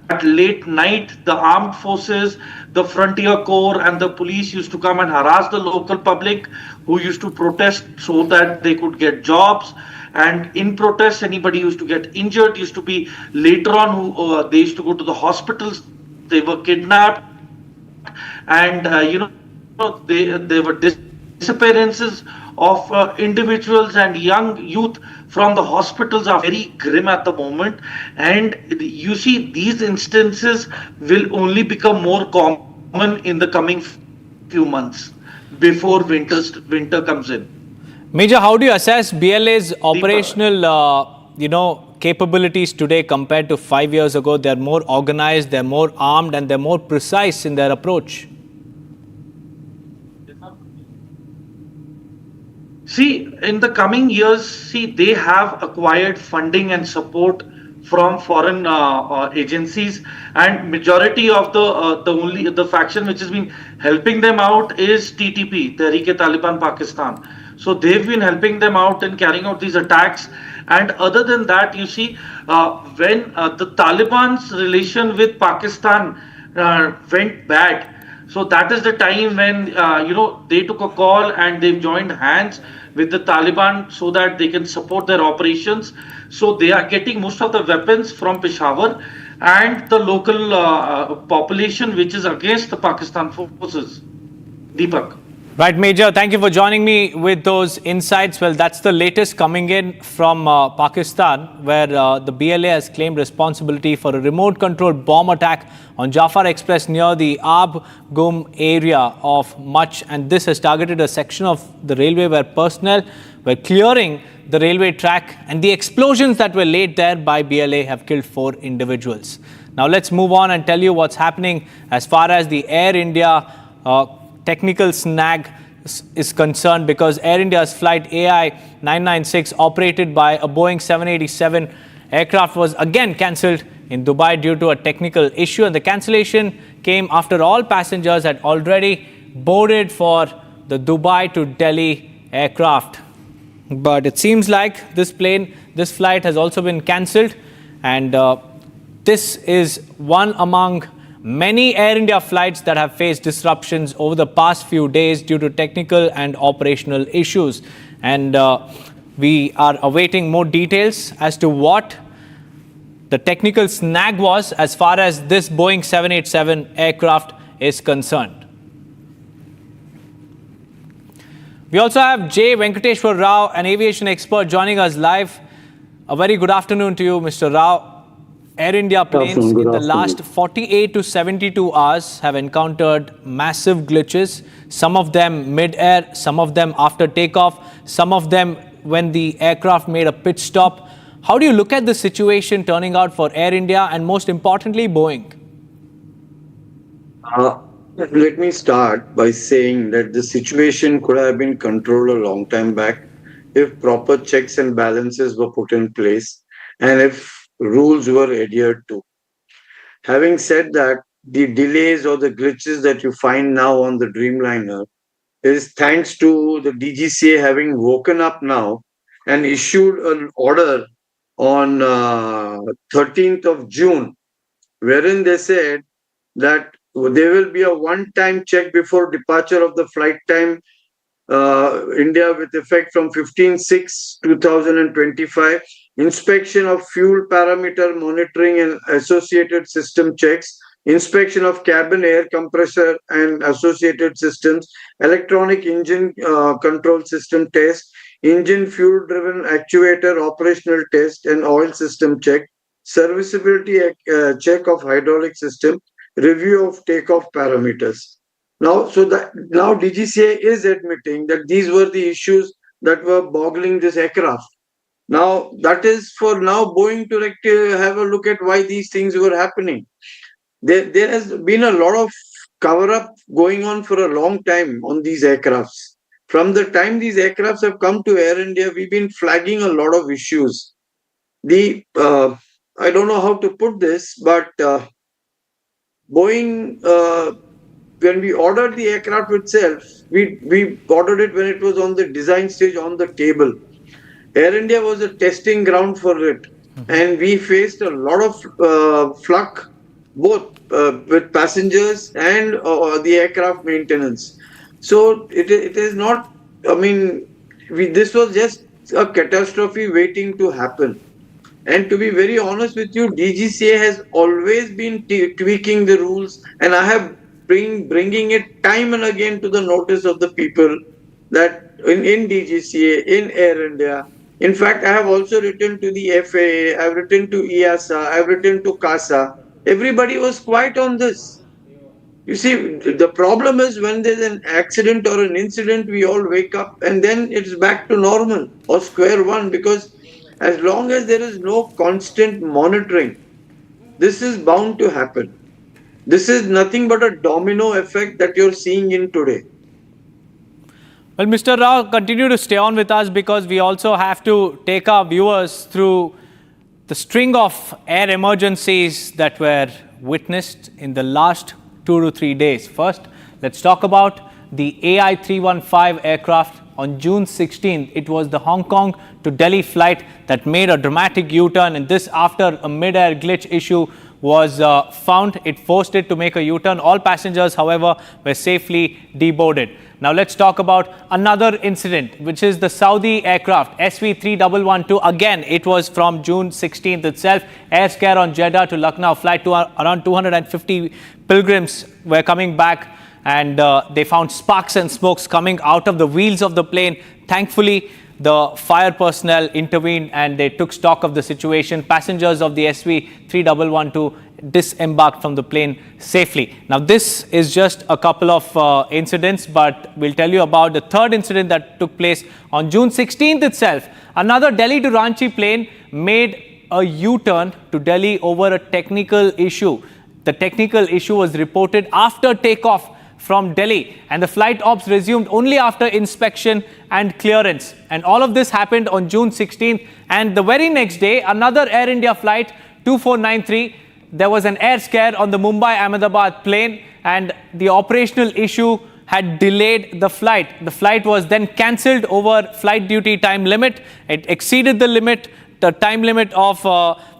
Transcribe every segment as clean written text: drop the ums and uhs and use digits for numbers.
at late night, the armed forces, the frontier corps, and the police used to come and harass the local public who used to protest so that they could get jobs. And in protest, anybody used to get injured, used to be later on who they used to go to the hospitals, they were kidnapped, and there were disappearances of individuals and young youth from the hospitals are very grim at the moment. And you see, these instances will only become more common in the coming few months before winter comes in. Major, how do you assess BLA's Deepak. operational, capabilities today compared to 5 years ago? They're more organized, they're more armed, and they're more precise in their approach. See, in the coming years, they have acquired funding and support from foreign agencies, and majority of the faction which has been helping them out is TTP, Tehreek-e-Taliban Pakistan. So they've been helping them out in carrying out these attacks. And other than that, you see, when the Taliban's relation with Pakistan went bad, so that is the time when they took a call and they've joined hands with the Taliban so that they can support their operations. So they are getting most of the weapons from Peshawar and the local population which is against the Pakistan forces. Deepak. Right, Major, thank you for joining me with those insights. Well, that's the latest coming in from Pakistan, where the BLA has claimed responsibility for a remote-controlled bomb attack on Jaffar Express near the Aab Gum area of Machh. And this has targeted a section of the railway where personnel were clearing the railway track. And the explosions that were laid there by BLA have killed 4 individuals. Now, let's move on and tell you what's happening as far as the Air India technical snag is concerned, because Air India's flight AI 996 operated by a Boeing 787 aircraft was again cancelled in Dubai due to a technical issue, and the cancellation came after all passengers had already boarded for the Dubai to Delhi aircraft. But it seems like this flight has also been cancelled, and this is one among many Air India flights that have faced disruptions over the past few days due to technical and operational issues. And we are awaiting more details as to what the technical snag was as far as this Boeing 787 aircraft is concerned. We also have J. Venkateshwar Rao, an aviation expert, joining us live. A very good afternoon to you, Mr. Rao. Air India planes in the last 48 to 72 hours have encountered massive glitches, some of them mid-air, some of them after takeoff, some of them when the aircraft made a pit stop. How do you look at the situation turning out for Air India and most importantly, Boeing? Let me start by saying that the situation could have been controlled a long time back if proper checks and balances were put in place and if rules were adhered to. Having said that, the delays or the glitches that you find now on the Dreamliner is thanks to the DGCA having woken up now and issued an order on 13th of June, wherein they said that there will be a one-time check before departure of the flight time India with effect from 15/6/2025, inspection of fuel parameter monitoring and associated system checks, inspection of cabin air compressor and associated systems, electronic engine control system test, engine fuel driven actuator operational test and oil system check, serviceability check of hydraulic system, review of takeoff parameters. Now, now DGCA is admitting that these were the issues that were boggling this aircraft. Now, that is for now Boeing to have a look at why these things were happening. There has been a lot of cover-up going on for a long time on these aircrafts. From the time these aircrafts have come to Air India, we've been flagging a lot of issues. I don't know how to put this, but Boeing, when we ordered the aircraft itself, we ordered it when it was on the design stage on the table. Air India was a testing ground for it, and we faced a lot of fluck both with passengers and the aircraft maintenance. So it is not. I mean, this was just a catastrophe waiting to happen. And to be very honest with you, DGCA has always been tweaking the rules, and I have bringing it time and again to the notice of the people that in DGCA, in Air India. In fact, I have also written to the FAA, I've written to EASA, I've written to CASA. Everybody was quiet on this. You see, the problem is when there's an accident or an incident, we all wake up and then it's back to normal or square one, because as long as there is no constant monitoring, this is bound to happen. This is nothing but a domino effect that you're seeing in today. Well, Mr. Rao, continue to stay on with us because we also have to take our viewers through the string of air emergencies that were witnessed in the last 2 to 3 days. First, let's talk about the AI 315 aircraft. On June 16th, it was the Hong Kong to Delhi flight that made a dramatic U-turn, and this after a mid-air glitch issue was found. It forced it to make a U-turn. All passengers, however, were safely deboarded. Now let's talk about another incident, which is the Saudi aircraft SV3112. Again, it was from June 16th itself. Air scare on Jeddah to Lucknow flight. To around 250 pilgrims were coming back, and they found sparks and smokes coming out of the wheels of the plane. Thankfully, the fire personnel intervened and they took stock of the situation. Passengers of the SV3112 disembarked from the plane safely. Now, this is just a couple of incidents, but we'll tell you about the third incident that took place on June 16th itself. Another Delhi to Ranchi plane made a U-turn to Delhi over a technical issue. The technical issue was reported after takeoff from Delhi, and the flight ops resumed only after inspection and clearance. And all of this happened on June 16th. And the very next day, another Air India flight 2493, there was an air scare on the Mumbai-Ahmedabad plane, and the operational issue had delayed the flight. The flight was then cancelled over flight duty time limit. It exceeded the limit, the time limit of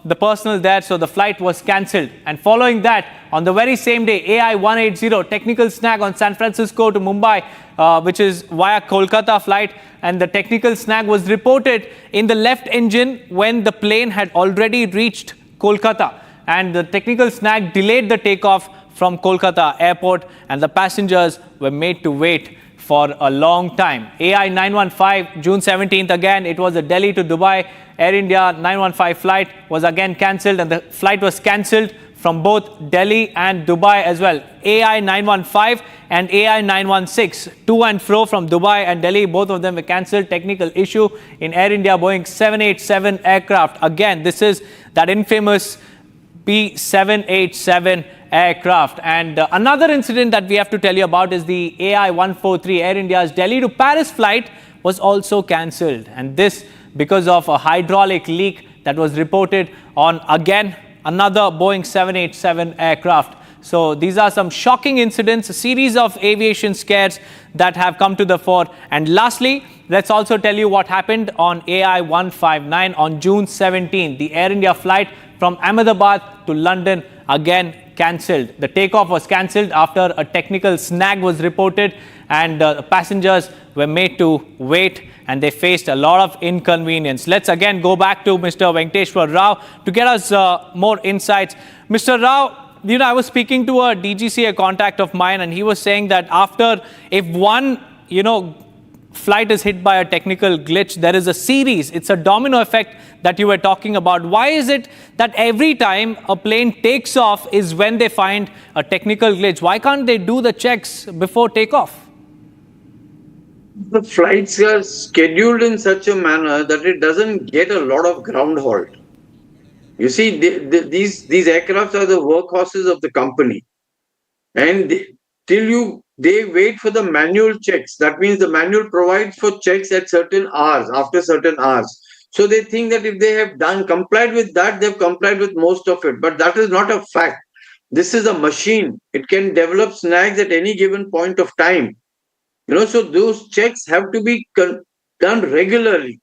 the personnel there, so the flight was cancelled. And following that, on the very same day, AI 180, technical snag on San Francisco to Mumbai, which is via Kolkata flight, and the technical snag was reported in the left engine when the plane had already reached Kolkata. And the technical snag delayed the takeoff from Kolkata airport, and the passengers were made to wait for a long time. AI 915, June 17th, again, it was a Delhi to Dubai Air India 915 flight was again cancelled, and the flight was cancelled from both Delhi and Dubai as well. AI 915 and AI 916, to and fro from Dubai and Delhi, both of them were cancelled. Technical issue in Air India Boeing 787 aircraft. Again, this is that infamous B787 aircraft. And another incident that we have to tell you about is the AI 143, Air India's Delhi to Paris flight was also cancelled. And this because of a hydraulic leak that was reported on, again, another Boeing 787 aircraft. So these are some shocking incidents, a series of aviation scares that have come to the fore. And lastly, let's also tell you what happened on AI 159 on June 17. The Air India flight from Ahmedabad to London again cancelled. The takeoff was cancelled after a technical snag was reported, and passengers were made to wait, and they faced a lot of inconvenience. Let's again go back to Mr. Venkateshwar Rao to get us more insights. Mr. Rao, I was speaking to a DGCA contact of mine, and he was saying that if one, flight is hit by a technical glitch, there is a series, it's a domino effect that you were talking about. Why is it that every time a plane takes off is when they find a technical glitch? Why can't they do the checks before takeoff? The flights are scheduled in such a manner that it doesn't get a lot of ground halt. You see, these aircrafts are the workhorses of the company, and they wait for the manual checks. That means the manual provides for checks at certain hours, after certain hours. So they think that if they have complied with that, they've complied with most of it. But that is not a fact. This is a machine. It can develop snags at any given point of time. So those checks have to be done regularly.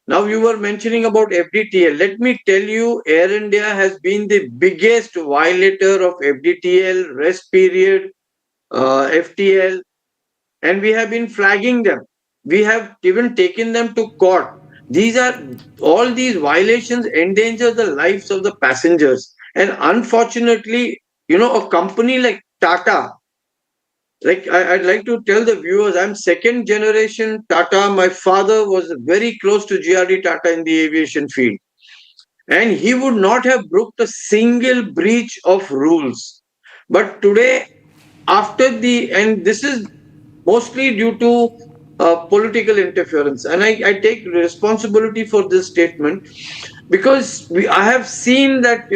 Now you were mentioning about FDTL. Let me tell you, Air India has been the biggest violator of FDTL, rest period, FTL, and we have been flagging them. We have even taken them to court. All these violations endanger the lives of the passengers. And unfortunately, a company like Tata, like I'd like to tell the viewers, I'm second generation Tata. My father was very close to GRD Tata in the aviation field, and he would not have brooked a single breach of rules. But today, and this is mostly due to political interference, and I take responsibility for this statement, because I have seen that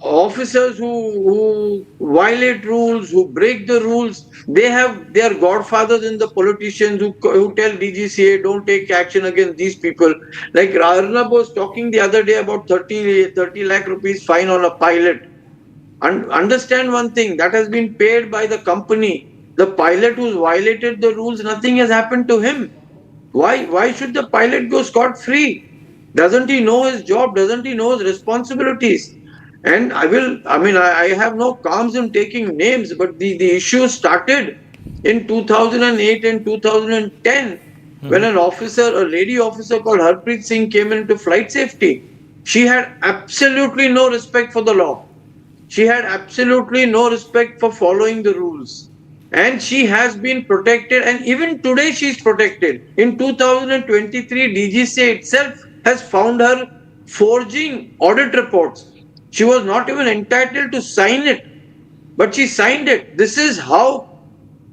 officers who violate rules, who break the rules, they are godfathers in the politicians who tell DGCA don't take action against these people. Like Arnab was talking the other day about 30 lakh rupees fine on a pilot. And understand one thing, that has been paid by the company. The pilot who's violated the rules, nothing has happened to him. Why should the pilot go scot free? Doesn't he know his job? Doesn't he know his responsibilities? And I have no qualms in taking names, but the issue started in 2008 and 2010 when a lady officer called Harpreet Singh came into flight safety. She had absolutely no respect for the law. She had absolutely no respect for following the rules. And she has been protected, and even today she is protected. In 2023, DGCA itself has found her forging audit reports. She was not even entitled to sign it, but she signed it. This is how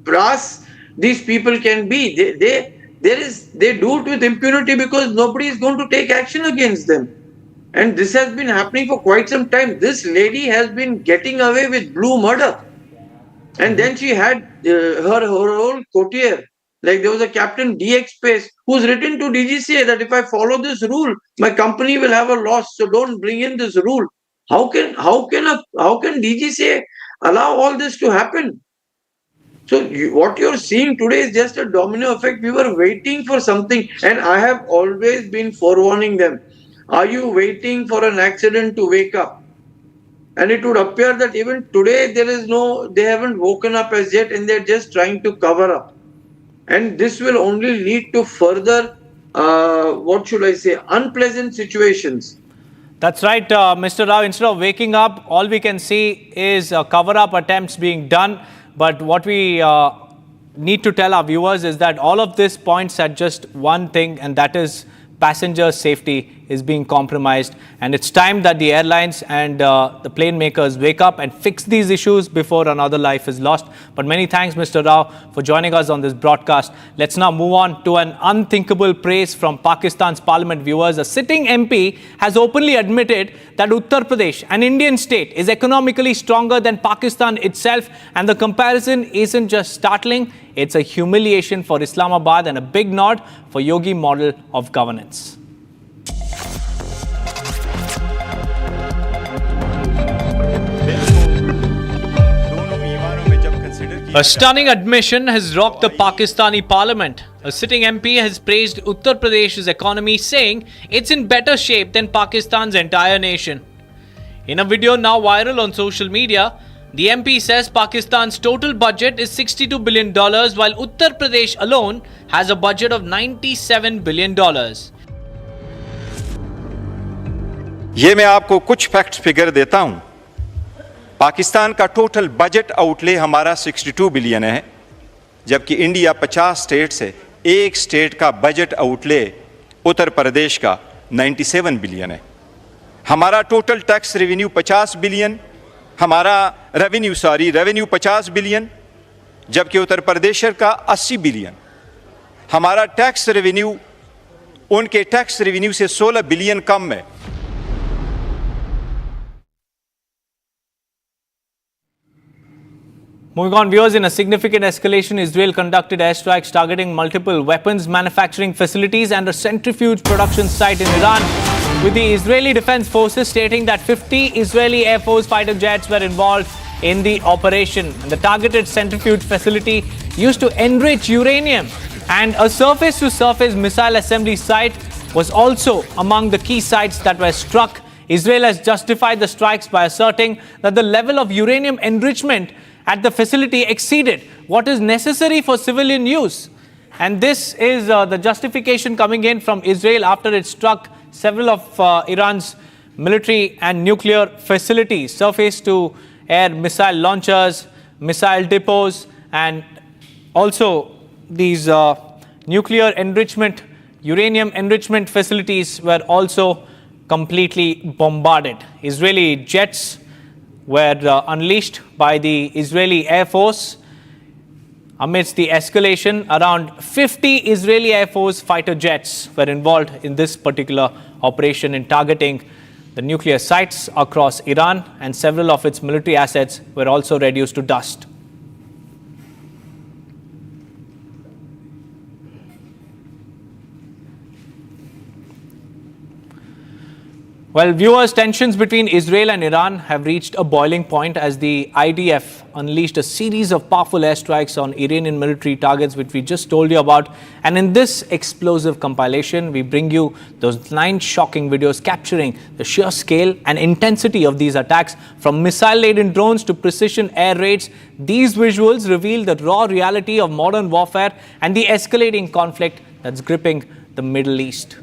brass these people can be. They do it with impunity because nobody is going to take action against them. And this has been happening for quite some time. This lady has been getting away with blue murder. And then she had her old courtier. Like there was a Captain DX Space who's written to DGCA that if I follow this rule, my company will have a loss. So don't bring in this rule. How can DGCA allow all this to happen? So what you're seeing today is just a domino effect. We were waiting for something, and I have always been forewarning them. Are you waiting for an accident to wake up? And it would appear that even today they haven't woken up as yet, and they're just trying to cover up. And this will only lead to further, unpleasant situations. That's right, Mr. Rao. Instead of waking up, all we can see is cover-up attempts being done. But what we need to tell our viewers is that all of this points at just one thing, and that is passenger safety is being compromised. And it's time that the airlines and the plane makers wake up and fix these issues before another life is lost. But many thanks, Mr. Rao, for joining us on this broadcast. Let's now move on to an unthinkable praise from Pakistan's parliament. Viewers, a sitting MP has openly admitted that Uttar Pradesh, an Indian state, is economically stronger than Pakistan itself. And the comparison isn't just startling, it's a humiliation for Islamabad and a big nod for Yogi model of governance. A stunning admission has rocked the Pakistani parliament. A sitting MP has praised Uttar Pradesh's economy, saying it's in better shape than Pakistan's entire nation. In a video now viral on social media, the MP says Pakistan's total budget is $62 billion, while Uttar Pradesh alone has a budget of $97 billion. ये मैं आपको कुछ facts figure देता हूं। पाकिस्तान का total budget outlay हमारा 62 billion है, जबकि इंडिया 50 स्टेट से एक स्टेट का बजट आउटले उत्तर प्रदेश का 97 बिलियन है। हमारा total tax revenue 50 billion, revenue 50 billion, जबकि उत्तर प्रदेश का 80 बिलियन। हमारा टैक्स रेवेन्यू उनके टैक्स रेवेन्यू से 16 बिलियन कम है। Moving on, viewers, in a significant escalation, Israel conducted airstrikes targeting multiple weapons manufacturing facilities and a centrifuge production site in Iran, with the Israeli Defense Forces stating that 50 Israeli Air Force fighter jets were involved in the operation. And the targeted centrifuge facility used to enrich uranium, and a surface-to-surface missile assembly site was also among the key sites that were struck. Israel has justified the strikes by asserting that the level of uranium enrichment at the facility exceeded what is necessary for civilian use. And this is the justification coming in from Israel after it struck several of Iran's military and nuclear facilities, surface-to-air missile launchers, missile depots, and also these nuclear enrichment, uranium enrichment facilities were also completely bombarded. Israeli jets were unleashed by the Israeli Air Force. Amidst the escalation, around 50 Israeli Air Force fighter jets were involved in this particular operation in targeting the nuclear sites across Iran, and several of its military assets were also reduced to dust. Well, viewers, tensions between Israel and Iran have reached a boiling point as the IDF unleashed a series of powerful airstrikes on Iranian military targets, which we just told you about. And in this explosive compilation, we bring you those 9 shocking videos capturing the sheer scale and intensity of these attacks, from missile-laden drones to precision air raids. These visuals reveal the raw reality of modern warfare and the escalating conflict that's gripping the Middle East.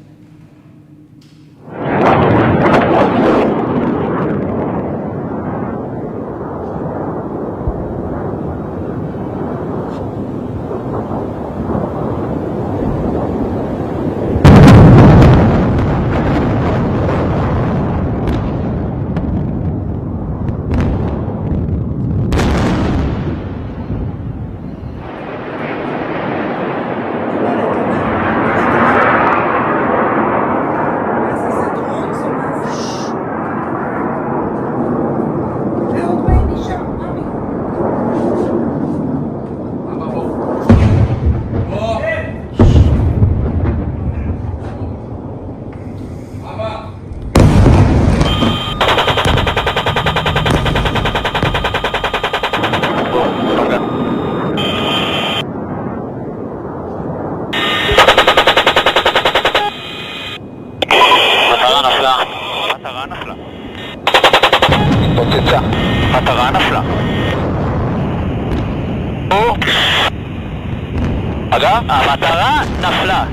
המטרה נפלה.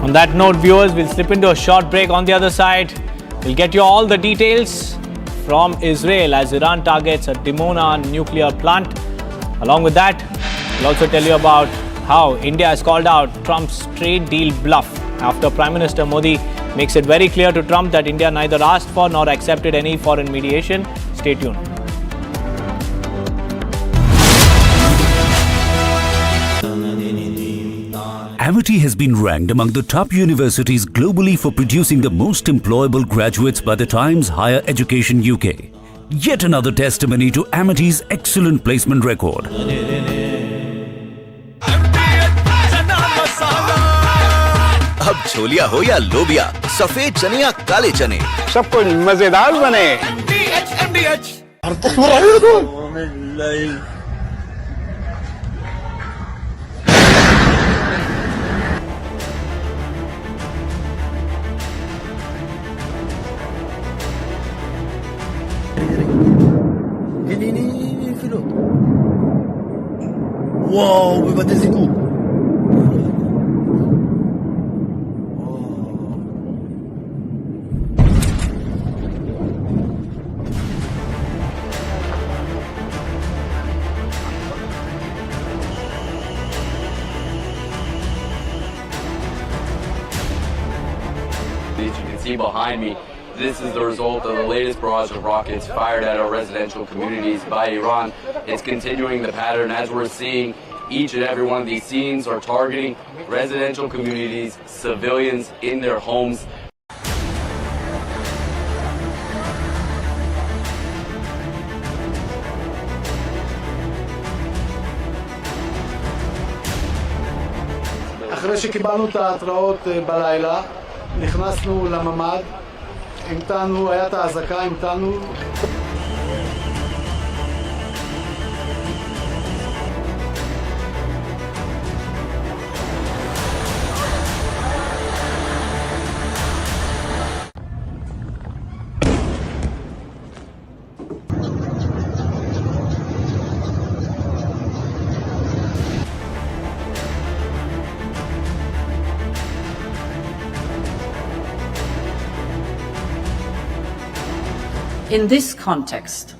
On that note, viewers, we'll slip into a short break. On the other side, we'll get you all the details from Israel as Iran targets a Dimona nuclear plant. Along with that, we'll also tell you about how India has called out Trump's trade deal bluff after Prime Minister Modi makes it very clear to Trump that India neither asked for nor accepted any foreign mediation. Stay tuned. Amity has been ranked among the top universities globally for producing the most employable graduates by the Times Higher Education UK. Yet another testimony to Amity's excellent placement record. अब छोलिया हो या लोबिया, सफेद चने या काले चने, सब कुछ मजेदार बने। Ini filho. Uau, vai bater zico. As you can see behind me, this is the result of the latest barrage of rockets fired at our residential communities by Iran. It's continuing the pattern as we're seeing. Each and every one of these scenes are targeting residential communities, civilians in their homes. אחרי שקיבלנו את ההתראות בלילה, נכנסנו לממ"ד, המתנו, היה את האזעקה, המתנו. In this context,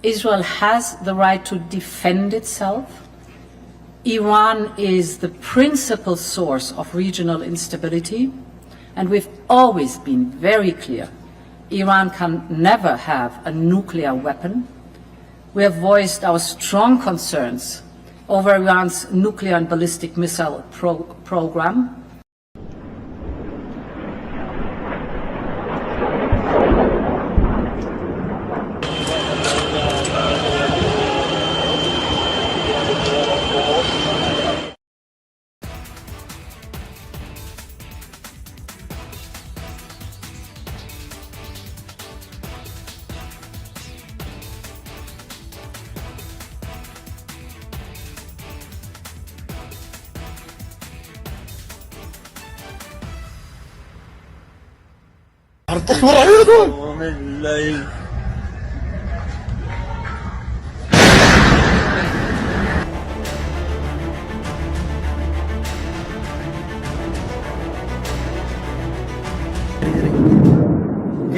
Israel has the right to defend itself. Iran is the principal source of regional instability, and we've always been very clear. Iran can never have a nuclear weapon. We have voiced our strong concerns over Iran's nuclear and ballistic missile program.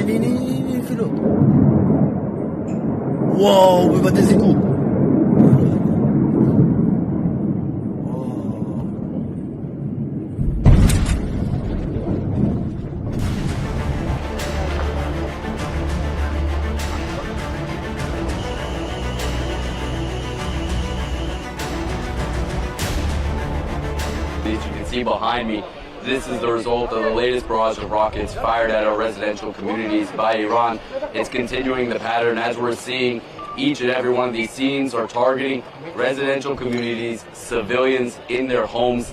Ini filho. Uau, vai bater zico. As you can see behind me, this is the result of the latest barrage of rockets fired at our residential communities by Iran. It's continuing the pattern as we're seeing. Each and every one of these scenes are targeting residential communities, civilians in their homes.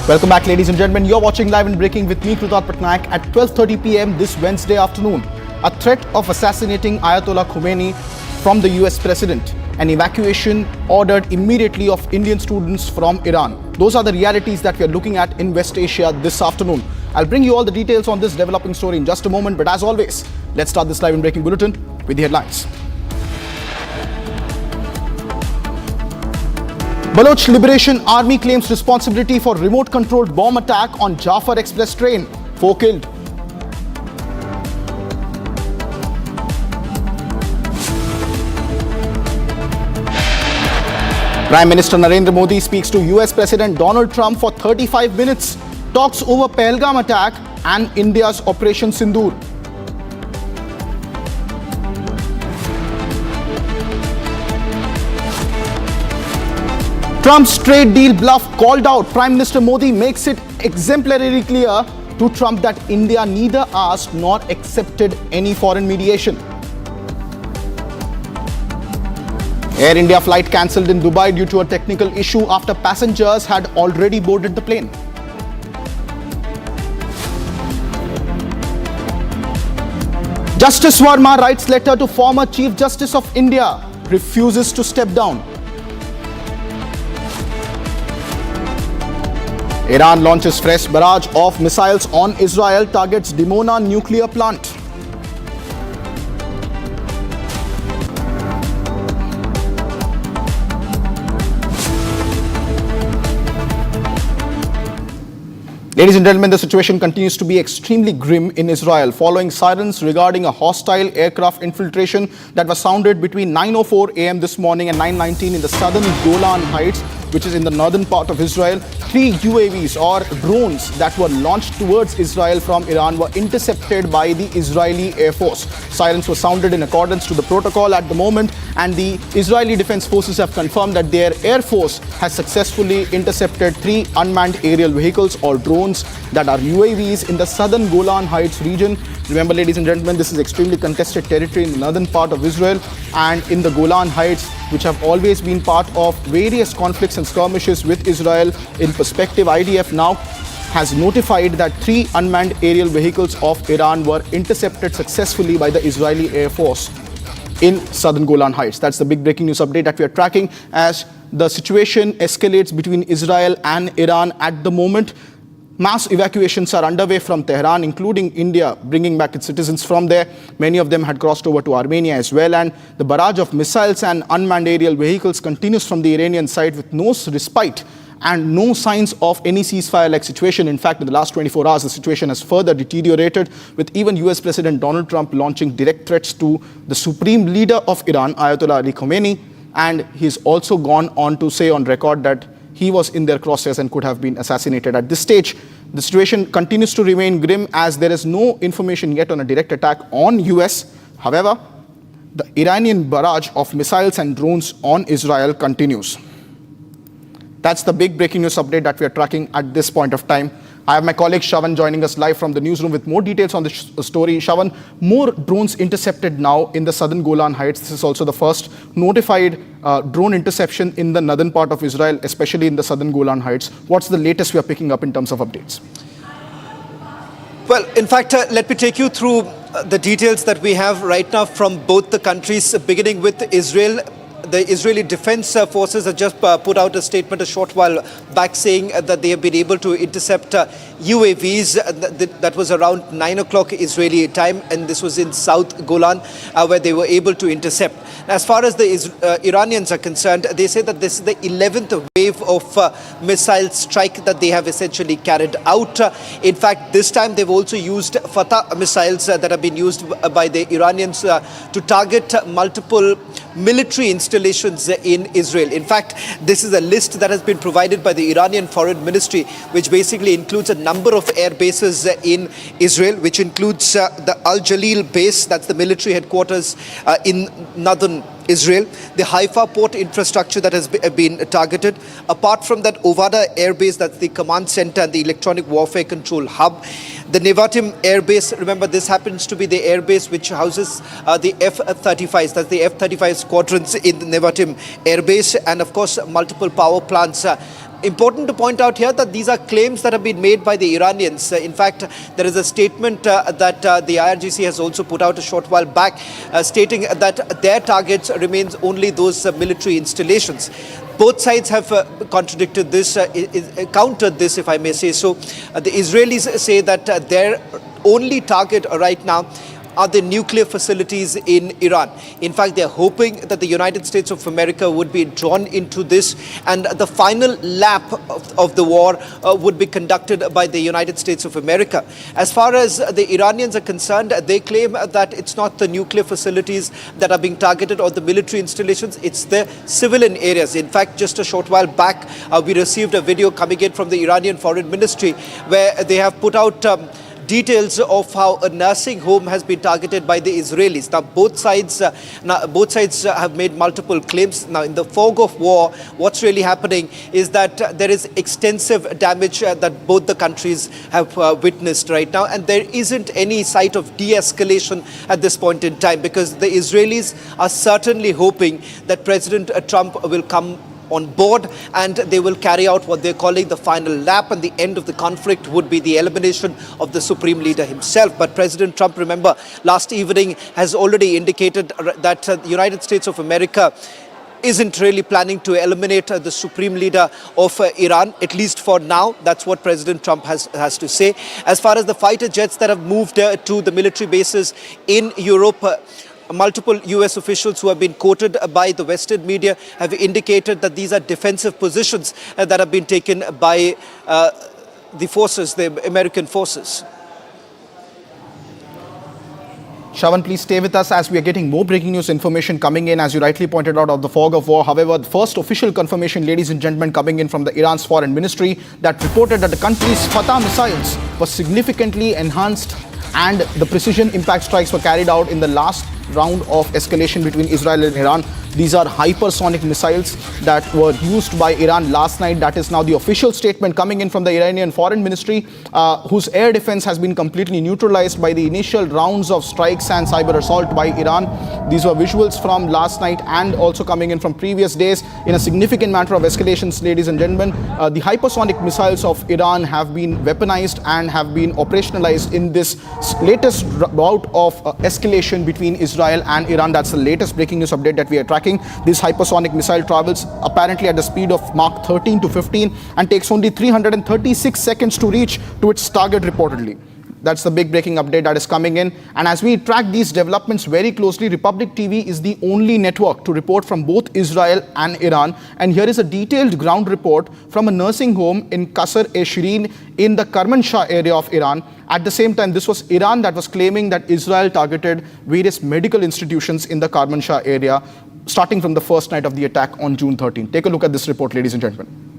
Welcome back, ladies and gentlemen. You're watching Live and Breaking with me, Krutat Patnaik, at 12:30 p.m. this Wednesday afternoon. A threat of assassinating Ayatollah Khomeini from the US president. An evacuation ordered immediately of Indian students from Iran. Those are the realities that we are looking at in West Asia this afternoon. I'll bring you all the details on this developing story in just a moment. But as always, let's start this Live and Breaking bulletin with the headlines. Baloch Liberation Army claims responsibility for remote-controlled bomb attack on Jaffar Express train. 4 killed. Prime Minister Narendra Modi speaks to US President Donald Trump for 35 minutes. talks over Pahalgam attack and India's Operation Sindoor. Trump's trade deal bluff called out. Prime Minister Modi makes it exemplarily clear to Trump that India neither asked nor accepted any foreign mediation. Air India flight cancelled in Dubai due to a technical issue after passengers had already boarded the plane. Justice Verma writes letter to former Chief Justice of India, refuses to step down. Iran launches fresh barrage of missiles on Israel, targets Dimona nuclear plant. Ladies and gentlemen, the situation continues to be extremely grim in Israel following sirens regarding a hostile aircraft infiltration that was sounded between 9:04 a.m. this morning and 9:19 in the southern Golan Heights, which is in the northern part of Israel. 3 UAVs or drones that were launched towards Israel from Iran were intercepted by the Israeli Air Force. Sirens were sounded in accordance to the protocol at the moment, and the Israeli Defense Forces have confirmed that their Air Force has successfully intercepted 3 unmanned aerial vehicles or drones that are UAVs in the southern Golan Heights region. Remember, ladies and gentlemen, this is extremely contested territory in the northern part of Israel, and in the Golan Heights, which have always been part of various conflicts and skirmishes with Israel. In perspective, IDF now has notified that 3 unmanned aerial vehicles of Iran were intercepted successfully by the Israeli Air Force in southern Golan Heights. That's the big breaking news update that we are tracking as the situation escalates between Israel and Iran at the moment. Mass evacuations are underway from Tehran, including India, bringing back its citizens from there. Many of them had crossed over to Armenia as well. And the barrage of missiles and unmanned aerial vehicles continues from the Iranian side with no respite and no signs of any ceasefire-like situation. In fact, in the last 24 hours, the situation has further deteriorated, with even US President Donald Trump launching direct threats to the supreme leader of Iran, Ayatollah Ali Khamenei. And he's also gone on to say on record that he was in their crosshairs and could have been assassinated. At this stage, the situation continues to remain grim as there is no information yet on a direct attack on US. However, the Iranian barrage of missiles and drones on Israel continues. That's the big breaking news update that we are tracking at this point of time. I have my colleague Shavan joining us live from the newsroom with more details on the story. Shavan, more drones intercepted now in the southern Golan Heights. This is also the first notified drone interception in the northern part of Israel, especially in the southern Golan Heights. What's the latest we are picking up in terms of updates? Well, in fact, let me take you through the details that we have right now from both the countries, beginning with Israel. The Israeli Defense Forces have just put out a statement a short while back saying that they have been able to intercept UAVs. That was around 9 o'clock Israeli time, and this was in South Golan, where they were able to intercept. As far as the Iranians are concerned, they say that this is the 11th wave of missile strike that they have essentially carried out. In fact, this time they've also used Fatah missiles that have been used by the Iranians to target multiple military installations in Israel. In fact, this is a list that has been provided by the Iranian Foreign Ministry, which basically includes a number of air bases in Israel, which includes the Al Jalil base, that's the military headquarters in northern Israel, the Haifa port infrastructure that has been targeted. Apart from that, Ovada Air Base, that's the command center and the electronic warfare control hub. The Nevatim Air Base, remember this happens to be the air base which houses the F-35s, that's the F-35 squadrons in the Nevatim Air Base, and of course multiple power plants. Important to point out here that these are claims that have been made by the Iranians. In fact, there is a statement that the IRGC has also put out a short while back stating that their targets remains only those military installations. Both sides have contradicted this, countered this, if I may say so. The Israelis say that their only target right now are the nuclear facilities in Iran. In fact, they're hoping that the United States of America would be drawn into this, and the final lap of the war would be conducted by the United States of America. As far as the Iranians are concerned, they claim that it's not the nuclear facilities that are being targeted or the military installations, it's the civilian areas. In fact, just a short while back, we received a video coming in from the Iranian Foreign Ministry where they have put out details of how a nursing home has been targeted by the Israelis. Now, both sides have made multiple claims. Now, in the fog of war, what's really happening is that there is extensive damage that both the countries have witnessed right now, and there isn't any sight of de-escalation at this point in time, because the Israelis are certainly hoping that President Trump will come on board and they will carry out what they're calling the final lap, and the end of the conflict would be the elimination of the Supreme Leader himself. But President Trump, remember, last evening has already indicated that the United States of America isn't really planning to eliminate the Supreme Leader of Iran, at least for now. That's what President Trump has to say. As far as the fighter jets that have moved to the military bases in Europe, multiple US officials who have been quoted by the Western media have indicated that these are defensive positions that have been taken by the forces, the American forces. Shravan, please stay with us as we are getting more breaking news information coming in, as you rightly pointed out, of the fog of war. However, the first official confirmation, ladies and gentlemen, coming in from the Iran's foreign ministry that reported that the country's Fatah missiles were significantly enhanced and the precision impact strikes were carried out in the last round of escalation between Israel and Iran. These are hypersonic missiles that were used by Iran last night. That is now the official statement coming in from the Iranian Foreign Ministry, whose air defense has been completely neutralized by the initial rounds of strikes and cyber assault by Iran. These were visuals from last night and also coming in from previous days in a significant matter of escalations, ladies and gentlemen. The hypersonic missiles of Iran have been weaponized and have been operationalized in this latest bout of escalation between Israel and Iran. That's the latest breaking news update that we are tracking. This hypersonic missile travels apparently at the speed of Mach 13 to 15 and takes only 336 seconds to reach to its target reportedly. That's the big breaking update that is coming in. And as we track these developments very closely, Republic TV is the only network to report from both Israel and Iran. And here is a detailed ground report from a nursing home in Qasr-e-Shirin in the Kermanshah area of Iran. At the same time, this was Iran that was claiming that Israel targeted various medical institutions in the Kermanshah area, starting from the first night of the attack on June 13. Take a look at this report, ladies and gentlemen.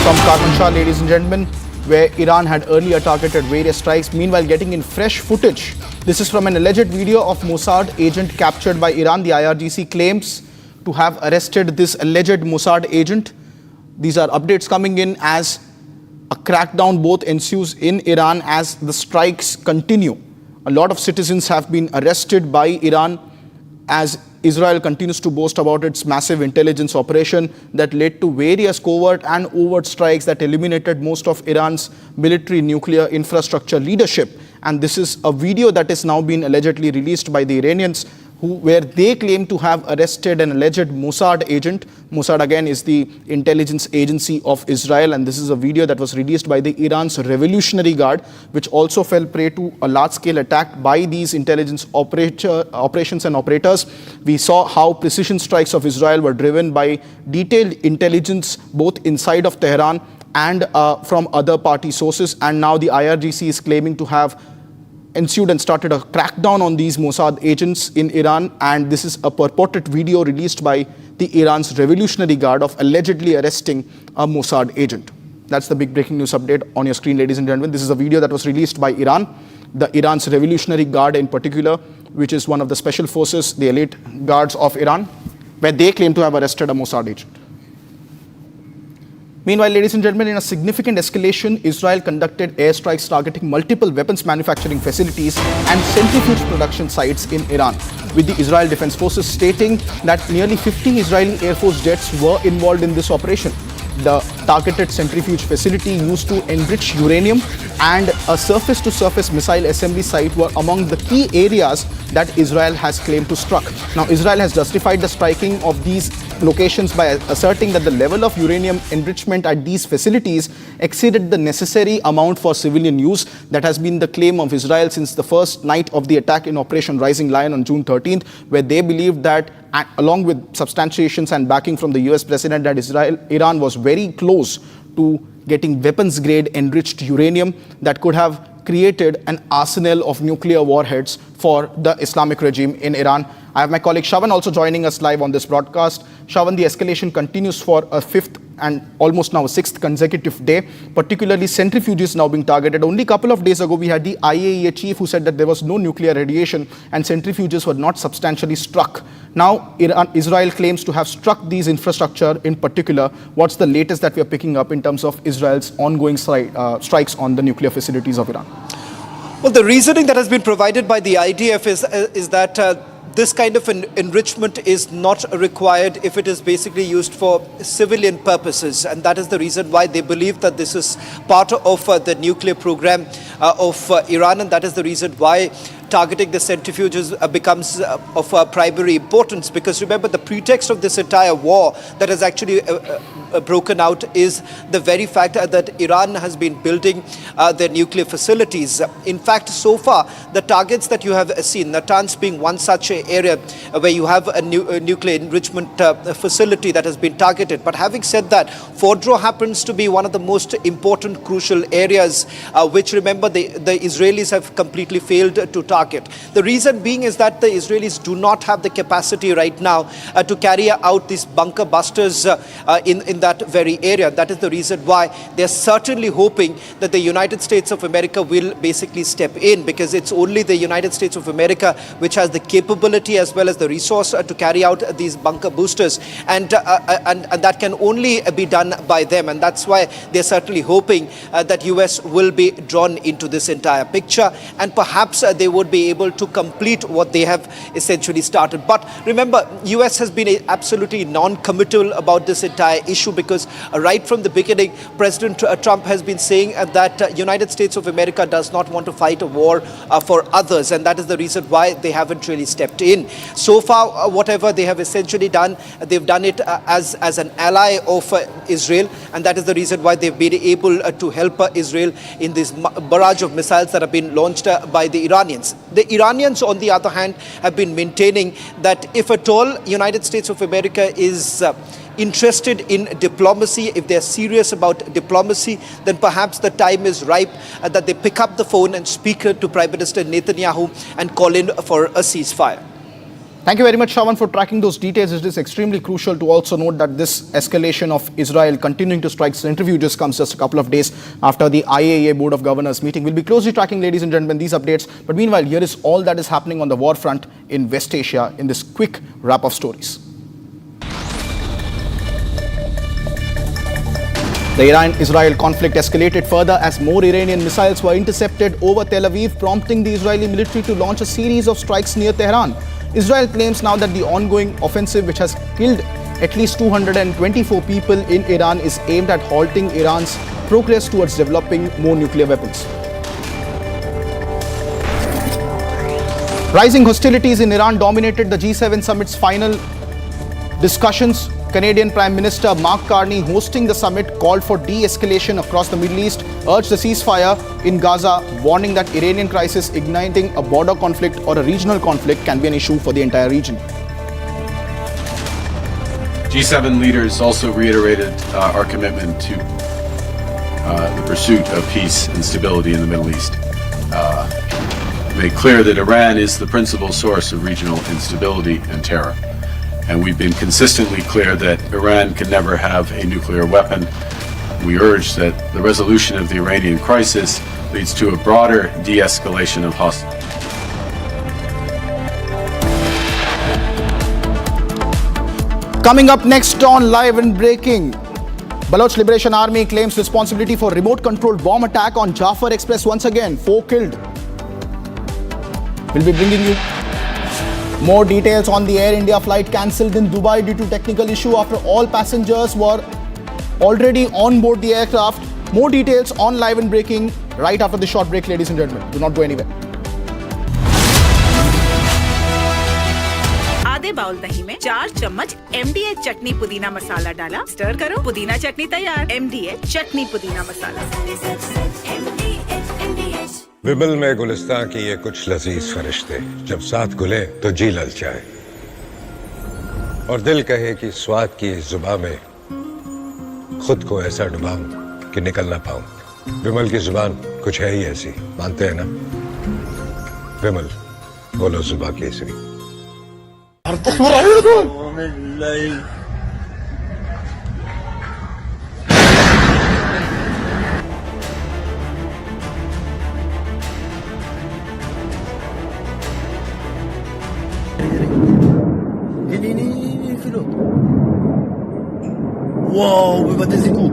From Kermanshah, ladies and gentlemen, where Iran had earlier targeted various strikes, meanwhile getting in fresh footage. This is from an alleged video of Mossad agent captured by Iran. The IRGC claims to have arrested this alleged Mossad agent. These are updates coming in as a crackdown both ensues in Iran as the strikes continue. A lot of citizens have been arrested by Iran as Israel continues to boast about its massive intelligence operation that led to various covert and overt strikes that eliminated most of Iran's military nuclear infrastructure leadership. And this is a video that is now being allegedly released by the Iranians, where they claim to have arrested an alleged Mossad agent. Mossad, again, is the intelligence agency of Israel, and this is a video that was released by the Iran's Revolutionary Guard, which also fell prey to a large-scale attack by these intelligence operations and operators. We saw how precision strikes of Israel were driven by detailed intelligence both inside of Tehran and from other party sources. And now the IRGC is claiming to have ensued and started a crackdown on these Mossad agents in Iran. And this is a purported video released by the Iran's Revolutionary Guard of allegedly arresting a Mossad agent. That's the big breaking news update on your screen, ladies and gentlemen. This is a video that was released by Iran's Revolutionary Guard in particular, which is one of the special forces, the elite guards of Iran, where they claim to have arrested a Mossad agent. Meanwhile, ladies and gentlemen, in a significant escalation, Israel conducted airstrikes targeting multiple weapons manufacturing facilities and centrifuge production sites in Iran, with the Israel Defense Forces stating that nearly 50 Israeli Air Force jets were involved in this operation. The targeted centrifuge facility used to enrich uranium and a surface-to-surface missile assembly site were among the key areas that Israel has claimed to struck. Now, Israel has justified the striking of these locations by asserting that the level of uranium enrichment at these facilities exceeded the necessary amount for civilian use. That has been the claim of Israel since the first night of the attack in Operation Rising Lion on June 13th, where they believed that, along with substantiations and backing from the US president, that Iran was very close to getting weapons-grade enriched uranium that could have created an arsenal of nuclear warheads for the Islamic regime in Iran. I have my colleague Shravan also joining us live on this broadcast. Shravan, the escalation continues for a fifth and almost now a sixth consecutive day, particularly centrifuges now being targeted. Only a couple of days ago, we had the IAEA chief who said that there was no nuclear radiation and centrifuges were not substantially struck. Now, Israel claims to have struck these infrastructure in particular. What's the latest that we are picking up in terms of Israel's ongoing strikes on the nuclear facilities of Iran? Well, the reasoning that has been provided by the IDF is that this kind of an enrichment is not required if it is basically used for civilian purposes. And that is the reason why they believe that this is part of the nuclear program of Iran. And that is the reason why targeting the centrifuges becomes of primary importance. Because remember, the pretext of this entire war that has actually broken out is the very fact that Iran has been building their nuclear facilities. In fact, so far, the targets that you have seen, Natanz being one such area where you have a nuclear enrichment facility that has been targeted. But having said that, Fordow happens to be one of the most important, crucial areas, which, remember, the Israelis have completely failed to target. The reason being is that the Israelis do not have the capacity right now to carry out these bunker busters in that very area. That is the reason why they're certainly hoping that the United States of America will basically step in, because it's only the United States of America which has the capability as well as the resource to carry out these bunker boosters, and that can only be done by them. And that's why they're certainly hoping that US will be drawn into this entire picture, and perhaps they would be able to complete what they have essentially started. But remember, US has been absolutely non-committal about this entire issue, because right from the beginning, President Trump has been saying that United States of America does not want to fight a war for others, and that is the reason why they haven't really stepped in. So far, whatever they have essentially done, they've done it as an ally of Israel, and that is the reason why they've been able to help Israel in this barrage of missiles that have been launched by the Iranians. The Iranians, on the other hand, have been maintaining that if at all United States of America is interested in diplomacy, if they're serious about diplomacy, then perhaps the time is ripe that they pick up the phone and speak to Prime Minister Netanyahu and call in for a ceasefire. Thank you very much, Shravan, for tracking those details. It is extremely crucial to also note that this escalation of Israel continuing to strike centrifuges comes just a couple of days after the IAEA Board of Governors meeting. We'll be closely tracking, ladies and gentlemen, these updates. But meanwhile, here is all that is happening on the war front in West Asia in this quick wrap of stories. The Iran-Israel conflict escalated further as more Iranian missiles were intercepted over Tel Aviv, prompting the Israeli military to launch a series of strikes near Tehran. Israel claims now that the ongoing offensive, which has killed at least 224 people in Iran, is aimed at halting Iran's progress towards developing more nuclear weapons. Rising hostilities in Iran dominated the G7 summit's final discussions. Canadian Prime Minister Mark Carney, hosting the summit, called for de-escalation across the Middle East, urged the ceasefire in Gaza, warning that Iranian crisis igniting a border conflict or a regional conflict can be an issue for the entire region. G7 leaders also reiterated our commitment to the pursuit of peace and stability in the Middle East. Made clear that Iran is the principal source of regional instability and terror. And we've been consistently clear that Iran can never have a nuclear weapon. We urge that the resolution of the Iranian crisis leads to a broader de-escalation of hostilities. Coming up next on Live and Breaking, Baloch Liberation Army claims responsibility for remote-controlled bomb attack on Jaffar Express once again. 4 killed. We'll be bringing you more details on the Air India flight cancelled in Dubai due to technical issue after all passengers were already on board the aircraft. More details on Live and Breaking right after the short break, ladies and gentlemen. Do not go anywhere. आधे bowl दही में 4 चम्मच MDH चटनी पुदीना मसाला डाला, stir करो, पुदीना चटनी तैयार। MDH चटनी पुदीना मसाला। विमल में गुलिस्तान की ये कुछ लजीज फरिश्ते जब साथ घुले तो जी ललचाए और दिल कहे कि स्वाद की जुबान में खुद को ऐसा डुबाऊं कि निकल ना पाऊं। विमल की जुबान कुछ है ही ऐसी, मानते हैं ना? विमल, बोलो जुबा Kesari. Ini filo. Wow, vai bater esse cu.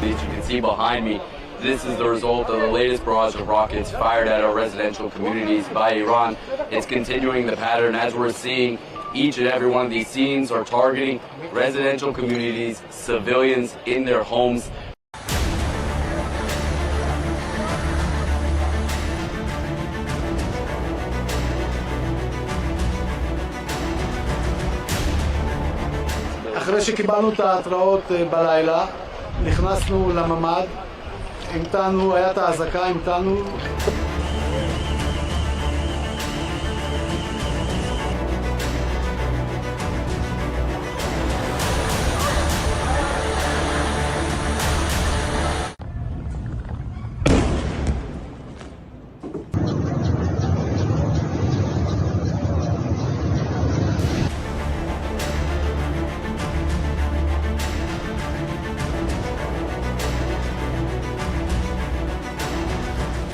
As you can see behind me, this is the result of the latest barrage of rockets fired at our residential communities by Iran. It's continuing the pattern as we're seeing. Each and every one of these scenes are targeting residential communities, civilians in their homes. אחרי שקיבלנו את ההתראות בלילה, נכנסנו לממ"ד, המתנו, היה את האזעקה, המתנו.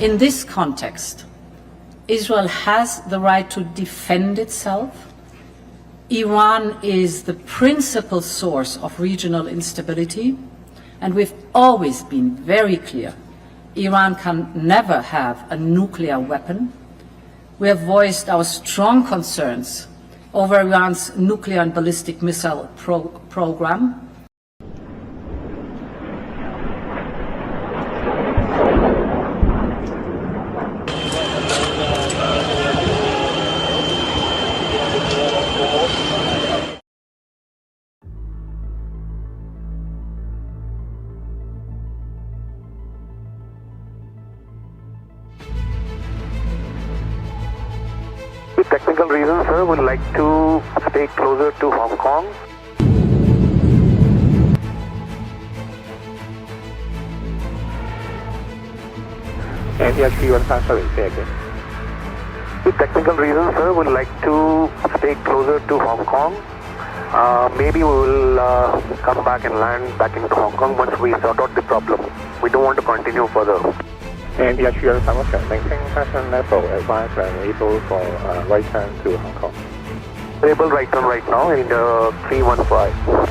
In this context, Israel has the right to defend itself. Iran is the principal source of regional instability, and we've always been very clear. Iran can never have a nuclear weapon. We have voiced our strong concerns over Iran's nuclear and ballistic missile program. Technical reasons, sir, would like to stay closer to Hong Kong. Sorry, say again. With technical reasons, sir, would like to stay closer to Hong Kong. Maybe we will come back and land back into Hong Kong once we sort out the problem. We don't want to continue further. And the actual information, maintain passion level, advance and able for right turn to Hong Kong. Able right turn right now in the 315.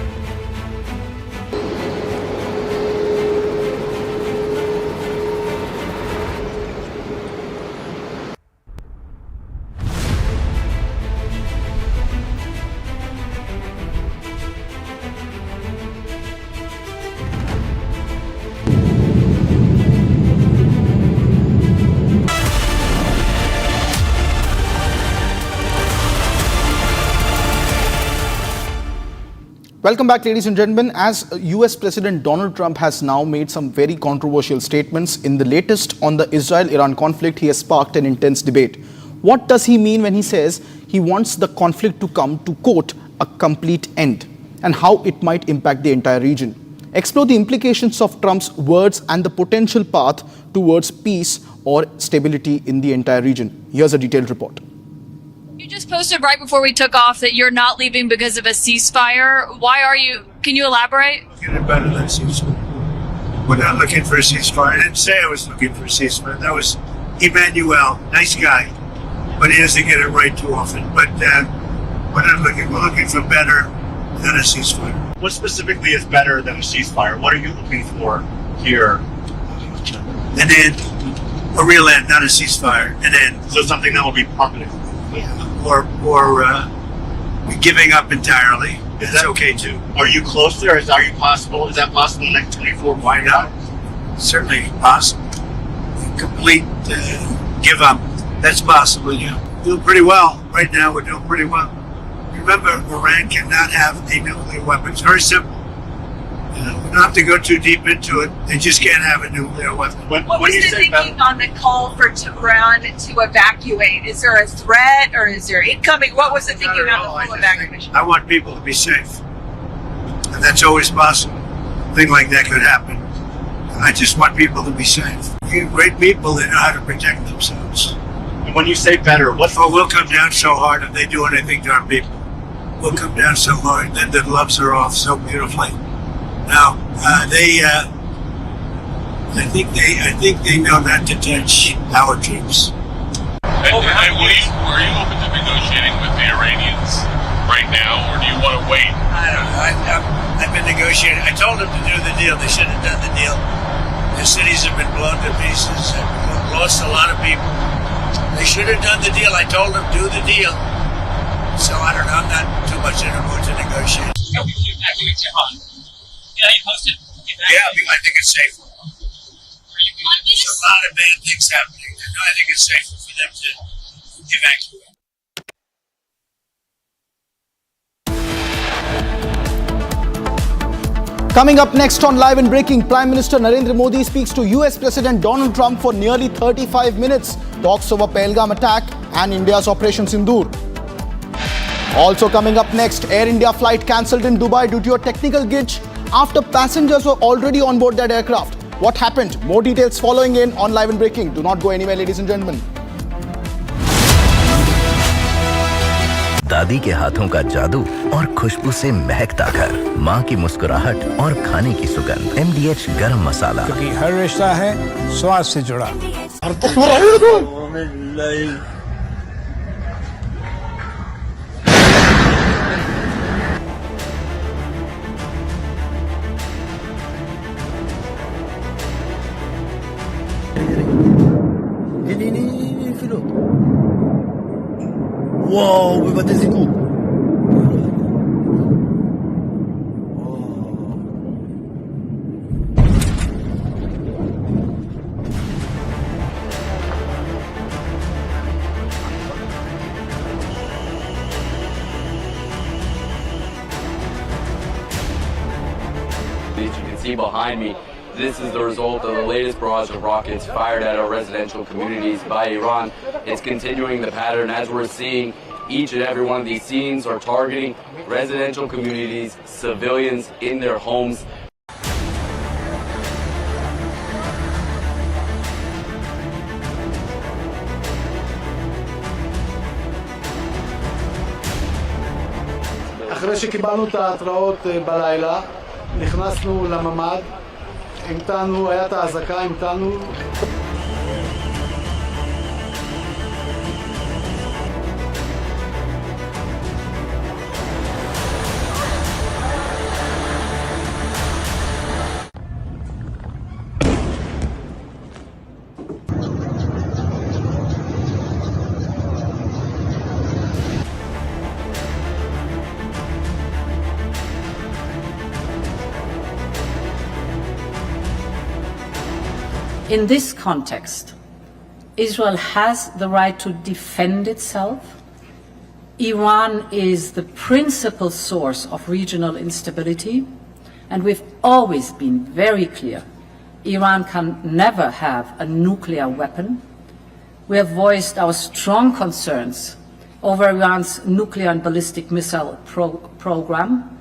Welcome back, ladies and gentlemen. As US President Donald Trump has now made some very controversial statements, in the latest on the Israel-Iran conflict, he has sparked an intense debate. What does he mean when he says he wants the conflict to come to, quote, a complete end, and how it might impact the entire region? Explore the implications of Trump's words and the potential path towards peace or stability in the entire region. Here's a detailed report. You just posted right before we took off that you're not leaving because of a ceasefire. Why are you? Can you elaborate? Get it better than ceasefire. We're not looking for a ceasefire. I didn't say I was looking for a ceasefire. That was Emmanuel, nice guy, but he doesn't get it right too often. But we're not looking. We're looking for better than a ceasefire. What specifically is better than a ceasefire? What are you looking for here? An end, a real end, not a ceasefire. An end. So something that will be permanent. Or giving up entirely. Is that okay too? Are you close there? Is that possible in the next 24 months? Why not? Certainly possible. Complete give up. That's possible, yeah. Doing pretty well. Right now we're doing pretty well. Remember, Iran cannot have a nuclear weapon. It's very simple. We don't have to go too deep into it. They just can't have a nuclear weapon. What was the thinking on the call for Tehran to evacuate? Is there a threat or is there incoming? What was the thinking on the full evacuation? I want people to be safe. And that's always possible. A thing like that could happen. I just want people to be safe. You have great people that know how to protect themselves. And when you say better, what? Oh, we'll come down so hard if they do anything to our people. We'll come down so hard that the gloves are off so beautifully. Now, I think they know not to touch our troops. Are you open to negotiating with the Iranians right now, or do you want to wait? I don't know. I've been negotiating. I told them to do the deal. They should have done the deal. Their cities have been blown to pieces. They've lost a lot of people. They should have done the deal. I told them do the deal. So I don't know. I'm not too much in a mood to negotiate. Yeah, I think it's safer. There's a lot of bad things happening. No, I think it's safer for them to evacuate. Coming up next on Live and Breaking, Prime Minister Narendra Modi speaks to US President Donald Trump for nearly 35 minutes. Talks over Pahalgam attack and India's Operation Sindoor. Also coming up next, Air India flight cancelled in Dubai due to a technical glitch after passengers were already on board that aircraft. What happened? More details following in on Live and Breaking. Do not go anywhere, ladies and gentlemen. दादी के हाथों का जादू और खुशबू से महकता घर, माँ की मुस्कुराहट और खाने की सुगंध। MDH गरम मसाला, क्योंकि हर रिश्ता है स्वाद से जुड़ा। הנה, אפילו. וואו, בבתי זיקוק. As you can see behind me, this is the result of the latest barrage of rockets fired at our residential communities by Iran. It's continuing the pattern as we're seeing. Each and every one of these scenes are targeting residential communities, civilians in their homes. אחרי שקיבלנו את ההתראות בלילה, נכנסנו לממ"ד, המתנו, היה את האזעקה, המתנו. In this context, Israel has the right to defend itself. Iran is the principal source of regional instability, and we've always been very clear. Iran can never have a nuclear weapon. We have voiced our strong concerns over Iran's nuclear and ballistic missile program.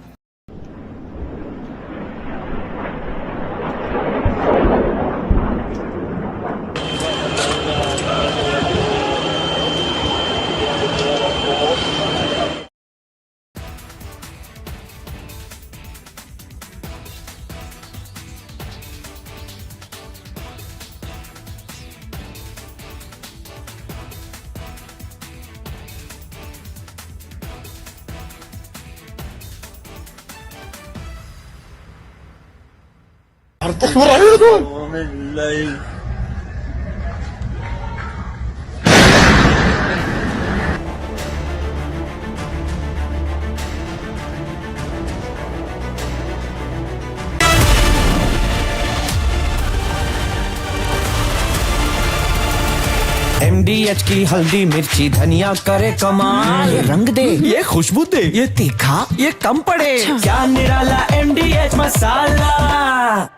MDH की हल्दी मिर्ची धनिया करे कमाल, ये रंग दे, ये खुशबू दे, ये तीखा, ये कम पड़े, क्या निराला MDH मसाला।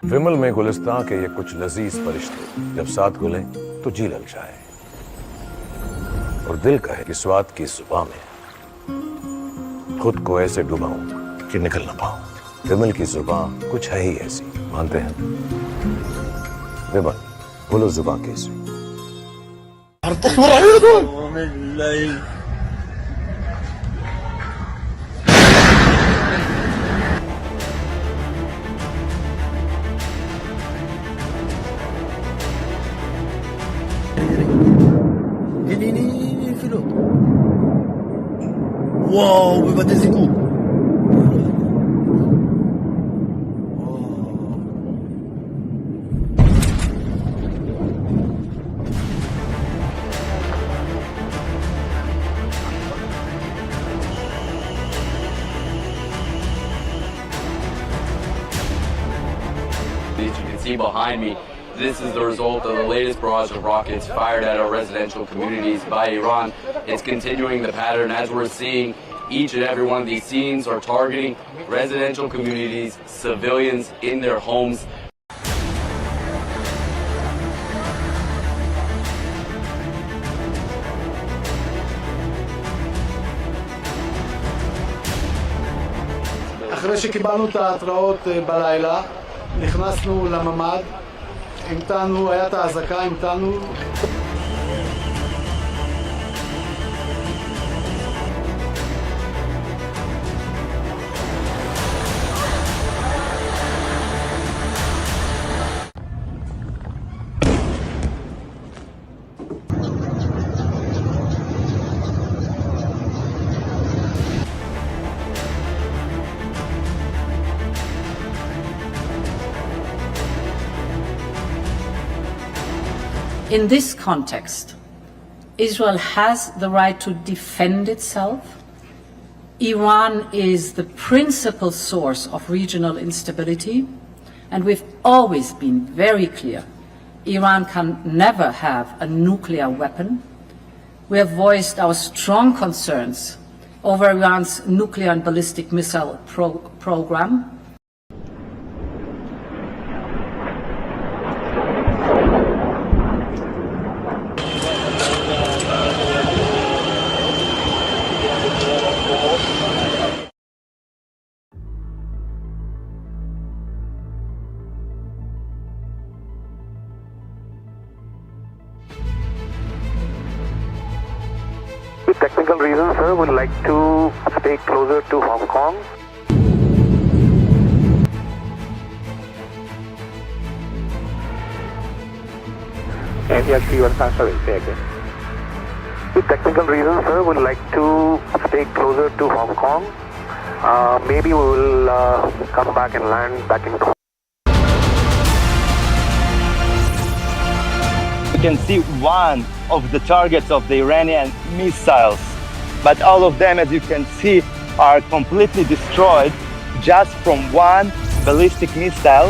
विमल में गुलिस्तान के ये कुछ लजीज फरिश्ते जब साथ घुले तो जी ललचाए, और दिल कहे कि स्वाद की जुबान में खुद को ऐसे डुबाऊं कि निकल ना पाऊं। विमल की जुबान कुछ है ही ऐसी, मानते हैं? विमल, बोलो जुबान कैसी? הנה, אפילו. וואו, בבתי זיקוק. As you can see behind me, this is the result of the latest barrage of rockets fired at our residential communities by Iran. It's continuing the pattern as we're seeing. Each and every one of these scenes are targeting residential communities, civilians in their homes. אחרי שקיבלנו את ההתראות בלילה, נכנסנו לממ"ד, המתנו, היה את האזעקה, המתנו. In this context, Israel has the right to defend itself. Iran is the principal source of regional instability, and we've always been very clear. Iran can never have a nuclear weapon. We have voiced our strong concerns over Iran's nuclear and ballistic missile program. Technical reasons, sir, would like to stay closer to Hong Kong. With technical reasons, sir, would like to stay closer to Hong Kong. Maybe we will come back and land back in Hong Kong. You can see one of the targets of the Iranian missiles, but all of them, as you can see, are completely destroyed just from one ballistic missile.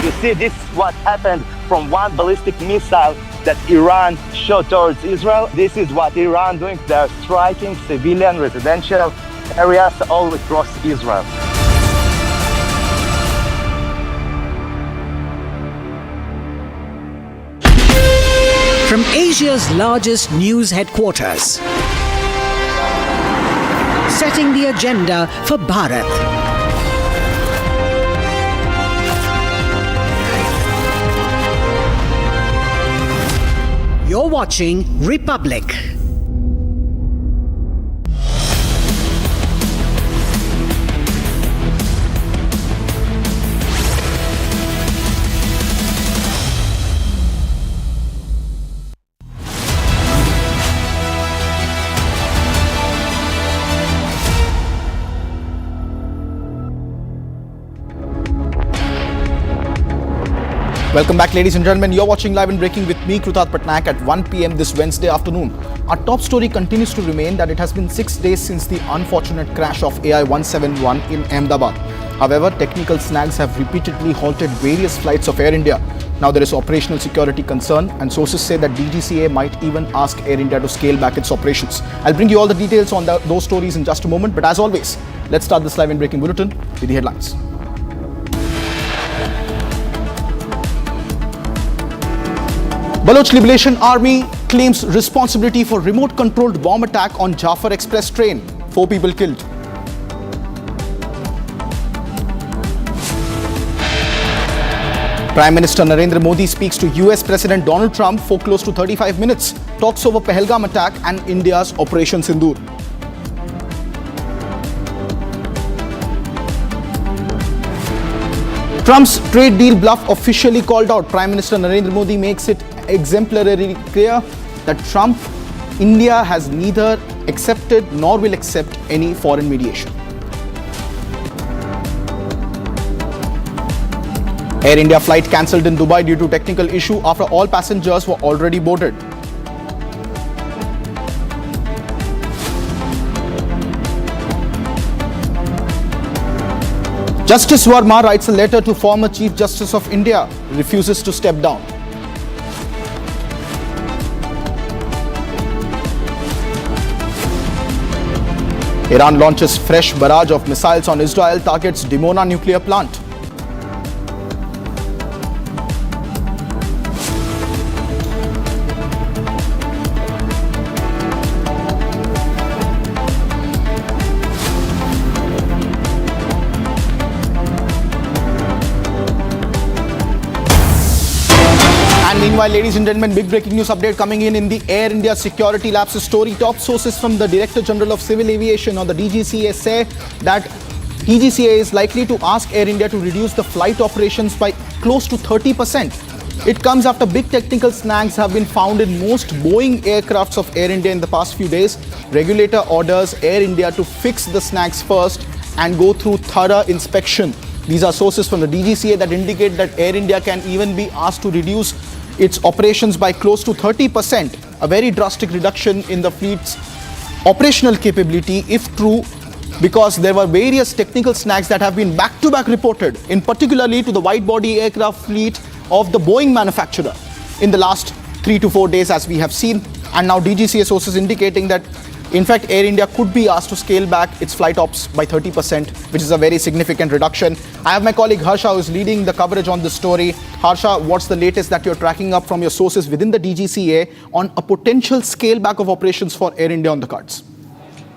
You see, this is what happened from one ballistic missile that Iran showed towards Israel. This is what Iran doing. They are striking civilian residential areas all across Israel. From Asia's largest news headquarters, setting the agenda for Bharat. You're watching Republic. Welcome back, ladies and gentlemen. You're watching Live and Breaking with me, Krutat Patnaik, at 1 p.m. this Wednesday afternoon. Our top story continues to remain that it has been 6 days since the unfortunate crash of AI-171 in Ahmedabad. However, technical snags have repeatedly halted various flights of Air India. Now there is operational security concern, and sources say that DGCA might even ask Air India to scale back its operations. I'll bring you all the details on those stories in just a moment, but as always, let's start this Live and Breaking bulletin with the headlines. Baloch Liberation Army claims responsibility for remote-controlled bomb attack on Jaffar Express train. 4 people killed. Prime Minister Narendra Modi speaks to US President Donald Trump for close to 35 minutes. Talks over Pahalgam attack and India's Operation Sindoor. Trump's trade deal bluff officially called out. Prime Minister Narendra Modi makes it exemplarily clear that India has neither accepted nor will accept any foreign mediation. Air India flight cancelled in Dubai due to technical issue after all passengers were already boarded. Justice Verma writes a letter to former Chief Justice of India, refuses to step down. Iran launches fresh barrage of missiles on Israel, targets Dimona nuclear plant. Meanwhile, ladies and gentlemen, big breaking news update coming in the Air India security lapses story. Top sources from the Director General of Civil Aviation or the DGCA say that DGCA is likely to ask Air India to reduce the flight operations by close to 30%. It comes after big technical snags have been found in most Boeing aircrafts of Air India in the past few days. Regulator orders Air India to fix the snags first and go through thorough inspection. These are sources from the DGCA that indicate that Air India can even be asked to reduce its operations by close to 30%, a very drastic reduction in the fleet's operational capability if true, because there were various technical snags that have been back-to-back reported, in particularly to the wide-body aircraft fleet of the Boeing manufacturer in the last 3 to 4 days, as we have seen. And now DGCA sources indicating that in fact, Air India could be asked to scale back its flight ops by 30%, which is a very significant reduction. I have my colleague Harsha who is leading the coverage on this story. Harsha, what's the latest that you're tracking up from your sources within the DGCA on a potential scale back of operations for Air India on the cards?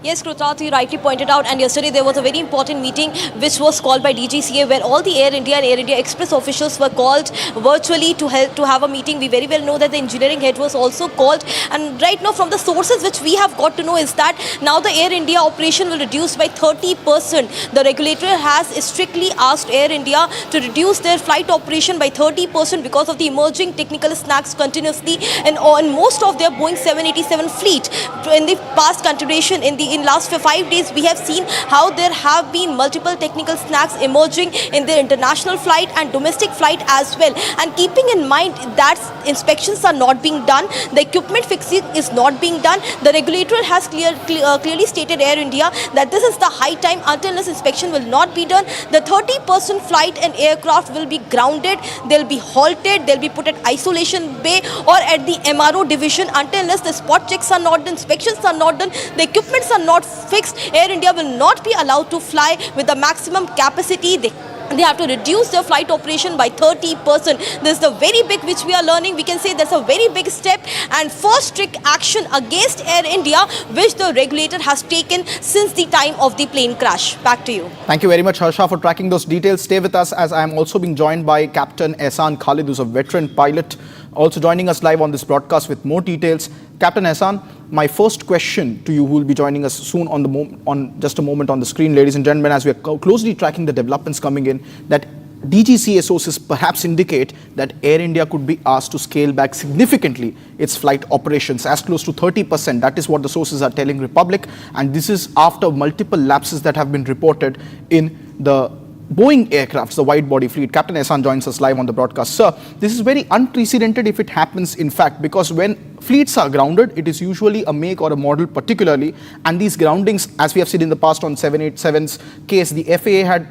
Yes, Krutat, you rightly pointed out, and yesterday there was a very important meeting which was called by DGCA where all the Air India and Air India Express officials were called virtually to have a meeting. We very well know that the engineering head was also called, and right now from the sources which we have got to know is that now the Air India operation will reduce by 30%. The regulator has strictly asked Air India to reduce their flight operation by 30% because of the emerging technical snags continuously and on most of their Boeing 787 fleet in the past continuation in the in last 5 days, we have seen how there have been multiple technical snags emerging in the international flight and domestic flight as well. And keeping in mind that inspections are not being done, the equipment fixing is not being done, the regulator has clearly stated Air India that this is the high time until this inspection will not be done. The 30% flight and aircraft will be grounded, they'll be halted, they'll be put at isolation bay or at the MRO division until unless the spot checks are not done, inspections are not done, the equipments are not fixed. Air India will not be allowed to fly with the maximum capacity. They have to reduce their flight operation by 30%. This is the very big which we are learning. We can say that's a very big step and first strict action against Air India which the regulator has taken since the time of the plane crash. Back to you. Thank you very much, Harsha, for tracking those details. Stay with us as I am also being joined by Captain Ehsan Khalid, who's a veteran pilot, also joining us live on this broadcast with more details. Captain Ehsan, my first question to you, who will be joining us soon on just a moment on the screen, ladies and gentlemen, as we are closely tracking the developments coming in, that DGCA sources perhaps indicate that Air India could be asked to scale back significantly its flight operations as close to 30%. That is what the sources are telling Republic, and this is after multiple lapses that have been reported in the Boeing aircrafts, the wide-body fleet. Captain Ehsan joins us live on the broadcast. Sir, this is very unprecedented if it happens, in fact, because when fleets are grounded, it is usually a make or a model particularly, and these groundings, as we have seen in the past on 787's case, the FAA had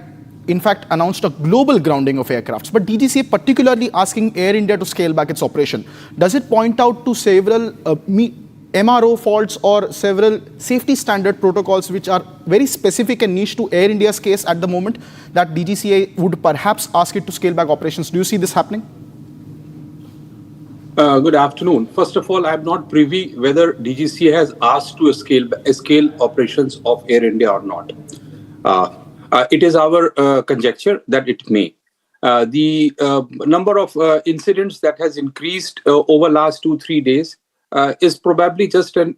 in fact announced a global grounding of aircrafts. But DGCA particularly asking Air India to scale back its operation. Does it point out to several MRO faults or several safety standard protocols which are very specific and niche to Air India's case at the moment that DGCA would perhaps ask it to scale back operations? Do you see this happening? Good afternoon. First of all, I am not privy whether DGCA has asked to scale operations of Air India or not. It is our conjecture that it may. The number of incidents that has increased over last 2-3 days is probably just an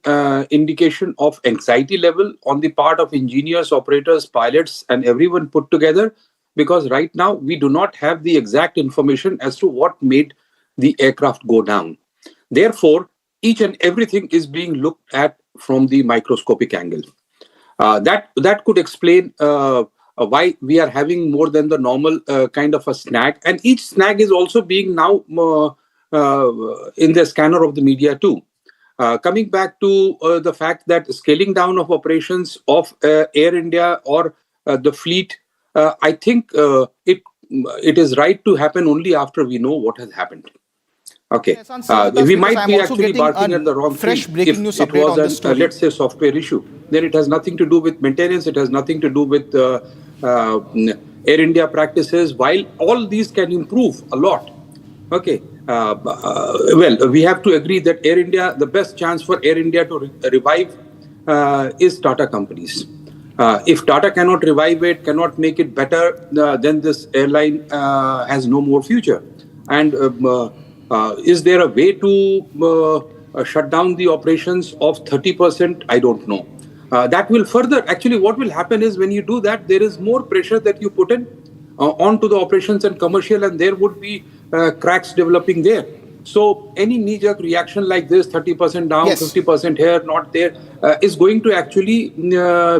indication of anxiety level on the part of engineers, operators, pilots, and everyone put together, because right now we do not have the exact information as to what made the aircraft go down. Therefore, each and everything is being looked at from the microscopic angle. That could explain why we are having more than the normal kind of a snag, and each snag is also being now in the scanner of the media too. Coming back to the fact that scaling down of operations of Air India or the fleet, I think it is right to happen only after we know what has happened. Okay, we might be actually barking at the wrong tree. If it was a, let's say, software issue, then it has nothing to do with maintenance, it has nothing to do with Air India practices, while all these can improve a lot. Okay, well, we have to agree that Air India, the best chance for Air India to revive is Tata companies. If Tata cannot revive it, cannot make it better, then this airline has no more future. And is there a way to shut down the operations of 30%? I don't know. That will further, actually what will happen is when you do that, there is more pressure that you put in onto the operations and commercial, and there would be cracks developing there. So any knee-jerk reaction like this, 30% down, 50% here, not there, is going to actually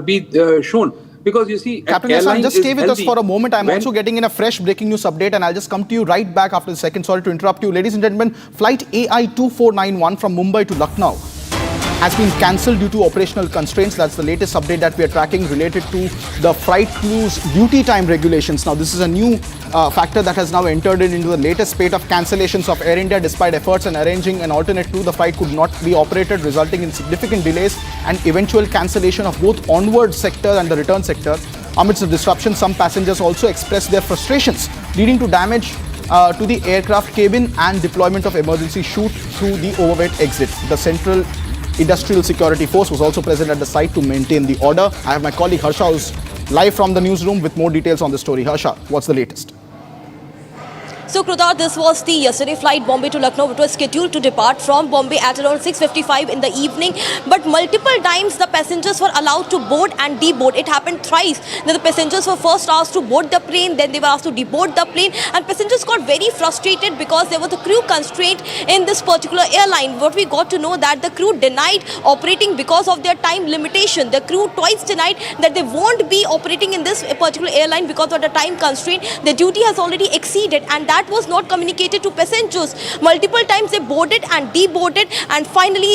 be shown. Because you see, Captain Ehsan, just stay with us for a moment. I'm also getting in a fresh breaking news update, and I'll just come to you right back after the second. Sorry to interrupt you. Ladies and gentlemen, flight AI 2491 from Mumbai to Lucknow has been cancelled due to operational constraints. That's the latest update that we are tracking related to the flight crew's duty time regulations. Now, this is a new factor that has now entered into the latest spate of cancellations of Air India. Despite efforts in arranging an alternate route, the flight could not be operated, resulting in significant delays and eventual cancellation of both onward sector and the return sector. Amidst the disruption, some passengers also expressed their frustrations, leading to damage to the aircraft cabin and deployment of emergency chute through the overweight exit. The Central Industrial Security Force was also present at the site to maintain the order. I have my colleague Harsha who's live from the newsroom with more details on the story. Harsha, what's the latest? So Krudar, this was the yesterday flight Bombay to Lucknow, which was scheduled to depart from Bombay at around 6:55 in the evening. But multiple times the passengers were allowed to board and deboard. It happened thrice. That the passengers were first asked to board the plane, then they were asked to deboard the plane, and passengers got very frustrated because there was a crew constraint in this particular airline. What we got to know that the crew denied operating because of their time limitation. The crew twice denied that they won't be operating in this particular airline because of the time constraint. The duty has already exceeded, and that was not communicated to passengers. Multiple times they boarded and deboarded, and finally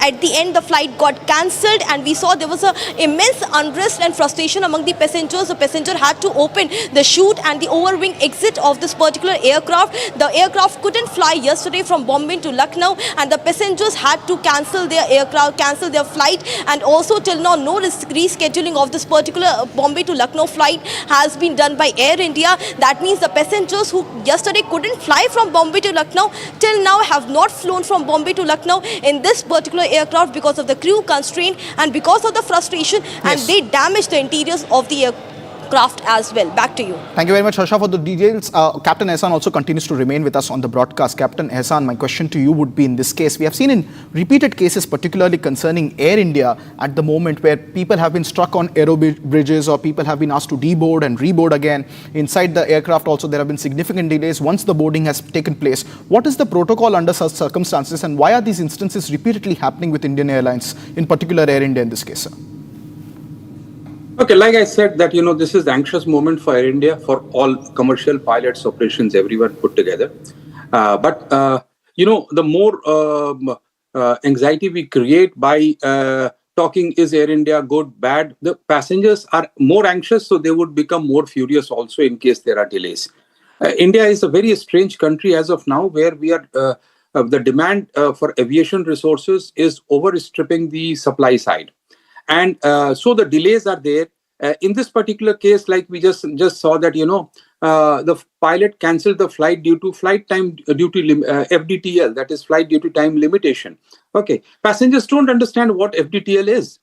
at the end the flight got cancelled, and we saw there was a immense unrest and frustration among the passengers. The passenger had to open the chute and the overwing exit of this particular aircraft. The aircraft couldn't fly yesterday from Bombay to Lucknow, and the passengers had to cancel their flight, and also till now no rescheduling of this particular Bombay to Lucknow flight has been done by Air India. That means the passengers who yesterday couldn't fly from Bombay to Lucknow till now have not flown from Bombay to Lucknow in this particular aircraft because of the crew constraint and because of the frustration, and they damaged the interiors of the aircraft as well. Back to you. Thank you very much, Harsha, for the details. Captain Ehsan also continues to remain with us on the broadcast. Captain Ehsan, my question to you would be, in this case, we have seen in repeated cases, particularly concerning Air India at the moment, where people have been struck on aero bridges or people have been asked to deboard and reboard again. Inside the aircraft also, there have been significant delays once the boarding has taken place. What is the protocol under such circumstances, and why are these instances repeatedly happening with Indian Airlines, in particular Air India in this case, sir? Okay, like I said, that, this is the anxious moment for Air India, for all commercial pilots, operations, everyone put together. But the more anxiety we create by talking, is Air India good, bad, the passengers are more anxious, so they would become more furious also in case there are delays. India is a very strange country as of now, where we are the demand for aviation resources is overstripping the supply side. And so the delays are there. In this particular case, like we just saw that, the pilot cancelled the flight due to flight time, FDTL, that is flight duty time limitation. Okay, passengers don't understand what FDTL is.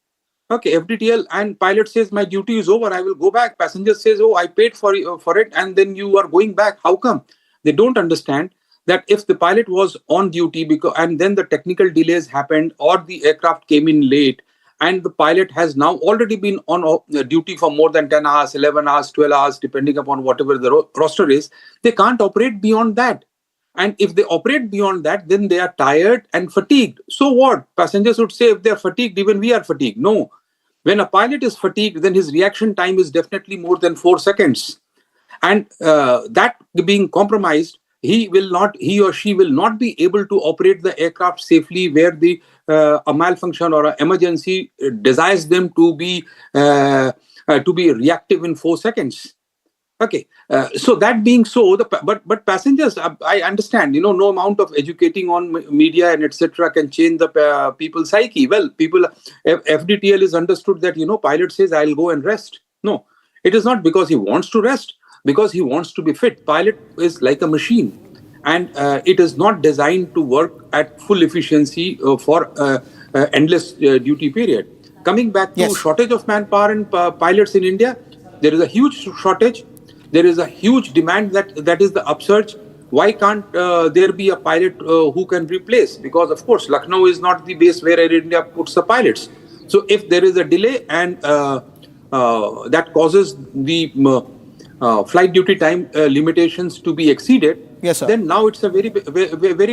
Okay, FDTL, and pilot says, my duty is over, I will go back. Passenger says, oh, I paid for it, and then you are going back. How come? They don't understand that if the pilot was on duty, and then the technical delays happened, or the aircraft came in late, and the pilot has now already been on duty for more than 10 hours, 11 hours, 12 hours, depending upon whatever the roster is, they can't operate beyond that. And if they operate beyond that, then they are tired and fatigued. So what? Passengers would say, if they are fatigued, even we are fatigued. No. When a pilot is fatigued, then his reaction time is definitely more than 4 seconds. And that being compromised, he or she will not be able to operate the aircraft safely, where a malfunction or an emergency desires them to be reactive in 4 seconds. Okay, so that being so, but passengers, I understand, no amount of educating on media and etc. can change the people's psyche. Well, FDTL is understood that, pilot says, I'll go and rest. No, it is not because he wants to rest, because he wants to be fit. Pilot is like a machine, and it is not designed to work at full efficiency for endless duty period. Coming back to shortage of manpower and pilots in India, there is a huge shortage. There is a huge demand that is the upsurge. Why can't there be a pilot who can replace? Because, of course, Lucknow is not the base where Air India puts the pilots. So if there is a delay and that causes the flight duty time limitations to be exceeded, then now it's a very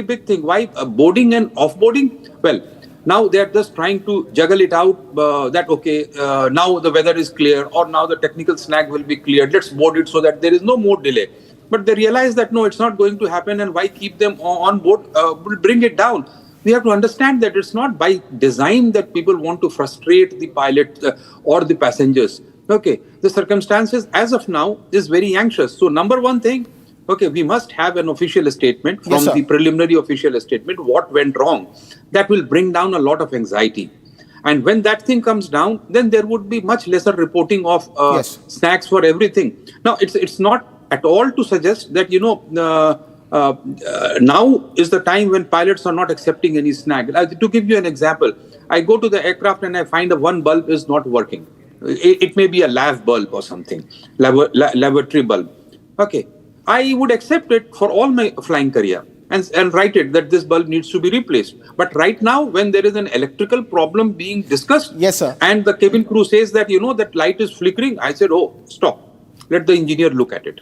big thing. Why boarding and offboarding? Well, now they're just trying to juggle it out that, okay, now the weather is clear, or now the technical snag will be cleared. Let's board it so that there is no more delay. But they realize that, no, it's not going to happen, and why keep them on board? Will bring it down. We have to understand that it's not by design that people want to frustrate the pilot or the passengers. Okay, the circumstances as of now is very anxious. So number one thing, okay, we must have an official statement from the preliminary official statement, what went wrong. That will bring down a lot of anxiety. And when that thing comes down, then there would be much lesser reporting of snags for everything. Now, it's not at all to suggest that, now is the time when pilots are not accepting any snag. To give you an example, I go to the aircraft and I find one bulb is not working. It may be a lav bulb or something, lavatory bulb. Okay. I would accept it for all my flying career and write it that this bulb needs to be replaced. But right now, when there is an electrical problem being discussed, yes, sir, and the cabin crew says that, that light is flickering, I said, oh, stop. Let the engineer look at it.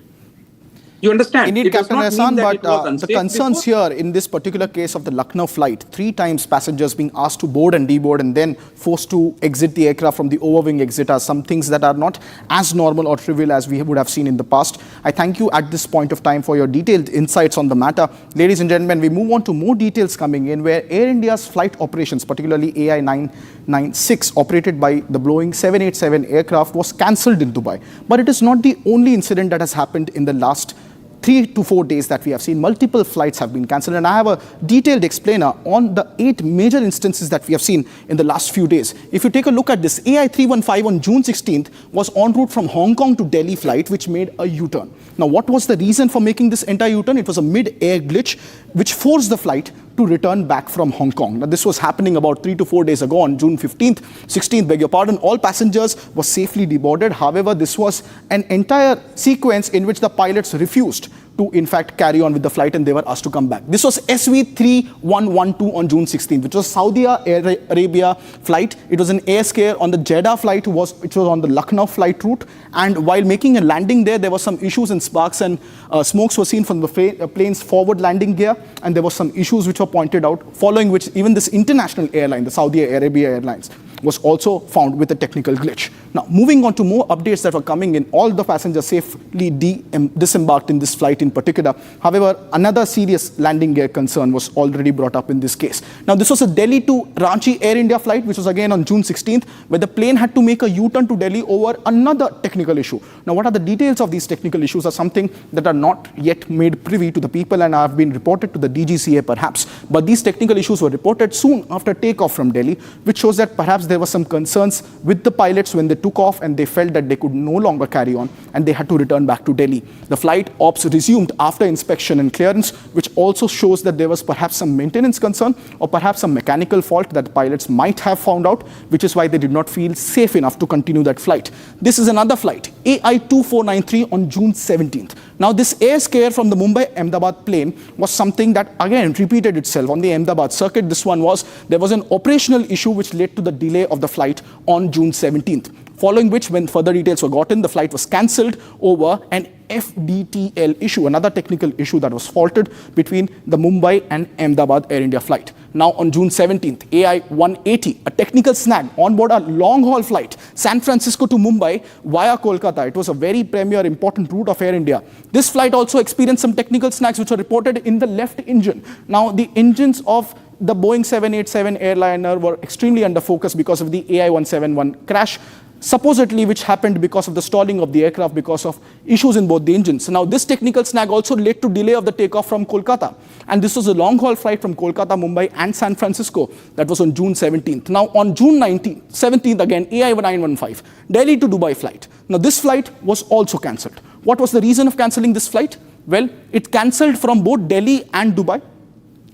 You understand? Indeed, it does Captain not Hassan, mean that but it was unsafe the concerns before. here in this particular case of the Lucknow flight, 3 times passengers being asked to board and deboard and then forced to exit the aircraft from the overwing exit are some things that are not as normal or trivial as we would have seen in the past. I thank you at this point of time for your detailed insights on the matter. Ladies and gentlemen, we move on to more details coming in where Air India's flight operations, particularly AI 996, operated by the Boeing 787 aircraft, was cancelled in Dubai. But it is not the only incident that has happened in the last 3 to 4 days that we have seen. Multiple flights have been cancelled, and I have a detailed explainer on the 8 major instances that we have seen in the last few days. If you take a look at this, AI 315 on June 16th was en route from Hong Kong to Delhi flight, which made a U-turn. Now, what was the reason for making this entire U-turn? It was a mid-air glitch, which forced the flight to return back from Hong Kong. Now, this was happening about 3 to 4 days ago on June 16th, beg your pardon. All passengers were safely deboarded. However, this was an entire sequence in which the pilots refused to, in fact, carry on with the flight and they were asked to come back. This was SV3112 on June 16th, which was Saudi Arabia flight. It was an air scare on the Jeddah flight, which was on the Lucknow flight route. And while making a landing there were some issues and sparks and smokes were seen from the plane's forward landing gear. And there were some issues which were pointed out, following which even this international airline, the Saudi Arabia Airlines, was also found with a technical glitch. Now, moving on to more updates that were coming in, all the passengers safely disembarked in this flight in particular. However, another serious landing gear concern was already brought up in this case. Now, this was a Delhi to Ranchi Air India flight, which was again on June 16th, where the plane had to make a U-turn to Delhi over another technical issue. Now, what are the details of these technical issues are something that are not yet made privy to the people and have been reported to the DGCA perhaps. But these technical issues were reported soon after takeoff from Delhi, which shows that perhaps there were some concerns with the pilots when they took off and they felt that they could no longer carry on and they had to return back to Delhi. The flight ops resumed after inspection and clearance, which also shows that there was perhaps some maintenance concern or perhaps some mechanical fault that the pilots might have found out, which is why they did not feel safe enough to continue that flight. This is another flight, AI 2493 on June 17th. Now, this air scare from the Mumbai-Ahmedabad plane was something that again repeated itself on the Ahmedabad circuit. This one was, there was an operational issue which led to the delay of the flight on June 17th. Following which, when further details were gotten, the flight was cancelled over an FDTL issue, another technical issue that was faulted between the Mumbai and Ahmedabad Air India flight. Now, on June 17th, AI 180, a technical snag on board a long-haul flight, San Francisco to Mumbai via Kolkata. It was a very premier, important route of Air India. This flight also experienced some technical snags which were reported in the left engine. Now, the engines of the Boeing 787 airliner were extremely under focus because of the AI 171 crash, supposedly which happened because of the stalling of the aircraft because of issues in both the engines. Now, this technical snag also led to delay of the takeoff from Kolkata. And this was a long-haul flight from Kolkata, Mumbai and San Francisco. That was on June 17th. Now, on June 17th again, AI 915, Delhi to Dubai flight. Now, this flight was also cancelled. What was the reason of cancelling this flight? Well, it cancelled from both Delhi and Dubai.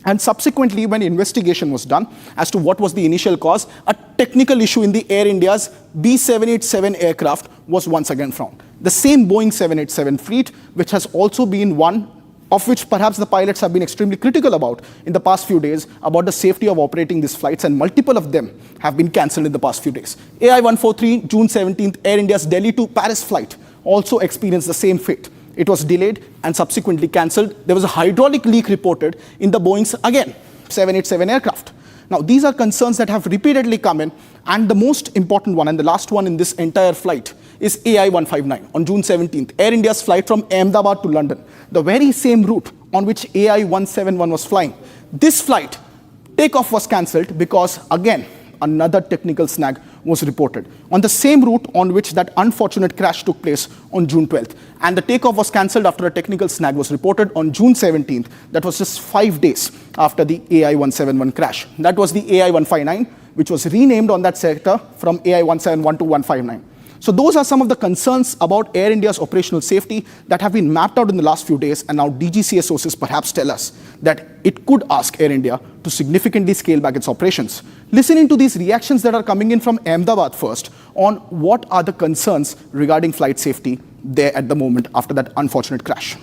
And subsequently, when investigation was done as to what was the initial cause, a technical issue in the Air India's B787 aircraft was once again found. The same Boeing 787 fleet, which has also been one of which perhaps the pilots have been extremely critical about in the past few days, about the safety of operating these flights, and multiple of them have been cancelled in the past few days. AI 143, June 17th, Air India's Delhi to Paris flight also experienced the same fate. It was delayed and subsequently cancelled. There was a hydraulic leak reported in the Boeing's, again, 787 aircraft. Now, these are concerns that have repeatedly come in, and the most important one and the last one in this entire flight is AI 159 on June 17th, Air India's flight from Ahmedabad to London, the very same route on which AI 171 was flying. This flight, takeoff was cancelled because, again, another technical snag was reported on the same route on which that unfortunate crash took place on June 12th. And the takeoff was cancelled after a technical snag was reported on June 17th. That was just 5 days after the AI 171 crash. That was the AI 159, which was renamed on that sector from AI 171 to 159. So those are some of the concerns about Air India's operational safety that have been mapped out in the last few days, and now DGCA sources perhaps tell us that it could ask Air India to significantly scale back its operations. Listening to these reactions that are coming in from Ahmedabad first on what are the concerns regarding flight safety there at the moment after that unfortunate crash.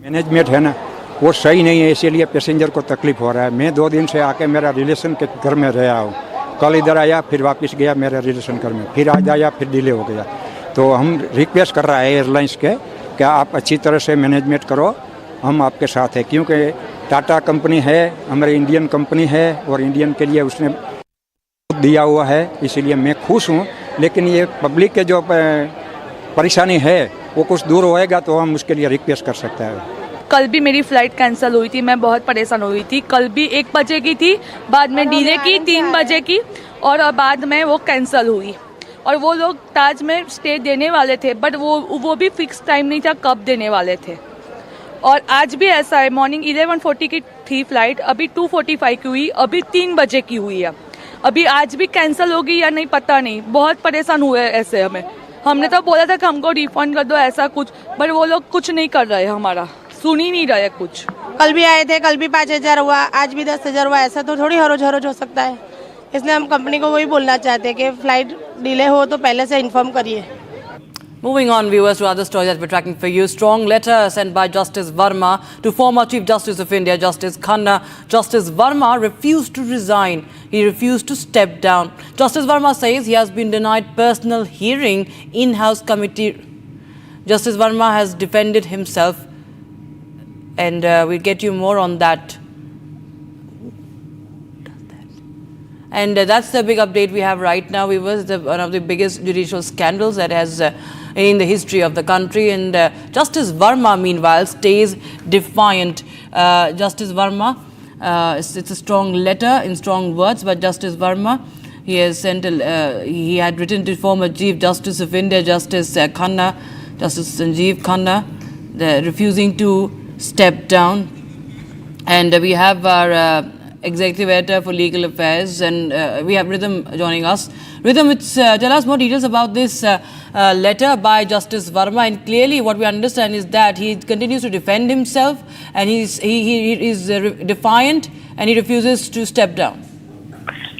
Management है ना वो सही नहीं है, इसीलिए passenger को तकलीफ हो रहा है। मैं 2 दिन से आके मेरा रिलेशन के घर में रहा हूँ। कल इधर आया, फिर वापस गया मेरे रिलेशन घर में, फिर आज आया, फिर डिले हो गया। तो हम रिक्वेस्ट कर रहा है एयरलाइंस के कि आप अच्छी तरह से मैनेजमेंट करो, हम आपके साथ हैं। क्योंकि टाटा कंपनी है, हमारी इंडियन कंपनी है और इंडियन के लिए उसने दिया हुआ है, इसीलिए मैं खुश हूँ। लेकिन ये पब्लिक के जो परेशानी है वो कुछ दूर होएगा तो हम उसके लिए रिक्वेस्ट कर सकते हैं। कल भी मेरी फ्लाइट कैंसिल हुई थी, मैं बहुत परेशान हो गई थी। कल भी 1 बजे की थी, बाद में डिले की 3 बजे की, और बाद में वो कैंसिल हुई। और वो लोग ताज में स्टे देने वाले थे, बट वो भी फिक्स टाइम नहीं था कब देने वाले थे। और आज भी ऐसा है, मॉर्निंग 11:40 की थी फ्लाइट, अभी 2:45 की हुई, अभी 3 बजे की हुई है। अभी आज भी कैंसिल होगी या नहीं पता नहीं, बहुत परेशान हुए ऐसे। हमने तो बोला था कि हमको रिफंड कर दो ऐसा कुछ, बट वो लोग कुछ नहीं कर रहे, हमारा सुन ही नहीं रहे कुछ। कल भी आए थे, कल भी 5,000 हुआ, आज भी 10,000 हुआ। ऐसा तो थोड़ी हरोज हो सकता है। इसलिए हम कंपनी को वही बोलना चाहते हैं कि फ्लाइट डिले हो तो पहले से इन्फॉर्म करिए। Moving on, viewers, to other stories that we're tracking for you. Strong letter sent by Justice Verma to former Chief Justice of India, Justice Khanna. Justice Verma refused to resign. He refused to step down. Justice Verma says he has been denied personal hearing in-house committee. Justice Verma has defended himself, and we'll get you more on that. And that's the big update we have right now, viewers. One of the biggest judicial scandals that has in the history of the country. And Justice Verma, meanwhile, stays defiant. Justice Verma, it's a strong letter in strong words, but Justice Verma, he has sent he had written to former Chief Justice of India, Justice Khanna, Justice Sanjeev Khanna, refusing to step down. And we have our Executive Editor for Legal Affairs, and we have Rhythm joining us. Rhythm, tell us more details about this letter by Justice Verma. And clearly what we understand is that he continues to defend himself, and he is defiant, and he refuses to step down.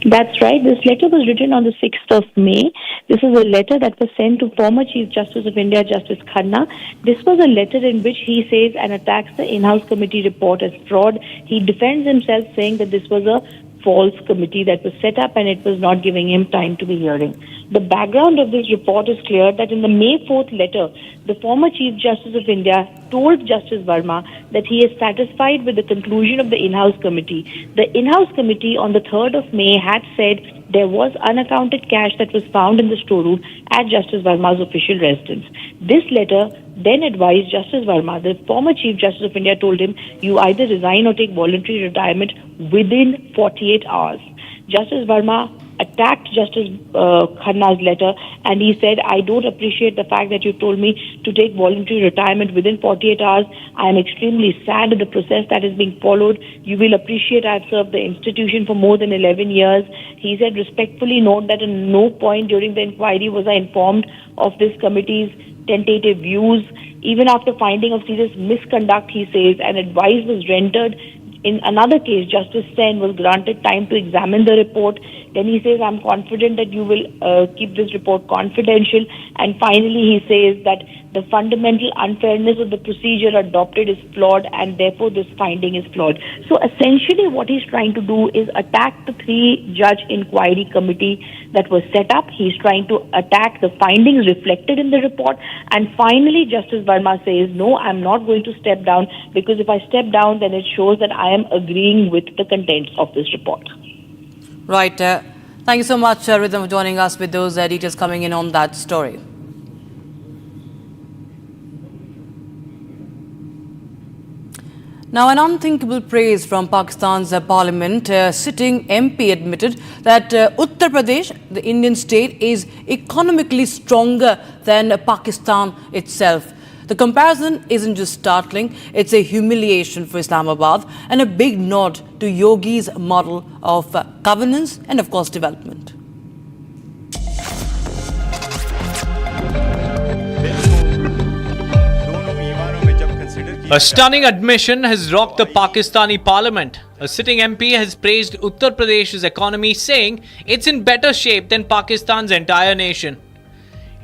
That's right. This letter was written on the 6th of May. This is a letter that was sent to former Chief Justice of India, Justice Khanna. This was a letter in which he says and attacks the in-house committee report as fraud. He defends himself, saying that this was a false committee that was set up and it was not giving him time to be hearing. The background of this report is clear that in the May 4th letter, the former Chief Justice of India told Justice Verma that he is satisfied with the conclusion of the in-house committee. The in-house committee on the 3rd of May had said there was unaccounted cash that was found in the storeroom at Justice Verma's official residence. This letter then advised Justice Verma, the former Chief Justice of India told him, you either resign or take voluntary retirement within 48 hours. Justice Verma attacked Justice Khanna's letter, and he said, I don't appreciate the fact that you told me to take voluntary retirement within 48 hours. I am extremely sad at the process that is being followed. You will appreciate I have served the institution for more than 11 years. He said, respectfully note that at no point during the inquiry was I informed of this committee's tentative views. Even after finding of serious misconduct, he says, an advice was rendered. In another case, Justice Sen was granted time to examine the report. Then he says, I'm confident that you will keep this report confidential. And finally, he says that the fundamental unfairness of the procedure adopted is flawed, and therefore this finding is flawed. So essentially what he's trying to do is attack the 3-judge inquiry committee that was set up. He's trying to attack the findings reflected in the report. And finally, Justice Verma says, no, I'm not going to step down, because if I step down, then it shows that I am agreeing with the contents of this report. Right. Thank you so much, Rhythm, for joining us with those details coming in on that story. Now, an unthinkable praise from Pakistan's parliament. Sitting MP admitted that Uttar Pradesh, the Indian state, is economically stronger than Pakistan itself. The comparison isn't just startling, it's a humiliation for Islamabad and a big nod to Yogi's model of governance and, of course, development. A stunning admission has rocked the Pakistani parliament. A sitting MP has praised Uttar Pradesh's economy, saying it's in better shape than Pakistan's entire nation.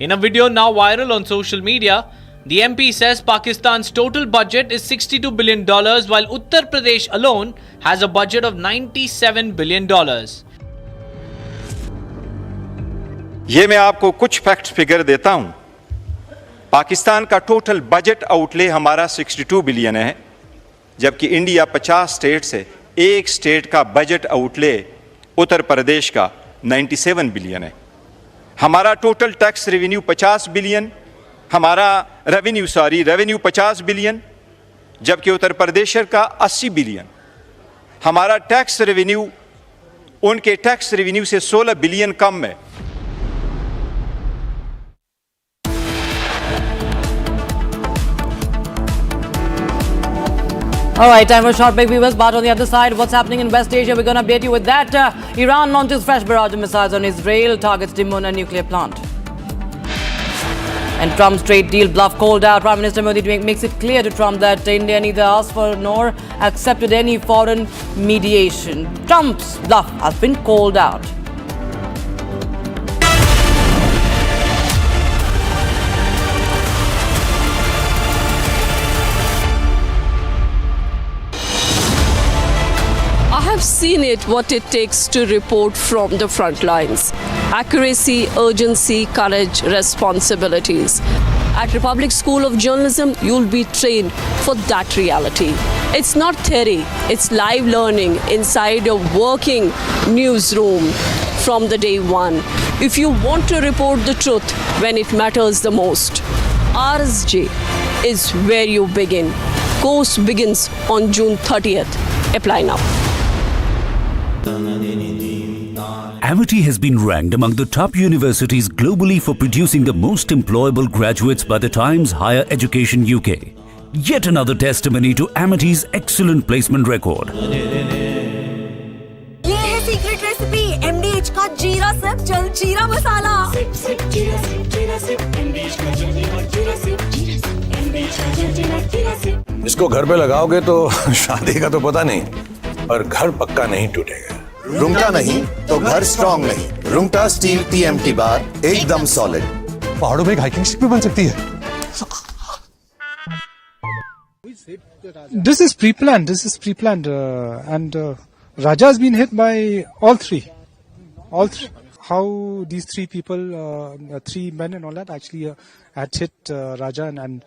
In a video now viral on social media, The MP says Pakistan's total budget is $62 billion, while Uttar Pradesh alone has a budget of $97 billion. ये मैं आपको कुछ fact figure देता हूं। पाकिस्तान का total budget outlay हमारा 62 billion है, जबकि इंडिया 50 स्टेट से एक स्टेट का बजट आउटले उत्तर प्रदेश का 97 बिलियन है। हमारा टोटल टैक्स रेवेन्यू 50 बिलियन, हमारा रेवेन्यू 50 बिलियन, जबकि उत्तर प्रदेश का 80 बिलियन। हमारा टैक्स रेवेन्यू उनके टैक्स रेवेन्यू से 16 बिलियन कम है। All right, time for a short break, viewers. But on the other side, what's happening in West Asia, we're going to update you with that. Iran launches fresh barrage of missiles on Israel, targets Dimona nuclear plant. And Trump's trade deal bluff called out. Prime Minister Modi makes it clear to Trump that India neither asked for nor accepted any foreign mediation. Trump's bluff has been called out. I have seen it, what it takes to report from the front lines. Accuracy, urgency, courage, responsibilities. At Republic School of Journalism, you'll be trained for that reality. It's not theory, it's live learning inside a working newsroom from the day one. If you want to report the truth when it matters the most, RSJ is where you begin. Course begins on June 30th. Apply now. Amity has been ranked among the top universities globally for producing the most employable graduates by the Times Higher Education UK. Yet another testimony to Amity's excellent placement record. ये है secret recipe MDH का जीरा SIP जल जीरा मसाला। SIP SIP जीरा SIP MDH का जल जीरा सिप MDH का जल जीरा सिप। इसको घर पे लगाओगे तो शादी का तो पता नहीं, पर घर पक्का नहीं टूटेगा। रुंगटा नहीं तो घर स्ट्रॉन्ग नहीं। रुंगटा स्टील TMT बार एकदम सॉलिड। पहाड़ों में एक हाइकिंग स्टिक भी बन सकती है। This is pre-planned, and Raja has been hit by all three. How these three people, 3 men and all that actually had hit Raja, and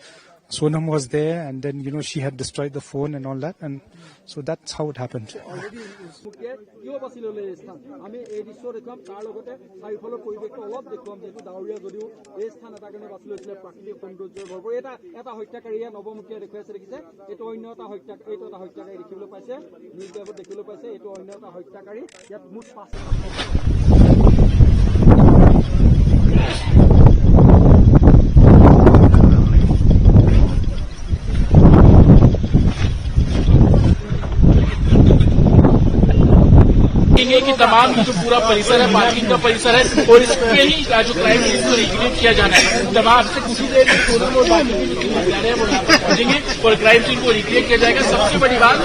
Sonam was there, and then she had destroyed the phone and all that, and so that's how it happened. कि तमाम जो पूरा परिसर है, parking का परिसर है, और इसके ही जो क्राइम सीन को रिक्रिएट किया जाना है। तमाम से कुछ ही देर में सोनम और बाकी जो जा रहे हैं वो यहाँ पर पहुंचेंगे और क्राइम सीन को रिक्रिएट किया जाएगा। सबसे बड़ी बात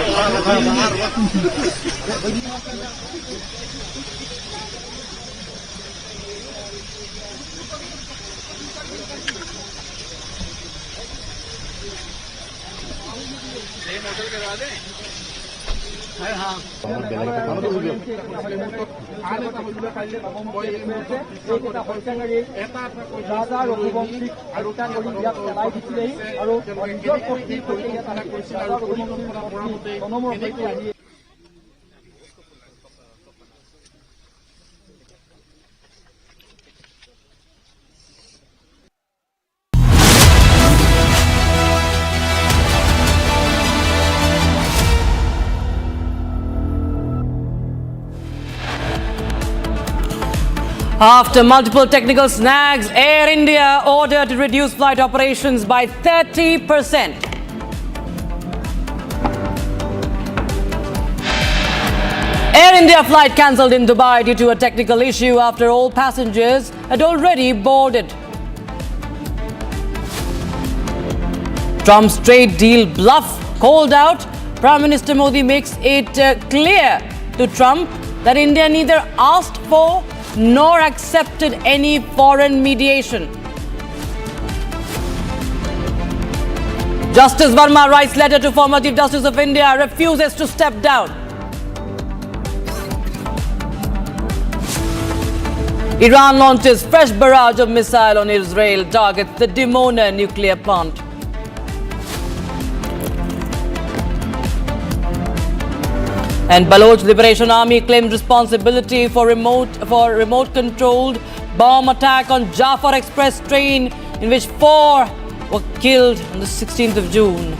होटल करवा दें। After multiple technical snags, Air India ordered to reduce flight operations by 30%. Air India flight cancelled in Dubai due to a technical issue after all passengers had already boarded. Trump's trade deal bluff called out. Prime Minister Modi makes it clear to Trump that India neither asked for nor accepted any foreign mediation. Justice Verma writes letter to former Chief Justice of India, refuses to step down. Iran launches fresh barrage of missile on Israel, targets the Dimona nuclear plant. And Baloch Liberation Army claims responsibility for remote controlled bomb attack on Jaffar Express train, in which 4 were killed on the 16th of June.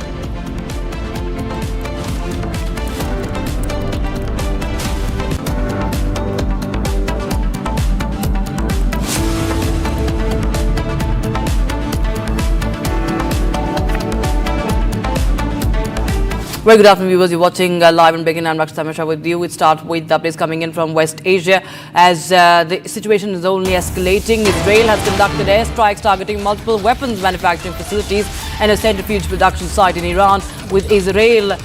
Very good afternoon, viewers. You're watching live and breaking. I'm Machh with you. We start with the updates coming in from West Asia as the situation is only escalating. Israel has conducted airstrikes targeting multiple weapons manufacturing facilities and a centrifuge production site in Iran, with Israel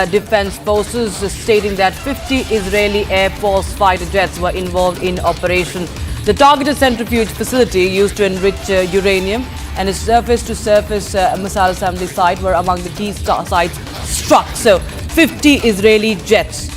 Defense Forces stating that 50 Israeli Air Force fighter jets were involved in operation. The targeted centrifuge facility used to enrich uranium and a surface-to-surface missile assembly site were among the key sites struck. So 50 Israeli jets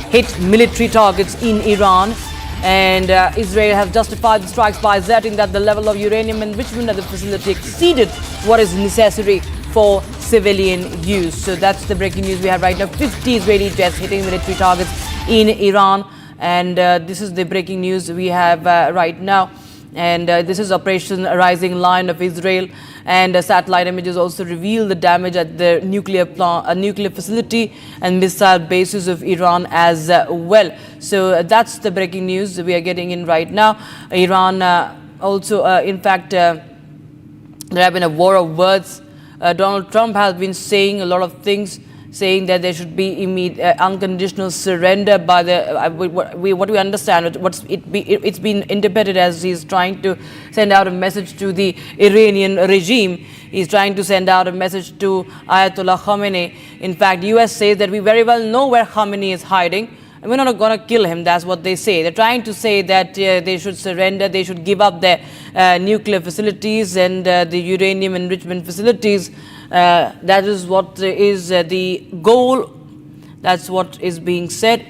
hit military targets in Iran, and Israel has justified the strikes by asserting that the level of uranium enrichment at the facility exceeded what is necessary for civilian use. So that's the breaking news we have right now. 50 Israeli jets hitting military targets in Iran, and this is the breaking news we have right now. And this is Operation Rising Lion of Israel, and satellite images also reveal the damage at the nuclear facility and missile bases of Iran as well. So that's the breaking news we are getting in right now. Iran also, in fact, there have been a war of words. Donald Trump has been saying a lot of things, saying that there should be immediate unconditional surrender by the what we understand, it's been interpreted as he's trying to send out a message to the Iranian regime. He's trying to send out a message to Ayatollah Khamenei. In fact, US says that we very well know where Khamenei is hiding, and we're not going to kill him. That's what they say. They're trying to say that they should surrender, they should give up their nuclear facilities and the uranium enrichment facilities. That is what is the goal. That's what is being said.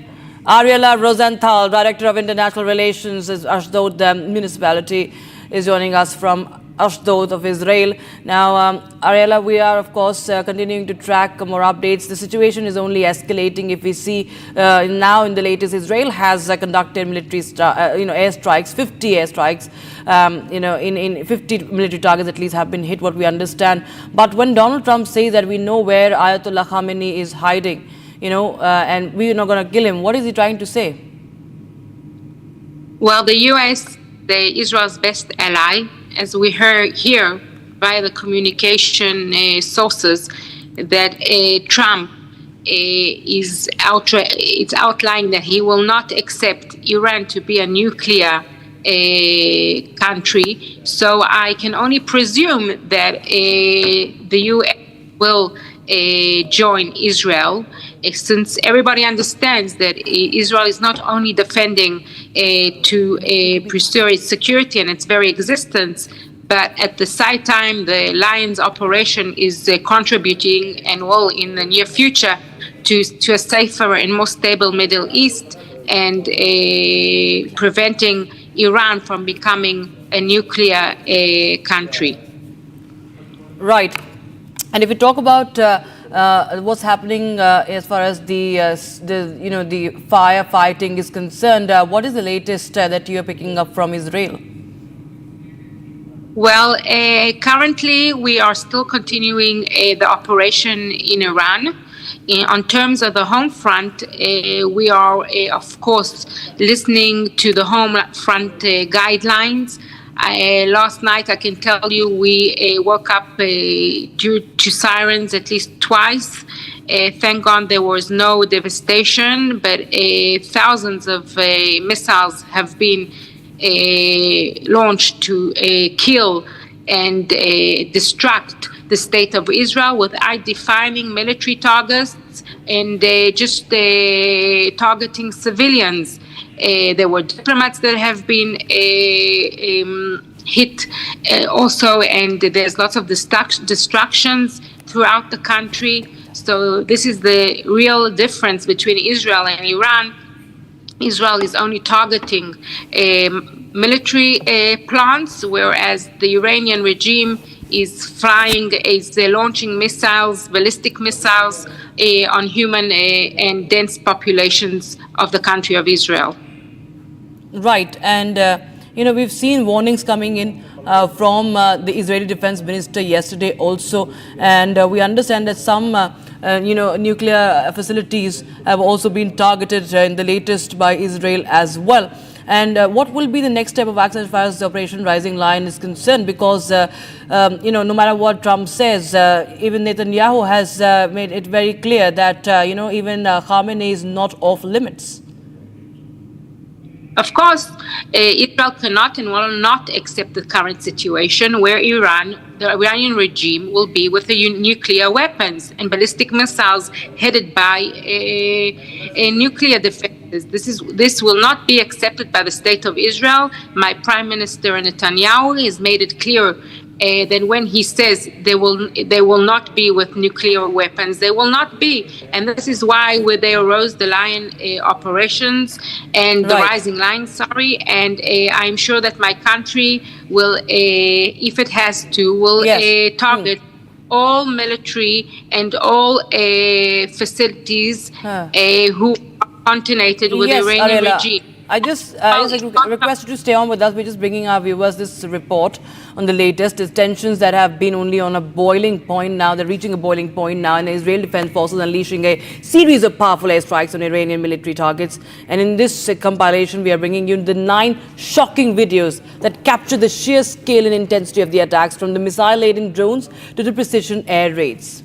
Ariela Rosenthal, Director of International Relations at Ashdod Municipality, is joining us from Ashdod of Israel. Now, Ariela, we are of course continuing to track more updates. The situation is only escalating. If we see now in the latest, Israel has conducted military airstrikes, 50 airstrikes. In 50 military targets at least have been hit, what we understand. But when Donald Trump says that we know where Ayatollah Khamenei is hiding, and we're not going to kill him, what is he trying to say? Well, the U.S., Israel's best ally, as we heard here by the communication sources, that Trump is outlining that he will not accept Iran to be a nuclear country. So I can only presume that the U.S. will join Israel, since everybody understands that Israel is not only defending to preserve its security and its very existence, but at the same time the Lion's operation is contributing and will in the near future to a safer and more stable Middle East, and preventing Iran from becoming a nuclear country. Right. And if we talk about what's happening as far as the firefighting is concerned, what is the latest that you are picking up from Israel? Well, currently we are still continuing the operation in Iran. On terms of the home front, we are, of course, listening to the home front guidelines. Last night, I can tell you, we woke up due to sirens at least twice. Thank God there was no devastation, but thousands of missiles have been launched to kill and destruct the state of Israel, with defining military targets and just targeting civilians. There were diplomats that have been hit also, and there's lots of destructions throughout the country. So this is the real difference between Israel and Iran. Israel is only targeting military plants, whereas the Iranian regime is launching missiles, ballistic missiles, on human and dense populations of the country of Israel. Right, and we've seen warnings coming in from the Israeli Defense Minister yesterday also, and we understand that some nuclear facilities have also been targeted in the latest by Israel as well. And what will be the next step of action as far as the Operation Rising Lion is concerned? Because, no matter what Trump says, even Netanyahu has made it very clear that, even Khamenei is not off limits. Of course, Israel cannot and will not accept the current situation where the Iranian regime will be with the nuclear weapons and ballistic missiles headed by nuclear defenses. This will not be accepted by the state of Israel. My Prime Minister Netanyahu has made it clear that when he says they will not be with nuclear weapons, they will not be. And this is why they arose the Lion operations and the Rising Lion, and I'm sure that my country will, if it has to, will target all military and all facilities who are coordinated with the Iranian regime. I just request you to stay on with us. We're just bringing our viewers this report on the latest tensions that have been only on a boiling point now. They're reaching a boiling point now, and the Israeli Defense Forces unleashing a series of powerful airstrikes on Iranian military targets. And in this compilation, we are bringing you the 9 shocking videos that capture the sheer scale and intensity of the attacks, from the missile-laden drones to the precision air raids.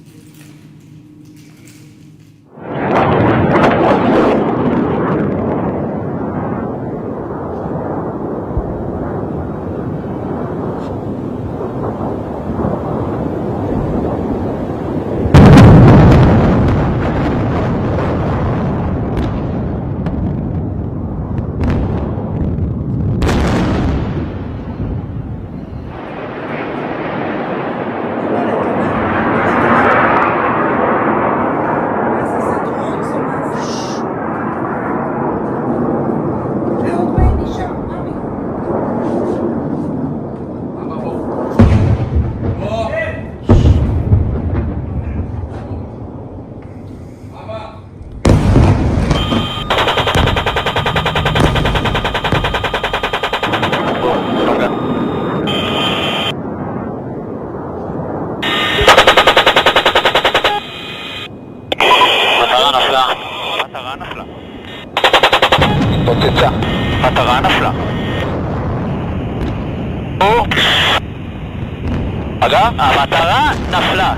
המטרה נפלה. אגב, המטרה נפלה.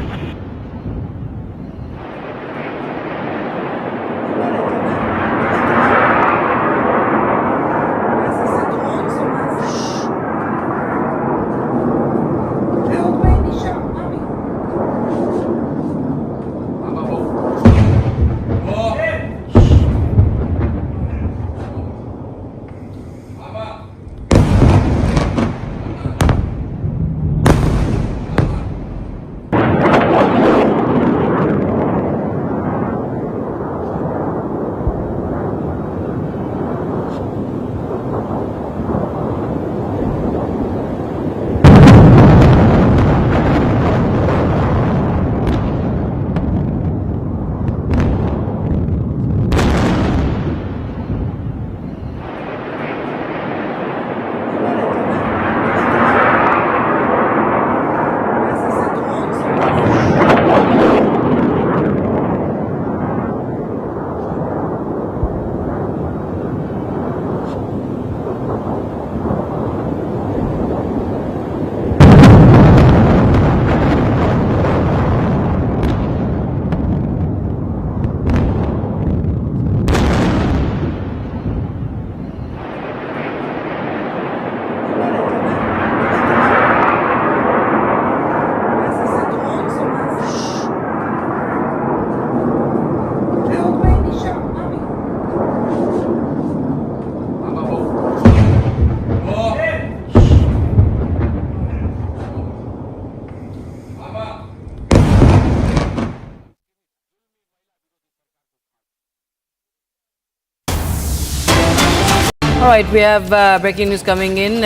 All right, we have breaking news coming in.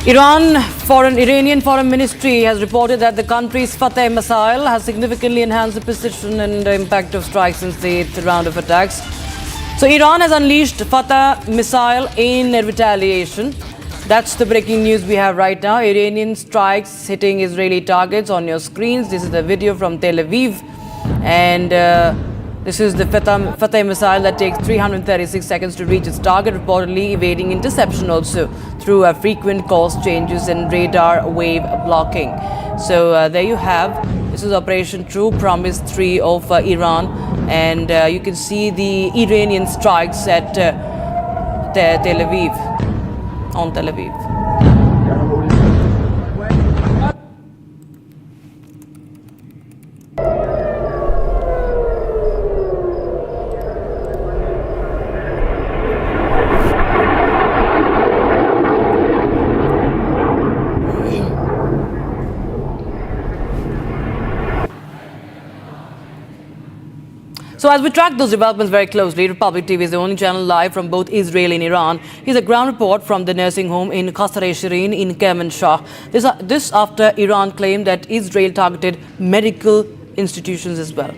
Iranian Foreign Ministry has reported that the country's Fateh missile has significantly enhanced the precision and the impact of strikes since the 8th round of attacks. So Iran has unleashed Fateh missile in retaliation. That's the breaking news we have right now. Iranian strikes hitting Israeli targets on your screens. This is the video from Tel Aviv. And this is the Fateh missile that takes 336 seconds to reach its target, reportedly evading interception also through frequent course changes and radar wave blocking. So there you have. This is Operation True Promise 3 of Iran. And you can see the Iranian strikes at Tel Aviv, on Tel Aviv. So as we track those developments very closely, Republic TV is the only channel live from both Israel and Iran. Here's a ground report from the nursing home in Qasr-e-Shirin in Kermanshah. This after Iran claimed that Israel targeted medical institutions as well.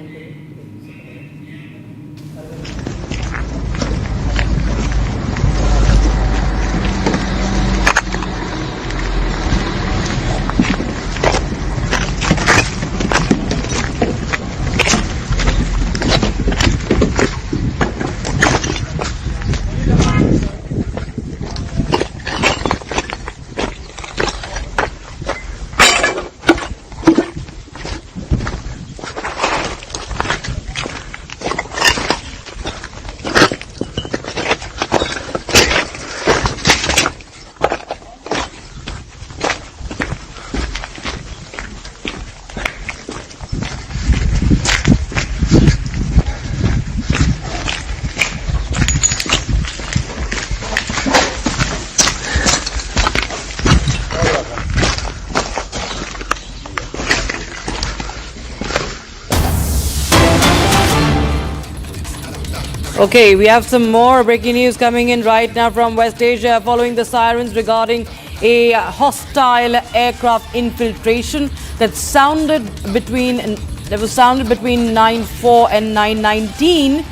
Okay, we have some more breaking news coming in right now from West Asia following the sirens regarding a hostile aircraft infiltration that was sounded between 9:04 and 9:19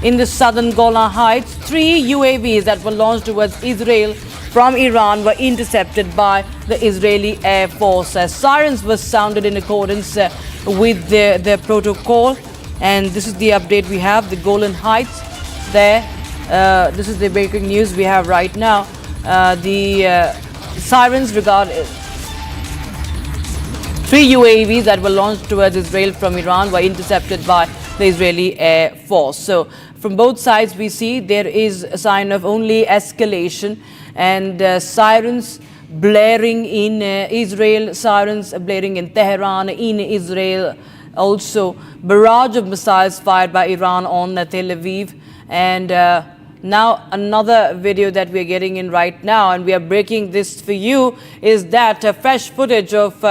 in the southern Golan Heights. 3 UAVs that were launched towards Israel from Iran were intercepted by the Israeli Air Force. Sirens were sounded in accordance with their protocol. And this is the update we have, the Golan Heights there. This is the breaking news we have right now. The sirens regard 3 UAVs that were launched towards Israel from Iran were intercepted by the Israeli Air Force. So from both sides we see there is a sign of only escalation, and sirens blaring in Israel, sirens blaring in Tehran, in Israel. Also, barrage of missiles fired by Iran on Tel Aviv. And now another video that we are getting in right now, and we are breaking this for you, is that fresh footage of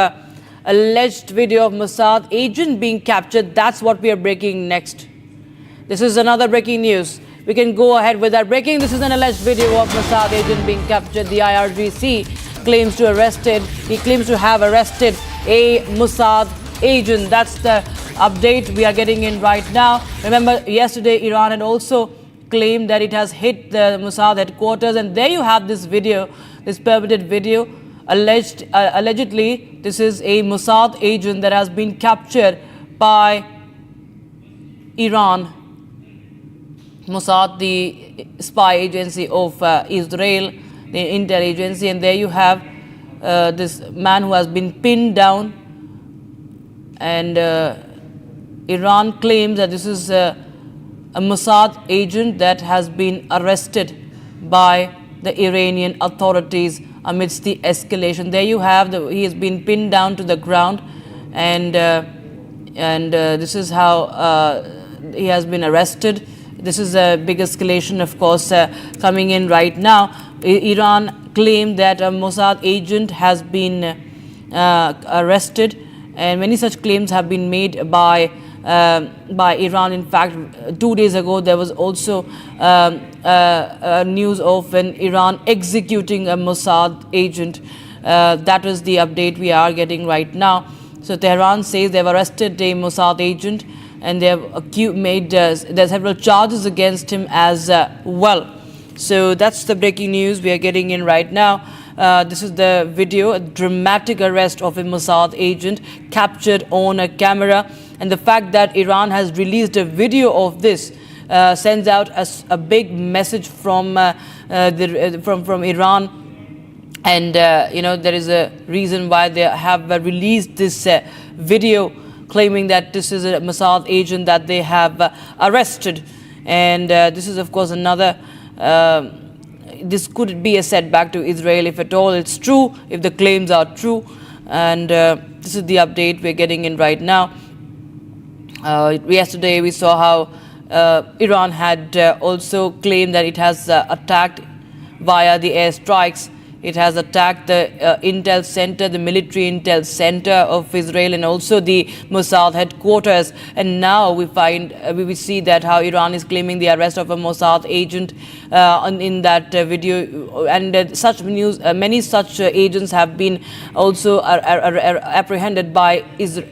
alleged video of Mossad agent being captured. That's what we are breaking next. This is another breaking news. We can go ahead with that breaking. This is an alleged video of Mossad agent being captured. The IRGC claims to have arrested a Mossad agent. That's the update we are getting in right now. Remember, yesterday Iran had also claimed that it has hit the Mossad headquarters, and there you have this video, this perverted video. Allegedly, this is a Mossad agent that has been captured by Iran. Mossad, the spy agency of Israel, the intel agency, and there you have this man who has been pinned down. And Iran claims that this is a Mossad agent that has been arrested by the Iranian authorities amidst the escalation. There you have, he has been pinned down to the ground, and this is how he has been arrested. This is a big escalation, of course, coming in right now. Iran claimed that a Mossad agent has been arrested, and many such claims have been made by by Iran. In fact, 2 days ago there was also news of an Iran executing a Mossad agent. That is the update we are getting right now. So Tehran says they've arrested a Mossad agent and they have made there's several charges against him as well. So that's the breaking news we are getting in right now. This is the video, a dramatic arrest of a Mossad agent captured on a camera. And the fact that Iran has released a video of this sends out a big message from Iran. And, there is a reason why they have released this video claiming that this is a Mossad agent that they have arrested. And this is, of course, another... this could be a setback to Israel if at all it's true, if the claims are true. And this is the update we're getting in right now. Yesterday we saw how Iran had also claimed that it has attacked via the airstrikes. It has attacked the intel center, the military intel center of Israel, and also the Mossad headquarters. And now we see that how Iran is claiming the arrest of a Mossad agent in that video. And such news, many such agents have been also apprehended by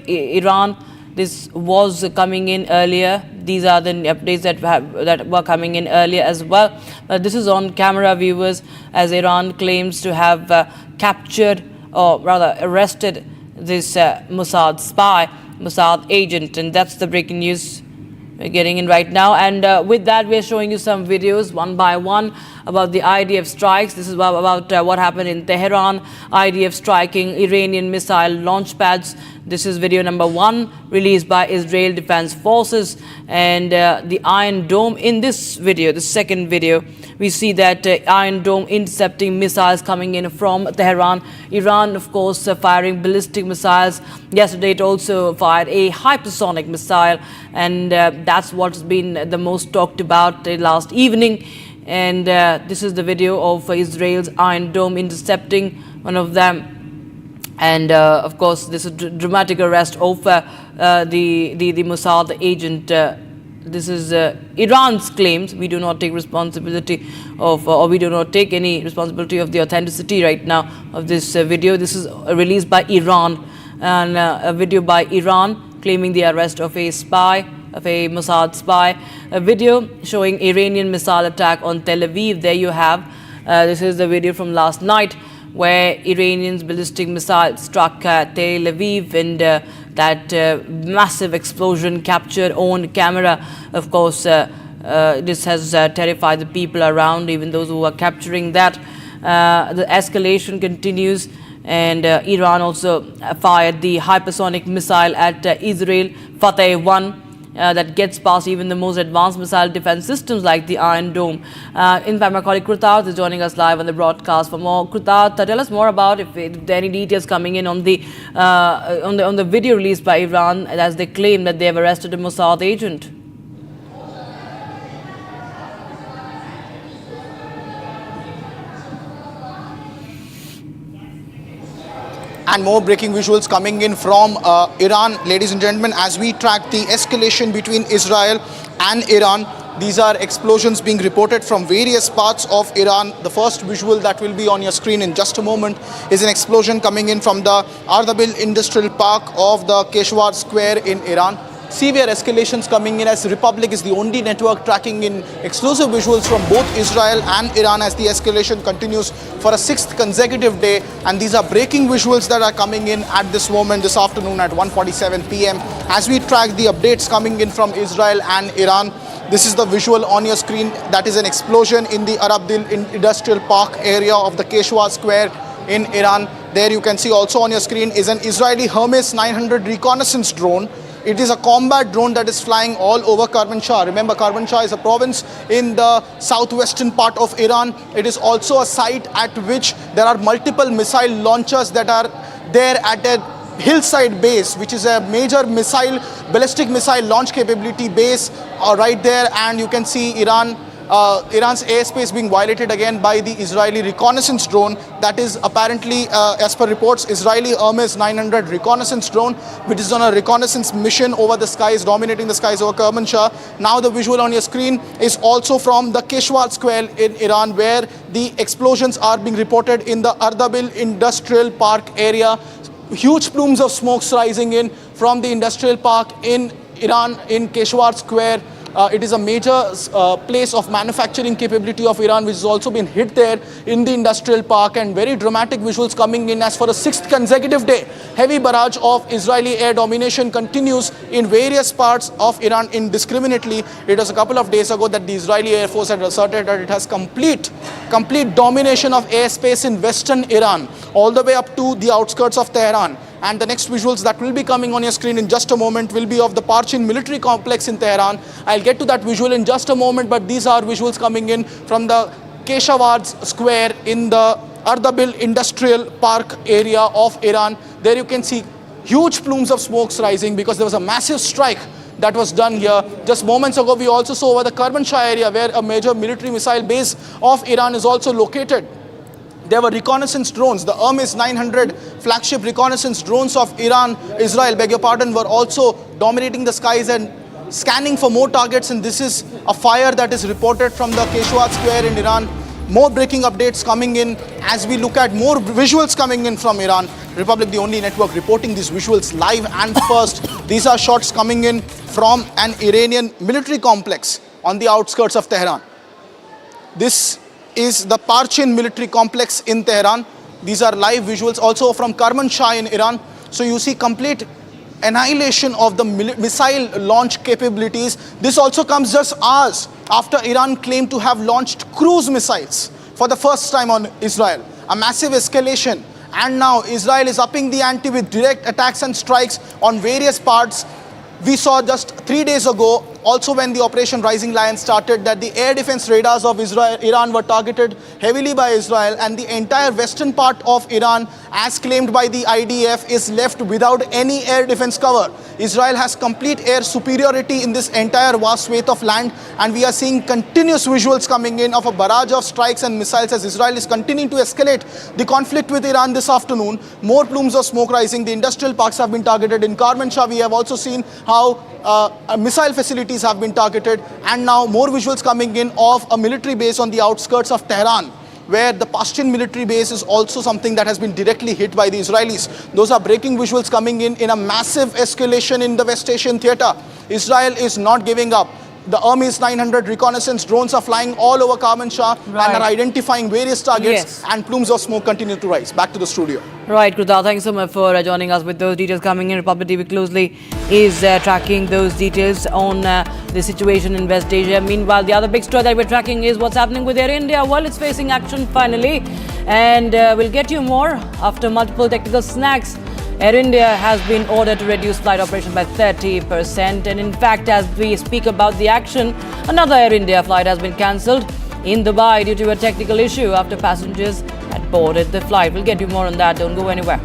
Iran. This was coming in earlier. These are the updates that were coming in earlier as well. But this is on camera, viewers, as Iran claims to have captured, or rather arrested, this Mossad spy, Mossad agent. And that's the breaking news we're getting in right now. And with that, we're showing you some videos one by one about the IDF strikes. This is about what happened in Tehran. IDF striking Iranian missile launch pads. This is video number 1 released by Israel Defense Forces. And the Iron Dome in this video, the second video, we see that Iron Dome intercepting missiles coming in from Tehran. Iran, of course, firing ballistic missiles. Yesterday, it also fired a hypersonic missile. And that's what's been the most talked about last evening. And this is the video of Israel's Iron Dome intercepting one of them. And of course, this is a dramatic arrest of the Mossad agent. This is Iran's claims. We do not take responsibility of, or we do not take any responsibility of the authenticity right now of this video. This is released by Iran, and a video by Iran claiming the arrest of a spy, of a Mossad spy. A video showing Iranian missile attack on Tel Aviv. There you have. This is the video from last night, where Iranians ballistic missile struck Tel Aviv, and that massive explosion captured on camera. Of course, this has terrified the people around, even those who are capturing that. The escalation continues, and Iran also fired the hypersonic missile at Israel, Fateh-1. That gets past even the most advanced missile defense systems like the Iron Dome. In fact, my colleague Krutat is joining us live on the broadcast. For more, Krutat, tell us more about if there are any details coming in on the video released by Iran as they claim that they have arrested a Mossad agent. And more breaking visuals coming in from Iran, ladies and gentlemen, as we track the escalation between Israel and Iran. These are explosions being reported from various parts of Iran. The first visual that will be on your screen in just a moment is an explosion coming in from the Arnab Industrial Park of the Keshwar Square in Iran. Severe escalations coming in as Republic is the only network tracking in exclusive visuals from both Israel and Iran as the escalation continues for a 6th consecutive day. And these are breaking visuals that are coming in at this moment, this afternoon at 1:47 p.m. As we track the updates coming in from Israel and Iran, this is the visual on your screen. That is an explosion in the Arab Industrial Park area of the Keshwar Square in Iran. There you can see also on your screen is an Israeli Hermes 900 reconnaissance drone. It is a combat drone that is flying all over Karmanshah. Remember, Karmanshah is a province in the southwestern part of Iran. It is also a site at which there are multiple missile launchers that are there at a hillside base, which is a major ballistic missile launch capability base right there. And you can see Iran Iran's airspace being violated again by the Israeli reconnaissance drone. That is apparently, as per reports, Israeli Hermes 900 reconnaissance drone, which is on a reconnaissance mission over the skies, dominating the skies over Kermanshah. Now the visual on your screen is also from the Keshwar Square in Iran, where the explosions are being reported in the Arnab Industrial Park area. Huge plumes of smokes rising in from the industrial park in Iran, in Keshwar Square. It is a major place of manufacturing capability of Iran, which has also been hit there in the industrial park, and very dramatic visuals coming in as for a 6th consecutive day. Heavy barrage of Israeli air domination continues in various parts of Iran indiscriminately. It was a couple of days ago that the Israeli Air Force had asserted that it has complete domination of airspace in western Iran, all the way up to the outskirts of Tehran. And the next visuals that will be coming on your screen in just a moment will be of the Parchin military complex in Tehran. I'll get to that visual in just a moment, but these are visuals coming in from the Keshwar Square in the Ardabil Industrial Park area of Iran. There you can see huge plumes of smokes rising because there was a massive strike that was done here. Just moments ago, we also saw over the Kermanshah area, where a major military missile base of Iran is also located. There were reconnaissance drones. The Hermes 900 flagship reconnaissance drones of Israel, were also dominating the skies and scanning for more targets. And this is a fire that is reported from the Keshwar Square in Iran. More breaking updates coming in as we look at more visuals coming in from Iran. Republic, the only network reporting these visuals live and first. These are shots coming in from an Iranian military complex on the outskirts of Tehran. This is the Parchin military complex in Tehran. These are live visuals also from Kermanshah in Iran. So you see complete annihilation of the missile launch capabilities. This also comes just hours after Iran claimed to have launched cruise missiles for the first time on Israel. A massive escalation. And now Israel is upping the ante with direct attacks and strikes on various parts. We saw just 3 days ago, also when the Operation Rising Lion started, that the air defense radars of Iran were targeted heavily by Israel, and the entire western part of Iran, as claimed by the IDF, is left without any air defense cover. Israel has complete air superiority in this entire vast swathe of land, and we are seeing continuous visuals coming in of a barrage of strikes and missiles as Israel is continuing to escalate the conflict with Iran this afternoon. More plumes of smoke rising. The industrial parks have been targeted. In Kermanshah, we have also seen how missile facilities have been targeted, and now more visuals coming in of a military base on the outskirts of Tehran, where the Pashtun military base is also something that has been directly hit by the Israelis. Those are breaking visuals coming in a massive escalation in the West Asian theater. Israel is not giving up. The Hermes 900 reconnaissance drones are flying all over Kermanshah and are identifying various targets, and plumes of smoke continue to rise. Back to the studio. Right, Kruta, thanks so much for joining us with those details coming in. Republic TV closely is tracking those details on the situation in West Asia. Meanwhile, the other big story that we're tracking is what's happening with Air India. Well, it's facing action finally, and we'll get you more after multiple technical snags. Air India has been ordered to reduce flight operation by 30%, and in fact, as we speak about the action, another Air India flight has been cancelled in Dubai due to a technical issue after passengers had boarded the flight. We'll get you more on that. Don't go anywhere.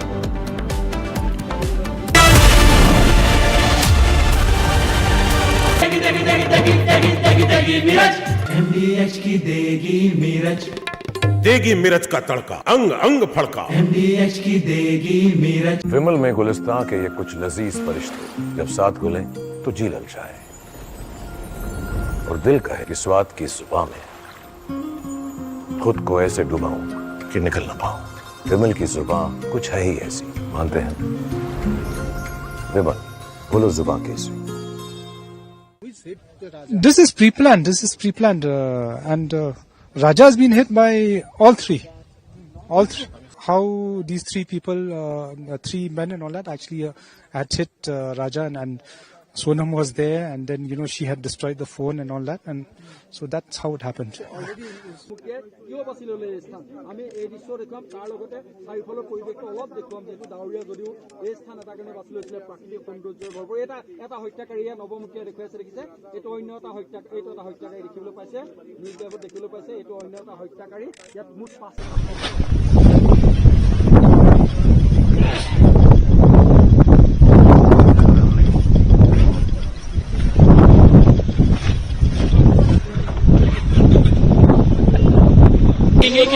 देगी मिर्च का तड़का, अंग अंग फड़का। MDH की देगी मिर्च। विमल में गुलिस्तां के ये कुछ लजीज फरिश्ते जब साथ घुलें तो जी ललचाए और दिल कहे कि स्वाद की जुबान में खुद को ऐसे डुबाऊं कि निकल ना पाऊं। विमल की जुबान कुछ है ही ऐसी, मानते हैं? विमल, बोलो जुबान कैसी? This is pre-planned, and Raja has been hit by all three. How these three people, 3 men and all that, actually had hit Raja, and Sonam was there, and then she had destroyed the phone and all that, and so that's how it happened.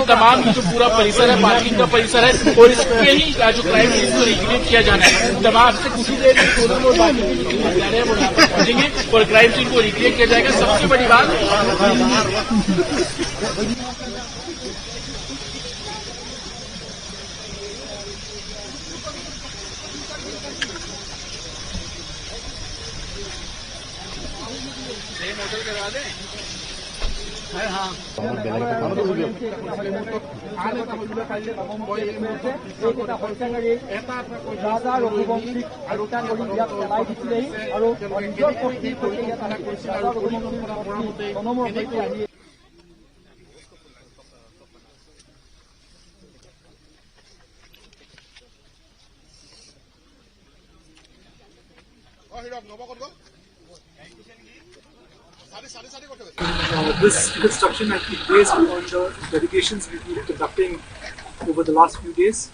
की तमाम जो पूरा परिसर है, parking का परिसर है, और इसके ही जो क्राइम सीन को रिक्रिएट किया जाना है। तमाम से कुछ ही देर में सोनम और बाकी जो जा रहे हैं वो यहाँ पर पहुंचेंगे और क्राइम सीन को रिक्रिएट किया जाएगा। सबसे बड़ी बात This construction has been based on the delegations we've been conducting over the last few days.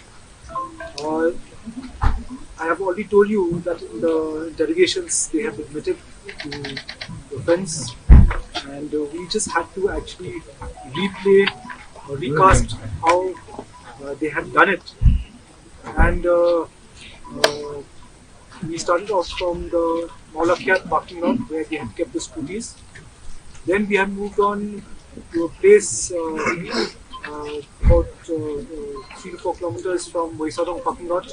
I have already told you that in the delegations they have admitted to the offence, and we just had to actually replay or recast how they had done it. And we started off from the Balochistan parking lot where they had kept the scooties. Then we have moved on to a place about 3 to 4 kilometers from Vaisadong parking lot,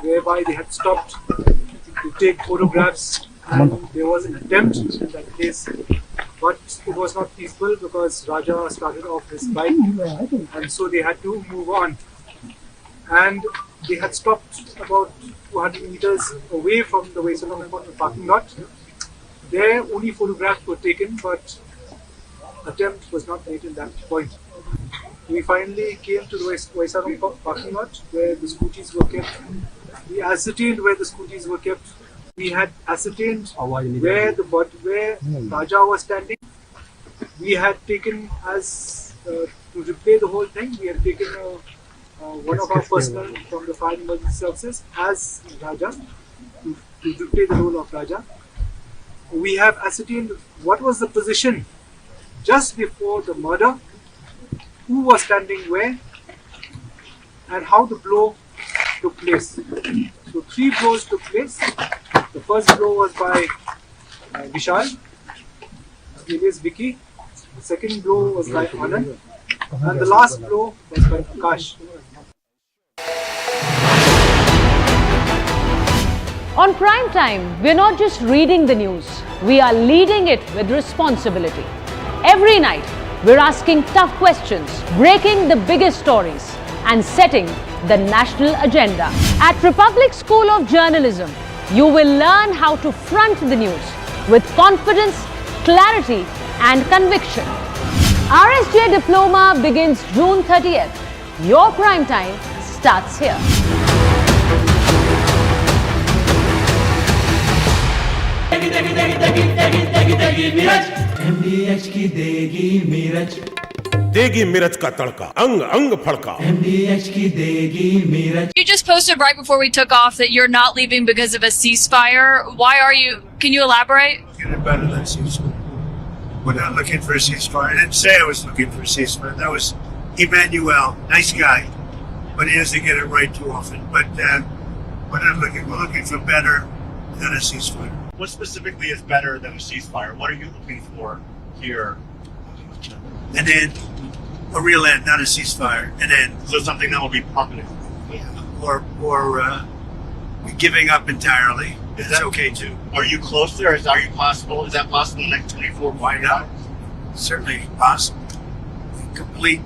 whereby they had stopped to take photographs, and there was an attempt in that place, but it was not peaceful because Raja started off his bike, and so they had to move on. And they had stopped about 200 meters away from the Vaisadong parking lot. There only photographs were taken, but attempt was not made in that point. We finally came to the Vaisadong parking lot where the scooties were kept. We ascertained where the scooties were kept. We had ascertained where Raja was standing. We had taken to replay the whole thing. We had taken one of our personnel from the fire emergency services as Raja to replay the role of Raja. We have ascertained what was the position just before the murder, who was standing where, and how the blow took place. So 3 blows took place. The first blow was by Vishal, alias Vicky. The second blow was by Anand, and the last blow was by Akash. On Prime Time, we're not just reading the news, we are leading it with responsibility. Every night, we're asking tough questions, breaking the biggest stories, and setting the national agenda. At Republic School of Journalism, you will learn how to front the news with confidence, clarity, and conviction. RSJ Diploma begins June 30th. Your Prime Time starts here. MDH की देगी मीरज, देगी मिर्च का तड़का, अंग अंग फड़का। MDH की देगी Miraj. You just posted right before we took off that you're not leaving because of a ceasefire. Why are you? Can you elaborate? Get it better than ceasefire. We're not looking for a ceasefire. I didn't say I was looking for a ceasefire. That was Emmanuel, nice guy, but he doesn't get it right too often. But we're not looking. We're looking for better than a ceasefire. What specifically is better than a ceasefire? What are you looking for here? And then a real end, not a ceasefire. And then so something that will be permanent. Or giving up entirely. Is that okay too? Are you close there? Is that possible? Is that possible in the next 24? Why not? Certainly possible. Complete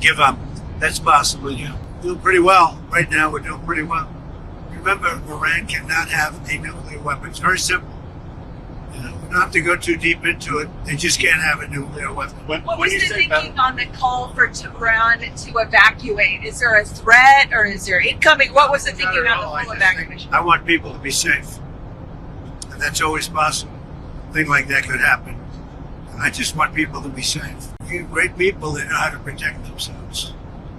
give up. That's possible. Yeah, doing pretty well right now. We're doing pretty well. Remember, Iran cannot have a nuclear weapon. It's very simple. We don't have to go too deep into it. They just can't have a nuclear weapon. What was the thinking on the call for Tehran to evacuate? Is there a threat or is there incoming? What was the thinking on the full evacuation? I want people to be safe. And that's always possible. A thing like that could happen. I just want people to be safe. You're great people that know how to protect themselves.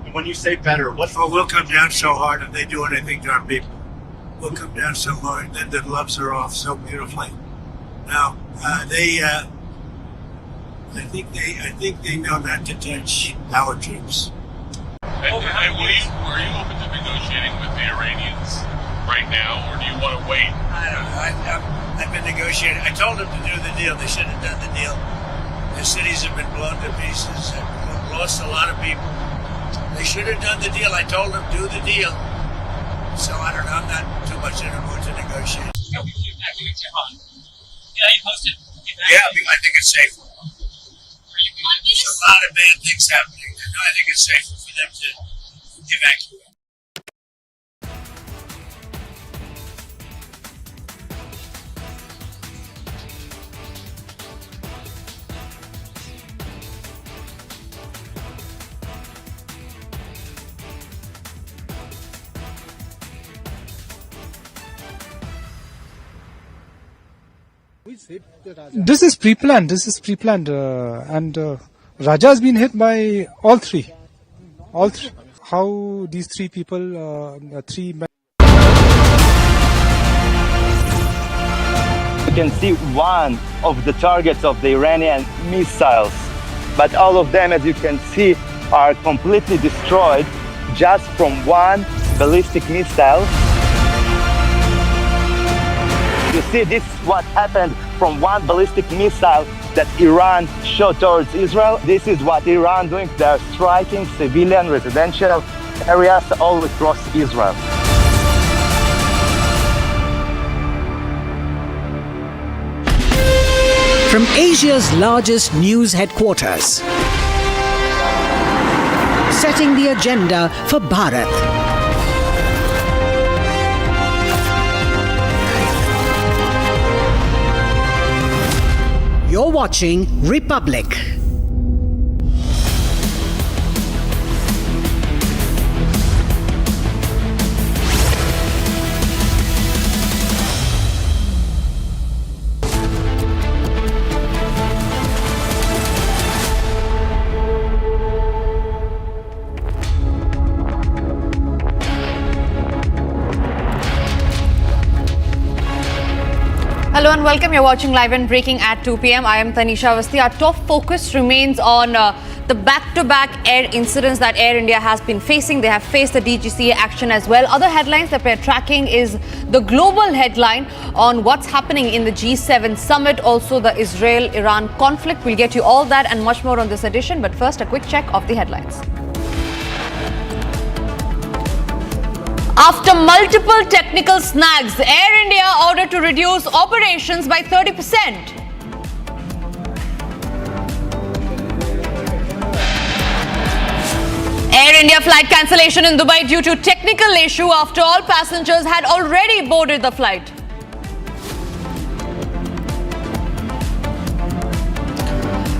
And when you say better, we'll come down so hard if they do anything to our people. We'll come down so hard that the gloves are off so beautifully. Now, I think they know not to touch our troops. And were you open to negotiating with the Iranians right now, or do you want to wait? I don't know. I've been negotiating. I told them to do the deal. They should have done the deal. Their cities have been blown to pieces. They've lost a lot of people. They should have done the deal. I told them do the deal. So I don't know. I'm not too much in a mood to negotiate. Yeah, you posted. Yeah, I think it's safe. There's a lot of bad things happening. I think it's safer for them to evacuate. This is pre-planned. And Raja has been hit by all three. How these three people, three men. You can see one of the targets of the Iranian missiles, but all of them, as you can see, are completely destroyed just from one ballistic missile. You see, this is what happened from one ballistic missile that Iran shot towards Israel. This is what Iran doing. They are striking civilian residential areas all across Israel. From Asia's largest news headquarters, setting the agenda for Bharat. You're watching Republic. Hello and welcome. You're watching Live and Breaking at 2 p.m. I am Tanisha Awasthi. Our top focus remains on the back-to-back air incidents that Air India has been facing. They have faced the DGCA action as well. Other headlines that we're tracking is the global headline on what's happening in the G7 summit, also the Israel-Iran conflict. We'll get you all that and much more on this edition. But first, a quick check of the headlines. After multiple technical snags, Air India ordered to reduce operations by 30%. Air India flight cancellation in Dubai due to technical issue after all passengers had already boarded the flight.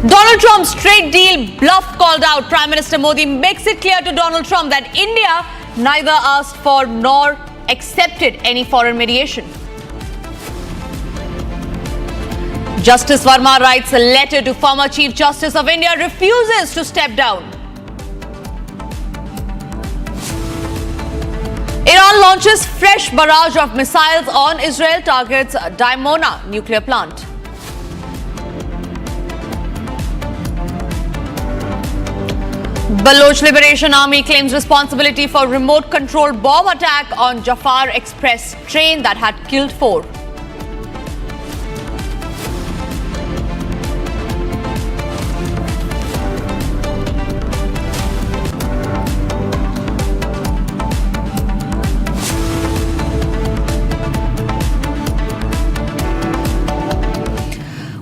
Donald Trump's trade deal bluff called out. Prime Minister Modi makes it clear to Donald Trump that India neither asked for nor accepted any foreign mediation. Justice Verma writes a letter to former Chief Justice of India, refuses to step down. Iran launches fresh barrage of missiles on Israel, targets Dimona nuclear plant. Baloch Liberation Army claims responsibility for remote-controlled bomb attack on Jaffar Express train that had killed 4.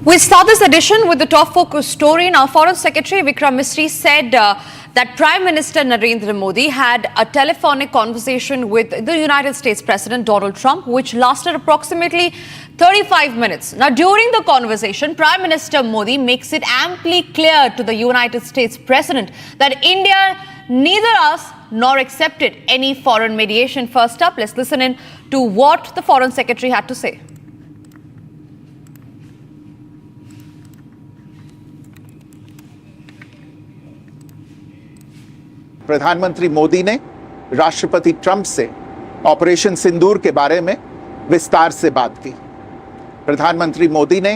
We start this edition with the top focus story. Now, Foreign Secretary Vikram Misri said that Prime Minister Narendra Modi had a telephonic conversation with the United States President Donald Trump, which lasted approximately 35 minutes. Now, during the conversation, Prime Minister Modi makes it amply clear to the United States President that India neither asked nor accepted any foreign mediation. First up, let's listen in to what the Foreign Secretary had to say. प्रधानमंत्री मोदी ने राष्ट्रपति Trump से operation सिंदूर के बारे में विस्तार से बात की। प्रधानमंत्री मोदी ने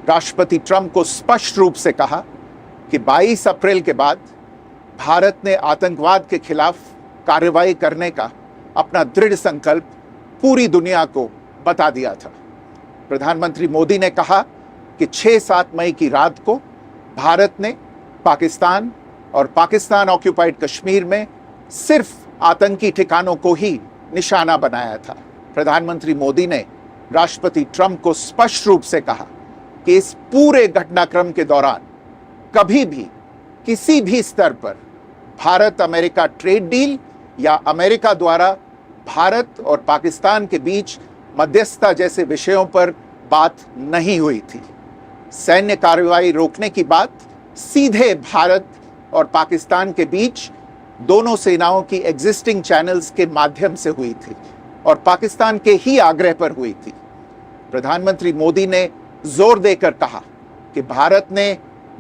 राष्ट्रपति ट्रंप को स्पष्ट रूप से कहा कि 22 अप्रैल के बाद भारत ने आतंकवाद के खिलाफ कार्रवाई करने का अपना दृढ़ संकल्प पूरी दुनिया को बता दिया था। प्रधानमंत्री मोदी ने कहा कि 6-7 मई की रात को भारत ने पाकिस्तान और पाकिस्तान ऑक्यूपाइड कश्मीर में सिर्फ आतंकी ठिकानों को ही निशाना बनाया था। प्रधानमंत्री मोदी ने राष्ट्रपति ट्रंप को स्पष्ट रूप से कहा कि इस पूरे घटनाक्रम के दौरान कभी भी किसी भी स्तर पर भारत अमेरिका ट्रेड डील या अमेरिका द्वारा भारत और पाकिस्तान के बीच मध्यस्थता जैसे विषयों पर बात नहीं हुई थी। सैन्य कार्रवाई रोकने की बात सीधे भारत और पाकिस्तान के बीच दोनों सेनाओं की एग्जिस्टिंग चैनल्स के माध्यम से हुई थी और पाकिस्तान के ही आग्रह पर हुई थी। प्रधानमंत्री मोदी ने जोर देकर कहा कि भारत ने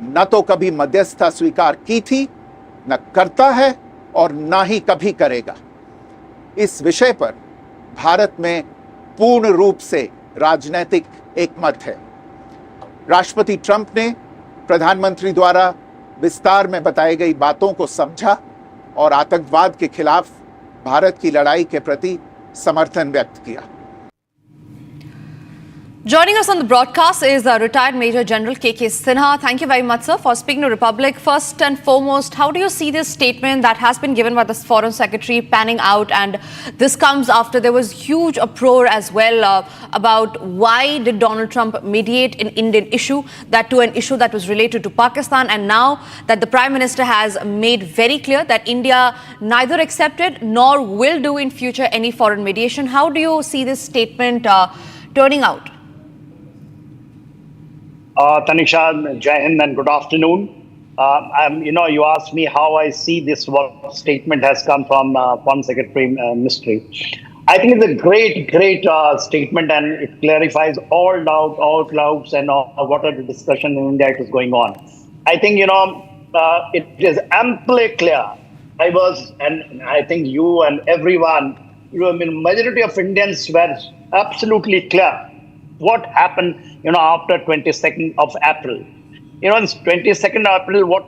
न तो कभी मध्यस्थता स्वीकार की थी, न करता है और न ही कभी करेगा। इस विषय पर भारत में पूर्ण रूप से राजनीतिक एकमत है। राष्ट्रपति ट्रंप ने प्रधानमंत्री द्वारा विस्तार में बताई गई बातों को समझा और आतंकवाद के खिलाफ भारत की लड़ाई के प्रति समर्थन व्यक्त किया। Joining us on the broadcast is retired Major General K.K. Sinha. Thank you very much, sir, for speaking to Republic. First and foremost, how do you see this statement that has been given by the Foreign Secretary panning out? And this comes after there was huge uproar as well about why did Donald Trump mediate an Indian issue, that to an issue that was related to Pakistan. And now that the Prime Minister has made very clear that India neither accepted nor will do in future any foreign mediation. How do you see this statement turning out? Tanisha, Jai Hind and good afternoon. You asked me how I see this statement has come from Foreign Secretary Ministry. I think it's a great statement, and it clarifies all doubts and what are the discussion in India is going on. I think, it is amply clear. I think you and everyone, majority of Indians were absolutely clear what happened, after 22nd of April. On 22nd April, what,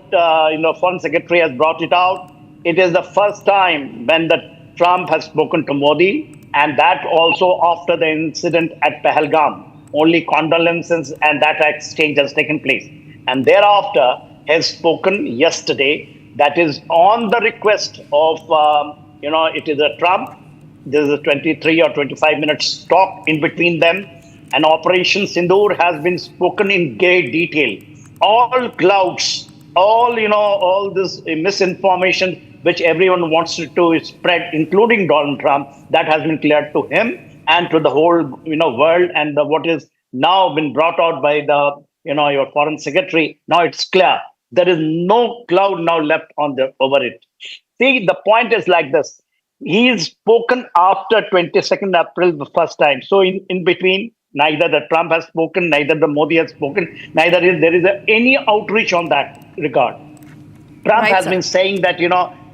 Foreign Secretary has brought it out. It is the first time when the Trump has spoken to Modi, and that also after the incident at Pahalgam. Only condolences and that exchange has taken place. And thereafter has spoken yesterday, that is on the request of, it is a Trump. There is a 23 or 25 minutes talk in between them. And Operation Sindoor has been spoken in great detail. All clouds, all this misinformation which everyone wants to spread, including Donald Trump, that has been cleared to him and to the whole world. And what is now been brought out by the your Foreign Secretary, now it's clear. There is no cloud now left over it. See, the point is like this. He's spoken after 22nd April the first time. So in between, neither the Trump has spoken, neither the Modi has spoken, neither there is any outreach on that regard. Trump has been saying that,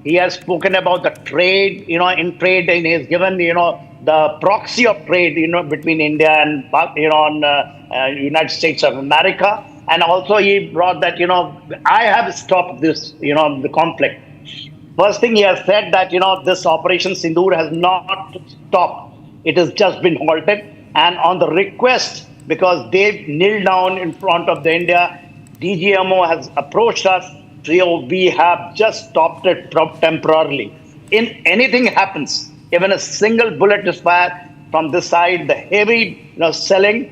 he has spoken about the trade, in trade, and he has given, the proxy of trade, between India and, United States of America. And also he brought that, I have stopped this, the conflict. First thing he has said that, this Operation Sindoor has not stopped. It has just been halted. And on the request, because they knelt down in front of the India, DGMO has approached us. So we have just stopped it temporarily. If anything happens, even a single bullet is fired from this side, the heavy selling,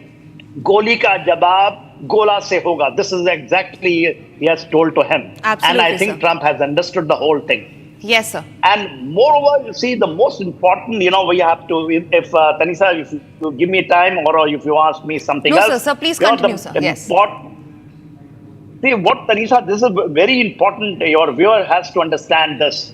goli ka jawab gola se hoga. This is exactly he has told to him. Absolutely, and I think Trump has understood the whole thing. Yes, sir. And moreover, you see, the most important, we have to, if Tanisha, if you give me time or if you ask me something else. No, sir, please continue, sir. Yes. See, what Tanisha, this is very important. Your viewer has to understand this,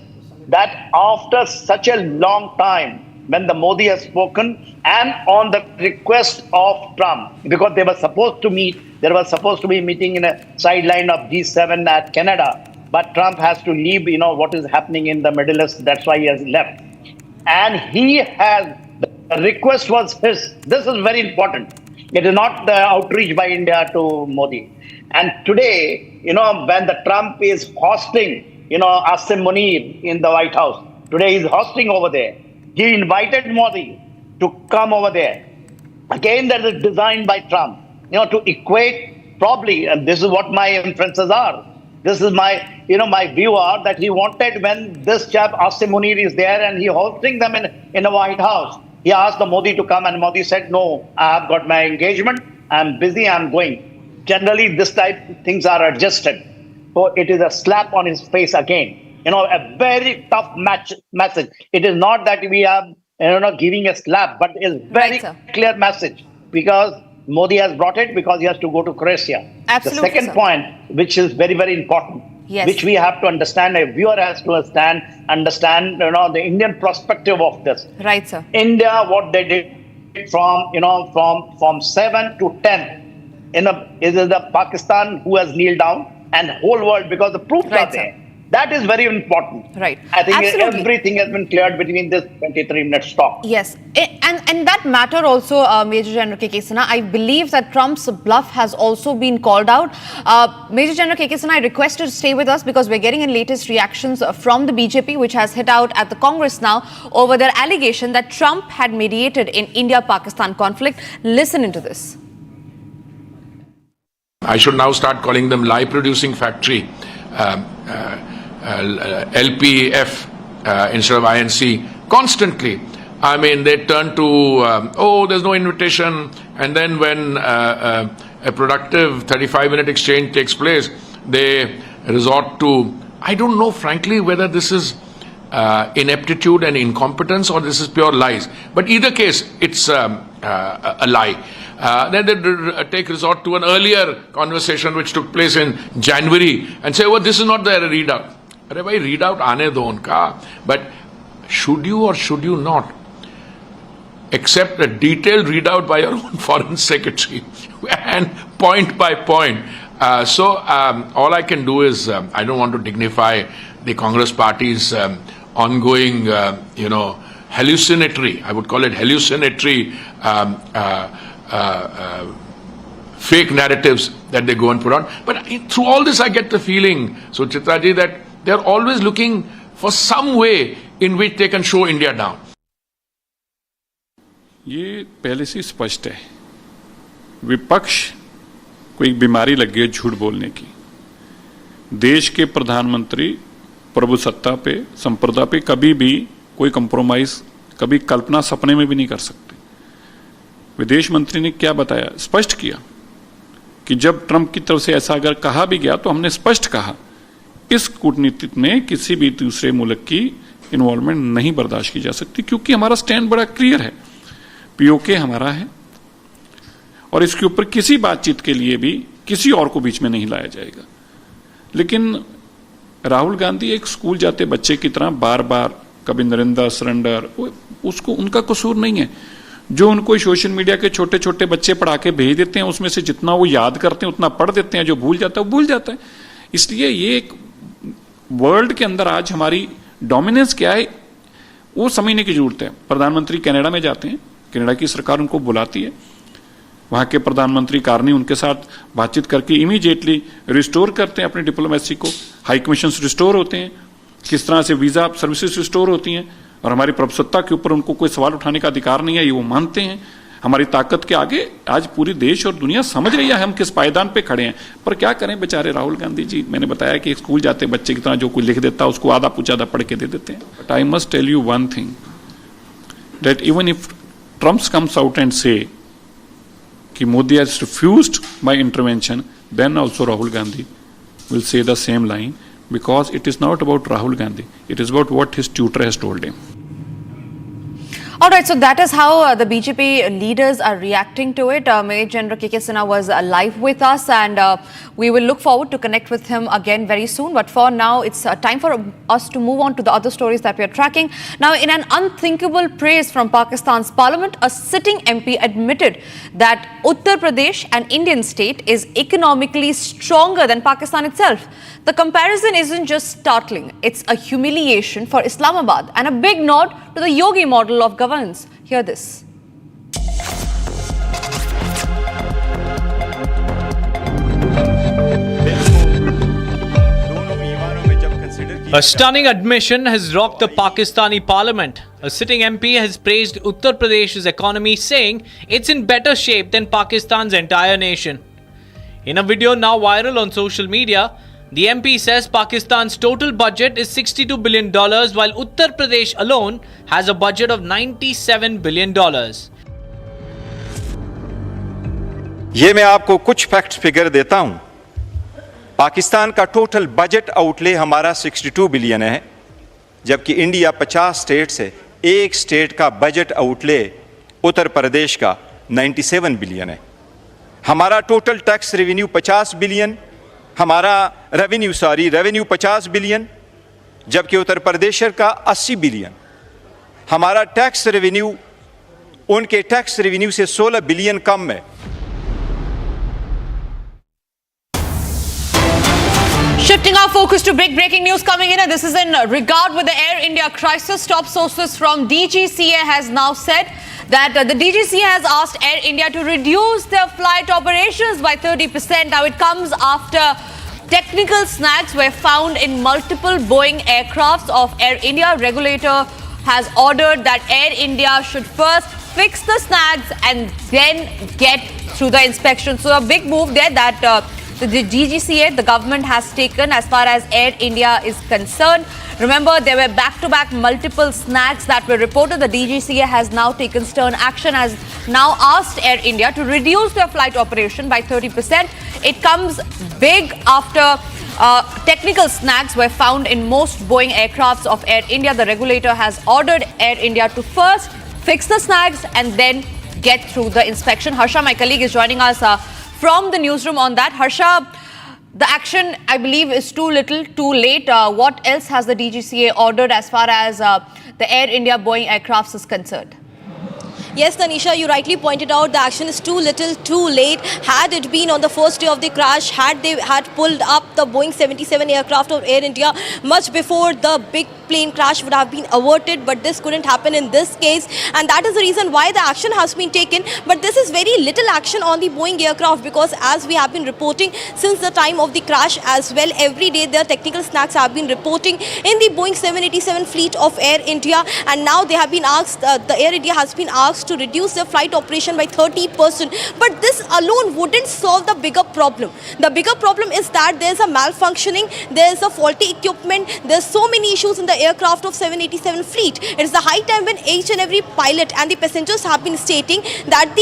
that after such a long time, when the Modi has spoken and on the request of Trump, because they were supposed to meet, there was supposed to be meeting in a sideline of G7 at Canada. But Trump has to leave, what is happening in the Middle East. That's why he has left. And the request was his. This is very important. It is not the outreach by India to Modi. And today, when the Trump is hosting, Asim Munir in the White House, today he's hosting over there. He invited Modi to come over there. Again, that is designed by Trump, to equate probably, and this is what my inferences are. This is my, my view are that he wanted when this chap Asim Munir is there and he hosting them in the White House. He asked the Modi to come and Modi said, no, I have got my engagement. I'm busy. I'm going. Generally, this type things are adjusted. So it is a slap on his face again. A very tough message. It is not that we are giving a slap, but it's very clear message because Modi has brought it because he has to go to Croatia. Absolutely, the second point, which is very, very important, which we have to understand, a viewer has to understand, the Indian perspective of this. Right, sir. India, what they did from 7 to 10, is the Pakistan who has kneeled down and whole world because the proofs are there. That is very important. Right. I think Absolutely. everything has been cleared between this 23-minute talk. Yes. And that matter also, Major General K.K. Sinha, I believe that Trump's bluff has also been called out. Major General K.K. Sinha, I request you to stay with us because we're getting in latest reactions from the BJP, which has hit out at the Congress now over their allegation that Trump had mediated in India-Pakistan conflict. Listen into this. I should now start calling them lie producing factory. LPF instead of INC constantly. I mean, they turn to, there's no invitation. And then when a productive 35-minute exchange takes place, they resort to, I don't know, frankly, whether this is ineptitude and incompetence or this is pure lies. But either case, it's a lie. Then they take resort to an earlier conversation which took place in January and say, this is not the readout. अरे भाई readout आने दो उनका. But should you or should you not accept a detailed readout by your own foreign secretary and point by point? So all I can do is, I don't want to dignify the Congress party's ongoing, hallucinatory, I would call it hallucinatory fake narratives that they go and put on. But through all this, I get the feeling, so Chitra ji, that they're always looking for some way in which they can show India down. ये पहले से स्पष्ट है, विपक्ष को एक बीमारी लगी है झूठ बोलने की. देश के प्रधानमंत्री प्रभुसत्ता पे, संप्रदा पे कभी भी कोई कंप्रोमाइज, कभी कल्पना सपने में भी नहीं कर सकते. विदेश मंत्री ने क्या बताया, स्पष्ट किया कि जब ट्रंप की तरफ से ऐसा अगर कहा भी गया तो हमने स्पष्ट कहा इस कूटनीति में किसी भी दूसरे मुल्क की इन्वॉल्वमेंट नहीं बर्दाश्त की जा सकती, क्योंकि हमारा स्टैंड बड़ा क्लियर है. पीओके हमारा है और इसके ऊपर किसी बातचीत के लिए भी किसी और को बीच में नहीं लाया जाएगा. लेकिन राहुल गांधी एक स्कूल जाते बच्चे की तरह बार बार कभी नरेंद्र सरेंडर, उसको उनका कसूर नहीं है. जो उनको सोशल मीडिया के छोटे छोटे बच्चे पढ़ा के भेज देते हैं, उसमें से जितना वो याद करते हैं उतना पढ़ देते हैं, जो भूल जाता है वो भूल जाता है. इसलिए ये एक वर्ल्ड के अंदर आज हमारी डोमिनेंस क्या है वो समझने की जरूरत है. प्रधानमंत्री कनाडा में जाते हैं, कनाडा की सरकार उनको बुलाती है, वहां के प्रधानमंत्री कारनी उनके साथ बातचीत करके इमीडिएटली रिस्टोर करते हैं अपनी डिप्लोमेसी को. हाई कमीशन रिस्टोर होते हैं, किस तरह से वीजा सर्विसेज रिस्टोर होती हैं, और हमारी प्रभुसत्ता के ऊपर उनको कोई सवाल उठाने का अधिकार नहीं है, ये वो मानते हैं. हमारी ताकत के आगे आज पूरी देश और दुनिया समझ रही है हम किस पायदान पे खड़े हैं. पर क्या करें बेचारे राहुल गांधी जी, मैंने बताया कि स्कूल जाते बच्चे की तरह जो कोई लिख देता है उसको आधा पूछा पढ़ के दे देते हैं. But I must tell you one thing, that even if Trump comes out and say कि Modi has refused my intervention, then also Rahul Gandhi will say the same line, because it is not about Rahul Gandhi, it is about what his tutor has told him. All right, so that is how the BJP leaders are reacting to it. Major General K.K. Sinha was live with us, and we will look forward to connect with him again very soon. But for now, it's time for us to move on to the other stories that we are tracking. Now, in an unthinkable praise from Pakistan's parliament, a sitting MP admitted that Uttar Pradesh, an Indian state, is economically stronger than Pakistan itself. The comparison isn't just startling, it's a humiliation for Islamabad and a big nod to the Yogi model of governance. Hear this. A stunning admission has rocked the Pakistani parliament. A sitting MP has praised Uttar Pradesh's economy, saying it's in better shape than Pakistan's entire nation. In a video now viral on social media, the MP says Pakistan's total budget is $62 billion, while Uttar Pradesh alone has a budget of $97 billion. ये मैं आपको कुछ facts figure देता हूं। पाकिस्तान का total budget outlay हमारा 62 billion है, जबकि इंडिया 50 स्टेट से एक स्टेट का बजट आउटले उत्तर प्रदेश का 97 बिलियन है। हमारा टोटल टैक्स रेवेन्यू 50 बिलियन, हमारा रेवेन्यू 50 बिलियन, जबकि उत्तर प्रदेश का 80 बिलियन। हमारा टैक्स रेवेन्यू उनके टैक्स रेवेन्यू से 16 बिलियन कम है। Shifting our focus to breaking news coming in, and this is in regard with the Air India crisis. Top sources from DGCA has now said that the DGCA has asked Air India to reduce their flight operations by 30%. Now, it comes after technical snags were found in multiple Boeing aircrafts of Air India. Regulator has ordered that Air India should first fix the snags and then get through the inspection. So, a big move there that the DGCA, the government, has taken as far as Air India is concerned. Remember, there were back-to-back multiple snags that were reported. The DGCA has now taken stern action, has now asked Air India to reduce their flight operation by 30%. It comes big after technical snags were found in most Boeing aircrafts of Air India. The regulator has ordered Air India to first fix the snags and then get through the inspection. Harsha, my colleague, is joining us from the newsroom on that. Harsha, the action, I believe, is too little, too late. What else has the DGCA ordered as far as the Air India Boeing aircrafts is concerned? Yes, Tanisha, you rightly pointed out the action is too little, too late. Had it been on the first day of the crash, had they pulled up the Boeing 77 aircraft of Air India much before the big plane crash would have been averted, but this couldn't happen in this case, and that is the reason why the action has been taken. But this is very little action on the Boeing aircraft, because as we have been reporting since the time of the crash as well, every day their technical snags have been reporting in the Boeing 787 fleet of Air India, and now they have been asked, the Air India has been asked to reduce their flight operation by 30%. But this alone wouldn't solve the bigger problem. The bigger problem is that there's a malfunctioning, there's a faulty equipment, there's so many issues in the aircraft of 787 fleet. It is the high time when each and every pilot and the passengers have been stating that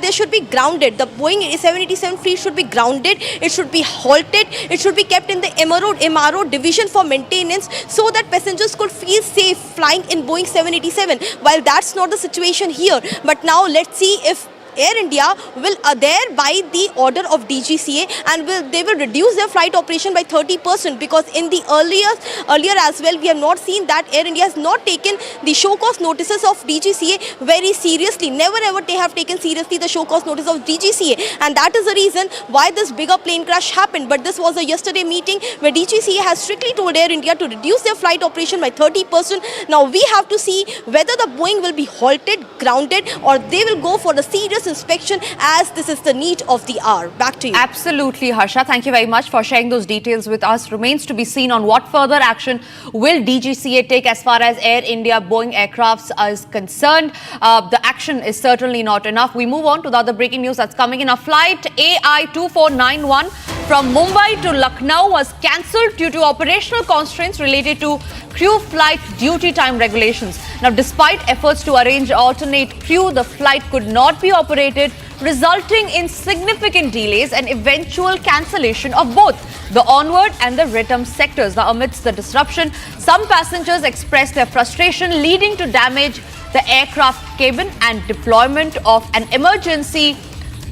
they should be grounded. The Boeing 787 fleet should be grounded, it should be halted, it should be kept in the MRO division for maintenance, so that passengers could feel safe flying in Boeing 787. While that's not the situation here, but now let's see if Air India will adhere by the order of DGCA and they will reduce their flight operation by 30%, because in the earlier as well we have not seen that Air India has not taken the show cause notices of DGCA very seriously. Never ever they have taken seriously the show cause notice of DGCA, and that is the reason why this bigger plane crash happened. But this was a yesterday meeting where DGCA has strictly told Air India to reduce their flight operation by 30%. Now we have to see whether the Boeing will be halted, grounded, or they will go for the serious inspection, as this is the need of the hour. Back to you. Absolutely, Harsha. Thank you very much for sharing those details with us. Remains to be seen on what further action will DGCA take as far as Air India Boeing aircrafts is concerned. The action is certainly not enough. We move on to the other breaking news that's coming in. A flight AI2491 from Mumbai to Lucknow was cancelled due to operational constraints related to crew flight duty time regulations. Now, despite efforts to arrange alternate crew, the flight could not be operated, resulting in significant delays and eventual cancellation of both the onward and the return sectors. Now, amidst the disruption, some passengers expressed their frustration, leading to damage the aircraft cabin and deployment of an emergency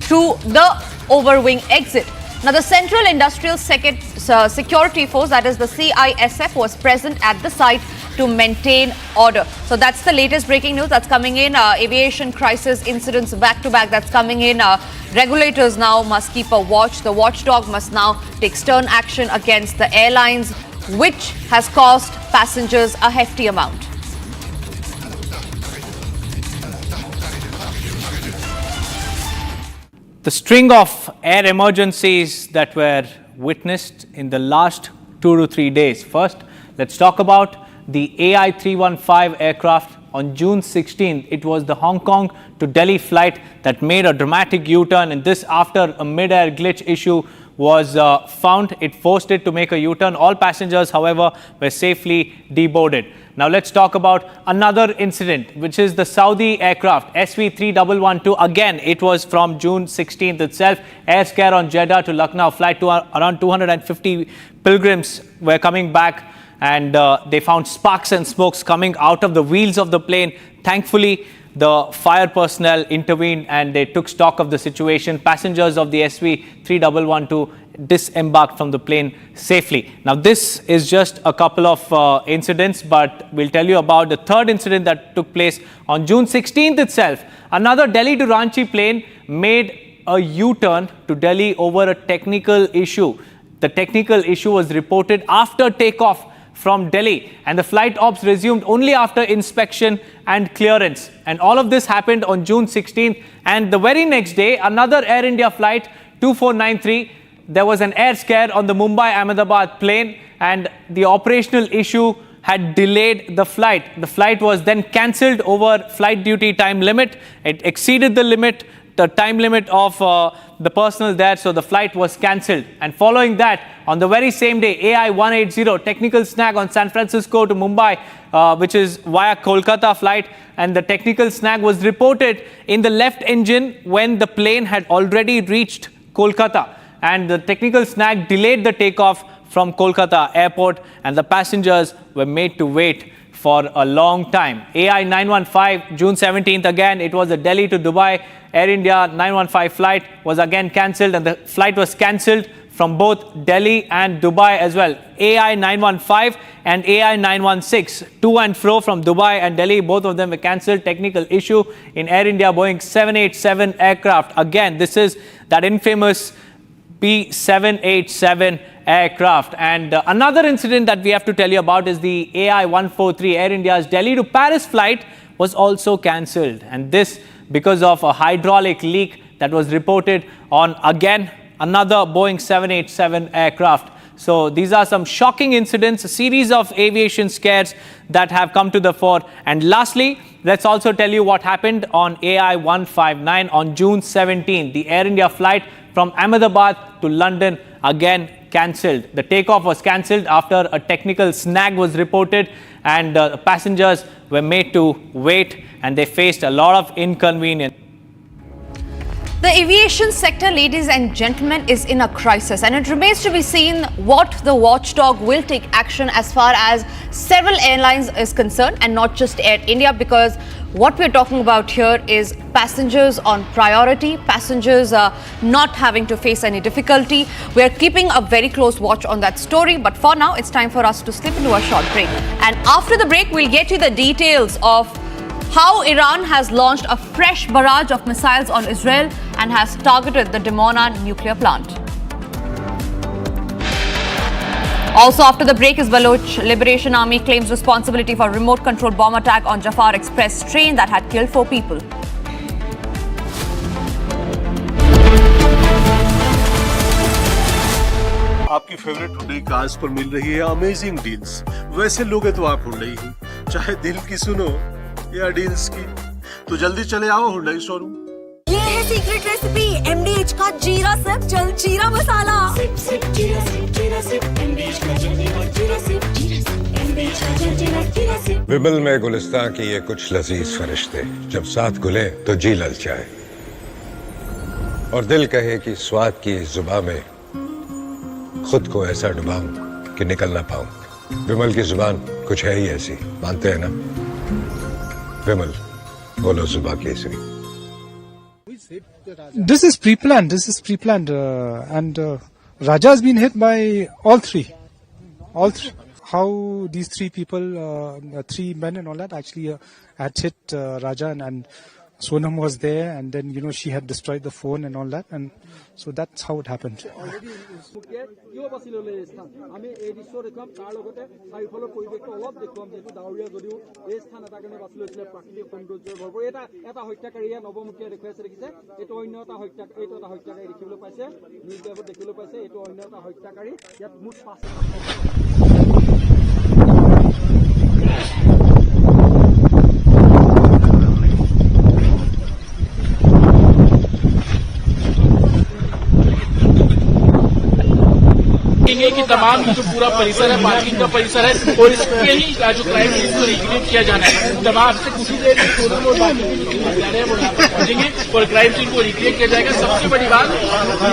through the overwing exit. Now, the Central Industrial Security Force, that is the CISF, was present at the site to maintain order. So that's the latest breaking news that's coming in. Aviation crisis incidents back-to-back that's coming in. Regulators now must keep a watch. The watchdog must now take stern action against the airlines, which has cost passengers a hefty amount. The string of air emergencies that were witnessed in the last 2 to 3 days. First, let's talk about the AI-315 aircraft. On June 16th, it was the Hong Kong to Delhi flight that made a dramatic U-turn, and this after a mid-air glitch issue was found. It forced it to make a U-turn. All passengers, however, were safely deboarded. Now let's talk about another incident, which is the Saudi aircraft SV3112. Again, it was from June 16th itself. Air scare on Jeddah to Lucknow flight. To around 250 pilgrims were coming back, and they found sparks and smokes coming out of the wheels of the plane. Thankfully, the fire personnel intervened and they took stock of the situation. Passengers of the SV3112 disembarked from the plane safely. Now, this is just a couple of incidents, but we'll tell you about the third incident that took place on June 16th itself. Another Delhi to Ranchi plane made a U-turn to Delhi over a technical issue. The technical issue was reported after takeoff from Delhi, and the flight ops resumed only after inspection and clearance. And all of this happened on June 16th. And the very next day, another Air India flight 2493, there was an air scare on the Mumbai-Ahmedabad plane, and the operational issue had delayed the flight. The flight was then cancelled over flight duty time limit. It exceeded the limit, the time limit of the personnel there, so the flight was cancelled. And following that, on the very same day, AI-180, technical snag on San Francisco to Mumbai, which is via Kolkata flight, and the technical snag was reported in the left engine when the plane had already reached Kolkata, and the technical snag delayed the takeoff from Kolkata airport, and the passengers were made to wait for a long time. AI-915, June 17th, again, it was a Delhi to Dubai Air India 915 flight was again cancelled, and the flight was cancelled from both Delhi and Dubai as well. AI-915 and AI-916, to and fro from Dubai and Delhi, both of them were cancelled. Technical issue in Air India Boeing 787 aircraft. Again, this is that infamous B787 aircraft. And another incident that we have to tell you about is the AI-143, Air India's Delhi to Paris flight was also cancelled. And this because of a hydraulic leak that was reported on, again, another Boeing 787 aircraft. So these are some shocking incidents, a series of aviation scares that have come to the fore. And lastly, let's also tell you what happened on AI-159 on June 17. The Air India flight from Ahmedabad to London again cancelled. The takeoff was cancelled after a technical snag was reported, and passengers were made to wait, and they faced a lot of inconvenience. The aviation sector, ladies and gentlemen, is in a crisis, and it remains to be seen what the watchdog will take action as far as several airlines is concerned, and not just Air India, because what we're talking about here is passengers on priority, passengers not having to face any difficulty. We're keeping a very close watch on that story, but for now, it's time for us to slip into a short break. And after the break, we'll get you the details of how Iran has launched a fresh barrage of missiles on Israel and has targeted the Dimona nuclear plant. Also after the break is Baloch Liberation Army claims responsibility for remote control bomb attack on Jaffar Express train that had killed 4 people. आपकी favourite Hyundai cars पर मिल रही है amazing deals. वैसे लोगे तो आप Hyundai ही, चाहे दिल की सुनो या डील्स की, तो जल्दी चले आओ हुंडई शोरूम। ये है सीक्रेट रेसिपी MDH का जीरा सिप जल जीरा मसाला। सिप सिप जीरा सिप MDH का जल जीरा सिप MDH का जल जीरा सिप। विमल में गुलिस्तां की ये कुछ लजीज फरिश्ते जब साथ घुले तो जी ललचाए, और दिल कहे कि स्वाद की इस जुबान में खुद को ऐसा डुबाऊं कि निकल ना पाऊं। विमल की जुबान कुछ है ही ऐसी, मानते हैं ना? विमल, बोलो जुबान Kesari. This is pre-planned. And Raja has been hit by all three. How these 3 people, 3 men and all that, actually had hit Raja and Sonam was there, and then she had destroyed the phone and all that, and so that's how it happened. कि तमाम जो पूरा परिसर है, parking का परिसर है, और इसके ही जो क्राइम सीन को रिक्रिएट किया जाना है। तमाम से कुछ ही देर में सोनम और बाकी जा रहे हैं, वो यहाँ पर पहुंचेंगे और क्राइम सीन को रिक्रिएट किया जाएगा। सबसे बड़ी बात करवा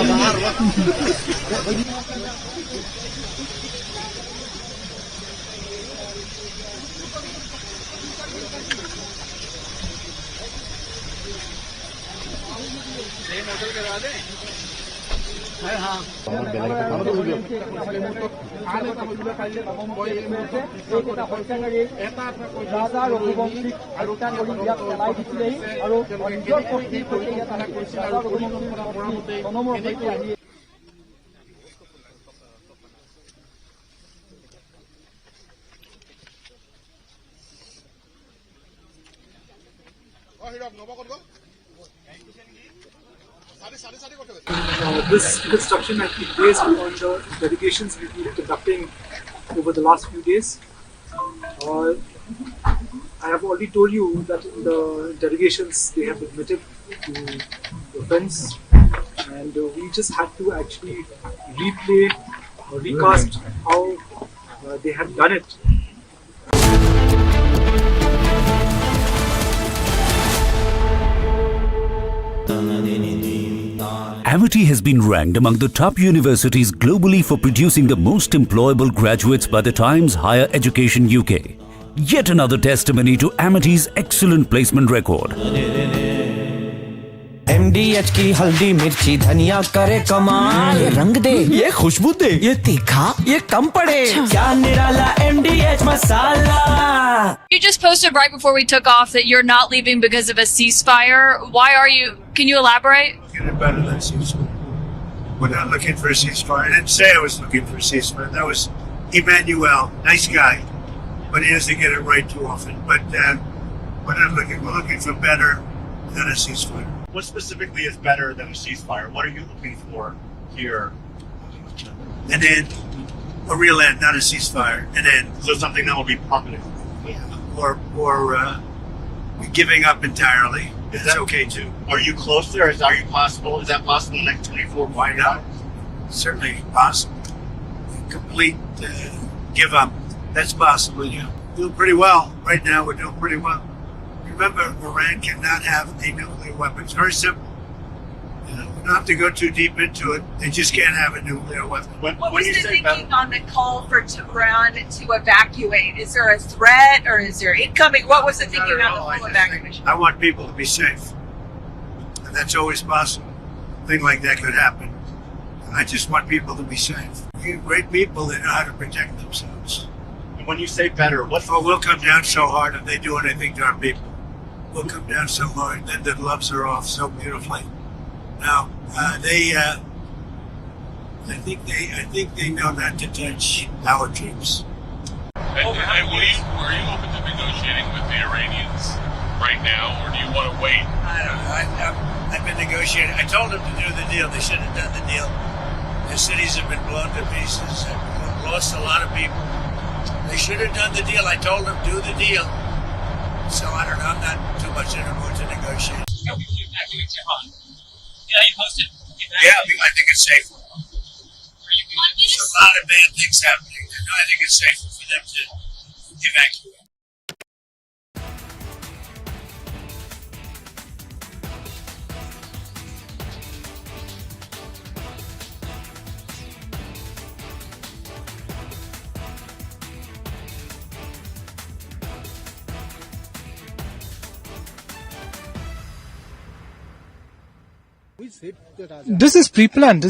दें। This construction has been based on the interrogations we've been conducting over the last few days. I have already told you that in the interrogations they have admitted to the offence, and we just had to actually replay or recast how they had done it. Amity has been ranked among the top universities globally for producing the most employable graduates by the Times Higher Education UK. Yet another testimony to Amity's excellent placement record. MDH की हल्दी मिर्ची धनिया करे कमाल, ये रंग दे, ये खुशबू दे, ये तीखा, ये कम पड़े, क्या निराला MDH masala. You just posted right before we took off that you're not leaving because of a ceasefire. Why are you? Can you elaborate? Get better than ceasefire. We're not looking for a ceasefire. I didn't say I was looking for a ceasefire. That was Emmanuel, nice guy, but he doesn't get it right too often. But we're not looking. We're looking for better than a ceasefire. What specifically is better than a ceasefire? What are you looking for here? An end, a real end, not a ceasefire. An end. So something that will be permanent. Or giving up entirely. That's okay too. Are you close there? Is that possible in the next 24? Why not? Certainly possible. Complete give up. That's possible. Yeah, doing pretty well right now. We're doing pretty well. Remember, Iran cannot have a nuclear weapon. It's very simple. We don't have to go too deep into it. They just can't have a nuclear weapon. What was the thinking on the call for Tehran to evacuate? Is there a threat or is there incoming? What was the thinking on the full evacuation? I want people to be safe. And that's always possible. A thing like that could happen. I just want people to be safe. We have great people that know how to protect themselves. And when you say better, what? Oh, we'll come down so hard if they do anything to our people. We'll come down so hard that the gloves are off so beautifully. Now, I think they know not to touch our troops. And are you open to negotiating with the Iranians right now, or do you want to wait? I don't know. I've been negotiating. I told them to do the deal. They should have done the deal. Their cities have been blown to pieces. They've lost a lot of people. They should have done the deal. I told them do the deal. So I don't know. I'm not too much in a mood to negotiate. Yeah, you posted. Yeah, I think it's safer. There's a lot of bad things happening. I think it's safer for them to evacuate. This is pre-planned.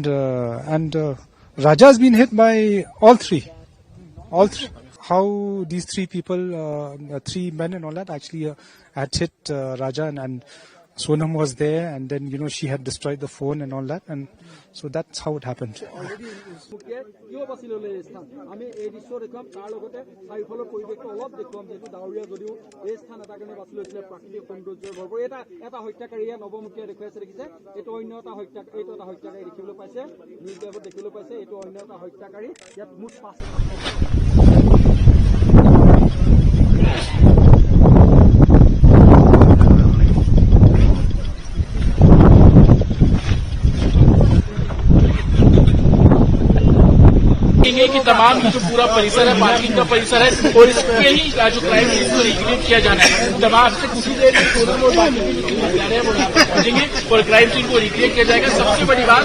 And Raja has been hit by all three. how these three people, three men and all that, actually had hit Raja, and Sonam was there, and then she had destroyed the phone and all that, and so that's how it happened. कि तमाम जो पूरा परिसर है, parking का परिसर है, और इसके ही जो क्राइम सीन को रिक्रिएट किया जाना है। तमाम से कुछ ही देर में सोनम और बाकी जो हत्यारे हैं वो यहाँ पर पहुंचेंगे और क्राइम सीन को रिक्रिएट किया जाएगा। सबसे बड़ी बात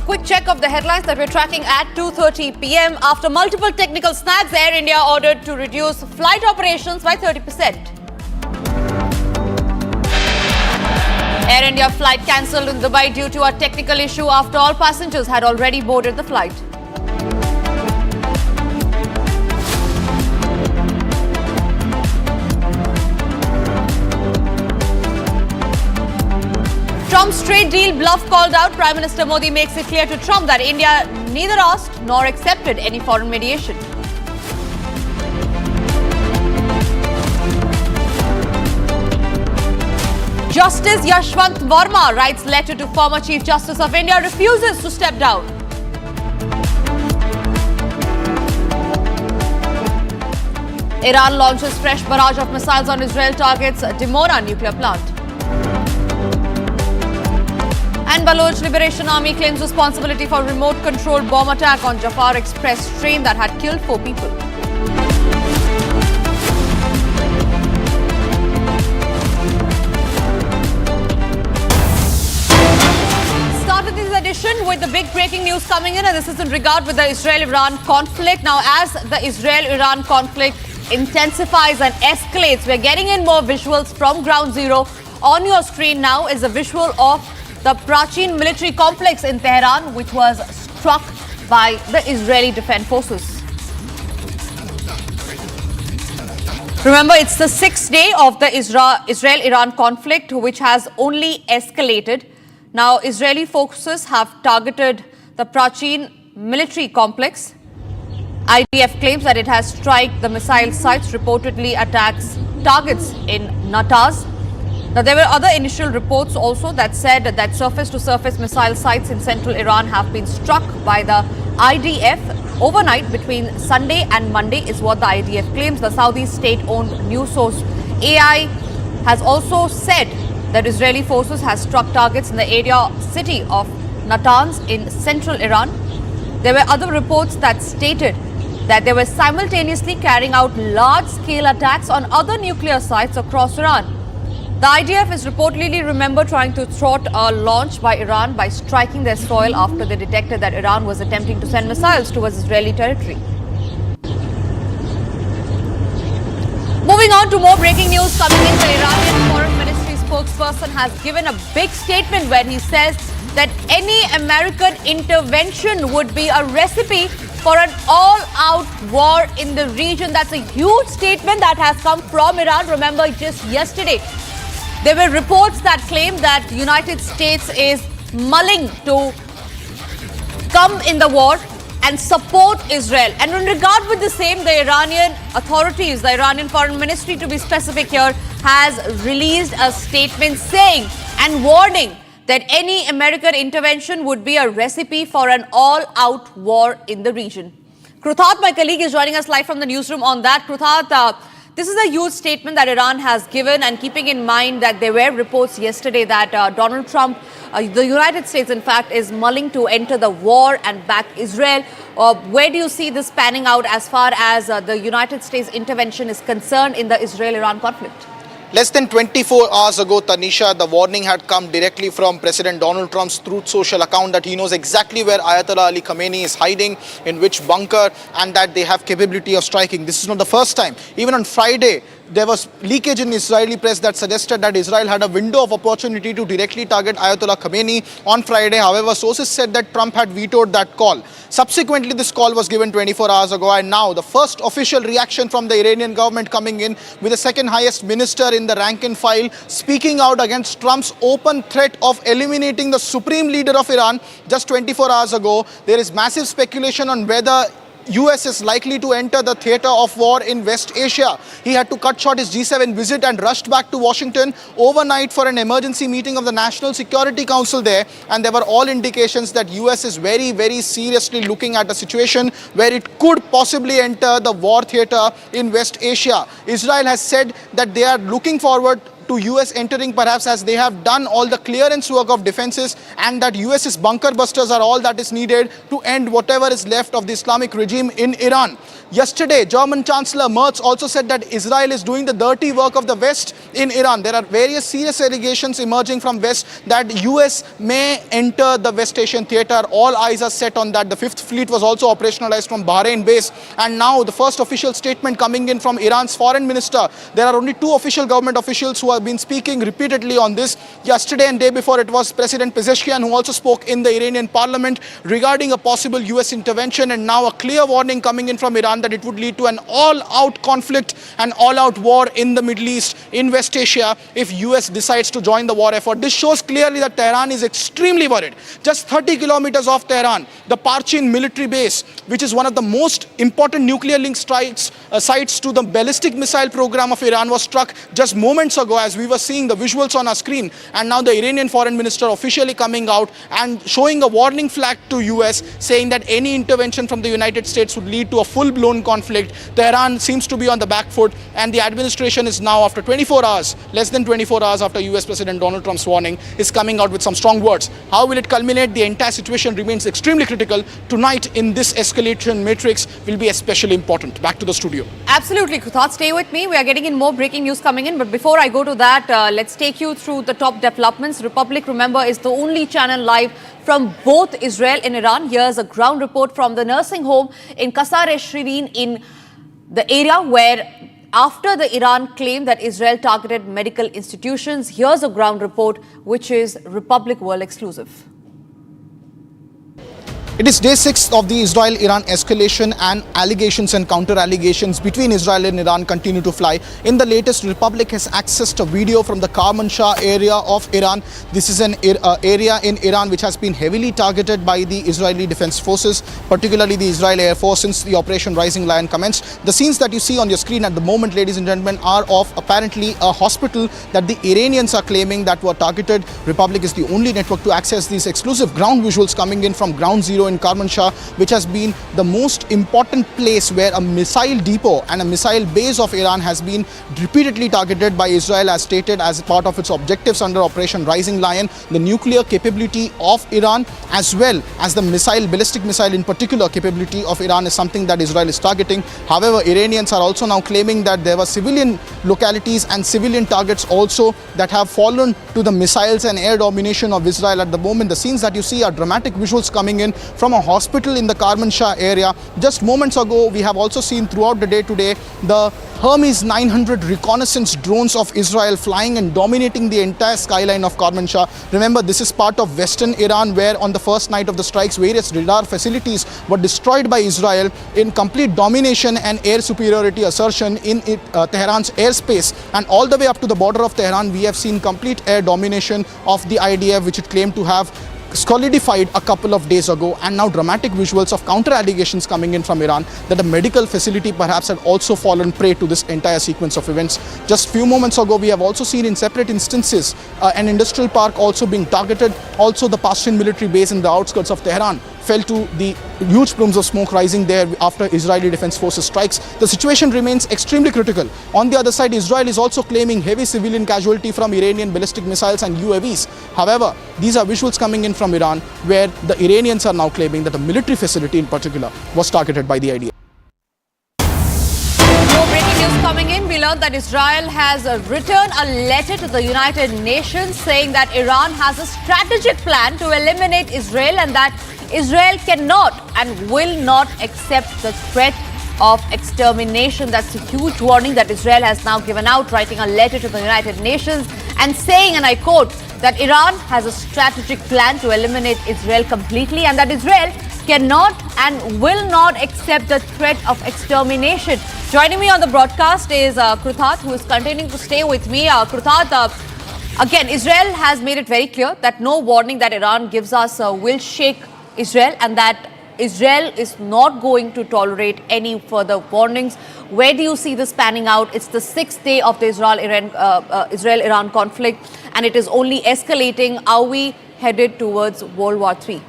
Quick check of the headlines that we're tracking at 2:30 p.m. After multiple technical snags, Air India ordered to reduce flight operations by 30%. Air India flight cancelled in Dubai due to a technical issue after all passengers had already boarded the flight. Trump's trade deal bluff called out. Prime Minister Modi makes it clear to Trump that India neither asked nor accepted any foreign mediation. Justice Yashwant Verma writes letter to former Chief Justice of India, refuses to step down. Iran launches fresh barrage of missiles on Israel targets Dimona nuclear plant. And Baloch Liberation Army claims responsibility for remote-controlled bomb attack on Jaffar Express train that had killed 4 people. Started this edition with the big breaking news coming in, and this is in regard with the Israel-Iran conflict. Now, as the Israel-Iran conflict intensifies and escalates, we're getting in more visuals from ground zero. On your screen now is a visual of the Prachin military complex in Tehran, which was struck by the Israeli Defense Forces. Remember, it's the 6th day of the Israel-Iran conflict, which has only escalated. Now, Israeli forces have targeted the Prachin military complex. IDF claims that it has struck the missile sites, reportedly attacks targets in Natanz. Now, there were other initial reports also that said that surface-to-surface missile sites in central Iran have been struck by the IDF overnight between Sunday and Monday, is what the IDF claims. The Saudi state-owned news source AI has also said that Israeli forces have struck targets in the area city of Natanz in central Iran. There were other reports that stated that they were simultaneously carrying out large-scale attacks on other nuclear sites across Iran. The IDF is reportedly remembered trying to thwart a launch by Iran by striking their soil after they detected that Iran was attempting to send missiles towards Israeli territory. Moving on to more breaking news coming in, the Iranian Foreign Ministry spokesperson has given a big statement where he says that any American intervention would be a recipe for an all-out war in the region. That's a huge statement that has come from Iran. Remember, just yesterday, there were reports that claimed that the United States is mulling to come in the war and support Israel. And in regard with the same, the Iranian authorities, the Iranian Foreign Ministry to be specific here, has released a statement saying and warning that any American intervention would be a recipe for an all-out war in the region. Kruthat, my colleague, is joining us live from the newsroom on that. Kruthat, this is a huge statement that Iran has given, and keeping in mind that there were reports yesterday that Donald Trump, the United States, in fact, is mulling to enter the war and back Israel. Where do you see this panning out as far as the United States intervention is concerned in the Israel-Iran conflict? Less than 24 hours ago, Tanisha, the warning had come directly from President Donald Trump's Truth Social account that he knows exactly where Ayatollah Ali Khamenei is hiding, in which bunker, and that they have capability of striking. This is not the first time. Even on Friday, there was leakage in Israeli press that suggested that Israel had a window of opportunity to directly target Ayatollah Khamenei on Friday. However, sources said that Trump had vetoed that call. Subsequently, this call was given 24 hours ago, and now the first official reaction from the Iranian government coming in, with the second highest minister in the rank and file speaking out against Trump's open threat of eliminating the supreme leader of Iran just 24 hours ago. There is massive speculation on whether US is likely to enter the theater of war in West Asia. He had to cut short his G7 visit and rushed back to Washington overnight for an emergency meeting of the National Security Council there. And there were all indications that US is very, very seriously looking at a situation where it could possibly enter the war theater in West Asia. Israel has said that they are looking forward to US entering, perhaps as they have done all the clearance work of defenses, and that US's bunker busters are all that is needed to end whatever is left of the Islamic regime in Iran. Yesterday, German Chancellor Machh also said that Israel is doing the dirty work of the West in Iran. There are various serious allegations emerging from West that US may enter the West Asian theater. All eyes are set on that. The Fifth Fleet was also operationalized from Bahrain base. And now the first official statement coming in from Iran's foreign minister. There are only two official government officials who have been speaking repeatedly on this. Yesterday and day before, it was President Pezeshkian who also spoke in the Iranian parliament regarding a possible US intervention, and now a clear warning coming in from Iran that it would lead to an all-out conflict, an all-out war in the Middle East, in West Asia, if US decides to join the war effort. This shows clearly that Tehran is extremely worried. Just 30 kilometers off Tehran, the Parchin military base, which is one of the most important nuclear link sites to the ballistic missile program of Iran, was struck just moments ago, as we were seeing the visuals on our screen. And now the Iranian foreign minister officially coming out and showing a warning flag to US, saying that any intervention from the United States would lead to a full-blown conflict. Tehran seems to be on the back foot, and the administration is now, after 24 hours, less than 24 hours after US President Donald Trump's warning, is coming out with some strong words. How will it culminate? The entire situation remains extremely critical. Tonight in this escalation matrix will be especially important. Back to the studio. Absolutely, Kuthad, stay with me. We are getting in more breaking news coming in, but before I go to that, let's take you through the top developments. Republic, remember, is the only channel live from both Israel and Iran. Here's a ground report from the nursing home in Qasr-e-Shirin in the area where, after the Iran claimed that Israel targeted medical institutions, here's a ground report which is Republic World exclusive. It is day 6 of the Israel-Iran escalation, and allegations and counter-allegations between Israel and Iran continue to fly. In the latest, Republic has accessed a video from the Kermanshah area of Iran. This is an area in Iran which has been heavily targeted by the Israeli Defense Forces, particularly the Israeli Air Force, since the Operation Rising Lion commenced. The scenes that you see on your screen at the moment, ladies and gentlemen, are of apparently a hospital that the Iranians are claiming that were targeted. Republic is the only network to access these exclusive ground visuals coming in from Ground Zero in Kermanshah, which has been the most important place where a missile depot and a missile base of Iran has been repeatedly targeted by Israel, as stated as part of its objectives under Operation Rising Lion. The nuclear capability of Iran, as well as the ballistic missile in particular capability of Iran, is something that Israel is targeting. However, Iranians are also now claiming that there were civilian localities and civilian targets also that have fallen to the missiles and air domination of Israel at the moment. The scenes that you see are dramatic visuals coming in from a hospital in the Kermanshah area. Just moments ago, we have also seen throughout the day today the Hermes 900 reconnaissance drones of Israel flying and dominating the entire skyline of Kermanshah. Remember, this is part of western Iran, where on the first night of the strikes, various radar facilities were destroyed by Israel in complete domination and air superiority assertion in Tehran's airspace. And all the way up to the border of Tehran, we have seen complete air domination of the IDF, which it claimed to have solidified a couple of days ago. And now dramatic visuals of counter allegations coming in from Iran that a medical facility perhaps had also fallen prey to this entire sequence of events. Just few moments ago, we have also seen in separate instances an industrial park also being targeted. Also, the Pashtun military base in the outskirts of Tehran fell to the huge plumes of smoke rising there after Israeli Defense Forces strikes. The situation remains extremely critical. On the other side, Israel is also claiming heavy civilian casualty from Iranian ballistic missiles and UAVs. However, these are visuals coming in from Iran, where the Iranians are now claiming that a military facility in particular was targeted by the IDF. More breaking news coming in. We'll learned that Israel has written a letter to the United Nations saying that Iran has a strategic plan to eliminate Israel and that Israel cannot and will not accept the threat of extermination. That's a huge warning that Israel has now given out, writing a letter to the United Nations and saying, and I quote, that Iran has a strategic plan to eliminate Israel completely and that Israel cannot and will not accept the threat of extermination. Joining me on the broadcast is Kruthat, who is continuing to stay with me. Kruthat, again, Israel has made it very clear that no warning that Iran gives us will shake Israel and that Israel is not going to tolerate any further warnings. Where do you see this panning out? It's the 6th day of the Israel-Iran conflict and it is only escalating. Are we headed towards World War III?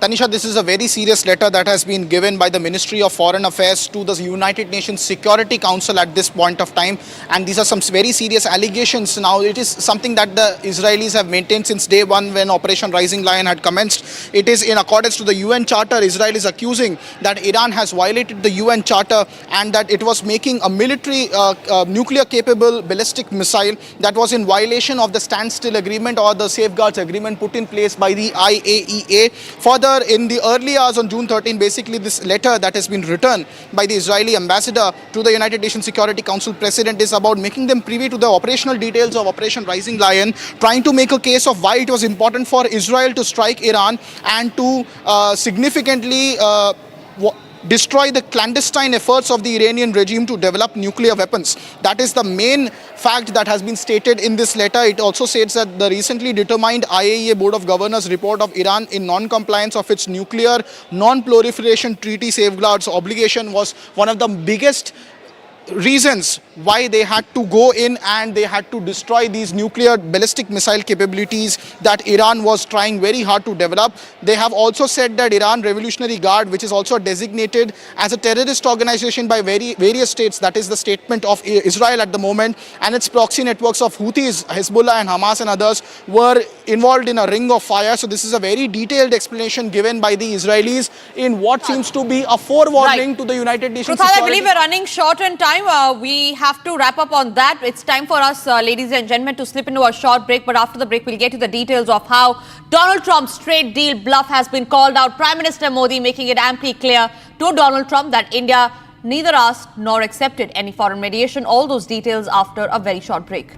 Tanisha, this is a very serious letter that has been given by the Ministry of Foreign Affairs to the United Nations Security Council at this point of time. And these are some very serious allegations. Now, it is something that the Israelis have maintained since day one when Operation Rising Lion had commenced. It is in accordance to the UN Charter. Israel is accusing that Iran has violated the UN Charter and that it was making a military nuclear-capable ballistic missile that was in violation of the standstill agreement or the safeguards agreement put in place by the IAEA. Further, in the early hours on June 13, basically this letter that has been written by the Israeli ambassador to the United Nations Security Council president is about making them privy to the operational details of Operation Rising Lion, trying to make a case of why it was important for Israel to strike Iran and to significantly destroy the clandestine efforts of the Iranian regime to develop nuclear weapons. That is the main fact that has been stated in this letter. It also states that the recently determined IAEA Board of Governors report of Iran in non-compliance of its nuclear non-proliferation treaty safeguards obligation was one of the biggest reasons why they had to go in and they had to destroy these nuclear ballistic missile capabilities that Iran was trying very hard to develop. They have also said that Iran Revolutionary Guard, which is also designated as a terrorist organization by various states, that is the statement of Israel at the moment, and its proxy networks of Houthis, Hezbollah and Hamas and others were involved in a ring of fire. So this is a very detailed explanation given by the Israelis in what seems to be a forewarning to the United Nations Kruthat, I believe we're running short on time. We have to wrap up on that. It's time for us, ladies and gentlemen, to slip into a short break. But after the break, we'll get to the details of how Donald Trump's trade deal bluff has been called out. Prime Minister Modi making it amply clear to Donald Trump that India neither asked nor accepted any foreign mediation. All those details after a very short break.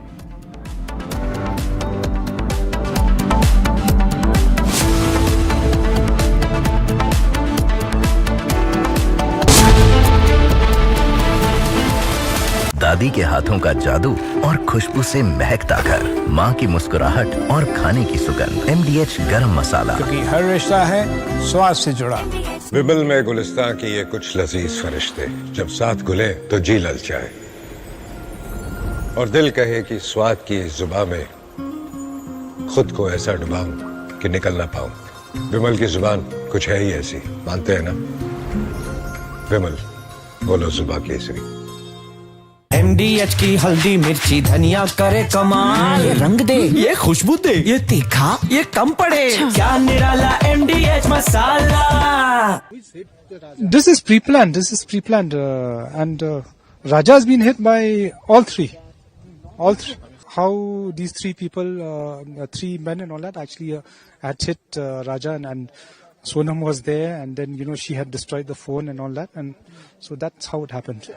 दादी के हाथों का जादू और खुशबू से महकता घर, माँ की मुस्कुराहट और खाने की सुगंध, MDH गरम मसाला, क्योंकि हर रिश्ता है स्वाद से जुड़ा। विमल में गुलिस्तान की ये कुछ लजीज फरिश्ते जब साथ घुले तो जी ललचाए और दिल कहे कि स्वाद की इस जुबान में खुद को ऐसा डुबाऊं कि निकल ना पाऊं। विमल की जुबान कुछ है ही ऐसी, मानते हैं ना? विमल, बोलो जुबान केसरी। MDH की हल्दी मिर्ची धनिया करे कमाल, ये रंग दे, ये खुशबू दे, ये तीखा, ये कम पड़े, क्या निराला MDH masala. This is pre-planned. And Raja has been hit by all three. How these three people, 3 men and all that, actually had hit Raja and Sonam was there, and then she had destroyed the phone and all that, and so that's how it happened.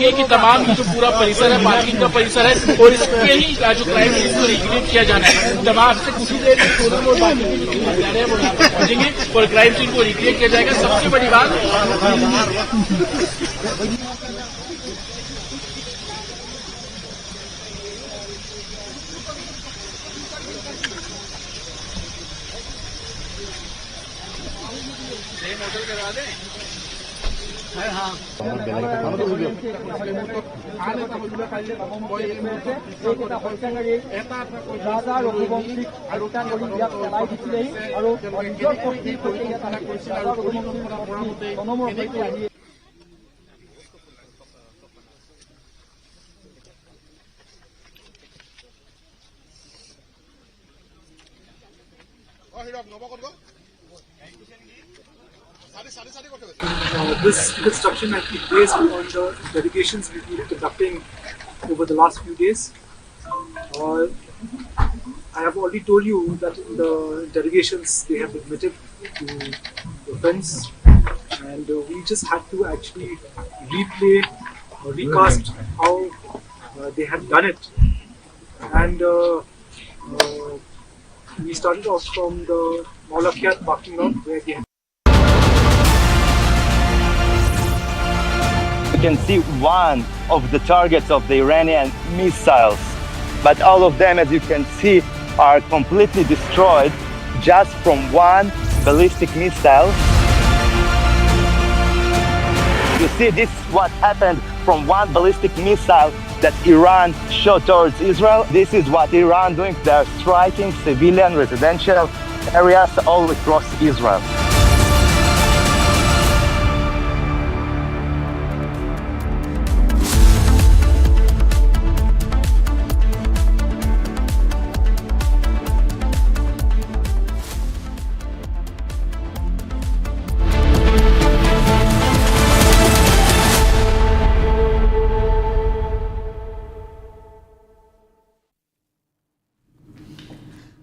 कि तमाम जो पूरा परिसर है, parking का परिसर है और इसके ही जो क्राइम सीन को रिक्रिएट किया जाना है, तमाम से कुछ ही देर में सोनम और बाकी जो हत्यारे हैं वो यहाँ पर पहुंचेंगे और क्राइम सीन को रिक्रिएट किया जाएगा। सबसे बड़ी बात होटल करवा दें। This construction has been based on the delegations we've been conducting over the last few days. I have already told you that the delegations, they have admitted to the offence, and we just had to actually replay or recast how they had done it. And we started off from the Balochistan parking lot where they had. You can see one of the targets of the Iranian missiles, but all of them, as you can see, are completely destroyed just from one ballistic missile. You see, this is what happened from one ballistic missile that Iran shot towards Israel. This is what Iran doing. They are striking civilian residential areas all across Israel.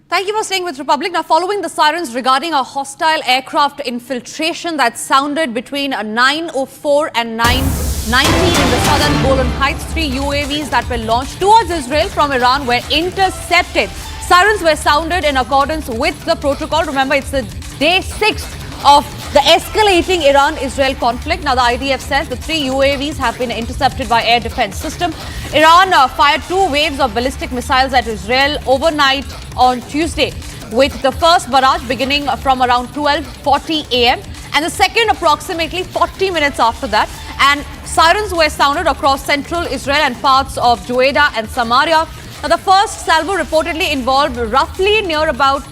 Thank you for staying with Republic. Now, following the sirens regarding a hostile aircraft infiltration that sounded between 9:04 and 9:19 in the southern Golan Heights, 3 UAVs that were launched towards Israel from Iran were intercepted. Sirens were sounded in accordance with the protocol. Remember, it's the day 6 of the escalating Iran-Israel conflict. Now, the IDF says the 3 UAVs have been intercepted by air defense system. Iran fired 2 waves of ballistic missiles at Israel overnight on Tuesday, with the first barrage beginning from around 12:40 a.m. and the second approximately 40 minutes after that. And sirens were sounded across central Israel and parts of Jueda and Samaria. Now, the first salvo reportedly involved roughly near about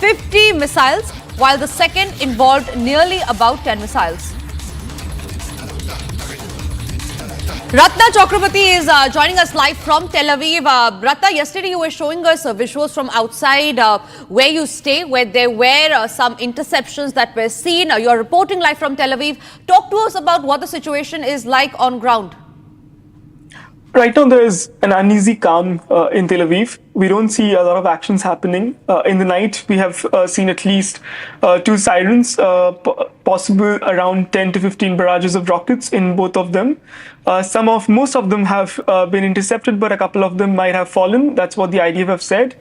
50 missiles, while the second involved nearly about 10 missiles. Ratna Chakrabarti is joining us live from Tel Aviv. Ratna, yesterday you were showing us visuals from outside where you stay, where there were some interceptions that were seen. You're reporting live from Tel Aviv. Talk to us about what the situation is like on ground. Right now, there is an uneasy calm in Tel Aviv. We don't see a lot of actions happening. In the night, we have seen at least 2 sirens, possible around 10 to 15 barrages of rockets in both of them. Most of them have been intercepted, but a couple of them might have fallen. That's what the IDF have said.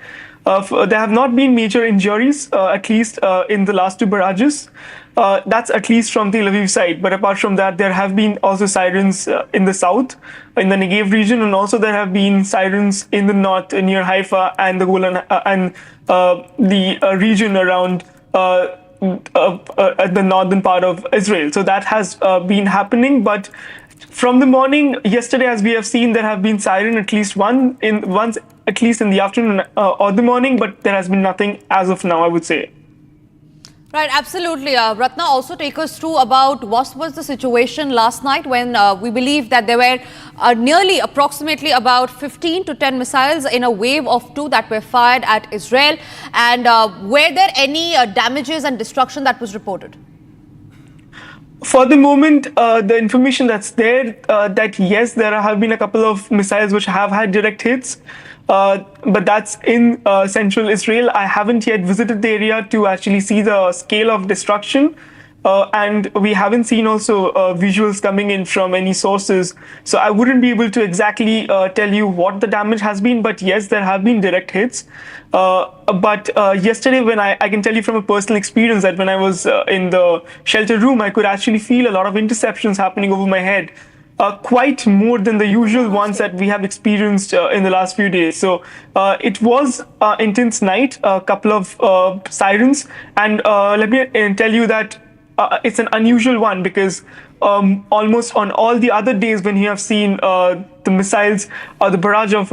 There have not been major injuries, at least in the last 2 barrages. That's at least from the Tel Aviv side. But apart from that, there have been also sirens in the south, in the Negev region, and also there have been sirens in the north near Haifa and the Golan and the region around at the northern part of Israel. So that has been happening. But from the morning, yesterday, as we have seen, there have been siren at least once at least in the afternoon or the morning, but there has been nothing as of now, I would say. Right, absolutely. Ratna, also take us through about what was the situation last night when we believe that there were nearly approximately about 15 to 10 missiles in a wave of 2 that were fired at Israel. And were there any damages and destruction that was reported? For the moment, the information that's there, that yes, there have been a couple of missiles which have had direct hits. But that's in central Israel. I haven't yet visited the area to actually see the scale of destruction. And we haven't seen also visuals coming in from any sources. So I wouldn't be able to exactly tell you what the damage has been. But yes, there have been direct hits. But yesterday, when I can tell you from a personal experience that when I was in the shelter room, I could actually feel a lot of interceptions happening over my head. Quite more than the usual ones that we have experienced in the last few days. So it was an intense night, a couple of sirens. And let me tell you that it's an unusual one because almost on all the other days when you have seen the missiles or the barrage of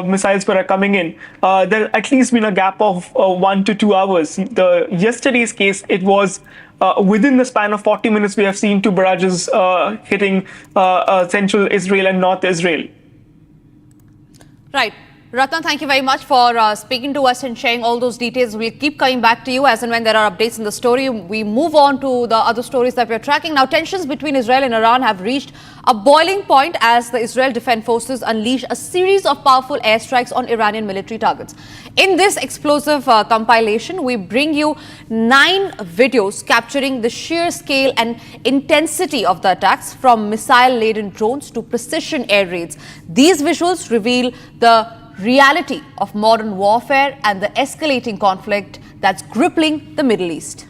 missiles that are coming in, there at least been a gap of 1 to 2 hours. Yesterday's case, it was within the span of 40 minutes, we have seen 2 barrages hitting central Israel and north Israel. Right. Ratna, thank you very much for speaking to us and sharing all those details. We'll keep coming back to you as and when there are updates in the story. We move on to the other stories that we're tracking. Now, tensions between Israel and Iran have reached a boiling point as the Israel Defense Forces unleash a series of powerful airstrikes on Iranian military targets. In this explosive compilation, we bring you 9 videos capturing the sheer scale and intensity of the attacks, from missile-laden drones to precision air raids. These visuals reveal the reality of modern warfare and the escalating conflict that's crippling the Middle East.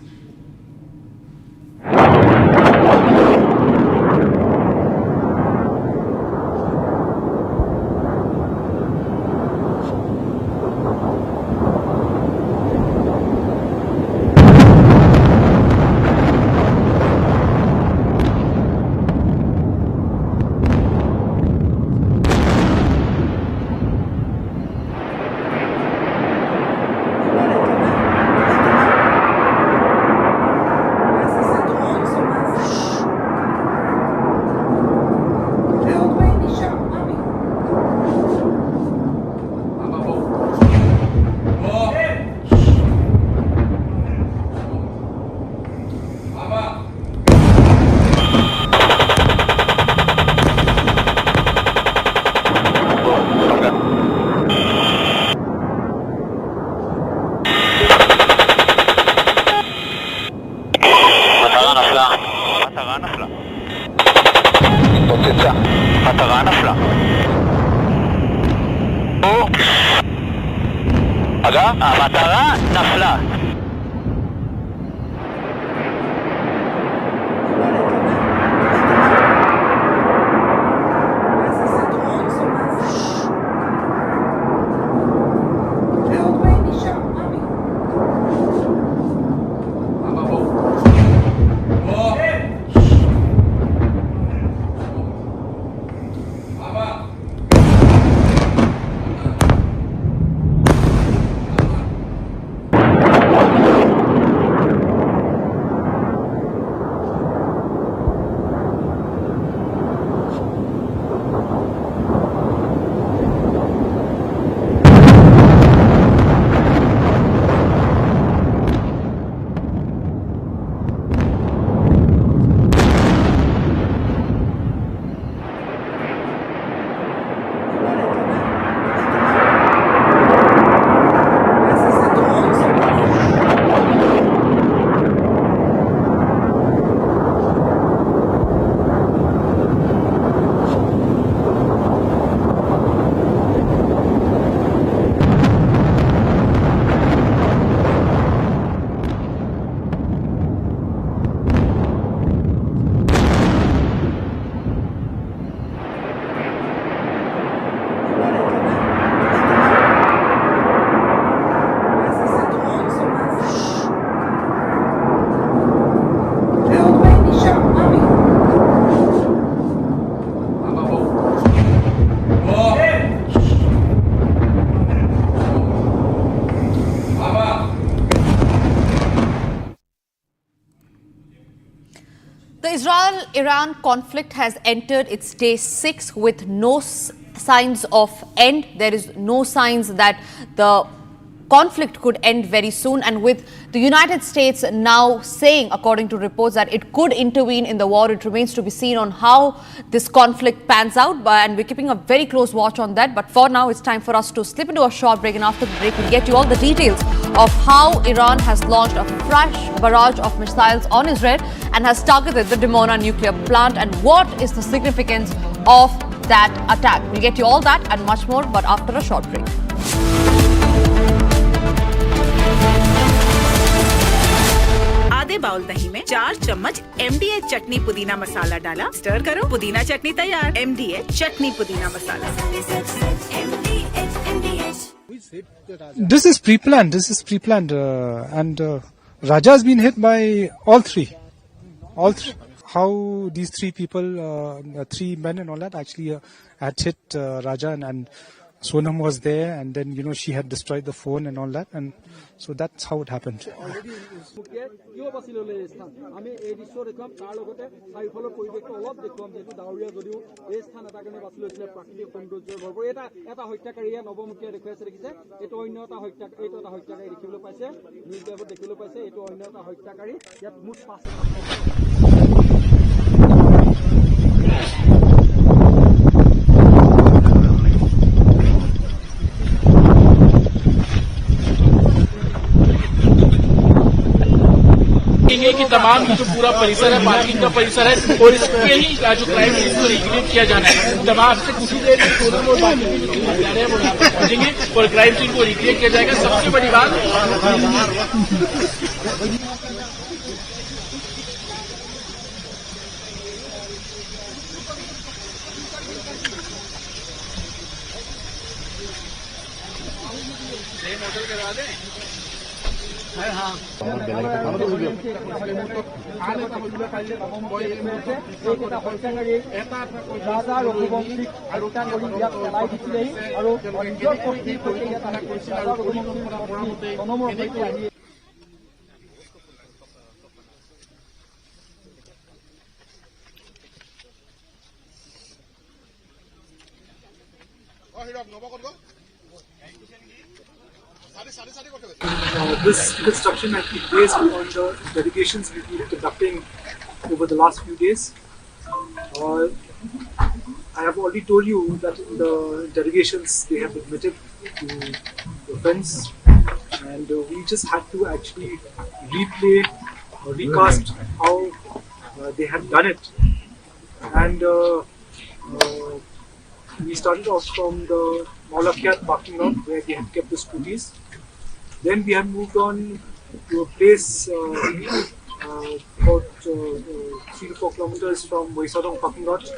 המטרה נפלה. The Israel-Iran conflict has entered its day 6 with no signs of end. There is no signs that the conflict could end very soon, and with the United States now saying, according to reports, that it could intervene in the war, it remains to be seen on how this conflict pans out, and we're keeping a very close watch on that. But for now, it's time for us to slip into a short break, and after the break, we'll get you all the details of how Iran has launched a fresh barrage of missiles on Israel and has targeted the Dimona nuclear plant, and what is the significance of that attack. We'll get you all that and much more, but after a short break. आधे bowl दही में 4 चम्मच MDH चटनी पुदीना मसाला डाला, stir करो, पुदीना चटनी तैयार। MDH चटनी पुदीना मसाला। This is pre-planned. And Raja has been hit by all three. how these three people, three men and all that, actually had hit Raja, and Sonam was there, and then she had destroyed the phone and all that, and so that's how it happened. कि तमाम जो पूरा परिसर है, parking का परिसर है, और इसके ही जो क्राइम सीन को रिक्रिएट किया जाना है। तमाम से कुछ ही देर में सोनम और बाकी जो हत्यारे हैं वो यहाँ पर पहुंचेंगे और क्राइम सीन को रिक्रिएट किया जाएगा। सबसे बड़ी बात होटल करवा दें। This construction has been based on the delegations we've been conducting over the last few days. I have already told you that in the delegations they have admitted to the offence, and we just had to actually replay or recast how they had done it. And we started off from the Balochistan parking lot where they had kept the scooties. Then we have moved on to a place about 3 to 4 kilometers from Vaisadong parking lot,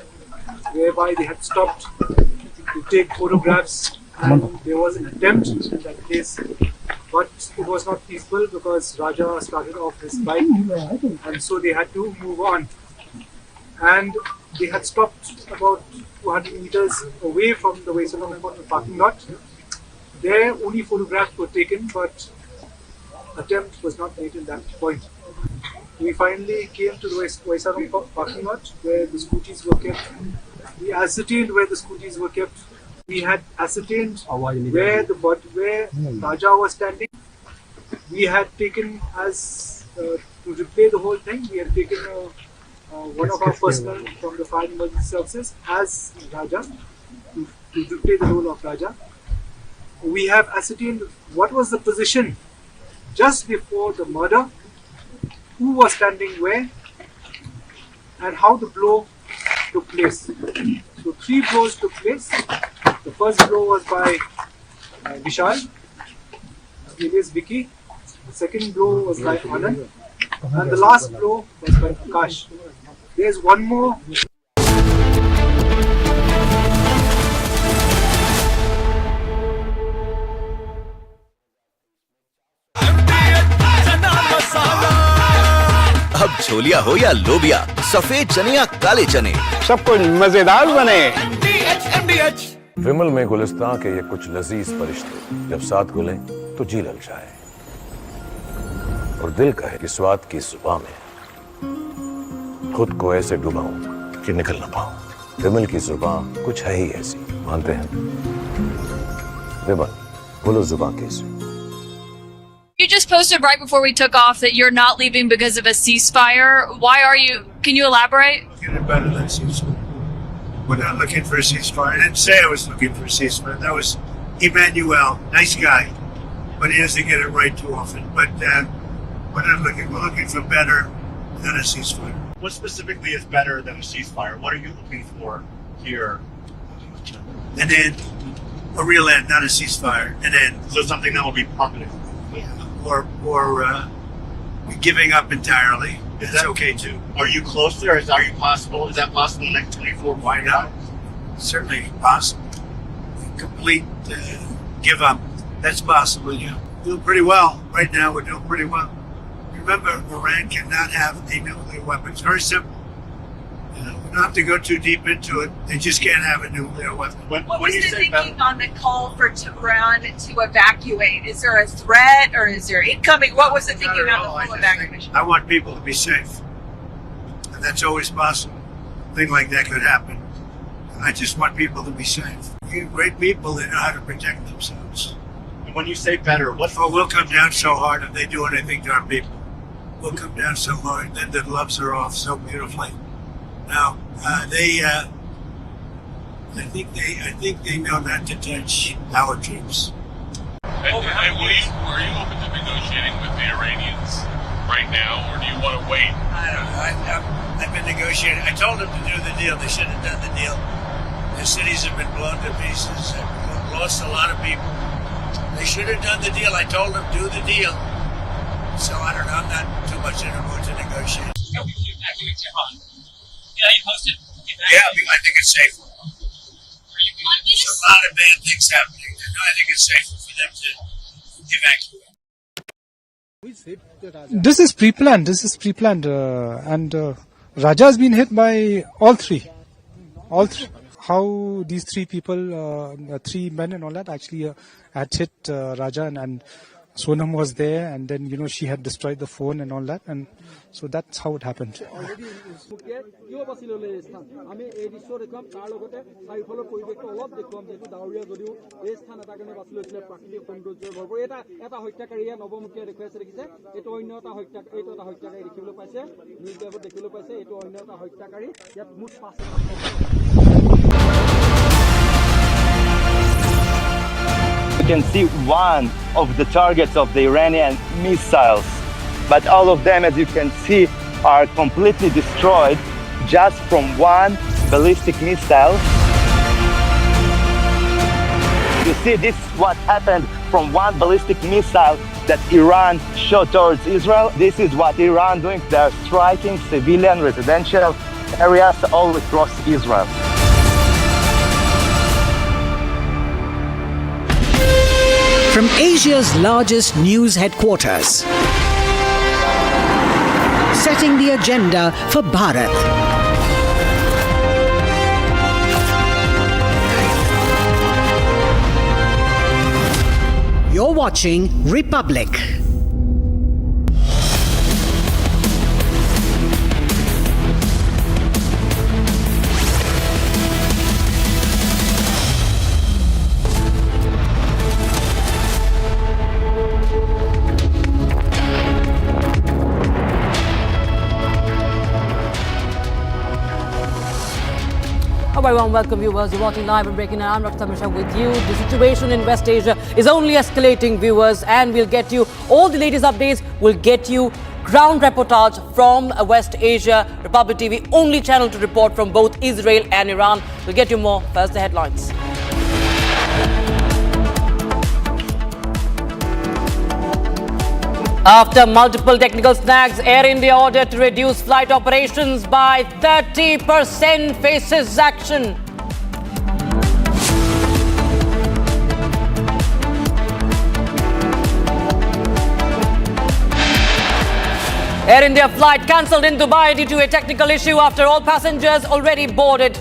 whereby they had stopped to take photographs, and there was an attempt in that place, but it was not peaceful because Raja started off his bike, and so they had to move on. And they had stopped about 200 meters away from the Vaisadong parking lot. There only photographs were taken, but attempt was not made in that point. We finally came to the Vaisadong parking lot where the scooties were kept. We ascertained where the scooties were kept. We had ascertained where Raja was standing. We had taken to replay the whole thing. We had taken one of our personnel from the fire emergency services as Raja to replay the role of Raja. We have ascertained what was the position just before the murder, who was standing where, and how the blow took place. So 3 blows took place. The first blow was by Vishal, alias Vicky. The second blow was by Anand, and the last blow was by Akash. There's one more. अब छोलिया हो या लोबिया, सफेद चने या काले चने, सब कुछ मजेदार बने। विमल में गुलिस्तां के ये कुछ लजीज फरिश्ते जब साथ घुले तो जी ललचाए, और दिल कहे कि स्वाद की जुबान में खुद को ऐसे डुबाऊं कि निकल ना पाऊं। विमल की जुबान कुछ है ही ऐसी, मानते हैं? विमल, बोलो जुबान कैसी? You just posted right before we took off that you're not leaving because of a ceasefire. Why are you? Can you elaborate? Get it better than ceasefire. We're not looking for a ceasefire. I didn't say I was looking for a ceasefire. That was Emmanuel, nice guy, but he doesn't get it right too often. But we're not looking. We're looking for better than a ceasefire. What specifically is better than a ceasefire? What are you looking for here? An end, a real end, not a ceasefire. An end. So something that will be permanent. Or giving up entirely. That's okay too. Are you close there? Is that possible in the next 24? Why not? Certainly possible. Complete give up. That's possible. Yeah, doing pretty well right now. We're doing pretty well. Remember, Iran cannot have a nuclear weapon. It's very simple. Not to go too deep into it, they just can't have a nuclear weapon. What was the thinking on the call for Tehran to evacuate? Is there a threat or is there incoming? What was the thinking on the full evacuation? I want people to be safe. And that's always possible. A thing like that could happen. I just want people to be safe. You're great people, they know how to protect themselves. And when you say better, what? Oh, we'll come down so hard if they do anything to our people. We'll come down so hard, then the gloves are off so beautifully. Now, I think they know not to touch our troops. And are you open to negotiating with the Iranians right now, or do you want to wait? I don't know. I've been negotiating. I told them to do the deal. They should have done the deal. Their cities have been blown to pieces. They've lost a lot of people. They should have done the deal. I told them do the deal. So I don't know. I'm not too much in a mood to negotiate. Yeah, I think it's safe. There's a lot of bad things happening. I think it's safer for them to evacuate. This is pre-planned, and Raja has been hit by all three. How these three people, three men and all that, actually had hit Raja, and Sonam was there, and then she had destroyed the phone and all that, and so that's how it happened. You can see one of the targets of the Iranian missiles, but all of them, as you can see, are completely destroyed just from one ballistic missile. You see, this is what happened from one ballistic missile that Iran shot towards Israel. This is what Iran doing. They are striking civilian residential areas all across Israel. From Asia's largest news headquarters, setting the agenda for Bharat. You're watching Republic. A very warm welcome, viewers. You're watching live and breaking. I'm Dr. Machh with you. The situation in West Asia is only escalating, viewers, and we'll get you all the latest updates. We'll get you ground reportage from West Asia. Republic TV, only channel to report from both Israel and Iran. We'll get you more. First, the headlines. After multiple technical snags, Air India ordered to reduce flight operations by 30%, faces action. Air India flight cancelled in Dubai due to a technical issue after all passengers already boarded.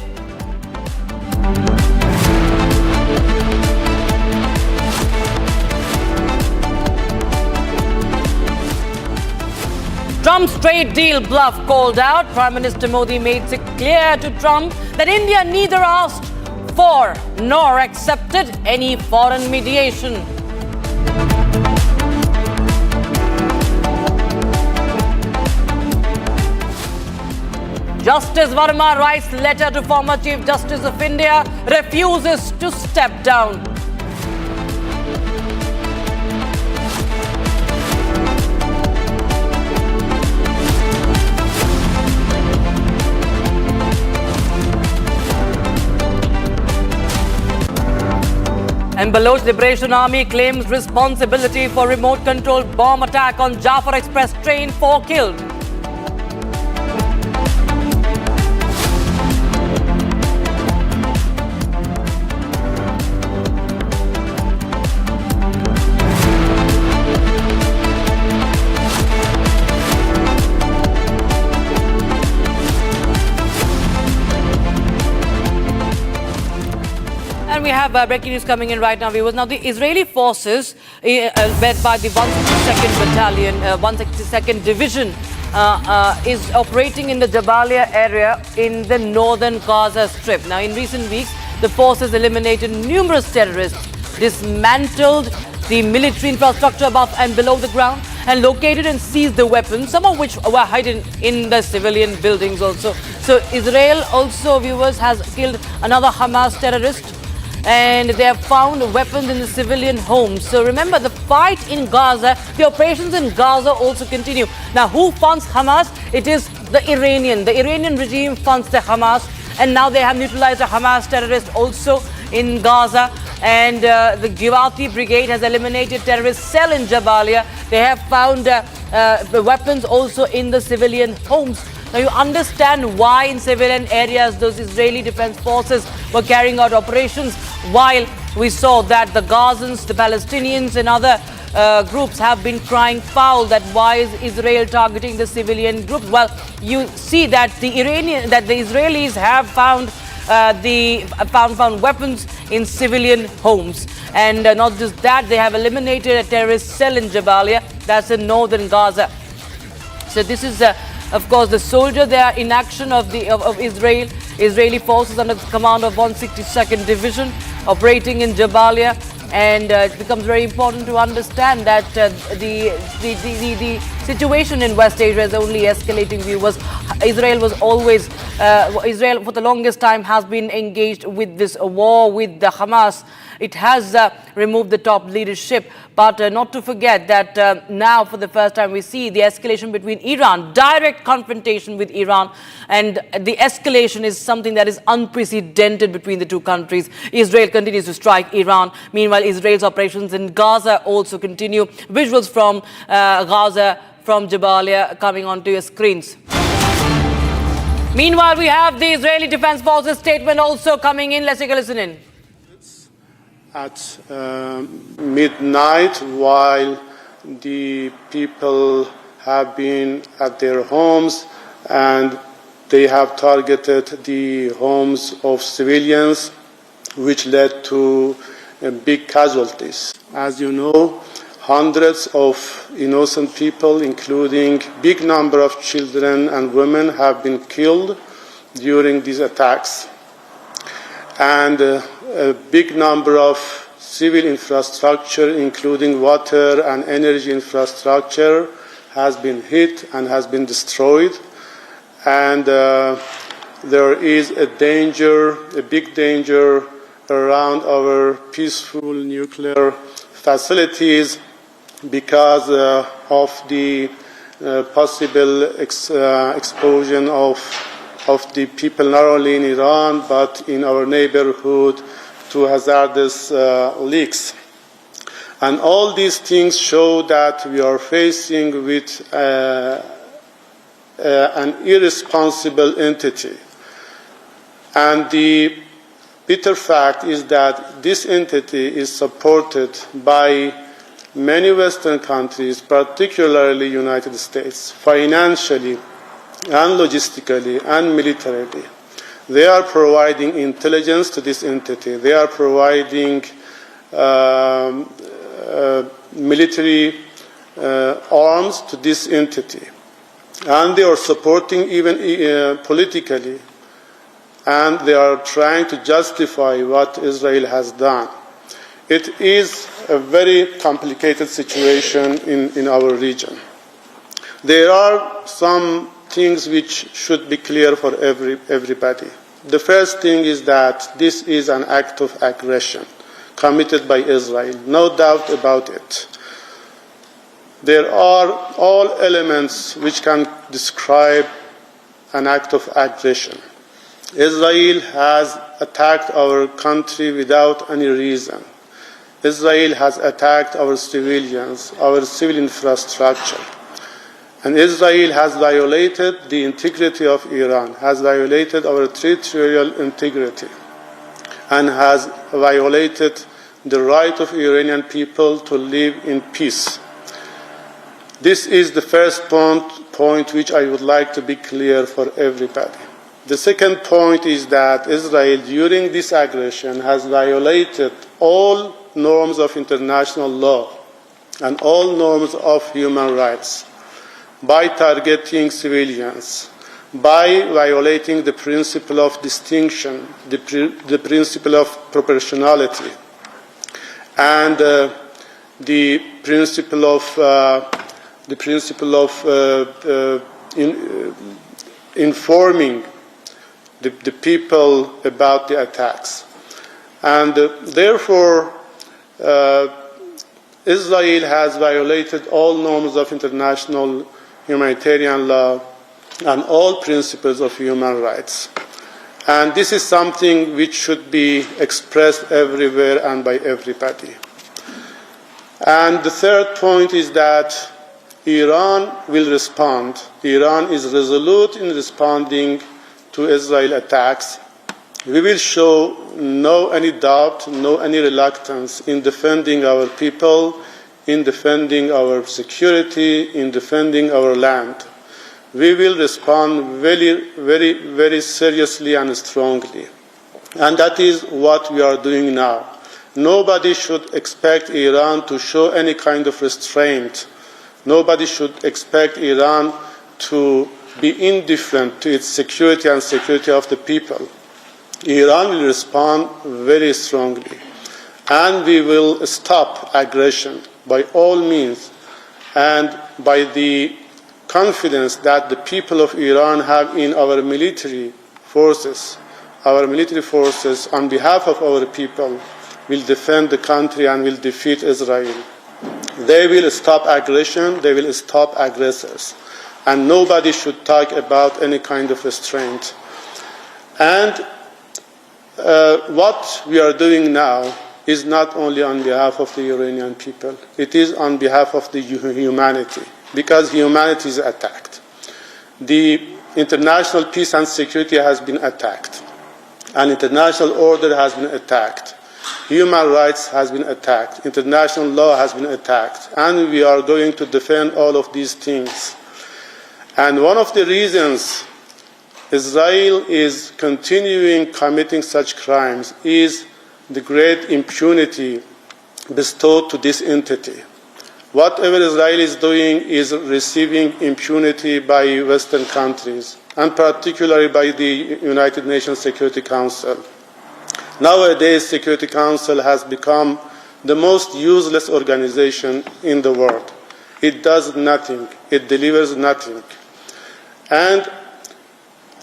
Trump's trade deal bluff called out. Prime Minister Modi made it clear to Trump that India neither asked for nor accepted any foreign mediation. Justice Verma writes letter to former Chief Justice of India, refuses to step down. And Baloch Liberation Army claims responsibility for remote-controlled bomb attack on Jaffar Express train, 4 killed. have breaking news coming in right now, viewers. Now, the Israeli forces, led by the 162nd Battalion, 162nd Division, is operating in the Jabalia area in the northern Gaza Strip. Now, in recent weeks, the forces eliminated numerous terrorists, dismantled the military infrastructure above and below the ground, and located and seized the weapons, some of which were hidden in the civilian buildings also. So Israel also, viewers, has killed another Hamas terrorist, and they have found weapons in the civilian homes. So remember, the fight in Gaza, the operations in Gaza also continue. Now, who funds Hamas? It is the Iranian. The Iranian regime funds the Hamas, and now they have neutralized a Hamas terrorist also in Gaza. And the Givati Brigade has eliminated terrorist cell in Jabalia. They have found weapons also in the civilian homes. Now you understand why in civilian areas those Israeli defense forces were carrying out operations, while we saw that the Gazans, the Palestinians and other groups have been crying foul that why is Israel targeting the civilian groups. Well, you see that the Israelis have found found weapons in civilian homes, and not just that, they have eliminated a terrorist cell in Jabalia, that's in northern Gaza. So this is of course the soldier there in action of Israeli forces under the command of 162nd Division operating in Jabalia. And it becomes very important to understand that the situation in West Asia is only escalating, viewers. Israel was always, Israel for the longest time has been engaged with this war with the Hamas. It has removed the top leadership, but not to forget that now for the first time we see the escalation between Iran, direct confrontation with Iran, and the escalation is something that is unprecedented between the two countries. Israel continues to strike Iran. Meanwhile, Israel's operations in Gaza also continue. Visuals from Gaza, from Jabalia coming onto your screens. Meanwhile, we have the Israeli Defense Forces statement also coming in. Let's take a listen in. At midnight, while the people have been at their homes and they have targeted the homes of civilians, which led to big casualties. As you know, hundreds of innocent people, including big number of children and women, have been killed during these attacks. And a big number of civil infrastructure, including water and energy infrastructure, has been hit and has been destroyed. And there is a danger, a big danger around our peaceful nuclear facilities because of the possible explosion of the people not only in Iran but in our neighborhood to hazardous leaks. And all these things show that we are facing with an irresponsible entity. And the bitter fact is that this entity is supported by many Western countries, particularly United States, financially and logistically and militarily. They are providing intelligence to this entity. They are providing military arms to this entity. And they are supporting even politically. And they are trying to justify what Israel has done. It is a very complicated situation in our region. There are some things which should be clear for everybody. The first thing is that this is an act of aggression committed by Israel, no doubt about it. There are all elements which can describe an act of aggression. Israel has attacked our country without any reason. Israel has attacked our civilians, our civil infrastructure. And Israel has violated the integrity of Iran, has violated our territorial integrity, and has violated the right of Iranian people to live in peace. This is the first point which I would like to be clear for everybody. The second point is that Israel, during this aggression, has violated all norms of international law and all norms of human rights by targeting civilians, by violating the principle of distinction, the principle of proportionality, and the principle of informing the people about the attacks. And therefore, Israel has violated all norms of international humanitarian law and all principles of human rights. And this is something which should be expressed everywhere and by everybody. And the third point is that Iran will respond. Iran is resolute in responding to Israel attacks. We will show no any doubt, no any reluctance in defending our people, in defending our security, in defending our land. We will respond very seriously and strongly. And that is what we are doing now. Nobody should expect Iran to show any kind of restraint. Nobody should expect Iran to be indifferent to its security and security of the people. Iran will respond very strongly. And we will stop aggression by all means, and by the confidence that the people of Iran have in our military forces. Our military forces, on behalf of our people, will defend the country and will defeat Israel. They will stop aggression, they will stop aggressors. And nobody should talk about any kind of restraint. And what we are doing now is not only on behalf of the Iranian people, it is on behalf of the humanity, because humanity is attacked. The international peace and security has been attacked. An international order has been attacked. Human rights has been attacked. International law has been attacked. And we are going to defend all of these things. And one of the reasons Israel is continuing committing such crimes is the great impunity bestowed to this entity. Whatever Israel is doing is receiving impunity by Western countries, and particularly by the United Nations Security Council. Nowadays, Security Council has become the most useless organization in the world. It does nothing. It delivers nothing. And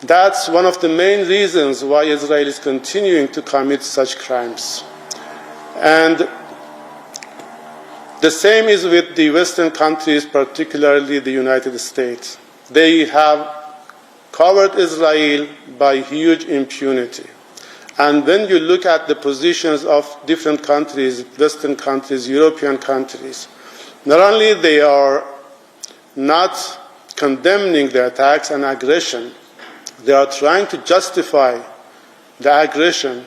that's one of the main reasons why Israel is continuing to commit such crimes. And the same is with the Western countries, particularly the United States. They have covered Israel by huge impunity. And when you look at the positions of different countries, Western countries, European countries, not only they are not condemning the attacks and aggression, they are trying to justify the aggression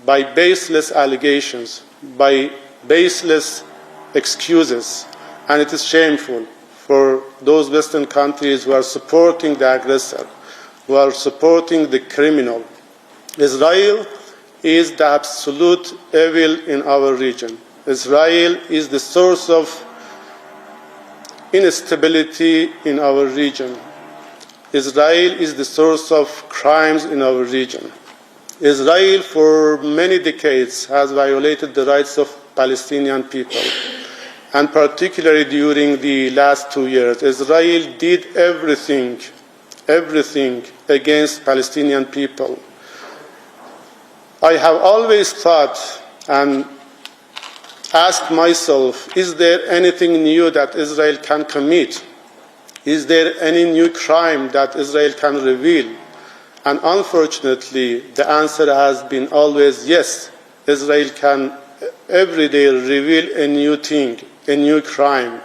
by baseless allegations, by baseless excuses. And it is shameful for those Western countries who are supporting the aggressor, who are supporting the criminal. Israel is the absolute evil in our region. Israel is the source of instability in our region. Israel is the source of crimes in our region. Israel, for many decades, has violated the rights of Palestinian people. And particularly during the last 2 years, Israel did everything against Palestinian people. I have always thought and asked myself, is there anything new that Israel can commit? Is there any new crime that Israel can reveal? And unfortunately, the answer has been always yes. Israel can every day reveal a new thing, a new crime,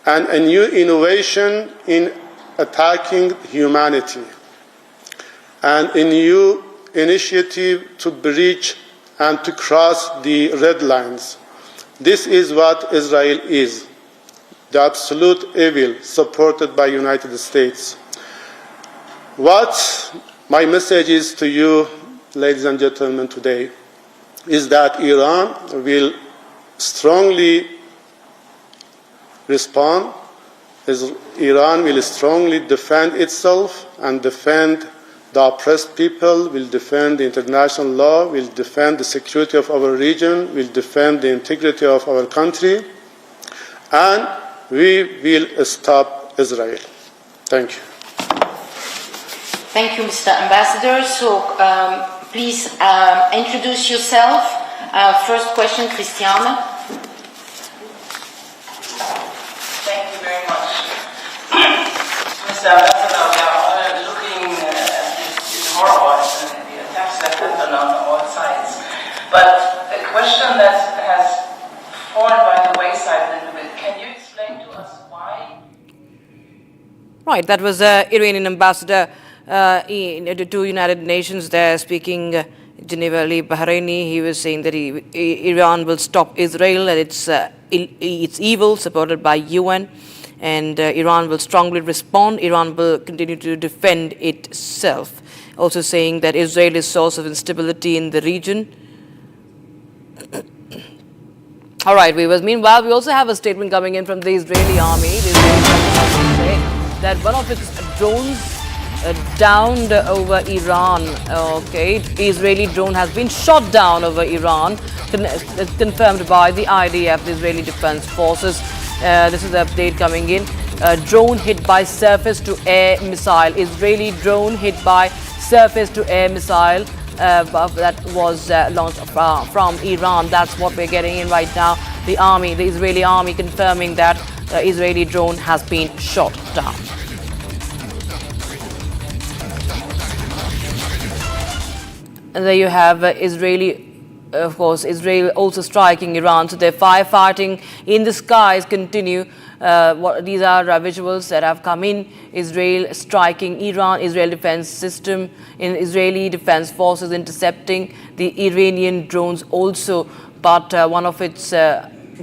and a new innovation in attacking humanity, and a new initiative to breach and to cross the red lines. This is what Israel is. The absolute evil supported by the United States. What My message is to you, ladies and gentlemen, today, is that Iran will strongly respond. Iran will strongly defend itself and defend the oppressed people, will defend the international law, will defend the security of our region, will defend the integrity of our country, and we will stop Israel. Thank you. Thank you, Mr. Ambassador. So please introduce yourself. First question, Christiane. Thank you very much. Mr. Ambassador, we are all looking at this horror and the attacks that happen on all sides. But a question that has fallen by the wayside a little bit, can you explain to us why? Right, that was Iranian ambassador to United Nations there speaking Geneva Ali Bahraini. He was saying that Iran will stop Israel and its evil, supported by UN, and Iran will strongly respond. Iran will continue to defend itself. Also saying that Israel is source of instability in the region. All right, viewers. Meanwhile, we also have a statement coming in from the Israeli army. The Israeli army say that one of its drones downed over Iran. Okay, the Israeli drone has been shot down over Iran, confirmed by the IDF, the Israeli Defense Forces. This is the update coming in. Drone hit by surface-to-air missile. Israeli drone hit by surface-to-air missile that was launched from Iran. That's what we're getting in right now. The army, the Israeli army, confirming that the Israeli drone has been shot down. And there you have Israeli, of course, Israel also striking Iran. So their firefighting in the skies continue. These are visuals that have come in. Israel striking Iran, Israel defense system, in Israeli defense forces intercepting the Iranian drones also. But one of its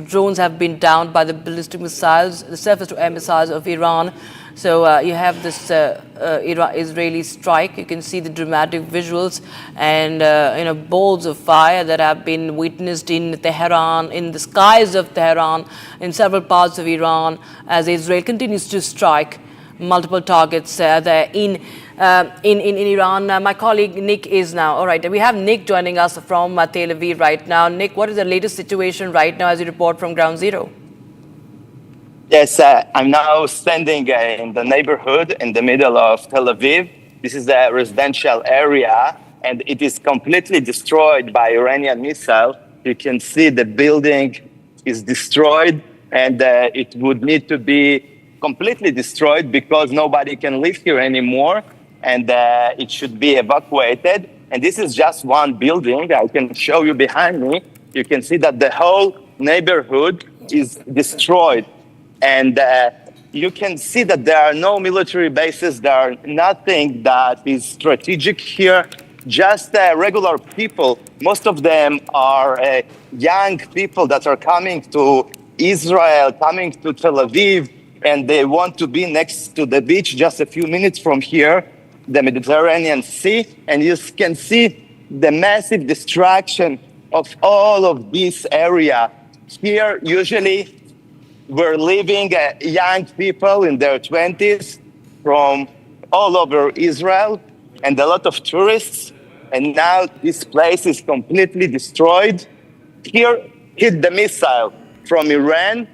drones have been downed by the ballistic missiles, the surface-to-air missiles of Iran. So you have this Israeli strike. You can see the dramatic visuals and balls of fire that have been witnessed in Tehran, in the skies of Tehran, in several parts of Iran, as Israel continues to strike multiple targets there in Iran. My colleague Nick is now. All right, we have Nick joining us from Tel Aviv right now. Nick, what is the latest situation right now as you report from Ground Zero? Yes, I'm now standing in the neighborhood in the middle of Tel Aviv. This is a residential area, and it is completely destroyed by Iranian missile. You can see the building is destroyed, and it would need to be completely destroyed because nobody can live here anymore, and it should be evacuated. And this is just one building. I can show you behind me. You can see that the whole neighborhood is destroyed. And you can see that there are no military bases. There are nothing that is strategic here, just regular people. Most of them are young people that are coming to Israel, coming to Tel Aviv, and they want to be next to the beach just a few minutes from here, the Mediterranean Sea. And you can see the massive destruction of all of this area. Here, usually, we're living young people in their 20s from all over Israel and a lot of tourists. And now this place is completely destroyed. Here hit the missile from Iran,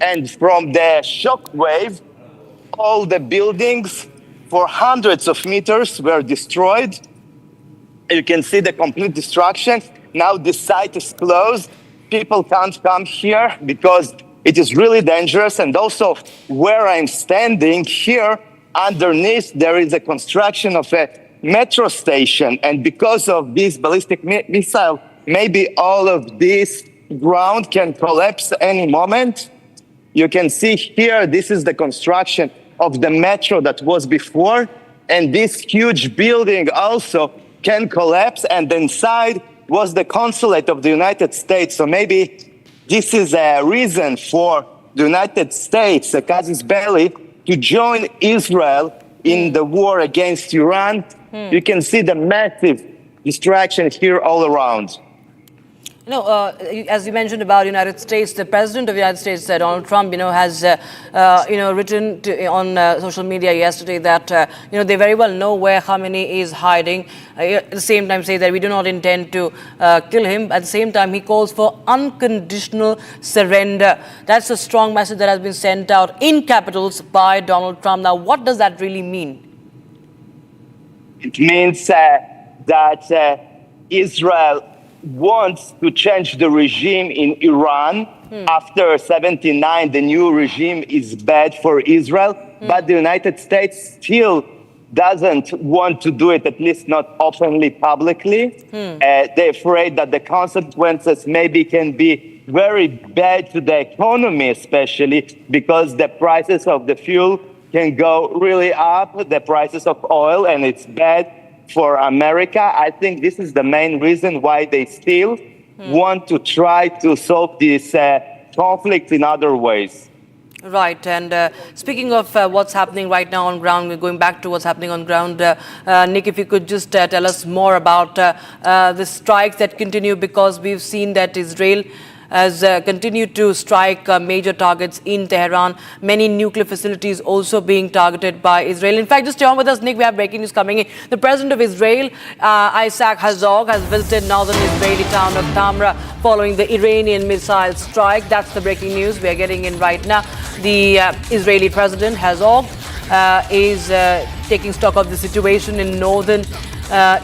and from the shock wave, all the buildings for hundreds of meters were destroyed. You can see the complete destruction. Now this site is closed. People can't come here because it is really dangerous. And also where I'm standing here, underneath, there is a construction of a metro station. And because of this ballistic missile, maybe all of this ground can collapse any moment. You can see here, this is the construction of the metro that was before. And this huge building also can collapse. And inside was the consulate of the United States. So maybe this is a reason for the United States, the casus belli, to join Israel in the war against Iran, you can see the massive distraction here all around. You know, as you mentioned about United States, the President of the United States, Donald Trump, has, written on social media yesterday that, they very well know where Khamenei is hiding. At the same time, say that we do not intend to kill him. At the same time, he calls for unconditional surrender. That's a strong message that has been sent out in capitals by Donald Trump. Now, what does that really mean? It means that Israel wants to change the regime in Iran. After 79, the new regime is bad for Israel, but the United States still doesn't want to do it, at least not openly, publicly. They're afraid that the consequences maybe can be very bad to the economy, especially because the prices of the fuel can go really up, the prices of oil, and it's bad for America. I think this is the main reason why they still want to try to solve this conflict in other ways. Right, and speaking of what's happening right now on ground, we're going back to what's happening on ground. Nick, if you could just tell us more about the strikes that continue, because we've seen that Israel has continued to strike major targets in Tehran. Many nuclear facilities also being targeted by Israel. In fact, just stay on with us, Nick. We have breaking news coming in. The president of Israel, Isaac Herzog, has visited northern Israeli town of Tamra following the Iranian missile strike. That's the breaking news we are getting in right now. The Israeli president, Herzog, is taking stock of the situation in northern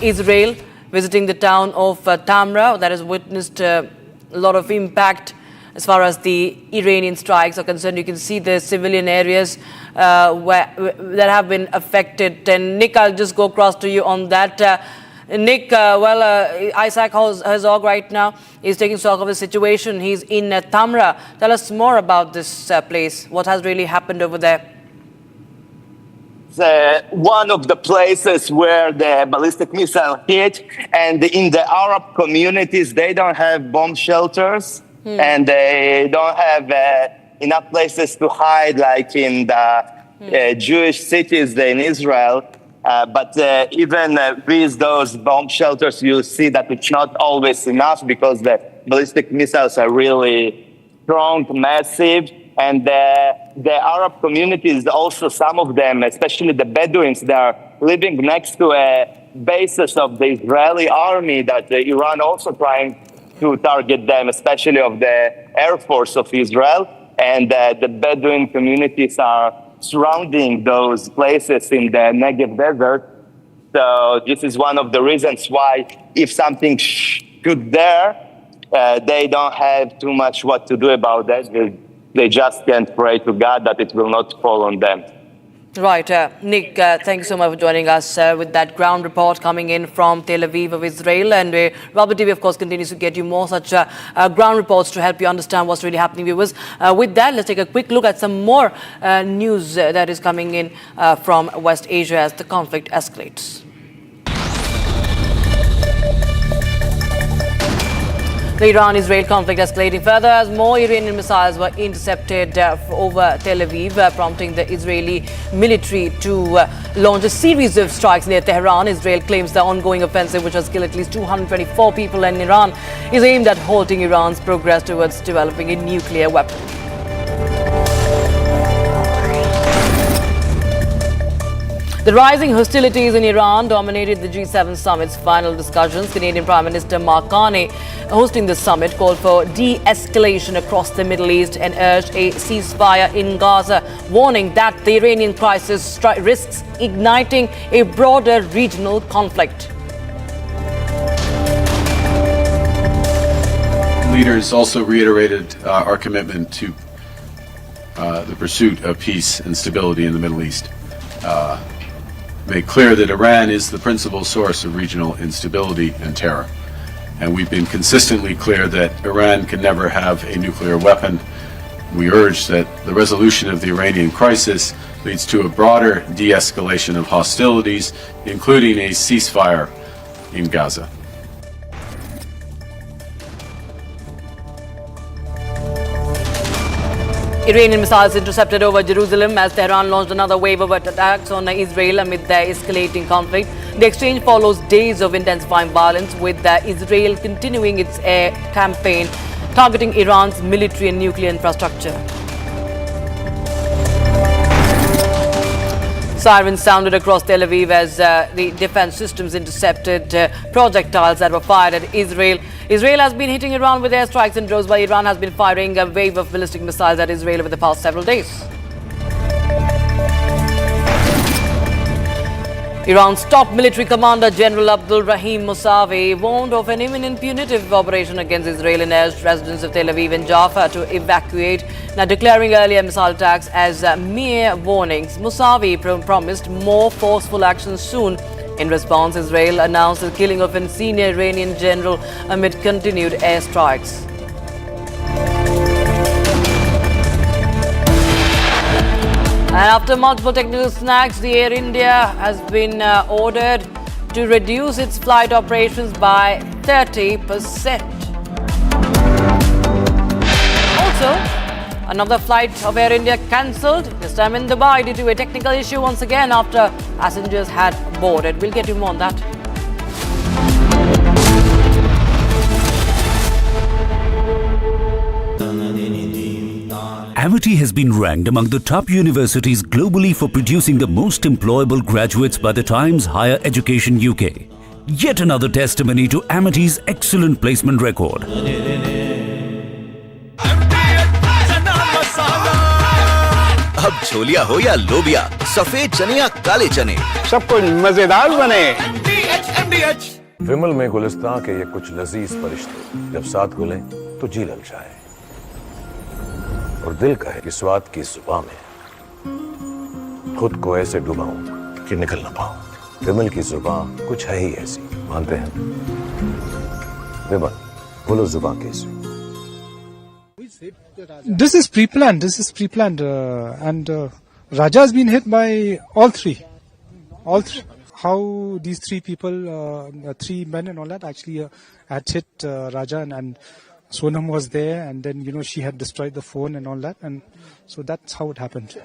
Israel, visiting the town of Tamra that has witnessed a lot of impact as far as the Iranian strikes are concerned. You can see the civilian areas that have been affected. And Nick, I'll just go across to you on that. Nick, Isaac Herzog right now is taking stock of the situation. He's in Tamra. Tell us more about this place. What has really happened over there? One of the places where the ballistic missile hit, and in the Arab communities, they don't have bomb shelters and they don't have enough places to hide like in the Jewish cities in Israel. But even with those bomb shelters, you see that it's not always enough because the ballistic missiles are really strong, massive. And the Arab communities, also some of them, especially the Bedouins, they are living next to bases of the Israeli army that Iran also trying to target them, especially of the Air Force of Israel. And the Bedouin communities are surrounding those places in the Negev desert. So this is one of the reasons why if something should there, they don't have too much what to do about that. They just can't pray to God that it will not fall on them. Right. Nick, thank you so much for joining us with that ground report coming in from Tel Aviv of Israel. And Republic TV, of course, continues to get you more such ground reports to help you understand what's really happening, viewers. With that, let's take a quick look at some more news that is coming in from West Asia as the conflict escalates. The Iran-Israel conflict escalating further as more Iranian missiles were intercepted over Tel Aviv, prompting the Israeli military to launch a series of strikes near Tehran. Israel claims the ongoing offensive, which has killed at least 224 people in Iran, is aimed at halting Iran's progress towards developing a nuclear weapon. The rising hostilities in Iran dominated the G7 summit's final discussions. Canadian Prime Minister Mark Carney, hosting the summit, called for de-escalation across the Middle East and urged a ceasefire in Gaza, warning that the Iranian crisis risks igniting a broader regional conflict. Leaders also reiterated our commitment to the pursuit of peace and stability in the Middle East. Made clear that Iran is the principal source of regional instability and terror. And we've been consistently clear that Iran can never have a nuclear weapon. We urge that the resolution of the Iranian crisis leads to a broader de-escalation of hostilities, including a ceasefire in Gaza. Iranian missiles intercepted over Jerusalem as Tehran launched another wave of attacks on Israel amid the escalating conflict. The exchange follows days of intensifying violence, with Israel continuing its air campaign targeting Iran's military and nuclear infrastructure. Sirens sounded across Tel Aviv as the defense systems intercepted projectiles that were fired at Israel. Israel has been hitting Iran with airstrikes and drones, while Iran has been firing a wave of ballistic missiles at Israel over the past several days. Iran's top military commander, General Abdul Rahim Mousavi, warned of an imminent punitive operation against Israel and urged residents of Tel Aviv and Jaffar to evacuate, now declaring earlier missile attacks as mere warnings. Mousavi promised more forceful actions soon. In response, Israel announced the killing of a senior Iranian general amid continued airstrikes. And after multiple technical snags, the Air India has been ordered to reduce its flight operations by 30%. Also, another flight of Air India cancelled, this time in Dubai, due to a technical issue once again after passengers had boarded. We'll get you more on that. Amity has been ranked among the top universities globally for producing the most employable graduates by the Times Higher Education UK. Yet another testimony to Amity's excellent placement record. अब छोलिया हो या लोबिया, सफेद चने या काले चने, सब कुछ मजेदार बने। विमल में गुलिस्तां के ये कुछ लजीज फरिश्ते जब साथ घुलें तो जी ललचाए और दिल कहे कि स्वाद की जुबां में खुद को ऐसे डुबाऊं कि निकल ना पाऊं। विमल की जुबां कुछ है ही ऐसी, मानते हैं? विमल, बोलो जुबां कैसी? This is pre-planned. And Raja has been hit by all three. How these three people, three men and all that, actually had hit Raja, and Sonam was there, and then she had destroyed the phone and all that, and so that's how it happened.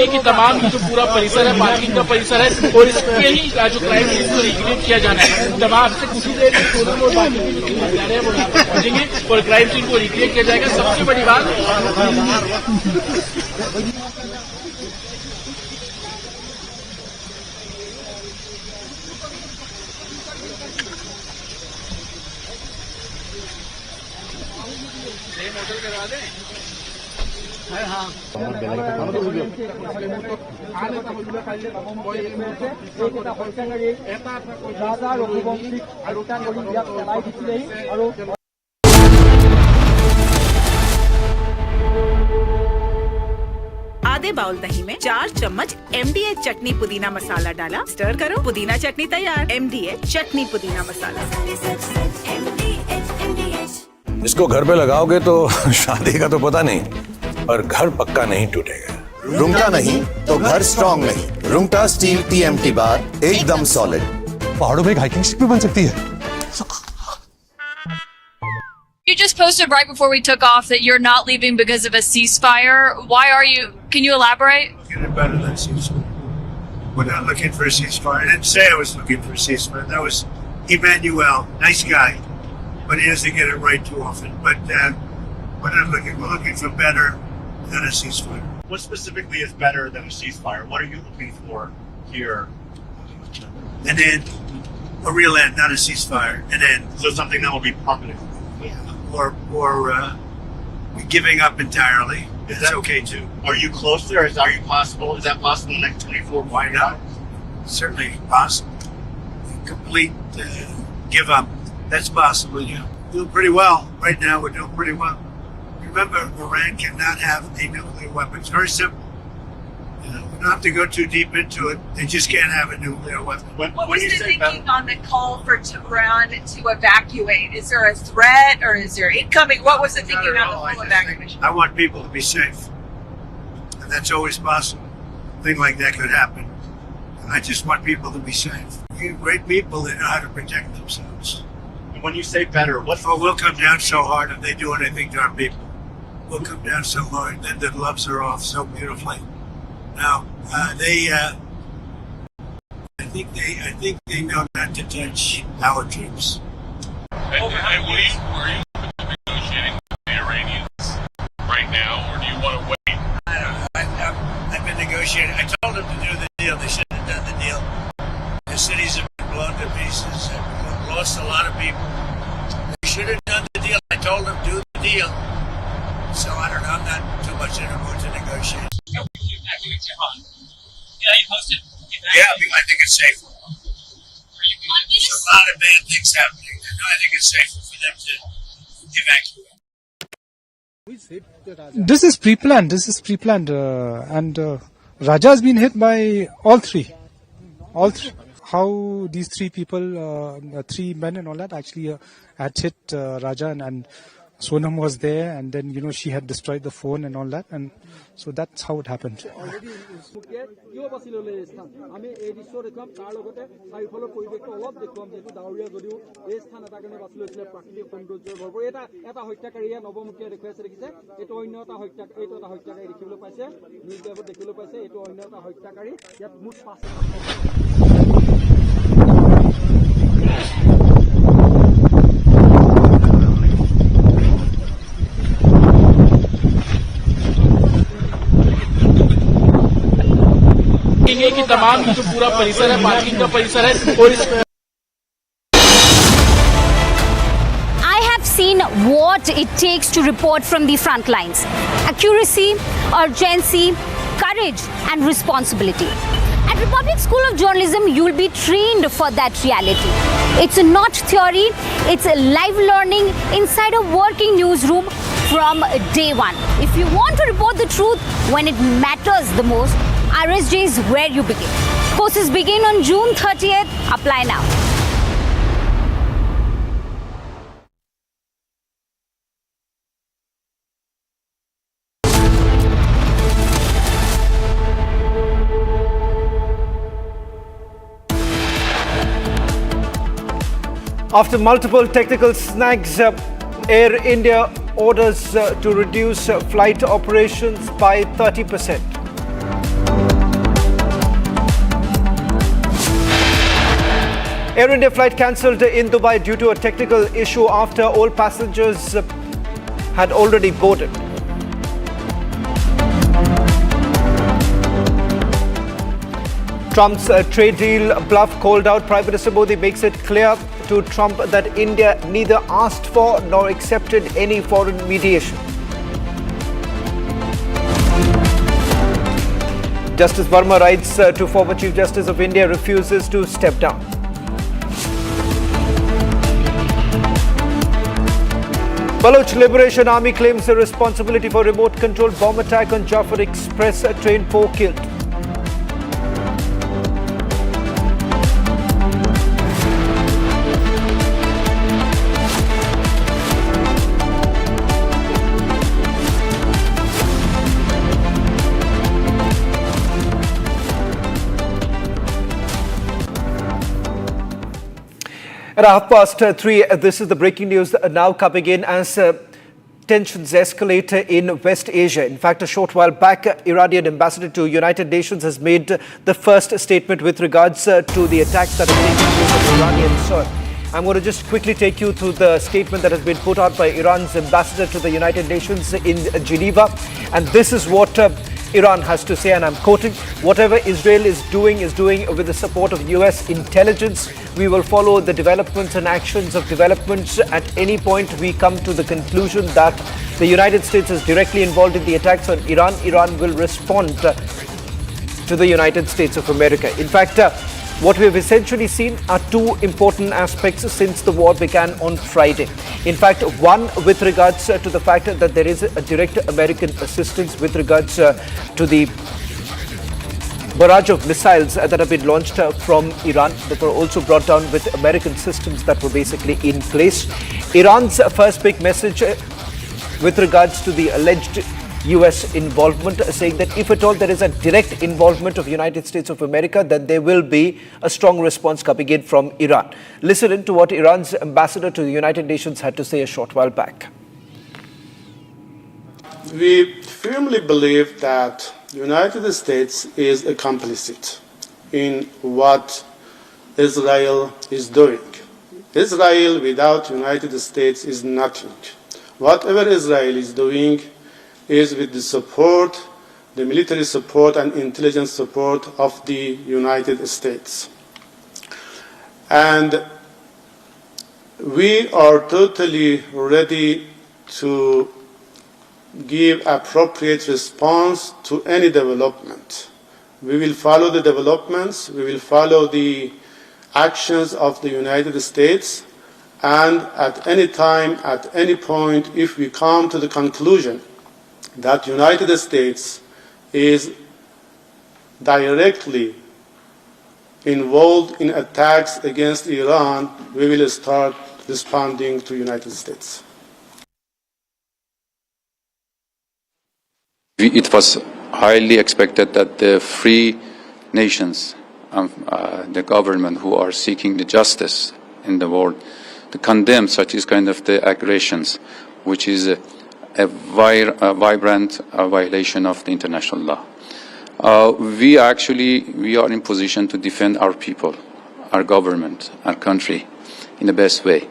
कि तमाम जो पूरा परिसर है, parking का परिसर है, और इसके ही जो क्राइम सीन को रिक्रिएट किया जाना है। तमाम से कुछ ही देर में दोनों लोग बाकी जा रहे हैं, वो यहाँ पर पहुंचेंगे और क्राइम सीन को रिक्रिएट किया जाएगा। सबसे बड़ी बात होटल करवा दें। आधे बाउल दही में 4 चम्मच MDH चटनी पुदीना मसाला डाला, स्टर करो, पुदीना चटनी तैयार। MDH चटनी पुदीना मसाला। इसको घर पे लगाओगे तो शादी का तो पता नहीं, पर घर पक्का नहीं टूटेगा। रुंगटा नहीं तो घर स्ट्रॉन्ग नहीं। रुंगटा स्टील TMT बार एकदम सॉलिड। पहाड़ों में एक हाइकिंग स्टिक भी बन सकती है। You just posted right before we took off that you're not leaving because of a ceasefire. Why are you? Can you elaborate? Get better than ceasefire. We're not looking for a ceasefire. I didn't say I was looking for a ceasefire. That was Emmanuel, nice guy, but he doesn't get it right too often. But we're not looking. We're looking for better than a ceasefire. What specifically is better than a ceasefire? What are you looking for here? An end, a real end, not a ceasefire. An end. So something that will be permanent. Or giving up entirely. That's okay too. Are you close there? Is that possible in the next 24? Why not? Certainly possible. Complete give up. That's possible. Yeah, doing pretty well right now. We're doing pretty well. Remember, Iran cannot have a nuclear weapon. It's very simple. You know, we don't have to go too deep into it. They just can't have a nuclear weapon. What was the thinking on the call for Tehran to evacuate? Is there a threat or is there incoming? What was the thinking on the full evacuation? I want people to be safe. And that's always possible. A thing like that could happen. I just want people to be safe. You're great people, they know how to protect themselves. And when you say better, what? Oh, we'll come down so hard if they do anything to our people. We'll come down so hard, then the gloves are off so beautifully. Now, I think they know not to touch our troops. And are you negotiating with the Iranians right now, or do you want to wait? I don't know. I've been negotiating. I told them to do the deal. They shouldn't have done the deal. The cities have been blown to pieces. We've lost a lot of people. They should have done the deal. I told them do the deal. So I don't know. I'm not too much in the mood to negotiate. Yeah, I think it's safer. There's a lot of bad things happening. No, I think it's safer for them to evacuate. This is pre-planned. And Raja has been hit by all three. How these three people, three men and all that, actually had hit Raja, and Sonam was there, and then she had destroyed the phone and all that, and so that's how it happened. कि तमाम जो पूरा परिसर है parking का परिसर है और इस I have seen what it takes to report from the front lines. Accuracy, urgency, courage and responsibility. At Republic School of Journalism, you'll be trained for that reality. It's not theory, it's live learning inside a working newsroom from day one. If you want to report the truth when it matters the most, RSJ is where you begin. Courses begin on June 30th. Apply now. After multiple technical snags, Air India orders to reduce flight operations by 30%. Air India flight cancelled in Dubai due to a technical issue after all passengers had already boarded. Trump's trade deal bluff called out. Prime Minister Modi makes it clear to Trump that India neither asked for nor accepted any foreign mediation. Justice Verma writes to former Chief Justice of India, refuses to step down. Baloch Liberation Army claims the responsibility for remote control bomb attack on Jaffar Express, train 4 killed. At 3:30, this is the breaking news now coming in as tensions escalate in West Asia. In fact, a short while back, Iranian ambassador to United Nations has made the first statement with regards to the attacks that have taken place on Iranian soil. I'm going to just quickly take you through the statement that has been put out by Iran's ambassador to the United Nations in Geneva. And this is what Iran has to say, and I'm quoting, "Whatever Israel is doing with the support of US intelligence. We will follow the developments and actions of developments. At any point we come to the conclusion that the United States is directly involved in the attacks on Iran, Iran will respond to the United States of America." In fact, What we have essentially seen are two important aspects since the war began on Friday. In fact, one with regards to the fact that there is a direct American assistance with regards to the barrage of missiles that have been launched from Iran that were also brought down with American systems that were basically in place. Iran's first big message with regards to the alleged US involvement, saying that if at all there is a direct involvement of United States of America, then there will be a strong response coming in from Iran. Listen in to what Iran's ambassador to the United Nations had to say a short while back. We firmly believe that the United States is a complicit in what Israel is doing. Israel without United States is nothing. Whatever Israel is doing is with the support, the military support and intelligence support of the United States. And we are totally ready to give appropriate response to any development. We will follow the developments, we will follow the actions of the United States, and at any time, at any point, if we come to the conclusion that United States is directly involved in attacks against Iran, we will start responding to United States. It was highly expected that the free nations, the government who are seeking the justice in the world, to condemn such as kind of the aggressions, which is a vibrant violation of the international law. We are in position to defend our people, our government, our country in the best way.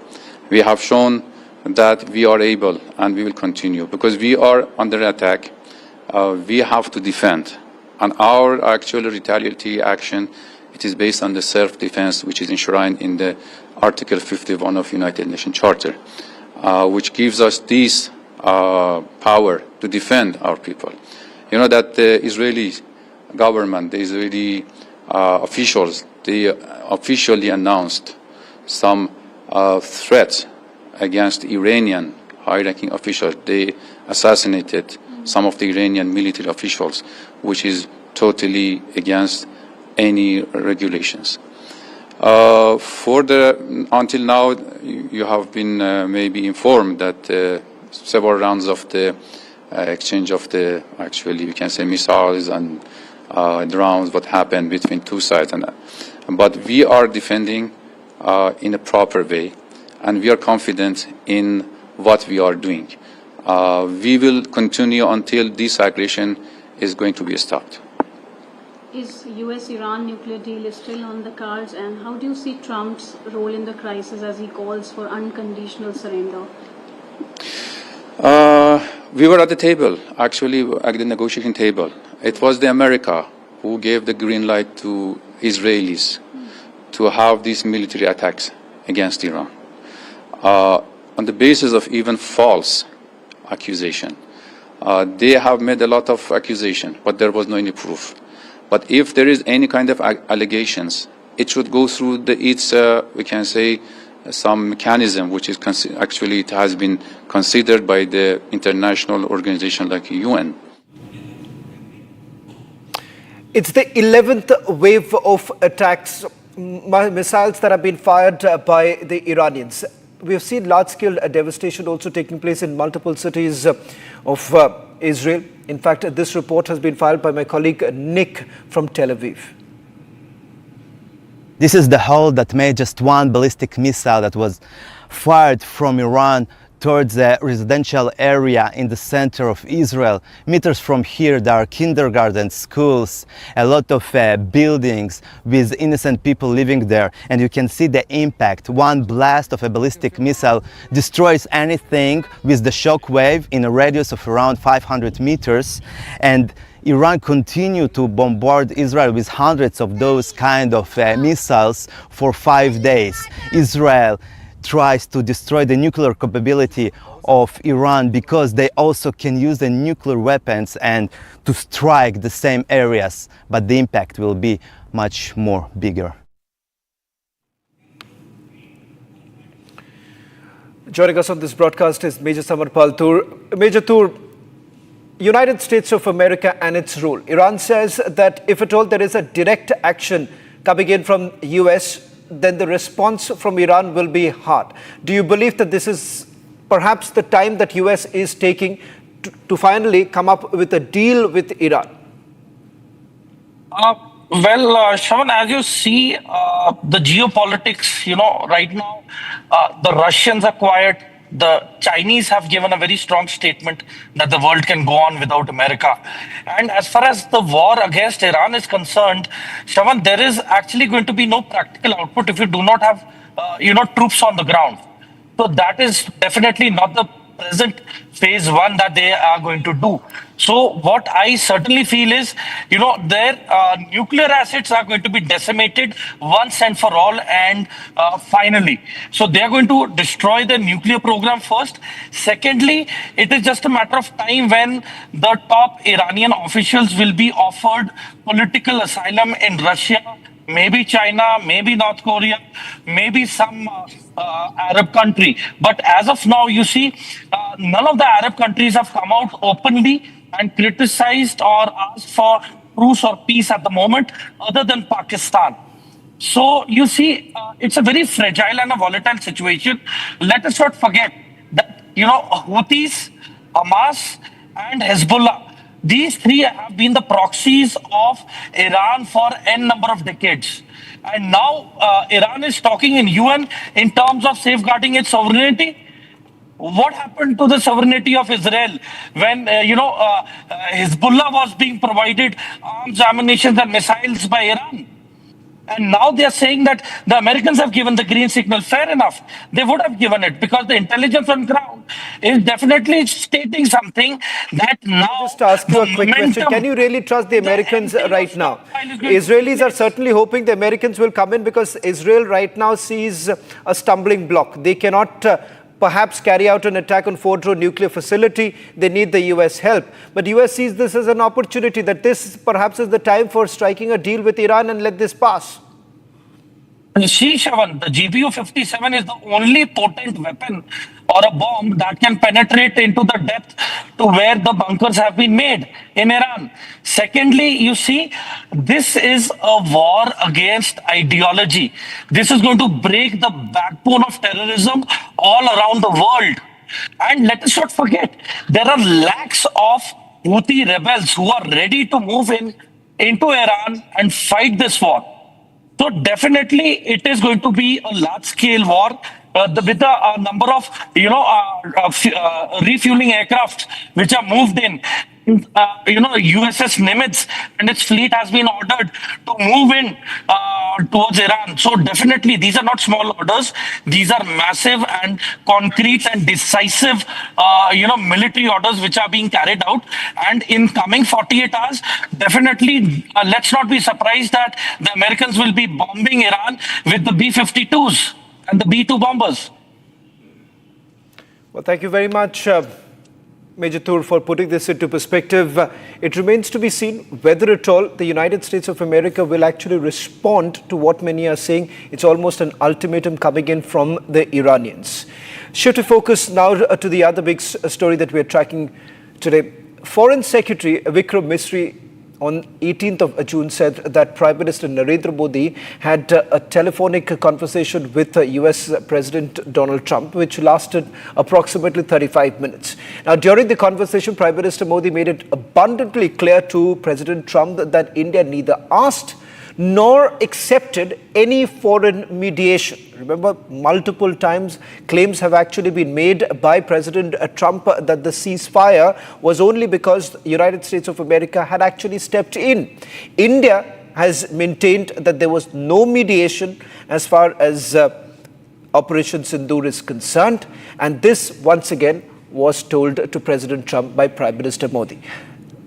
We have shown that we are able, and we will continue, because we are under attack. We have to defend, and our actual retaliatory action, it is based on the self-defense, which is enshrined in the Article 51 of United Nations Charter, which gives us this power to defend our people. You know that the Israeli government, the Israeli officials, they officially announced some threats against Iranian high-ranking officials. They assassinated some of the Iranian military officials, which is totally against any regulations. Until now, you have been maybe informed that several rounds of the exchange of the, actually you can say, missiles and drones, what happened between two sides. But we are defending in a proper way, and we are confident in what we are doing. We will continue until this aggression is going to be stopped. Is US-Iran nuclear deal is still on the cards, and how do you see Trump's role in the crisis as he calls for unconditional surrender? We were at the table, actually at the negotiating table. It was the America who gave the green light to Israelis to have these military attacks against Iran. On the basis of even false accusation. They have made a lot of accusation, but there was no any proof. But if there is any kind of allegations, it should go through we can say, some mechanism which is actually it has been considered by the international organization like UN. It's the 11th wave of attacks, missiles that have been fired by the Iranians. We have seen large-scale devastation also taking place in multiple cities of Israel. In fact, this report has been filed by my colleague Nick from Tel Aviv. This is the hole that made just one ballistic missile that was fired from Iran towards a residential area in the center of Israel. Meters from here, there are kindergarten, schools, a lot of buildings with innocent people living there. And you can see the impact. One blast of a ballistic missile destroys anything with the shock wave in a radius of around 500 meters. And Iran continued to bombard Israel with hundreds of those kind of missiles for 5 days. Israel tries to destroy the nuclear capability of Iran because they also can use the nuclear weapons and to strike the same areas, but the impact will be much more bigger. Joining us on this broadcast is Major Samarpal Tur. Major Tur, United States of America and its role. Iran says that if at all there is a direct action coming in from US, then the response from Iran will be hard. Do you believe that this is perhaps the time that US is taking to finally come up with a deal with Iran? Shravan, as you see, the geopolitics, right now, the Russians are quiet. The Chinese have given a very strong statement that the world can go on without America. And as far as the war against Iran is concerned, Shravan, there is actually going to be no practical output if you do not have, troops on the ground. So that is definitely not the present phase one that they are going to do. So what I certainly feel is, their nuclear assets are going to be decimated once and for all and finally. So they are going to destroy the nuclear program first. Secondly, it is just a matter of time when the top Iranian officials will be offered political asylum in Russia, maybe China, maybe North Korea, maybe some Arab country. But as of now, you see, none of the Arab countries have come out openly and criticized or asked for truce or peace at the moment, other than Pakistan. So you see, it's a very fragile and a volatile situation. Let us not forget that, Houthis, Hamas, and Hezbollah, these three have been the proxies of Iran for n number of decades. And now Iran is talking in UN in terms of safeguarding its sovereignty. What happened to the sovereignty of Israel when, Hezbollah was being provided arms, ammunition, and missiles by Iran? And now they are saying that the Americans have given the green signal. Fair enough. They would have given it because the intelligence on ground is definitely stating something that now... Just ask you a quick question. Can you really trust the Americans right now? Israelis are certainly hoping the Americans will come in because Israel right now sees a stumbling block. They cannot perhaps carry out an attack on Fordo nuclear facility. They need the US help. But US sees this as an opportunity, that this perhaps is the time for striking a deal with Iran and let this pass. See, Shravan, the GBU-57 is the only potent weapon or a bomb that can penetrate into the depth to where the bunkers have been made in Iran. Secondly, you see, this is a war against ideology. This is going to break the backbone of terrorism all around the world. And let us not forget, there are lakhs of Houthi rebels who are ready to move into Iran and fight this war. So definitely it is going to be a large-scale war with a number of, refueling aircraft which are moved in. USS Nimitz and its fleet has been ordered to move in towards Iran. So definitely these are not small orders. These are massive and concrete and decisive, military orders which are being carried out. And in coming 48 hours, definitely let's not be surprised that the Americans will be bombing Iran with the B-52s and the B-2 bombers. Well, thank you very much, Major Tur, for putting this into perspective. It remains to be seen whether at all the United States of America will actually respond to what many are saying. It's almost an ultimatum coming in from the Iranians. Shift focus now to the other big story that we're tracking today. Foreign Secretary Vikram Misri on 18th of June said that Prime Minister Narendra Modi had a telephonic conversation with US President Donald Trump, which lasted approximately 35 minutes. Now, during the conversation, Prime Minister Modi made it abundantly clear to President Trump that India neither asked nor accepted any foreign mediation. Remember, multiple times claims have actually been made by President Trump that the ceasefire was only because the United States of America had actually stepped in. India has maintained that there was no mediation as far as Operation Sindoor is concerned, and this once again was told to President Trump by Prime Minister Modi.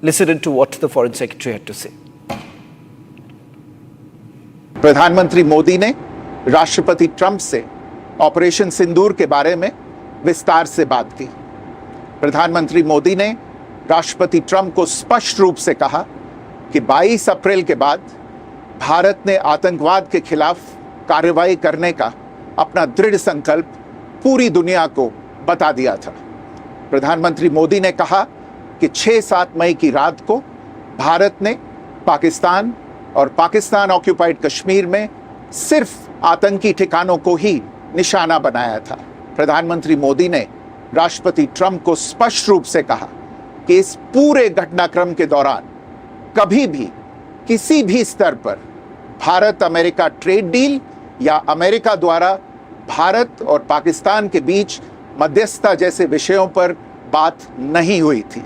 Listen to what the Foreign Secretary had to say. प्रधानमंत्री मोदी ने राष्ट्रपति Trump से operation सिंदूर के बारे में विस्तार से बात की। प्रधानमंत्री मोदी ने राष्ट्रपति ट्रंप को स्पष्ट रूप से कहा कि 22 अप्रैल के बाद भारत ने आतंकवाद के खिलाफ कार्रवाई करने का अपना दृढ़ संकल्प पूरी दुनिया को बता दिया था। प्रधानमंत्री मोदी ने कहा कि 6-7 मई की रात को भारत ने पाकिस्तान और पाकिस्तान ऑक्यूपाइड कश्मीर में सिर्फ आतंकी ठिकानों को ही निशाना बनाया था। प्रधानमंत्री मोदी ने राष्ट्रपति ट्रंप को स्पष्ट रूप से कहा कि इस पूरे घटनाक्रम के दौरान कभी भी किसी भी स्तर पर भारत अमेरिका ट्रेड डील या अमेरिका द्वारा भारत और पाकिस्तान के बीच मध्यस्थता जैसे विषयों पर बात नहीं हुई थी।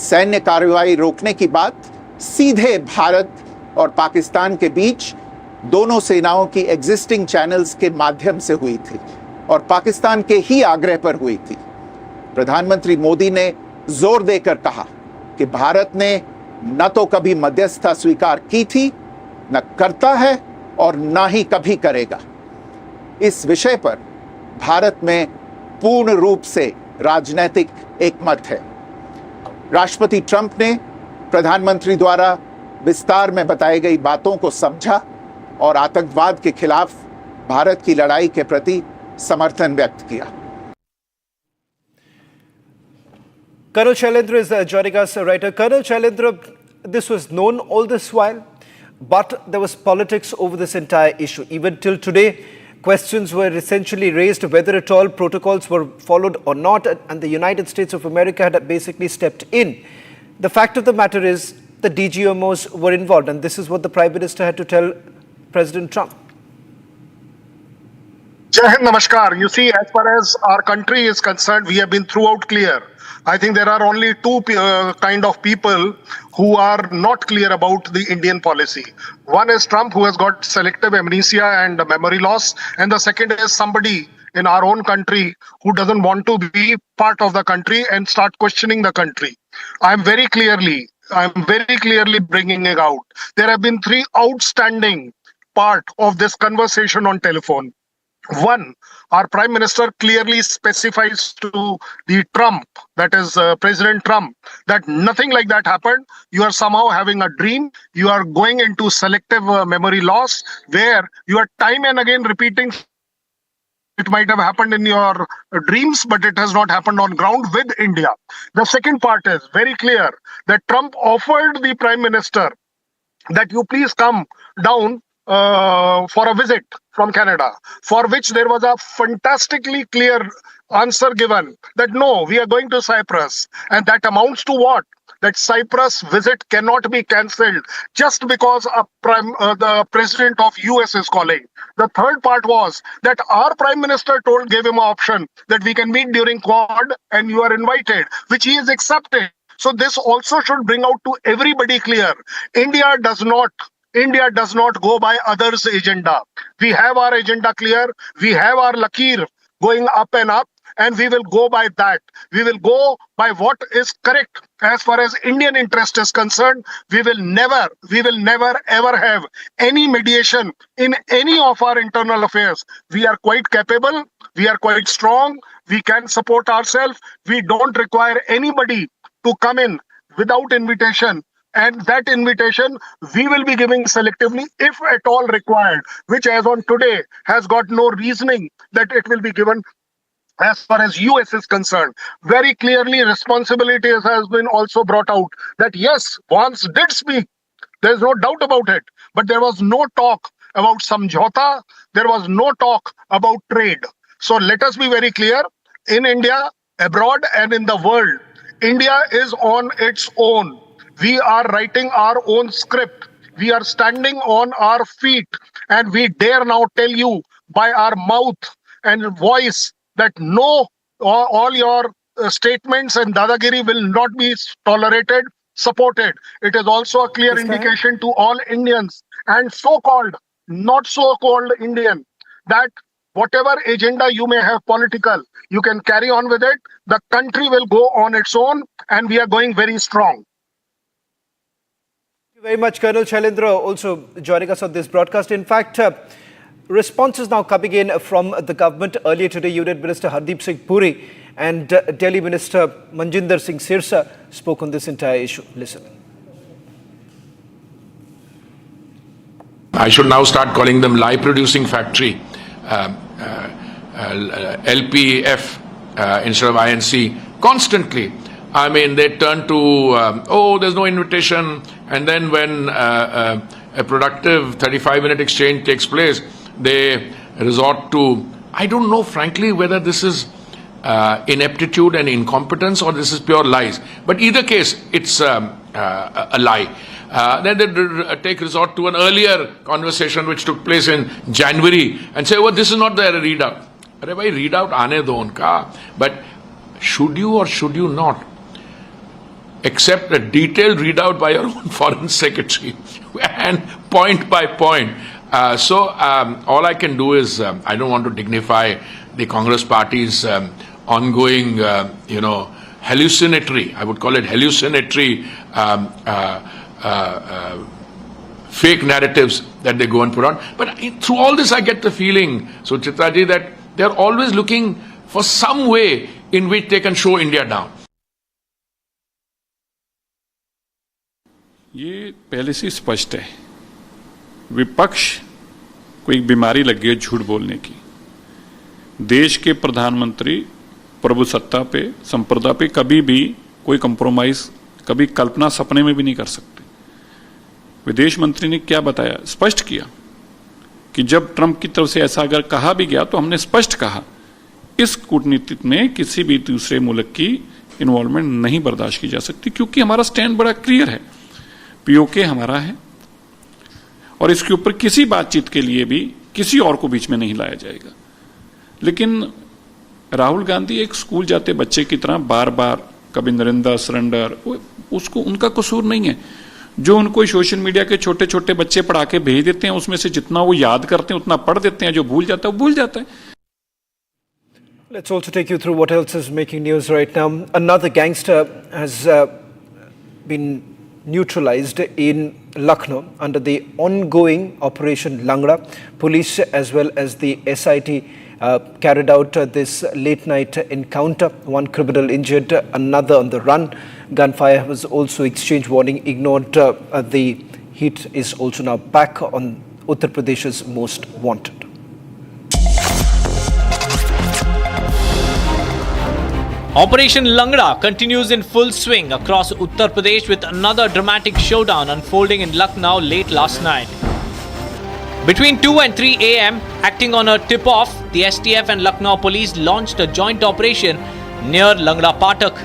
सैन्य कार्रवाई रोकने की बात सीधे भारत और पाकिस्तान के बीच दोनों सेनाओं की एग्जिस्टिंग चैनल्स के माध्यम से हुई थी और पाकिस्तान के ही आग्रह पर हुई थी। प्रधानमंत्री मोदी ने जोर देकर कहा कि भारत ने न तो कभी मध्यस्थता स्वीकार की थी, न करता है और न ही कभी करेगा। इस विषय पर भारत में पूर्ण रूप से राजनीतिक एकमत है। राष्ट्रपति ट्रंप ने प्रधानमंत्री द्वारा विस्तार में बताई गई बातों को समझा और आतंकवाद के खिलाफ भारत की लड़ाई के प्रति समर्थन व्यक्त किया। Colonel Shailendra is joining us right now. Colonel Shailendra, this was known all this while, but there was politics over this entire issue. Even till today, questions were essentially raised whether at all protocols were followed or not, and the United States of America had basically stepped in. The fact of the matter is the DGMOs were involved, and this is what the Prime Minister had to tell President Trump. Jai Hind, Namaskar. You see, as far as our country is concerned, we have been throughout clear. I think there are only two kind of people who are not clear about the Indian policy. One is Trump, who has got selective amnesia and memory loss. And the second is somebody in our own country who doesn't want to be part of the country and start questioning the country. I'm very clearly bringing it out. There have been three outstanding part of this conversation on telephone. One, our Prime Minister clearly specifies to the Trump, that is President Trump, that nothing like that happened. You are somehow having a dream. You are going into selective memory loss where you are time and again repeating. It might have happened in your dreams, but it has not happened on ground with India. The second part is very clear that Trump offered the Prime Minister that you please come down for a visit from Canada, for which there was a fantastically clear answer given that no, we are going to Cyprus. And that amounts to what? That Cyprus visit cannot be cancelled just because the president of US is calling. The third part was that our Prime Minister gave him an option that we can meet during Quad and you are invited, which he is accepting. So this also should bring out to everybody clear. India does not go by others' agenda. We have our agenda clear. We have our lakir going up and up, and we will go by that. We will go by what is correct. As far as Indian interest is concerned, we will never ever have any mediation in any of our internal affairs. We are quite capable. We are quite strong. We can support ourselves. We don't require anybody to come in without invitation. And that invitation we will be giving selectively if at all required, which as on today has got no reasoning that it will be given as far as US is concerned. Very clearly responsibility has been also brought out that yes, Vance did speak. There's no doubt about it. But there was no talk about samjhota. There was no talk about trade. So let us be very clear. In India, abroad and in the world, India is on its own. We are writing our own script. We are standing on our feet, and we dare now tell you by our mouth and voice that no, all your statements and dadagiri will not be tolerated, supported. It is also a clear indication to all Indians and so-called, not so-called Indian, that whatever agenda you may have political, you can carry on with it. The country will go on its own, and we are going very strong. Very much, Colonel Shailendra, also joining us on this broadcast. In fact, responses now coming in from the government. Earlier today, Union Minister Hardeep Singh Puri and Delhi Minister Manjinder Singh Sirsa spoke on this entire issue. Listen. I should now start calling them lie-producing factory. LPF instead of INC constantly. I mean, they turn to, there's no invitation. And then when a productive 35-minute exchange takes place, they resort to, I don't know, frankly, whether this is ineptitude and incompetence or this is pure lies. But either case, it's a lie. Then they take resort to an earlier conversation which took place in January and say, this is not the readout. Arey bhai, readout aane do unka. But should you or should you not accept a detailed readout by your own foreign secretary and point by point? So all I can do is, I don't want to dignify the Congress party's ongoing, hallucinatory, I would call it hallucinatory fake narratives that they go and put on. But through all this, I get the feeling, Suchitra ji, that they're always looking for some way in which they can show India down. ये पहले से स्पष्ट है, विपक्ष को एक बीमारी लगी है झूठ बोलने की। देश के प्रधानमंत्री प्रभु सत्ता पे, संप्रदा पे कभी भी कोई कंप्रोमाइज, कभी कल्पना सपने में भी नहीं कर सकते। विदेश मंत्री ने क्या बताया, स्पष्ट किया कि जब ट्रंप की तरफ से ऐसा अगर कहा भी गया तो हमने स्पष्ट कहा इस कूटनीति में किसी भी दूसरे मुल्क की इन्वॉल्वमेंट नहीं बर्दाश्त की जा सकती, क्योंकि हमारा स्टैंड बड़ा क्लियर है, पीओके हमारा है और इसके ऊपर किसी बातचीत के लिए भी किसी और को बीच में नहीं लाया जाएगा। लेकिन राहुल गांधी एक स्कूल जाते बच्चे की तरह बार बार कभी नरेंद्र सरेंडर, उसको उनका कसूर नहीं है। जो उनको सोशल मीडिया के छोटे छोटे बच्चे पढ़ा के भेज देते हैं, उसमें से जितना वो याद करते हैं उतना पढ़ देते हैं, जो भूल जाता है वो भूल जाता है। Let's also take you through what else is making news right now. Another gangster has been neutralized in Lucknow under the ongoing Operation Langra. Police as well as the SIT carried out this late night encounter. One criminal injured, another on the run. Gunfire was also exchanged, warning ignored. The heat is also now back on Uttar Pradesh's most wanted. Operation Langra continues in full swing across Uttar Pradesh with another dramatic showdown unfolding in Lucknow late last night. Between 2 and 3 a.m., acting on a tip-off, the STF and Lucknow police launched a joint operation near Langra Patak.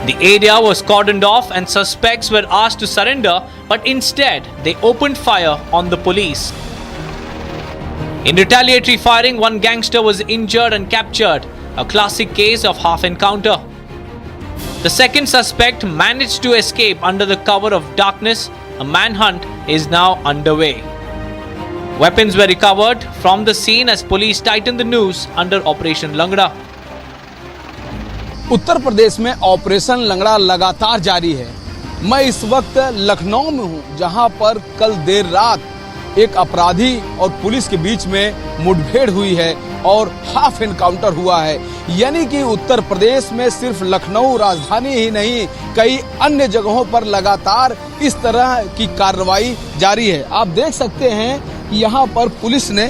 The area was cordoned off and suspects were asked to surrender, but instead they opened fire on the police. In retaliatory firing, one gangster was injured and captured, a classic case of half encounter. The second suspect managed to escape under the cover of darkness. A manhunt is now underway. Weapons were recovered from the scene as police tightened the noose under Operation Langra. Uttar Pradesh में operation लंगड़ा लगातार जारी है। मैं इस वक्त लखनऊ में हूं, जहां पर कल देर रात एक अपराधी और पुलिस के बीच में मुठभेड़ हुई है और हाफ एनकाउंटर हुआ है। यानी कि उत्तर प्रदेश में सिर्फ लखनऊ राजधानी ही नहीं, कई अन्य जगहों पर लगातार इस तरह की कार्रवाई जारी है। आप देख सकते हैं कि यहाँ पर पुलिस ने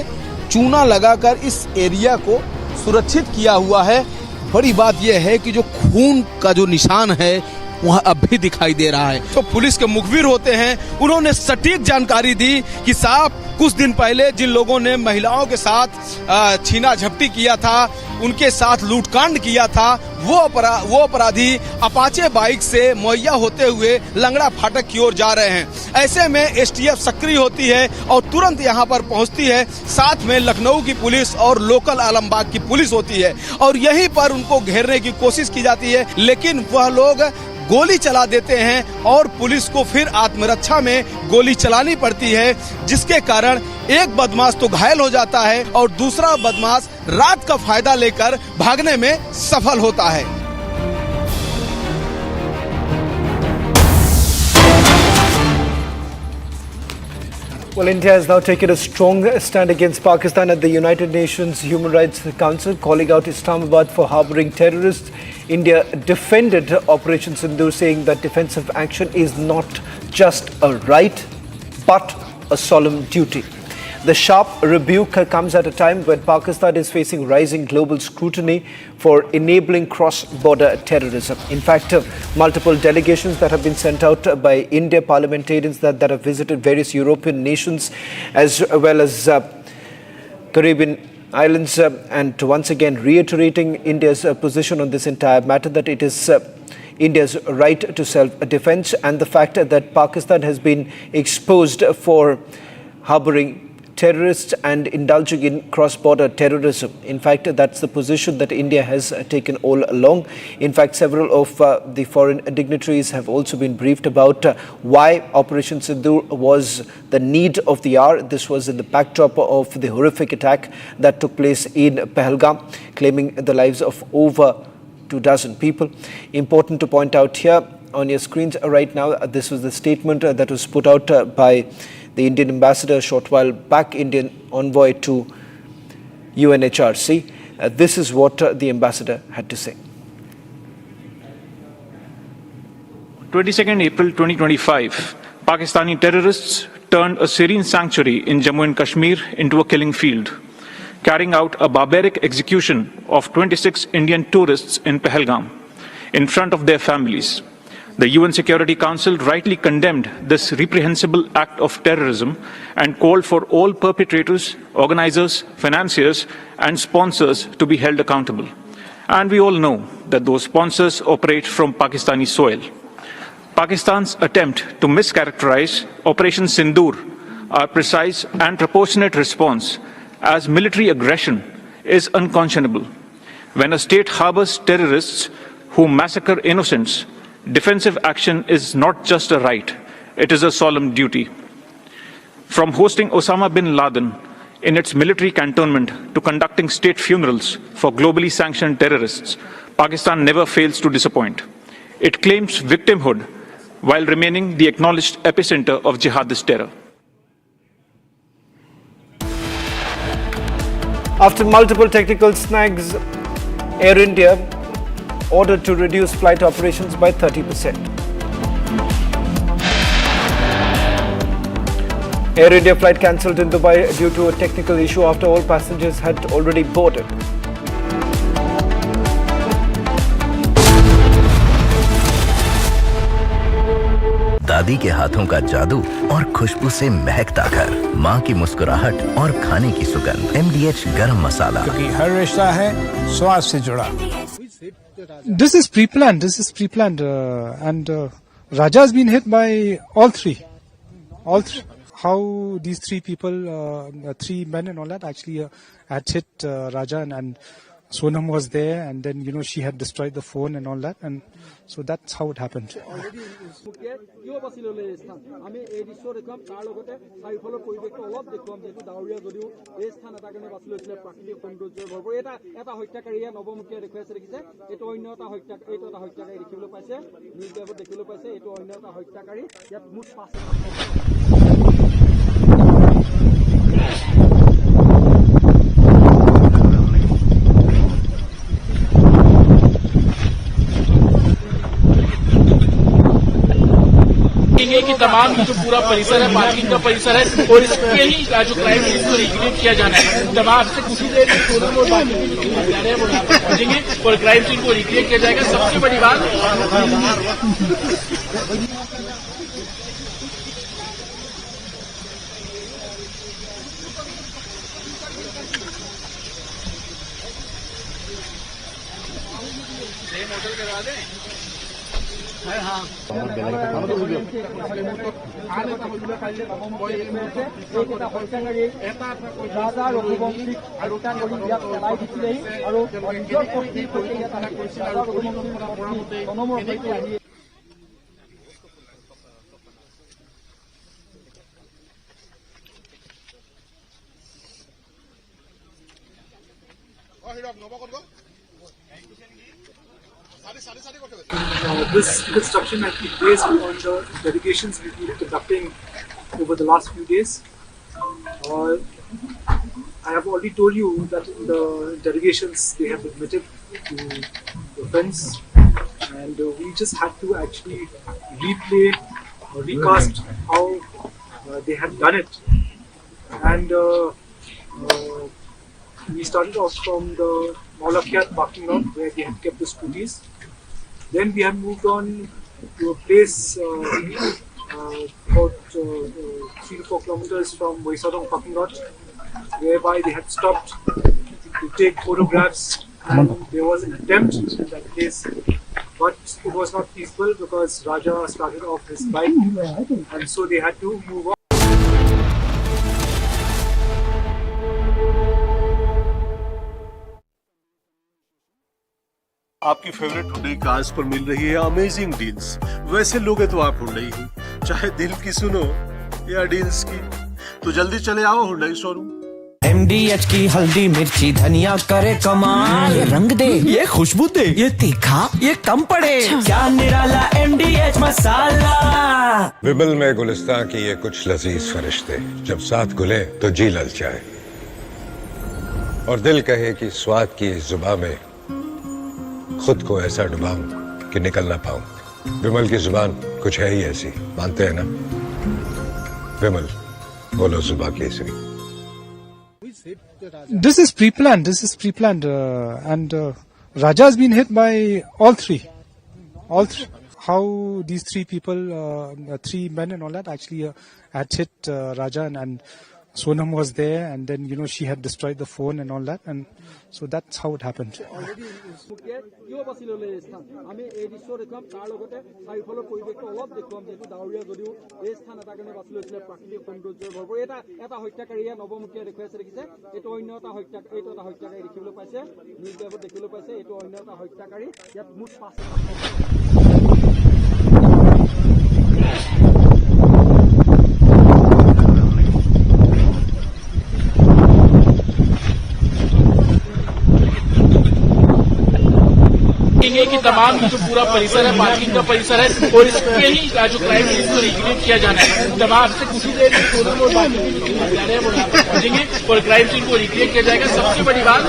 चूना लगाकर इस एरिया को सुरक्षित किया हुआ है। बड़ी बात यह है कि जो खून का जो निशान है वह अब भी दिखाई दे रहा है। तो पुलिस के मुखबिर होते हैं, उन्होंने सटीक जानकारी दी कि साहब कुछ दिन पहले जिन लोगों ने महिलाओं के साथ छीना झपटी किया था, उनके साथ लूटकांड किया था, वो अपराधी अपाचे बाइक से मुहैया होते हुए लंगड़ा फाटक की ओर जा रहे हैं। ऐसे में एसटीएफ सक्रिय होती है और तुरंत यहाँ पर पहुँचती है। साथ में लखनऊ की पुलिस और लोकल आलमबाग की पुलिस होती है और यहीं पर उनको घेरने की कोशिश की जाती है, लेकिन वह लोग गोली चला देते हैं और पुलिस को फिर आत्मरक्षा में गोली चलानी पड़ती है, जिसके कारण एक बदमाश तो घायल हो जाता है और दूसरा बदमाश रात का फायदा लेकर भागने में सफल होता है। Well, India has now taken a strong stand against Pakistan at the United Nations Human Rights Council, calling out Islamabad for harboring terrorists. India defended Operation Sindoor, saying that defensive action is not just a right, but a solemn duty. The sharp rebuke comes at a time when Pakistan is facing rising global scrutiny for enabling cross-border terrorism. In fact, multiple delegations that have been sent out by India, parliamentarians that have visited various European nations as well as Caribbean islands, and once again reiterating India's position on this entire matter, that it is India's right to self-defense, and the fact that Pakistan has been exposed for harboring terrorists and indulging in cross-border terrorism. In fact, that's the position that India has taken all along. In fact, several of the foreign dignitaries have also been briefed about why Operation Sindoor was the need of the hour. This was in the backdrop of the horrific attack that took place in Pahalgam, claiming the lives of over 24 people. Important to point out here on your screens right now, this was the statement that was put out by the Indian ambassador a short while back, Indian envoy to UNHRC. This is what the ambassador had to say. 22nd April 2025, Pakistani terrorists turned a serene sanctuary in Jammu and Kashmir into a killing field, carrying out a barbaric execution of 26 Indian tourists in Pahalgam in front of their families. The UN Security Council rightly condemned this reprehensible act of terrorism and called for all perpetrators, organizers, financiers, and sponsors to be held accountable. And we all know that those sponsors operate from Pakistani soil. Pakistan's attempt to mischaracterize Operation Sindoor, our precise and proportionate response, as military aggression is unconscionable. When a state harbors terrorists who massacre innocents, defensive action is not just a right, it is a solemn duty. From hosting Osama bin Laden in its military cantonment to conducting state funerals for globally sanctioned terrorists, Pakistan never fails to disappoint. It claims victimhood while remaining the acknowledged epicenter of jihadist terror. After multiple technical snags, Air India ordered to reduce flight operations by 30%. Air India flight cancelled in Dubai due to a technical issue after all passengers had already boarded. दादी के हाथों का जादू और खुशबू से महकता घर, माँ की मुस्कुराहट और खाने की सुगंध। MDH गरम मसाला, क्योंकि हर रिश्ता है स्वाद से जुड़ा। This is pre-planned. And Raja has been hit by all three. How these three people, three men and all that, actually had hit Raja, and Sonam was there, and then she had destroyed the phone and all that, and so that's how it happened. कि तमाम जो पूरा परिसर है, parking का परिसर है, और इसके ही जो क्राइम सीन को रिक्रिएट किया जाना है। तमाम से कुछ ही देर में सोनम और बाकी जो हत्यारे हैं वो यहाँ पर पहुंचेंगे और क्राइम सीन को रिक्रिएट किया जाएगा। सबसे बड़ी बात होटल करवा दें। This construction has been based on the delegations we've been conducting over the last few days. I have already told you that in the delegations they have admitted to the offence, and we just had to actually replay or recast how they had done it. and we started off from the Balochistan parking lot where they had kept the scooters. Then we have moved on to a place about 3 to 4 kilometers from Boisadong parking lot, whereby they had stopped to take photographs, and there was an attempt in that place, but it was not peaceful because Raja started off his bike, and so they had to move on. आपकी favourite Hyundai cars पर मिल रही है amazing deals. वैसे लोगे तो आप Hyundai ही, चाहे दिल की सुनो या डील्स की, तो जल्दी चले आओ हुंडई शोरूम। MDH की हल्दी मिर्ची धनिया करे कमाल, ये रंग दे, ये खुशबू दे, ये तीखा, ये कम पड़े, क्या निराला MDH मसाला। विमल में गुलिस्तान की ये कुछ लजीज फरिश्ते, जब साथ घुले तो जी ललचाए और दिल कहे कि स्वाद की इस जुबान में खुद को ऐसा डुबाऊं कि निकल ना पाऊं। विमल की जुबान कुछ है ही ऐसी, मानते हैं ना? विमल, बोलो जुबान Kesari. This is pre-planned. And Raja has been hit by all three. How these three people, 3 men and all that, actually had hit Raja, and Sonam was there, and then she had destroyed the phone and all that, and so that's how it happened. कि तमाम जो पूरा परिसर है, parking का परिसर है, और इसके ही जो क्राइम सीन को रिक्रिएट किया जाना है। तमाम से कुछ ही देर में दोनों लोग जा रहे हैं, वो यहाँ पर पहुंचेंगे और क्राइम सीन को रिक्रिएट किया जाएगा। सबसे बड़ी बात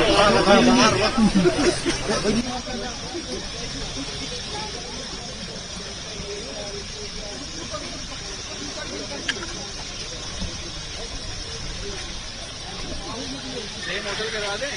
होटल करवा दें।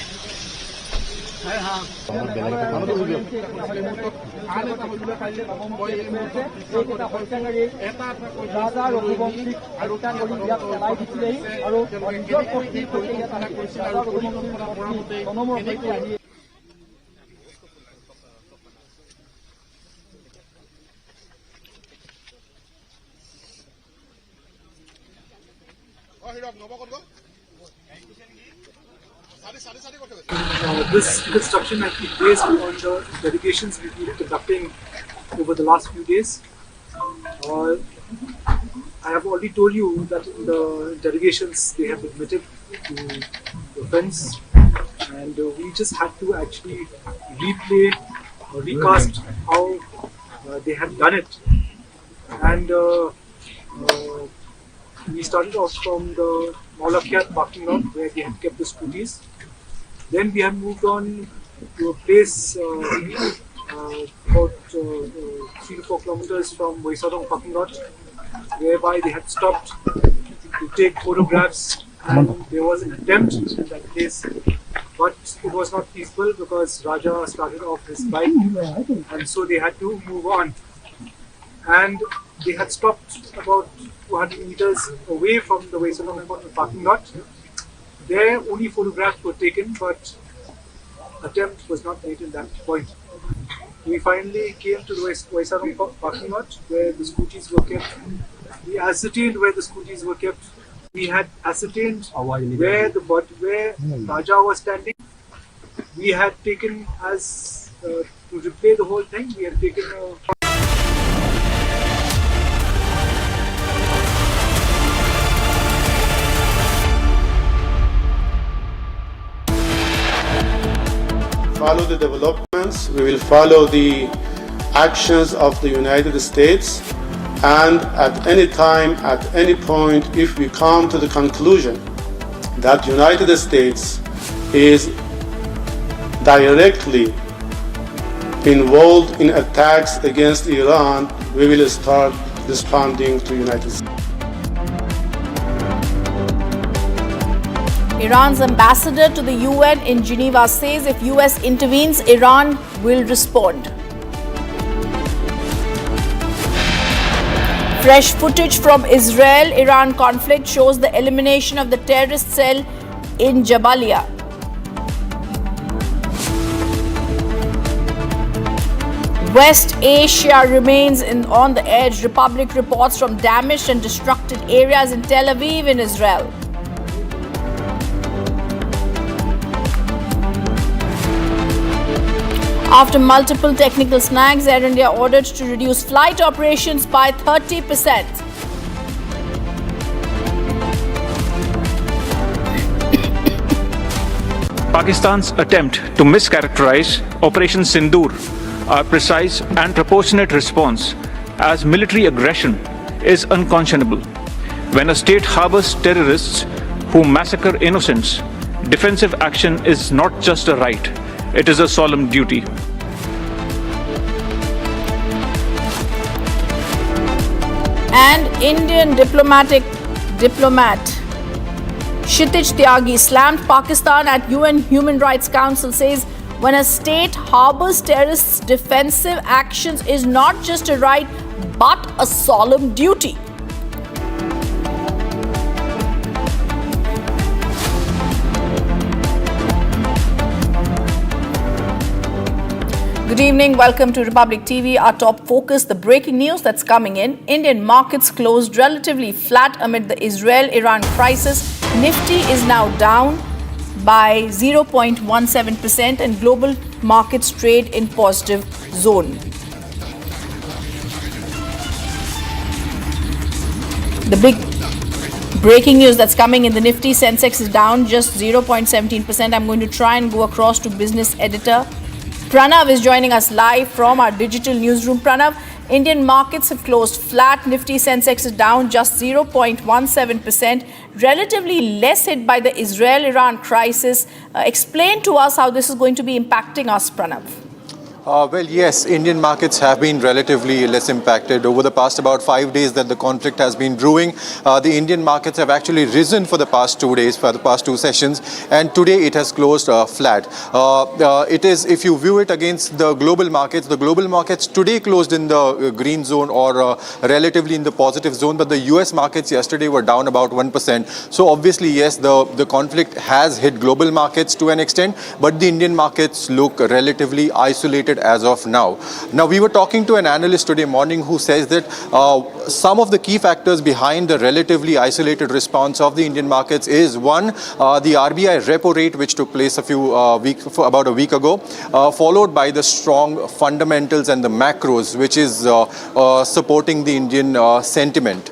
This construction has been based on the delegations we've been conducting over the last few days. I have already told you that the delegations, they have admitted to the offence, and we just had to actually replay or recast how they had done it. And we started off from the Balochistan parking lot where they had kept the scooters. Then we have moved on to a place about 3 to 4 kilometers from Boisadong parking lot, whereby they had stopped to take photographs, and there was an attempt in that place, but it was not peaceful because Raja started off his bike, and so they had to move on. And they had stopped about 200 meters away from the Boisadong parking lot. There only photographs were taken, but attempt was not made in that point. We finally came to the Boisadong parking lot where the scooters were kept. We ascertained where the scooters were kept. We had ascertained where Raja was standing. We had taken to replay the whole thing. We had taken a follow the developments, we will follow the actions of the United States, and at any time, at any point, if we come to the conclusion that United States is directly involved in attacks against Iran, we will start responding to United States. Iran's ambassador to the UN in Geneva says if US intervenes, Iran will respond. Fresh footage from Israel-Iran conflict shows the elimination of the terrorist cell in Jabalia. West Asia remains on the edge. Republic reports from damaged and destructed areas in Tel Aviv in Israel. After multiple technical snags, Air India ordered to reduce flight operations by 30%. Pakistan's attempt to mischaracterize Operation Sindoor, a precise and proportionate response, as military aggression is unconscionable. When a state harbors terrorists who massacre innocents, defensive action is not just a right, it is a solemn duty. And Indian diplomat Kshitij Tyagi slammed Pakistan at UN Human Rights Council, says when a state harbors terrorists, defensive actions is not just a right but a solemn duty. Good evening, welcome to Republic TV. Our top focus, the breaking news that's coming in. Indian markets closed relatively flat amid the Israel-Iran crisis. Nifty is now down by 0.17% and global markets trade in positive zone. The big breaking news that's coming in the Nifty, Sensex is down just 0.17%. I'm going to try and go across to business editor Pranav is joining us live from our digital newsroom. Pranav, Indian markets have closed flat. Nifty Sensex is down just 0.17%, relatively less hit by the Israel-Iran crisis. Explain to us how this is going to be impacting us, Pranav. Well, yes, Indian markets have been relatively less impacted. Over the past about 5 days that the conflict has been brewing, the Indian markets have actually risen for the past 2 days, for the past 2 sessions, and today it has closed flat. It is, if you view it against the global markets today closed in the green zone or relatively in the positive zone, but the US markets yesterday were down about 1%. So obviously, yes, the conflict has hit global markets to an extent, but the Indian markets look relatively isolated as of now. Now, we were talking to an analyst today morning who says that some of the key factors behind the relatively isolated response of the Indian markets is one, the RBI repo rate, which took place about a week ago, followed by the strong fundamentals and the macros, which is supporting the Indian sentiment.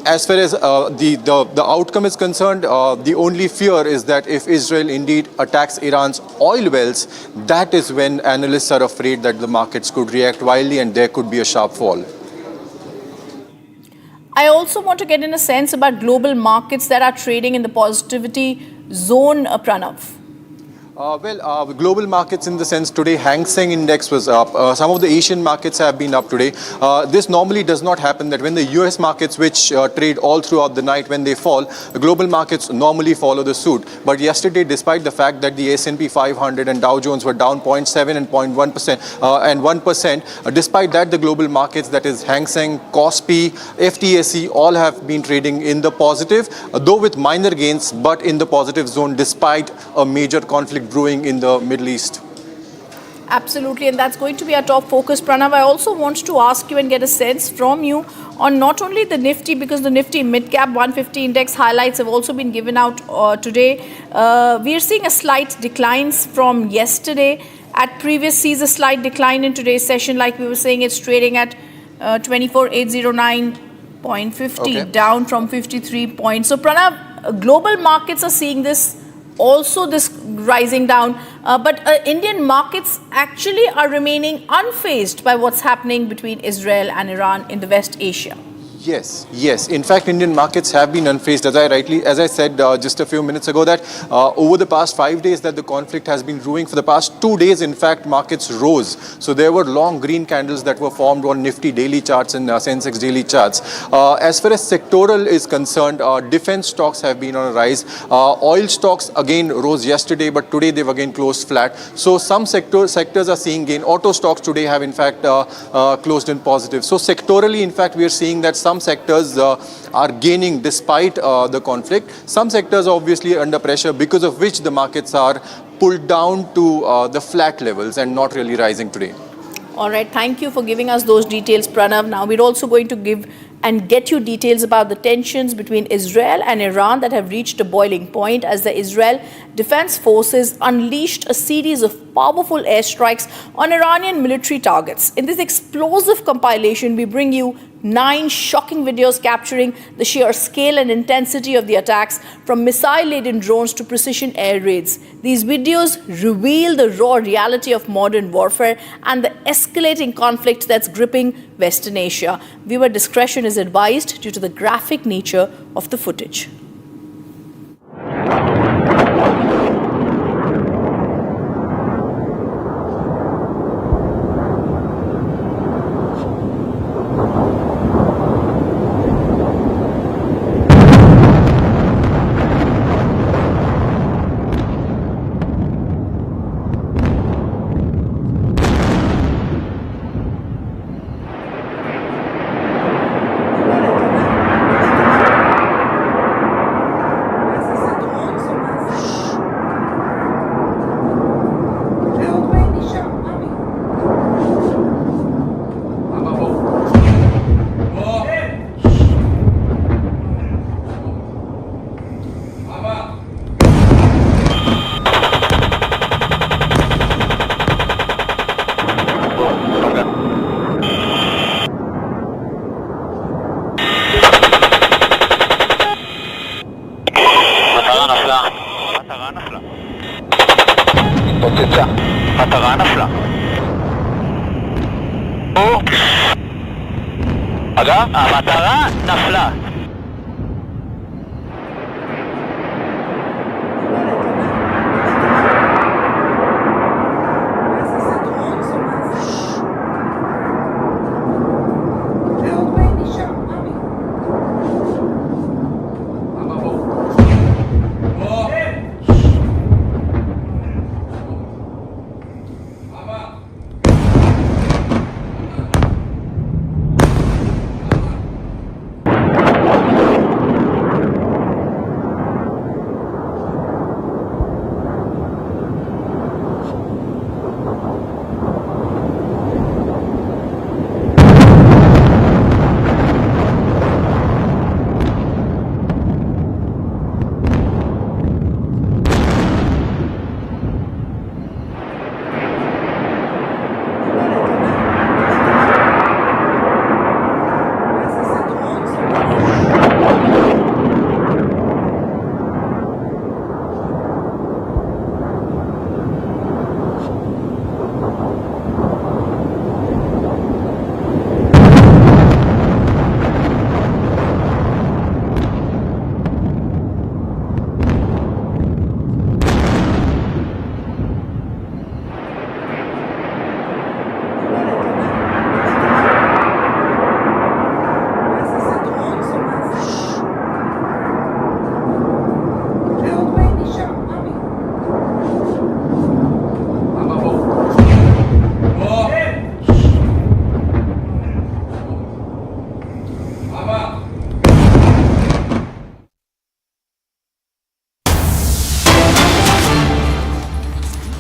As far as the outcome is concerned, the only fear is that if Israel indeed attacks Iran's oil wells, that is when analysts are afraid that the markets could react wildly and there could be a sharp fall. I also want to get in a sense about global markets that are trading in the positivity zone, Pranav. Global markets in the sense today, Hang Seng index was up. Some of the Asian markets have been up today. This normally does not happen, that when the US markets, which trade all throughout the night, when they fall, the global markets normally follow the suit. But yesterday, despite the fact that the S&P 500 and Dow Jones were down 0.7 and 0.1% and 1%, despite that, the global markets, that is Hang Seng, Kospi, FTSE, all have been trading in the positive, though with minor gains, but in the positive zone despite a major conflict brewing in the Middle East. Absolutely, and that's going to be our top focus, Pranav. I also want to ask you and get a sense from you on not only the Nifty, because the Nifty Mid-Cap 150 Index highlights have also been given out today. We are seeing a slight decline from yesterday. At previous sees a slight decline in today's session. Like we were saying, it's trading at 24,809.50, down from 53 points. So, Pranav, global markets are seeing this rising down, but Indian markets actually are remaining unfazed by what's happening between Israel and Iran in the West Asia. Yes. In fact, Indian markets have been unfazed. As I said just a few minutes ago, that over the past 5 days that the conflict has been brewing, for the past 2 days, in fact, markets rose. So there were long green candles that were formed on Nifty daily charts and Sensex daily charts. As far as sectoral is concerned, defense stocks have been on a rise. Oil stocks again rose yesterday, but today they've again closed flat. So some sectors are seeing gain. Auto stocks today have in fact closed in positive. So sectorally, in fact, we are seeing that some sectors are gaining despite the conflict. Some sectors are obviously under pressure, because of which the markets are pulled down to the flat levels and not really rising today. All right, thank you for giving us those details, Pranav. Now we're also going to give and get you details about the tensions between Israel and Iran that have reached a boiling point as the Israel Defense Forces unleashed a series of powerful airstrikes on Iranian military targets. In this explosive compilation, we bring you 9 shocking videos capturing the sheer scale and intensity of the attacks, from missile-laden drones to precision air raids. These videos reveal the raw reality of modern warfare and the escalating conflict that's gripping Western Asia. Viewer discretion is advised due to the graphic nature of the footage. מטרה נפלה. אגב, המטרה נפלה.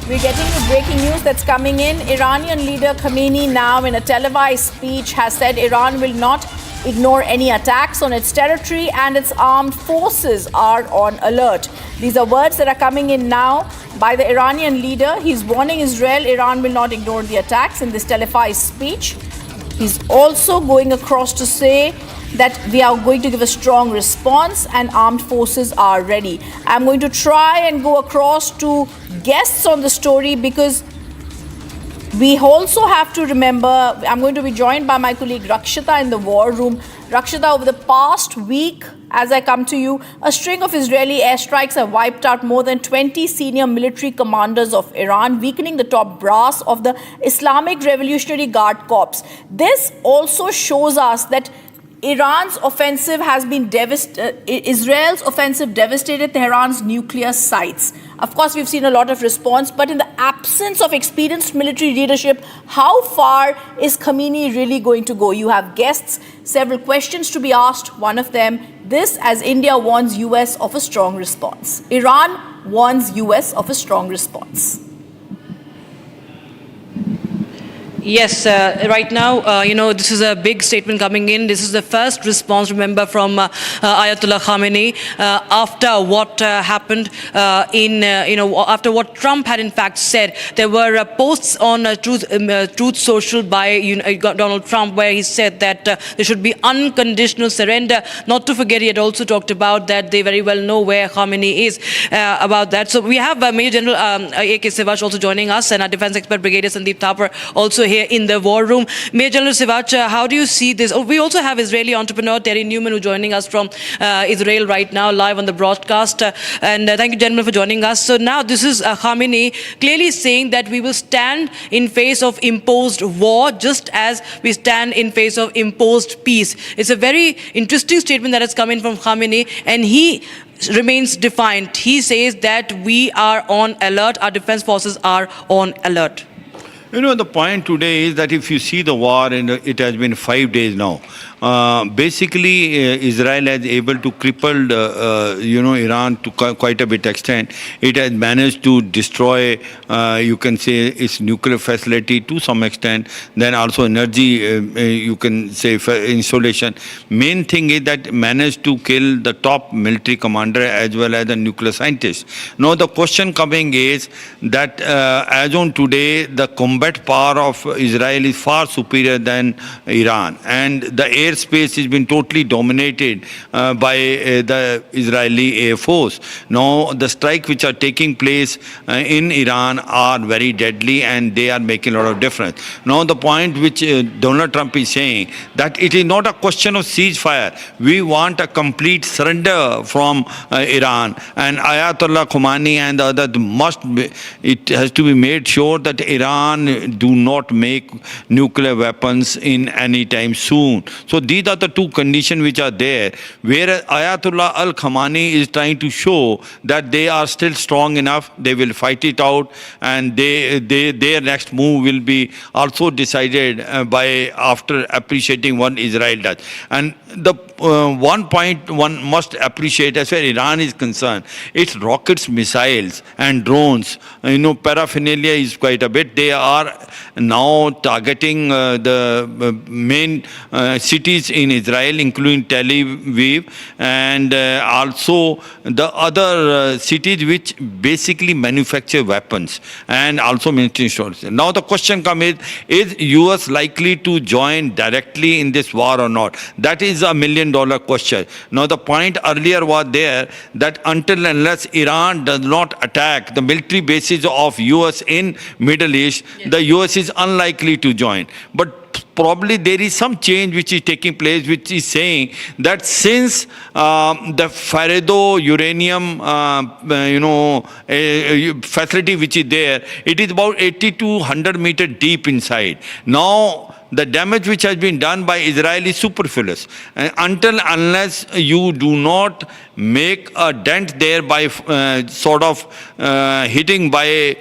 We're getting the breaking news that's coming in. Iranian leader Khamenei now in a televised speech has said Iran will not ignore any attacks on its territory and its armed forces are on alert. These are words that are coming in now by the Iranian leader. He's warning Israel Iran will not ignore the attacks in this televised speech. He's also going across to say that we are going to give a strong response and armed forces are ready. I'm going to try and go across to guests on the story because We also have to remember, I'm going to be joined by my colleague Rakshita in the war room. Rakshita, over the past week, as I come to you, a string of Israeli airstrikes have wiped out more than 20 senior military commanders of Iran, weakening the top brass of the Islamic Revolutionary Guard Corps. This also shows us that Iran's offensive has been Israel's offensive devastated Tehran's nuclear sites. Of course, we've seen a lot of response, but in the absence of experienced military leadership, how far is Khamenei really going to go? You have guests, several questions to be asked. One of them, this as India warns US of a strong response. Iran warns US of a strong response. Yes, right now, this is a big statement coming in. This is the first response, remember, from Ayatollah Khamenei after what happened after what Trump had in fact said. There were posts on Truth Social by Donald Trump where he said that there should be unconditional surrender. Not to forget, he had also talked about that they very well know where Khamenei is about that. So we have Major General A.K. Sivach also joining us, and our defense expert Brigadier Sandeep Thapar also here in the war room. Major General Sivach, how do you see this? We also have Israeli entrepreneur Terry Newman who joining us from Israel right now live on the broadcast. And thank you, gentlemen, for joining us. So now this is Khamenei clearly saying that we will stand in face of imposed war just as we stand in face of imposed peace. It's a very interesting statement that has come in from Khamenei, and he remains defiant. He says that we are on alert, our defense forces are on alert. The point today is that if you see the war, and it has been 5 days now, basically Israel has able to cripple Iran to quite a bit extent. It has managed to destroy, you can say, its nuclear facility to some extent, then also energy, you can say, installation. Main thing is that managed to kill the top military commander as well as the nuclear scientist. Now the question coming is that as on today, the combat power of Israel is far superior than Iran, and the airspace has been totally dominated by the Israeli Air Force. Now the strikes which are taking place in Iran are very deadly, and they are making a lot of difference. Now the point which Donald Trump is saying, that it is not a question of ceasefire. We want a complete surrender from Iran, and Ayatollah Khomeini and the others it has to be made sure that Iran do not make nuclear weapons in any time soon. So these are the two conditions which are there, where Ayatollah al-Khamenei is trying to show that they are still strong enough, they will fight it out, and their next move will be also decided by after appreciating what Israel does. And the one point one must appreciate as far as Iran is concerned, its rockets, missiles and drones, paraphernalia is quite a bit. They are now targeting the main cities in Israel, including Tel Aviv, and also the other cities which basically manufacture weapons and also military stores. Now the question comes is US likely to join directly in this war or not? That is a $1 million question. Now the point earlier was there that until and unless Iran does not attack the military bases of US in Middle East, the US is unlikely to join. But probably there is some change which is taking place, which is saying that since the Farado uranium facility which is there, it is about 80 to 100 meters deep inside. Now the damage which has been done by Israel is superfluous. Until unless you do not make a dent there by hitting by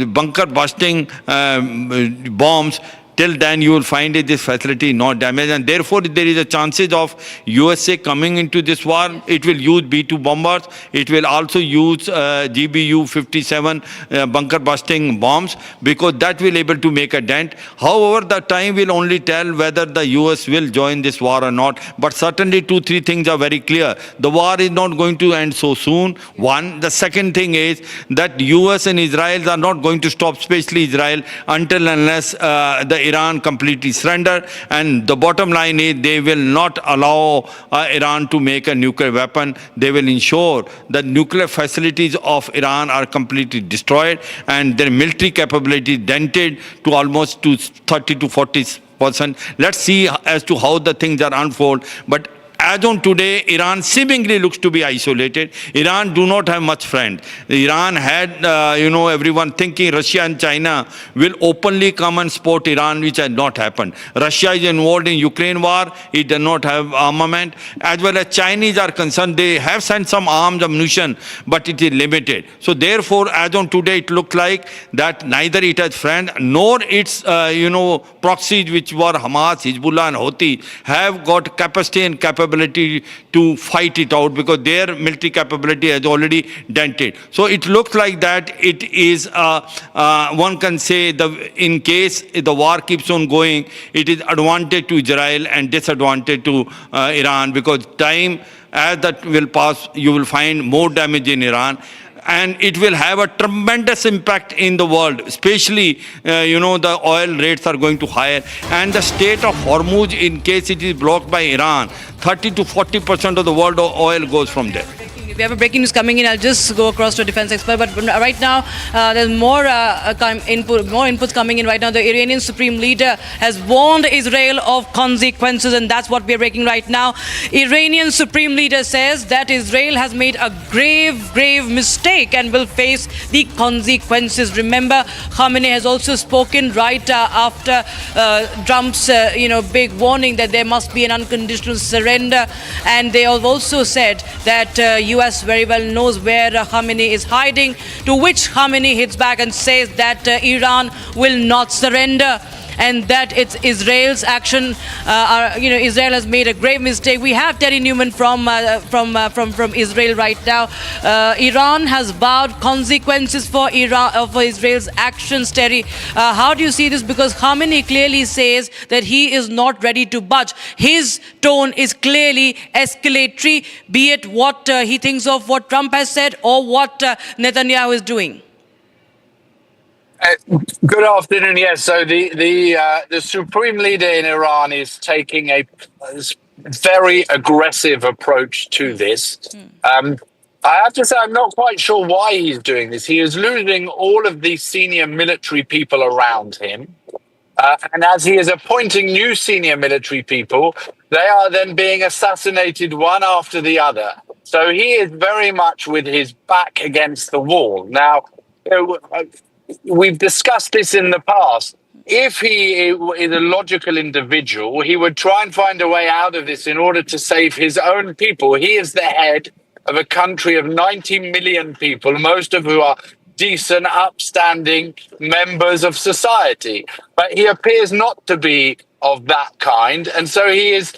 bunker busting bombs, till then you will find this facility not damaged, and therefore there is a chances of USA coming into this war. It will use B-2 bombers. It will also use GBU-57 bunker busting bombs, because that will able to make a dent. However, the time will only tell whether the US will join this war or not. But certainly 2-3 things are very clear. The war is not going to end so soon. One. The second thing is that US and Israel are not going to stop, especially Israel, until unless the Iran completely surrender. And the bottom line is they will not allow Iran to make a nuclear weapon. They will ensure that nuclear facilities of Iran are completely destroyed and their military capability dented to almost to 30 to 40%. Let's see as to how the things are unfold. But as on today, Iran seemingly looks to be isolated. Iran do not have much friend. Iran had, everyone thinking Russia and China will openly come and support Iran, which has not happened. Russia is involved in Ukraine war. It does not have armament. As well as Chinese are concerned, they have sent some arms, ammunition, but it is limited. So therefore, as on today, it looks like that neither it has friend nor its, proxies, which were Hamas, Hezbollah and Houthi, have got capacity and capability to fight it out because their military capability has already dented. So it looks like that it is, one can say, in case the war keeps on going, it is advantage to Israel and disadvantage to Iran, because time as that will pass, you will find more damage in Iran. And it will have a tremendous impact in the world, especially, the oil rates are going to higher. And the state of Hormuz, in case it is blocked by Iran, 30 to 40% of the world oil goes from there. We have a breaking news coming in. I'll just go across to a defense expert. But right now, there's more inputs coming in right now. The Iranian Supreme Leader has warned Israel of consequences, and that's what we're breaking right now. Iranian Supreme Leader says that Israel has made a grave mistake and will face the consequences. Remember, Khamenei has also spoken right after Trump's, big warning that there must be an unconditional surrender, and they have also said that US very well knows where Khamenei is hiding, to which Khamenei hits back and says that Iran will not surrender, and that it's Israel's action. Israel has made a grave mistake. We have Terry Newman from Israel right now. Iran has vowed consequences for Israel's actions. Terry, how do you see this? Because Khamenei clearly says that he is not ready to budge. His tone is clearly escalatory, be it what he thinks of what Trump has said or what Netanyahu is doing. Good afternoon. Yes, so the supreme leader in Iran is taking a very aggressive approach to this. I have to say, I'm not quite sure why he's doing this. He is losing all of the senior military people around him. And as he is appointing new senior military people, they are then being assassinated one after the other. So he is very much with his back against the wall. Now, we've discussed this in the past. If he is a logical individual, he would try and find a way out of this in order to save his own people. He is the head of a country of 90 million people, most of who are decent, upstanding members of society. But he appears not to be of that kind. And so he is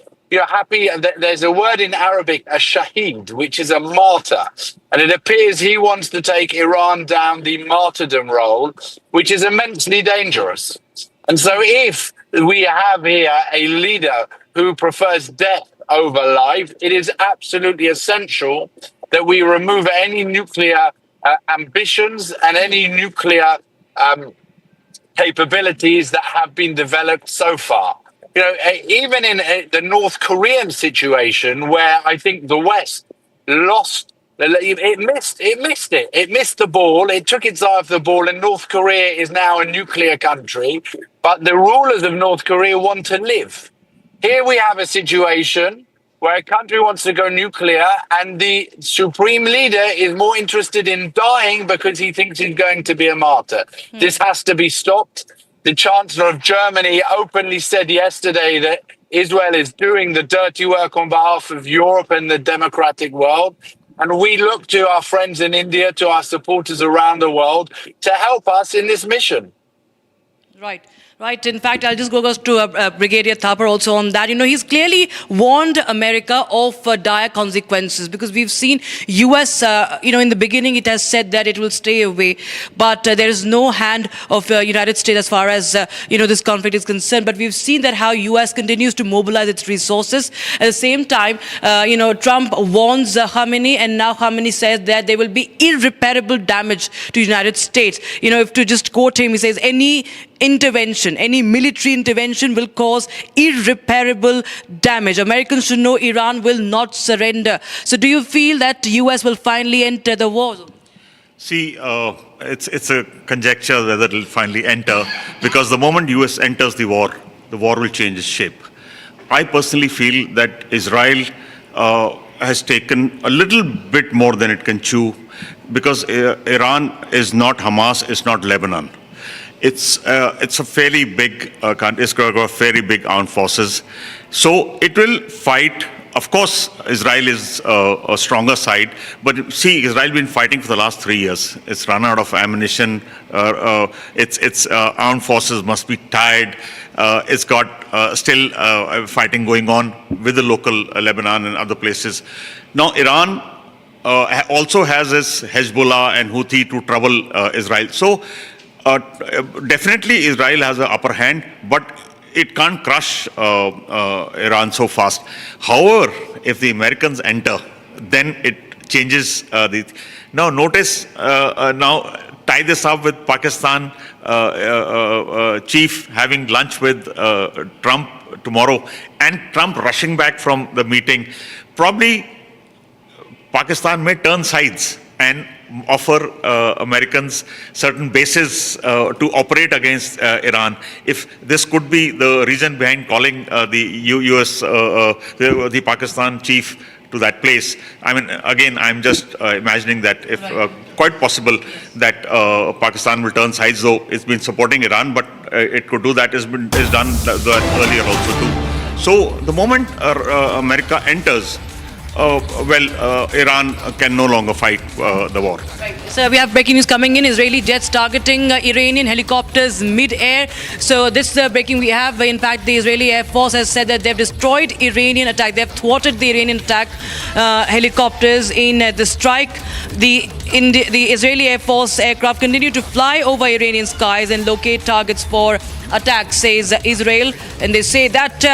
happy. There's a word in Arabic, a shaheed, which is a martyr. And it appears he wants to take Iran down the martyrdom role, which is immensely dangerous. And so if we have here a leader who prefers death over life, it is absolutely essential that we remove any nuclear ambitions and any nuclear capabilities that have been developed so far. Even in the North Korean situation, where I think the West lost, it missed the ball, it took its eye off the ball, and North Korea is now a nuclear country, but the rulers of North Korea want to live. Here we have a situation where a country wants to go nuclear, and the supreme leader is more interested in dying because he thinks he's going to be a martyr. This has to be stopped. The Chancellor of Germany openly said yesterday that Israel is doing the dirty work on behalf of Europe and the democratic world. And we look to our friends in India, to our supporters around the world, to help us in this mission. Right. In fact, I'll just go to Brigadier Thapar also on that. He's clearly warned America of dire consequences, because we've seen US, in the beginning it has said that it will stay away, but there is no hand of United States as far as, this conflict is concerned. But we've seen that how US continues to mobilize its resources. At the same time, Trump warns Khamenei, and now Khamenei says that there will be irreparable damage to the United States. If to just quote him, he says, any intervention, any military intervention will cause irreparable damage. Americans should know Iran will not surrender. So do you feel that the US will finally enter the war? See, it's a conjecture whether it will finally enter, because the moment US enters the war will change its shape. I personally feel that Israel has taken a little bit more than it can chew, because Iran is not Hamas, it's not Lebanon. It's a fairly big country. It's got very big armed forces, so it will fight. Of course, Israel is a stronger side, but see, Israel has been fighting for the last 3 years. It's run out of ammunition. Its armed forces must be tired. It's got still fighting going on with the local Lebanon and other places. Now, Iran also has its Hezbollah and Houthi to trouble Israel. So, definitely Israel has an upper hand, but it can't crush Iran so fast. However, if the Americans enter, then it changes the... Now, notice, now tie this up with Pakistan chief having lunch with Trump tomorrow, and Trump rushing back from the meeting. Probably Pakistan may turn sides and offer Americans certain bases to operate against Iran. If this could be the reason behind calling the US, the Pakistan chief to that place. I mean, again, I'm just imagining that if quite possible that Pakistan will turn sides, though it's been supporting Iran, but it could do that. Is done that earlier also too. So the moment America enters, Iran can no longer fight the war. Right. So we have breaking news coming in. Israeli jets targeting Iranian helicopters mid-air. So this is breaking we have. In fact, the Israeli Air Force has said that they've destroyed Iranian attack. They've thwarted the Iranian attack helicopters in the strike. The Israeli Air Force aircraft continue to fly over Iranian skies and locate targets for attack, says Israel. And they say that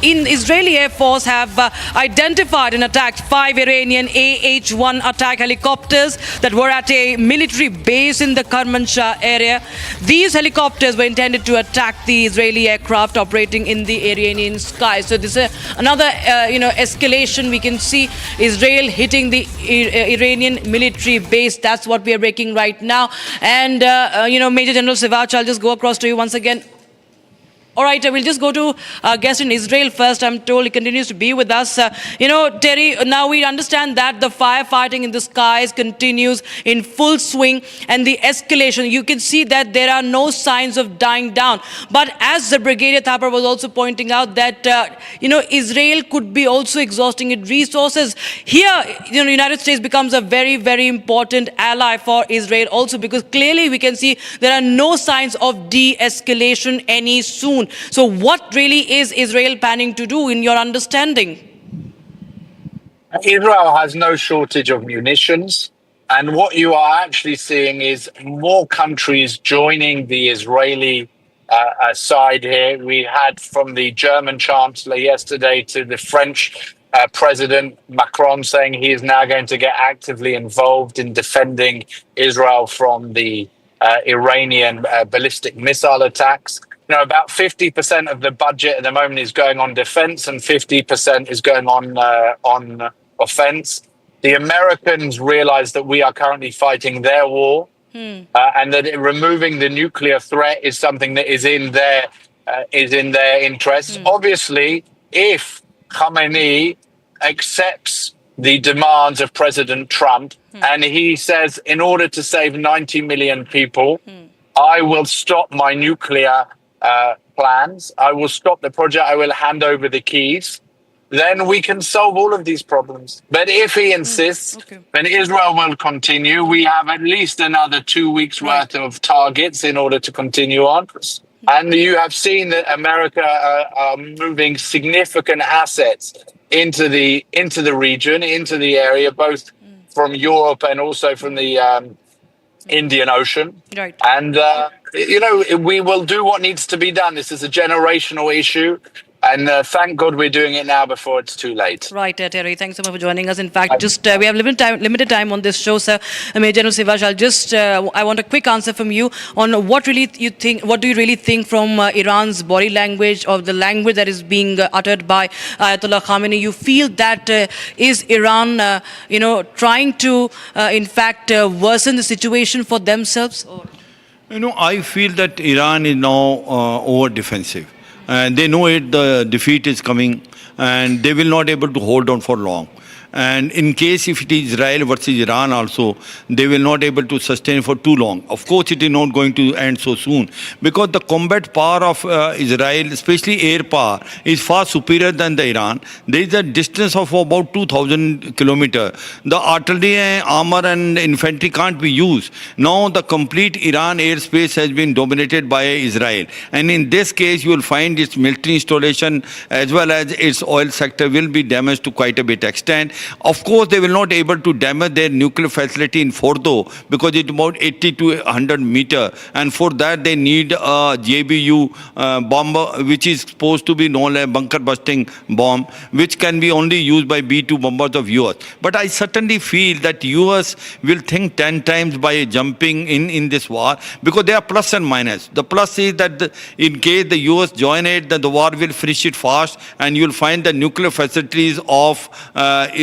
Israeli Air Force have identified and attacked 5 Iranian AH-1 attack helicopters that were at a military base in the Kermanshah area. These helicopters were intended to attack the Israeli aircraft operating in the Iranian skies. So this is another escalation. We can see Israel hitting the Iranian military base. That's what we are breaking right now. And Major General Sivach, I'll just go across to you once again. All right, we'll just go to our guest in Israel first. I'm told he continues to be with us. Terry, now we understand that the firefighting in the skies continues in full swing, and the escalation, you can see that there are no signs of dying down. But as the Brigadier Thapar was also pointing out that, Israel could be also exhausting its resources. Here, the United States becomes a very, very important ally for Israel also, because clearly we can see there are no signs of de-escalation any soon. So what really is Israel planning to do in your understanding? Israel has no shortage of munitions. And what you are actually seeing is more countries joining the Israeli side here. We had from the German Chancellor yesterday to the French President Macron saying he is now going to get actively involved in defending Israel from the Iranian ballistic missile attacks. About 50% of the budget at the moment is going on defense and 50% is going on offense. The Americans realize that we are currently fighting their war and that removing the nuclear threat is something that is in their interests. Obviously, if Khamenei accepts the demands of President Trump and he says, in order to save 90 million people, I will stop my nuclear plans, I will stop the project, I will hand over the keys, then we can solve all of these problems. But if he insists, then Israel will continue. We have at least another 2 weeks worth of targets in order to continue on. And you have seen that America are moving significant assets into the region, into the area, both from Europe and also from the Indian Ocean. Right. And, we will do what needs to be done. This is a generational issue. And thank God we're doing it now before it's too late. Right, Terry. Thanks so much for joining us. In fact, we have limited time on this show, sir. General Sivash, I want a quick answer from you on what do you really think from Iran's body language, or the language that is being uttered by Ayatollah Khamenei? You feel that is Iran, trying to, in fact, worsen the situation for themselves? Or? I feel that Iran is now over defensive. They know the defeat is coming, and they will not able to hold on for long. And in case if it is Israel versus Iran also, they will not able to sustain for too long. Of course, it is not going to end so soon, because the combat power of Israel, especially air power, is far superior than the Iran. There is a distance of about 2,000 kilometers. The artillery, armor and infantry can't be used. Now the complete Iran airspace has been dominated by Israel. And in this case, you will find its military installation as well as its oil sector will be damaged to quite a bit extent. Of course, they will not able to damage their nuclear facility in Fordo, because it's about 80 to 100 meters, and for that they need a JBU bomb, which is supposed to be known as bunker busting bomb, which can be only used by B-2 bombers of US. But I certainly feel that US will think 10 times by jumping in this war, because there are plus and minus. The plus is that in case the US join it, then the war will finish it fast, and you'll find the nuclear facilities of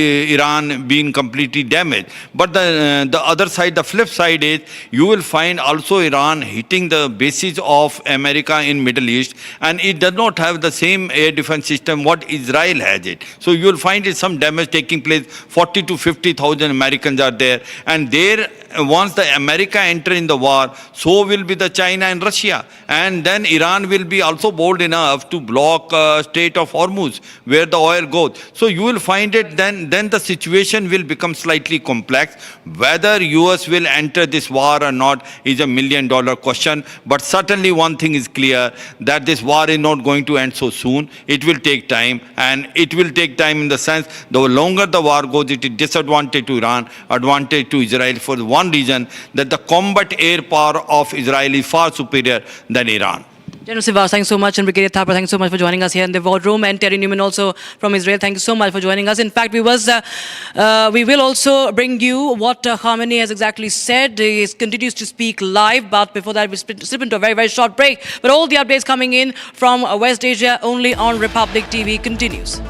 Iran being completely damaged. But the other side, the flip side is, you will find also Iran hitting the bases of America in Middle East, and it does not have the same air defense system what Israel has it. So you will find it some damage taking place. 40 to 50,000 Americans are there, and there once the America enter in the war, so will be the China and Russia, and then Iran will be also bold enough to block Strait of Hormuz where the oil goes. So you will find it then the situation will become slightly complex. Whether US will enter this war or not is a $1 million question. But certainly one thing is clear, that this war is not going to end so soon. It will take time, and it will take time in the sense the longer the war goes, it is disadvantage to Iran, advantage to Israel, for one reason, that the combat air power of Israel is far superior than Iran. General Sivash, thanks so much, and Brigadier Thapar, thanks so much for joining us here in the war room, and Terry Newman also from Israel, thank you so much for joining us. In fact, we will also bring you what Khamenei has exactly said. He continues to speak live, but before that, we slip into a very, very short break. But all the updates coming in from West Asia only on Republic TV continues.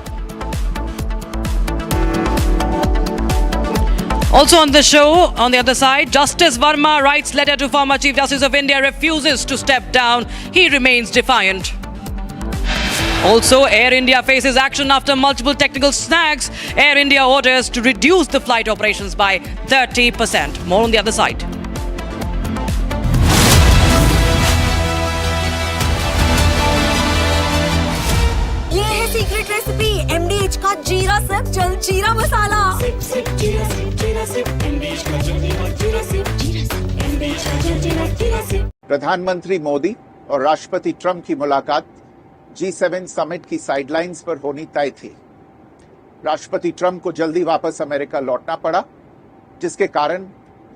Also on the show, on the other side, Justice Verma writes letter to former Chief Justice of India, refuses to step down. He remains defiant. Also, Air India faces action after multiple technical snags. Air India orders to reduce the flight operations by 30%. More on the other side. ये है secret recipe MDH का जीरा SIP जल जीरा मसाला। प्रधानमंत्री मोदी और राष्ट्रपति Trump की मुलाकात G7 समिट की साइडलाइंस पर होनी तय थी। राष्ट्रपति ट्रंप को जल्दी वापस अमेरिका लौटना पड़ा, जिसके कारण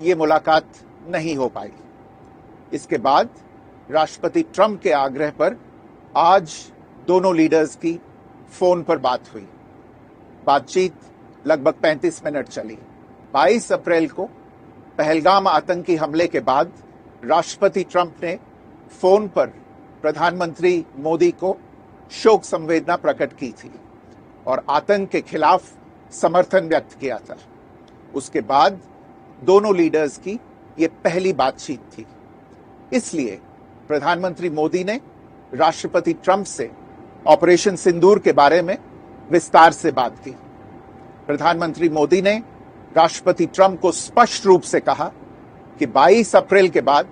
ये मुलाकात नहीं हो पाई। इसके बाद राष्ट्रपति ट्रंप के आग्रह पर आज दोनों लीडर्स की फोन पर बात हुई। बातचीत लगभग 35 मिनट चली। 22 अप्रैल को पहलगाम आतंकी हमले के बाद राष्ट्रपति ट्रंप ने फोन पर प्रधानमंत्री मोदी को शोक संवेदना प्रकट की थी और आतंक के खिलाफ समर्थन व्यक्त किया था। उसके बाद दोनों लीडर्स की ये पहली बातचीत थी। इसलिए प्रधानमंत्री मोदी ने राष्ट्रपति ट्रंप से ऑपरेशन सिंदूर के बारे में विस्तार से बात की। प्रधानमंत्री मोदी ने राष्ट्रपति ट्रंप को स्पष्ट रूप से कहा कि 22 अप्रैल के बाद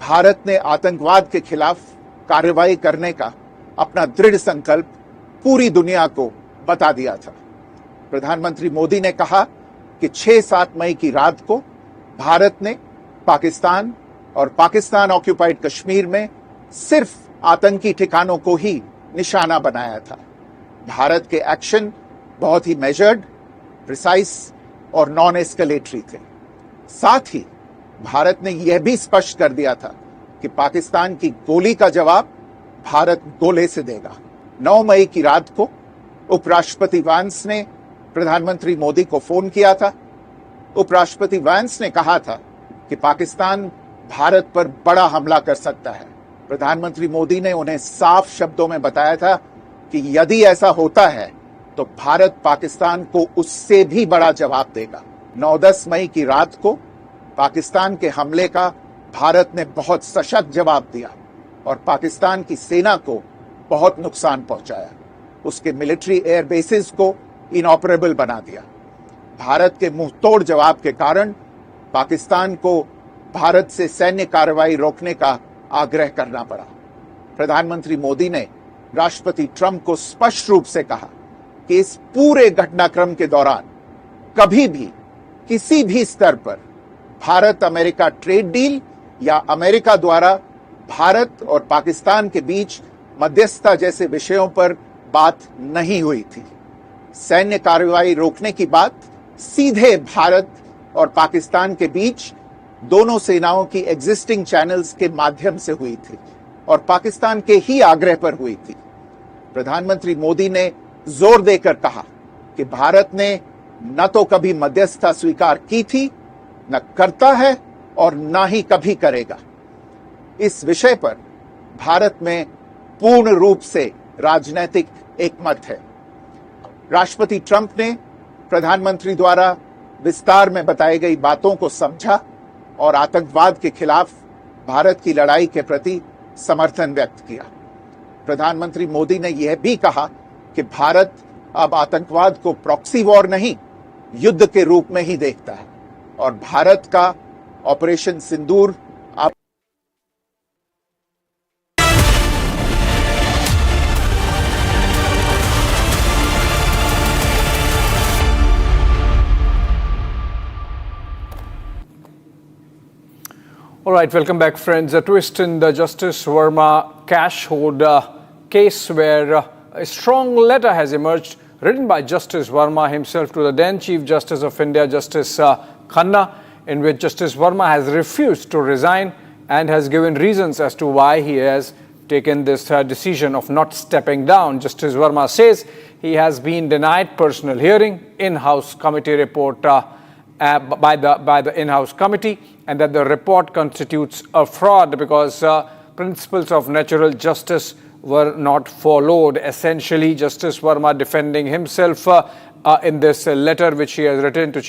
भारत ने आतंकवाद के खिलाफ कार्रवाई करने का अपना दृढ़ संकल्प पूरी दुनिया को बता दिया था। प्रधानमंत्री मोदी ने कहा कि 6-7 मई की रात को भारत ने पाकिस्तान और पाकिस्तान ऑक्यूपाइड कश्मीर में सिर्फ आतंकी ठिकानों को ही निशाना बनाया था। भारत के एक्शन बहुत ही मेजर्ड, प्रिसाइस और नॉन एस्केलेटरी थे। साथ ही भारत ने यह भी स्पष्ट कर दिया था कि पाकिस्तान की गोली का जवाब भारत गोले से देगा। 9 मई की रात को उपराष्ट्रपति वांस ने प्रधानमंत्री मोदी को फोन किया था। उपराष्ट्रपति वांस ने कहा था कि पाकिस्तान भारत पर बड़ा हमला कर सकता है। प्रधानमंत्री मोदी ने उन्हें साफ शब्दों में बताया था कि यदि ऐसा होता है तो भारत पाकिस्तान को उससे भी बड़ा जवाब देगा। 9-10 मई की रात को पाकिस्तान के हमले का भारत ने बहुत सशक्त जवाब दिया और पाकिस्तान की सेना को बहुत नुकसान पहुंचाया। उसके मिलिट्री एयर बेसिस को इनऑपरेबल बना दिया। भारत के मुंहतोड़ जवाब के कारण पाकिस्तान को भारत से सैन्य कार्रवाई रोकने का आग्रह करना पड़ा। प्रधानमंत्री मोदी ने राष्ट्रपति ट्रंप को स्पष्ट रूप से कहा कि इस पूरे घटनाक्रम के दौरान कभी भी किसी भी स्तर पर भारत अमेरिका ट्रेड डील या अमेरिका द्वारा भारत और पाकिस्तान के बीच मध्यस्थता जैसे विषयों पर बात नहीं हुई थी। सैन्य कार्रवाई रोकने की बात सीधे भारत और पाकिस्तान के बीच दोनों सेनाओं की एग्जिस्टिंग चैनल्स के माध्यम से हुई थी और पाकिस्तान के ही आग्रह पर हुई थी। प्रधानमंत्री मोदी ने जोर देकर कहा कि भारत ने न तो कभी मध्यस्थता स्वीकार की थी, न करता है और न ही कभी करेगा। इस विषय पर भारत में पूर्ण रूप से राजनीतिक एकमत है। राष्ट्रपति ट्रंप ने प्रधानमंत्री द्वारा विस्तार में बताई गई बातों को समझा और आतंकवाद के खिलाफ भारत की लड़ाई के प्रति समर्थन व्यक्त किया। प्रधानमंत्री मोदी ने यह भी कहा कि भारत अब आतंकवाद को प्रॉक्सी वॉर नहीं, युद्ध के रूप में ही देखता है और भारत का ऑपरेशन सिंदूर अब All right, welcome back, friends. A twist in the Justice Verma cash hoard case where a strong letter has emerged written by Justice Verma himself to the then Chief Justice of India, Justice Khanna, in which Justice Verma has refused to resign and has given reasons as to why he has taken this decision of not stepping down. Justice Verma says he has been denied personal hearing, in-house committee report by the in-house committee, and that the report constitutes a fraud because principles of natural justice were not followed. Essentially, Justice Verma defending himself in this letter which he has written to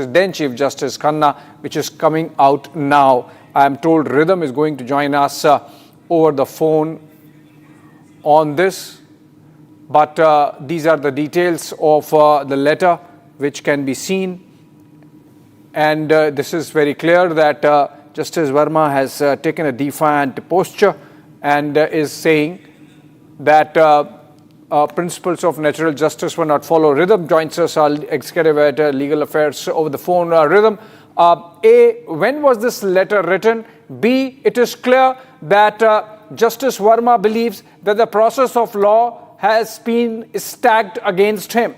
then Chief Justice Khanna, which is coming out now. I am told Rhythm is going to join us over the phone on this, but these are the details of the letter which can be seen. And this is very clear that Justice Verma has taken a defiant posture and is saying that principles of natural justice were not followed. Rhythm joins us, our executive editor, legal affairs, over the phone. Rhythm, A, when was this letter written? B, it is clear that Justice Verma believes that the process of law has been stacked against him.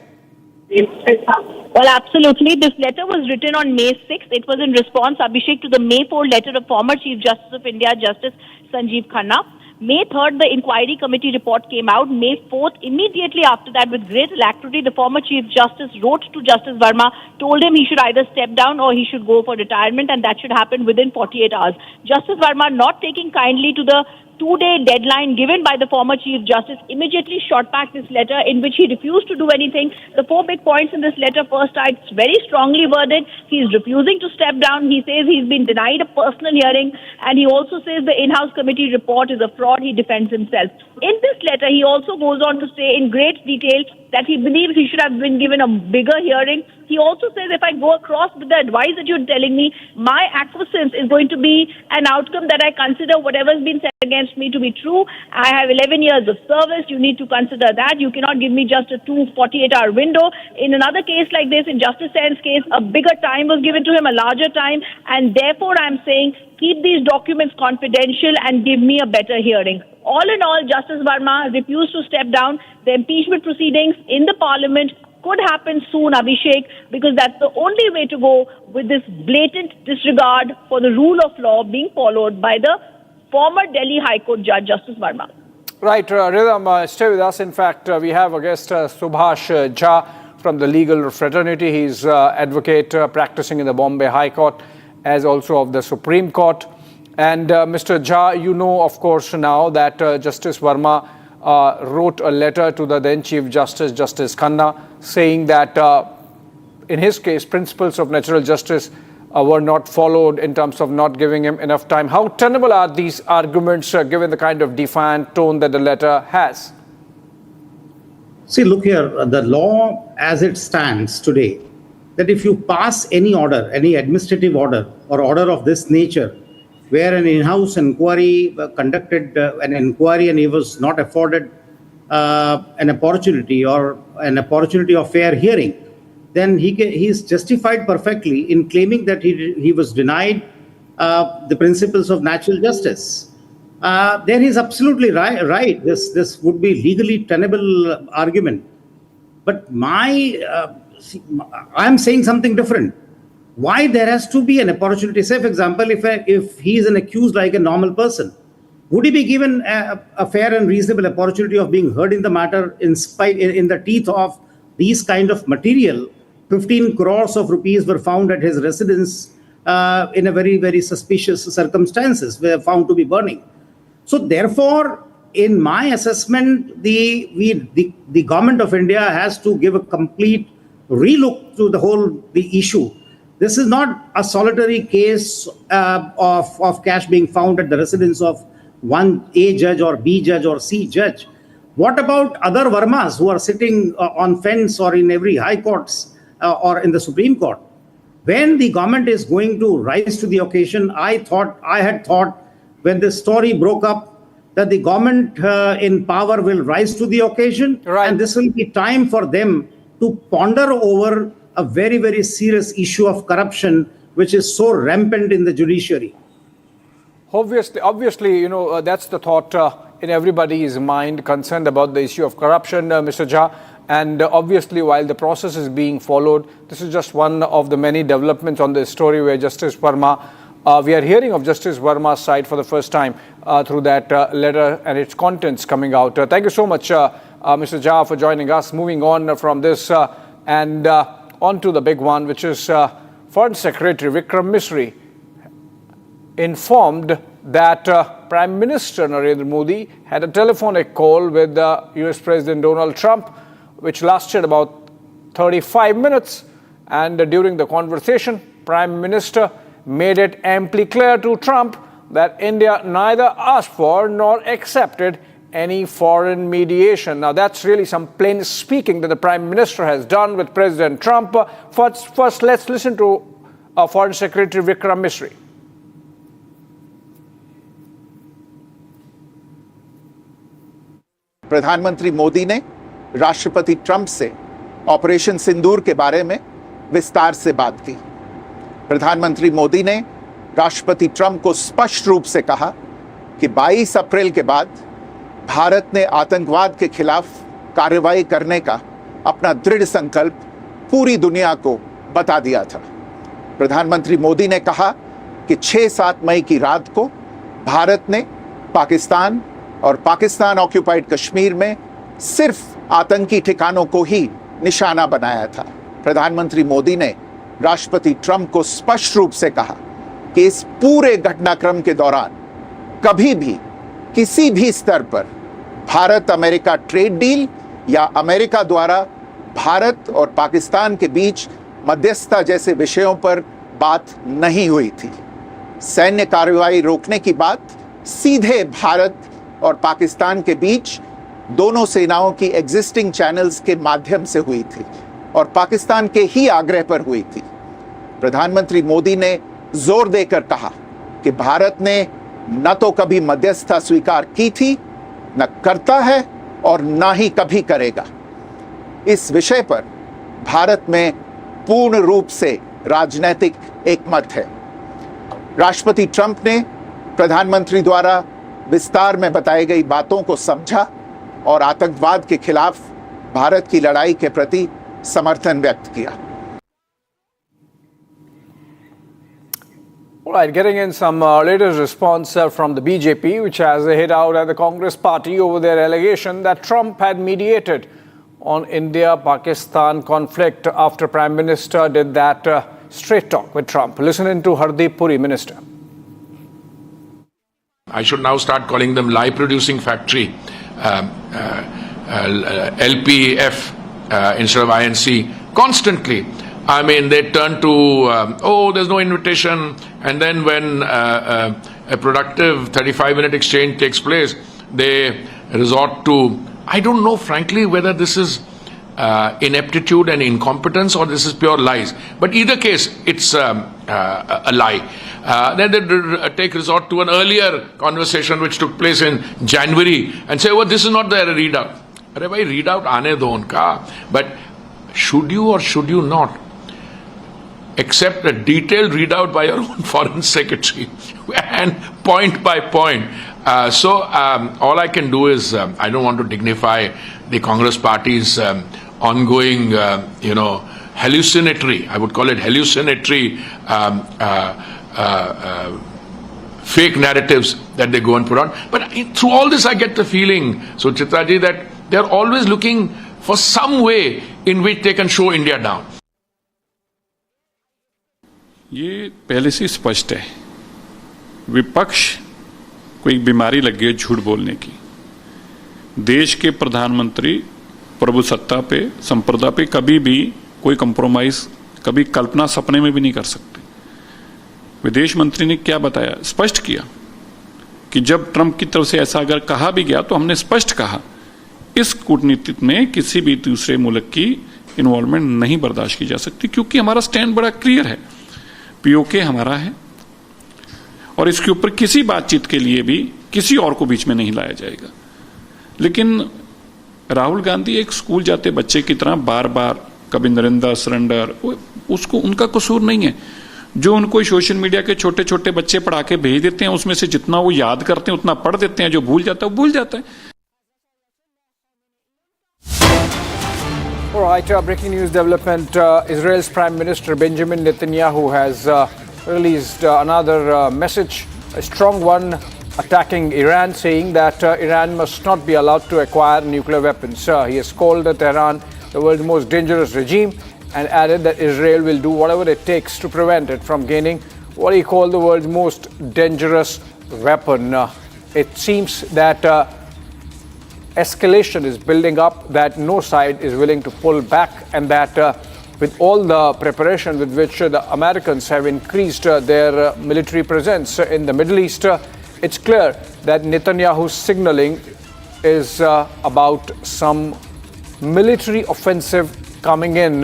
Well, absolutely. This letter was written on May 6th. It was in response, Abhishek, to the May 4 letter of former Chief Justice of India, Justice Sanjeev Khanna. May 3rd, the inquiry committee report came out. May 4th, immediately after that, with great alacrity, the former Chief Justice wrote to Justice Verma, told him he should either step down or he should go for retirement, and that should happen within 48 hours. Justice Verma, not taking kindly to the 2-day deadline given by the former Chief Justice, immediately shot back this letter in which he refused to do anything. The 4 big points in this letter: first, it's very strongly worded. He is refusing to step down. He says he's been denied a personal hearing, and he also says the in-house committee report is a fraud. He defends himself. In this letter, he also goes on to say in great detail that he believes he should have been given a bigger hearing. He also says, if I go across with the advice that you're telling me, my acquiescence is going to be an outcome that I consider whatever's been said against me to be true. I have 11 years of service. You need to consider that. You cannot give me just a 48-hour window. In another case like this, in Justice Sen's case, a bigger time was given to him, a larger time, and therefore I'm saying keep these documents confidential and give me a better hearing. All in all, Justice Verma refused to step down. The impeachment proceedings in the parliament could happen soon, Abhishek, because that's the only way to go with this blatant disregard for the rule of law being followed by the former Delhi High Court Judge, Justice Verma. Right, Rhythm, stay with us. In fact, we have a guest, Subhash Jha from the legal fraternity. He's advocate practicing in the Bombay High Court as also of the Supreme Court. And Mr. Jha, you know, of course, now that Justice Verma wrote a letter to the then Chief Justice, Justice Khanna, saying that in his case, principles of natural justice were not followed in terms of not giving him enough time. How tenable are these arguments given the kind of defiant tone that the letter has? See, look here, the law as it stands today, that if you pass any order, any administrative order or order of this nature, where an in-house inquiry conducted an inquiry and he was not afforded an opportunity of fair hearing, then he is justified perfectly in claiming that he was denied the principles of natural justice. Then he's absolutely right. This would be legally tenable argument. But I'm saying something different. Why there has to be an opportunity? Say, for example, if he is an accused like a normal person, would he be given a fair and reasonable opportunity of being heard in the matter in the teeth of these kind of material? 15 crores of rupees were found at his residence in a very, very suspicious circumstances, were found to be burning. So therefore, in my assessment, the government of India has to give a complete relook to the issue. This is not a solitary case of cash being found at the residence of one A judge or B judge or C judge. What about other Vermas who are sitting on fence or in every high courts or in the Supreme Court? When the government is going to rise to the occasion, I had thought when this story broke up that the government in power will rise to the occasion, and this will be time for them to ponder over a very, very serious issue of corruption, which is so rampant in the judiciary. Obviously, you know, that's the thought in everybody's mind concerned about the issue of corruption, Mr. Jha. And obviously, while the process is being followed, this is just one of the many developments on this story where Justice Verma, we are hearing of Justice Verma's side for the first time through that letter and its contents coming out. Thank you so much, Mr. Jha, for joining us. Moving on from this and on to the big one, which is Foreign Secretary Vikram Misri informed that Prime Minister Narendra Modi had a telephonic call with US President Donald Trump, which lasted about 35 minutes. And during the conversation, Prime Minister made it amply clear to Trump that India neither asked for nor accepted any foreign mediation. Now, that's really some plain speaking that the Prime Minister has done with President Trump. First, let's listen to Foreign Secretary Vikram Misri. प्रधानमंत्री मोदी ने राष्ट्रपति Trump से operation सिंदूर के बारे में विस्तार से बात की। प्रधानमंत्री मोदी ने राष्ट्रपति ट्रंप को स्पष्ट रूप से कहा कि 22 अप्रैल के बाद भारत ने आतंकवाद के खिलाफ कार्रवाई करने का अपना दृढ़ संकल्प पूरी दुनिया को बता दिया था। प्रधानमंत्री मोदी ने कहा कि 6-7 मई की रात को भारत ने पाकिस्तान और पाकिस्तान ऑक्यूपाइड कश्मीर में सिर्फ आतंकी ठिकानों को ही निशाना बनाया था। प्रधानमंत्री मोदी ने राष्ट्रपति ट्रंप को स्पष्ट रूप से कहा कि इस पूरे घटनाक्रम के दौरान कभी भी किसी भी स्तर पर भारत अमेरिका ट्रेड डील या अमेरिका द्वारा भारत और पाकिस्तान के बीच मध्यस्थता जैसे विषयों पर बात नहीं हुई थी। सैन्य कार्रवाई रोकने की बात सीधे भारत और पाकिस्तान के बीच दोनों सेनाओं की एग्जिस्टिंग चैनल्स के माध्यम से हुई थी और पाकिस्तान के ही आग्रह पर हुई थी। प्रधानमंत्री मोदी ने जोर देकर कहा कि भारत ने न तो कभी मध्यस्थता स्वीकार की थी, न करता है और न ही कभी करेगा। इस विषय पर भारत में पूर्ण रूप से राजनीतिक एकमत है। राष्ट्रपति ट्रंप ने प्रधानमंत्री द्वारा विस्तार में बताई गई बातों को समझा और आतंकवाद के खिलाफ भारत की लड़ाई के प्रति समर्थन व्यक्त किया। All right, getting in some latest response from the BJP, which has hit out at the Congress party over their allegation that Trump had mediated on India-Pakistan conflict after Prime Minister did that straight talk with Trump. Listen in to Hardeep Puri, Minister. I should now start calling them lie-producing factory, LPF instead of INC, constantly. I mean, they turn to, there's no invitation. And then when a productive 35-minute exchange takes place, they resort to, I don't know, frankly, whether this is ineptitude and incompetence or this is pure lies. But either case, it's a lie. Then they take resort to an earlier conversation which took place in January and say, this is not the readout. Arey bhai, readout aane do unka. But should you or should you not accept a detailed readout by your own foreign secretary and point by point? All I can do is, I don't want to dignify the Congress party's ongoing, hallucinatory, I would call it hallucinatory fake narratives that they go and put on. But through all this, I get the feeling, Suchitra ji, that they're always looking for some way in which they can show India down. ये पहले से स्पष्ट है, विपक्ष को एक बीमारी लगी है झूठ बोलने की। देश के प्रधानमंत्री प्रभुसत्ता पे, संप्रदा पे कभी भी कोई कंप्रोमाइज, कभी कल्पना सपने में भी नहीं कर सकते। विदेश मंत्री ने क्या बताया, स्पष्ट किया कि जब ट्रंप की तरफ से ऐसा अगर कहा भी गया तो हमने स्पष्ट कहा इस कूटनीति में किसी भी दूसरे मुल्क की इन्वॉल्वमेंट नहीं बर्दाश्त की जा सकती, क्योंकि हमारा स्टैंड बड़ा क्लियर है, पीओके हमारा है और इसके ऊपर किसी बातचीत के लिए भी किसी और को बीच में नहीं लाया जाएगा। लेकिन राहुल गांधी एक स्कूल जाते बच्चे की तरह बार बार कभी नरेंद्र सरेंडर, उसको उनका कसूर नहीं है। जो उनको सोशल मीडिया के छोटे छोटे बच्चे पढ़ा के भेज देते हैं, उसमें से जितना वो याद करते हैं उतना पढ़ देते हैं, जो भूल जाता है वो भूल जाता है। All right, breaking news development. Israel's Prime Minister Benjamin Netanyahu has released another message, a strong one, attacking Iran, saying that Iran must not be allowed to acquire nuclear weapons. He has called Tehran the world's most dangerous regime and added that Israel will do whatever it takes to prevent it from gaining what he called the world's most dangerous weapon. It seems that escalation is building up, that no side is willing to pull back, and that with all the preparation with which the Americans have increased their military presence in the Middle East, it's clear that Netanyahu's signaling is about some military offensive coming in.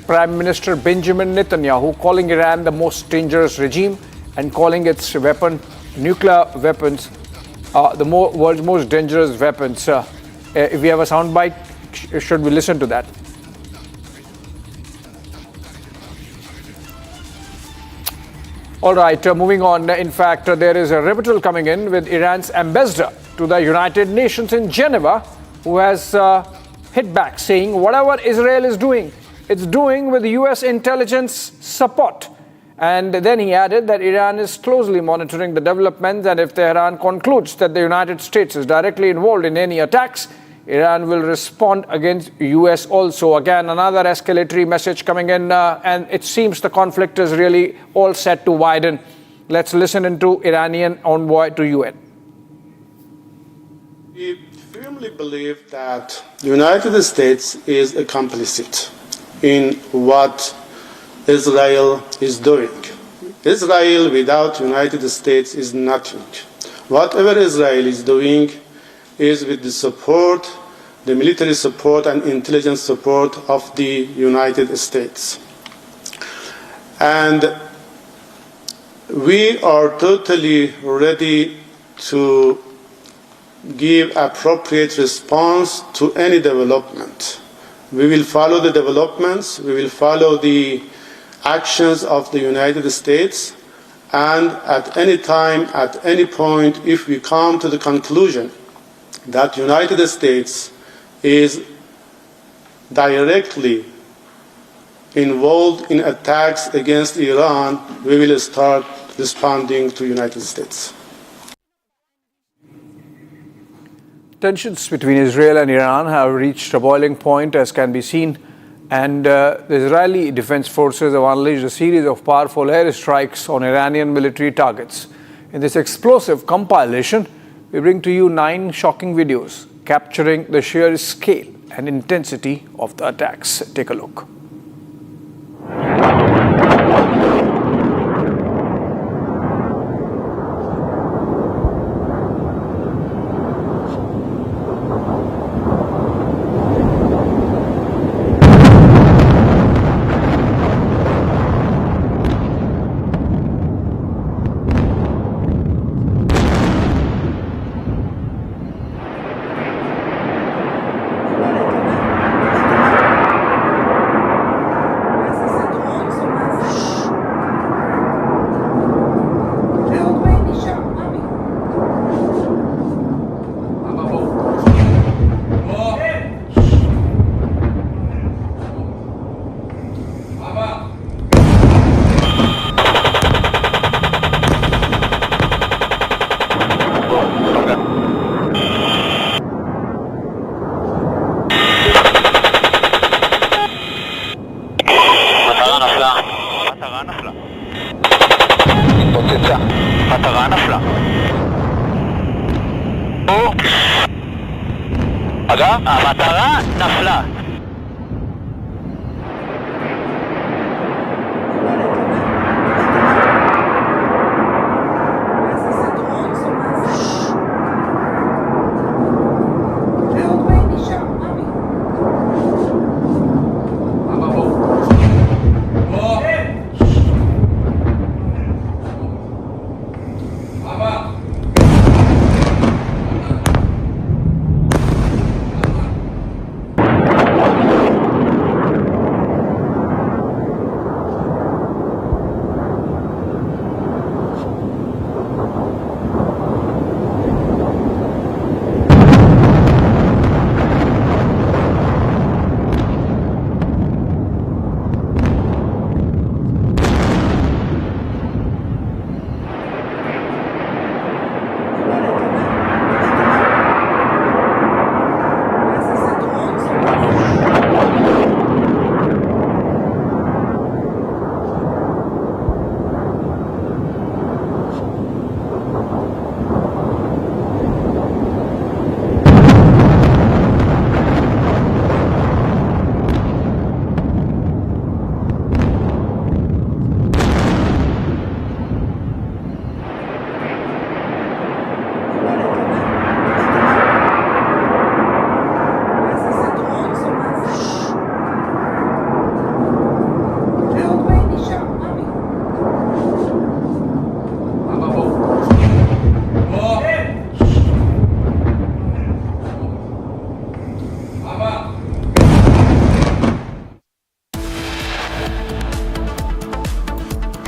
Prime Minister Benjamin Netanyahu calling Iran the most dangerous regime and calling its weapon, nuclear weapons, the world's most dangerous weapons. If we have a soundbite, should we listen to that? All right, moving on. In fact, there is a rebuttal coming in with Iran's ambassador to the United Nations in Geneva, who has hit back, saying whatever Israel is doing, it's doing with US intelligence support. And then he added that Iran is closely monitoring the developments, and if Tehran concludes that the United States is directly involved in any attacks, Iran will respond against US also. Again, another escalatory message coming in, and it seems the conflict is really all set to widen. Let's listen into Iranian envoy to UN. We firmly believe that the United States is complicit in what Israel is doing. Israel without United States is nothing. Whatever Israel is doing is with the support, the military support and intelligence support of the United States. And we are totally ready to give appropriate response to any development. We will follow the developments, we will follow the actions of the United States, and at any time, at any point, if we come to the conclusion that the United States is directly involved in attacks against Iran, we will start responding to United States. Tensions between Israel and Iran have reached a boiling point, as can be seen, and the Israeli Defense Forces have unleashed a series of powerful airstrikes on Iranian military targets. In this explosive compilation, we bring to you 9 shocking videos capturing the sheer scale and intensity of the attacks. Take a look. המטרה נפלה.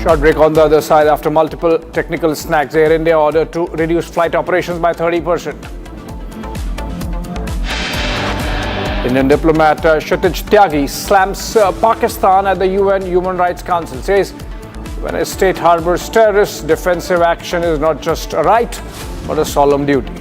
Short break on the other side. After multiple technical snags, Air India ordered to reduce flight operations by 30%. Indian diplomat Kshitij Tyagi slams Pakistan at the UN Human Rights Council. Says when a state harbors terrorists, defensive action is not just a right but a solemn duty.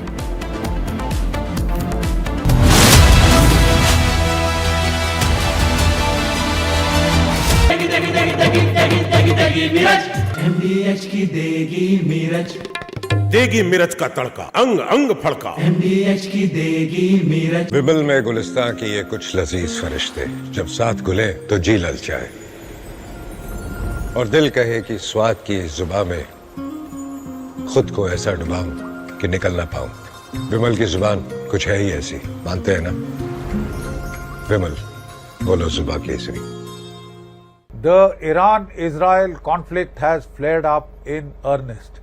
MDH की देगी मीरज, देगी मिरज का तड़का, अंग अंग फड़का। MDH की देगी मीरज। विमल में गुलिस्तान की ये कुछ लजीज फरिश्ते जब साथ घुले तो जी ललचाए और दिल कहे कि स्वाद की इस जुबान में खुद को ऐसा डुबाऊं कि निकल ना पाऊं। विमल की जुबान कुछ है ही ऐसी, मानते हैं ना? विमल, बोलो जुबा Kesari. The Iran-Israel conflict has flared up in earnest.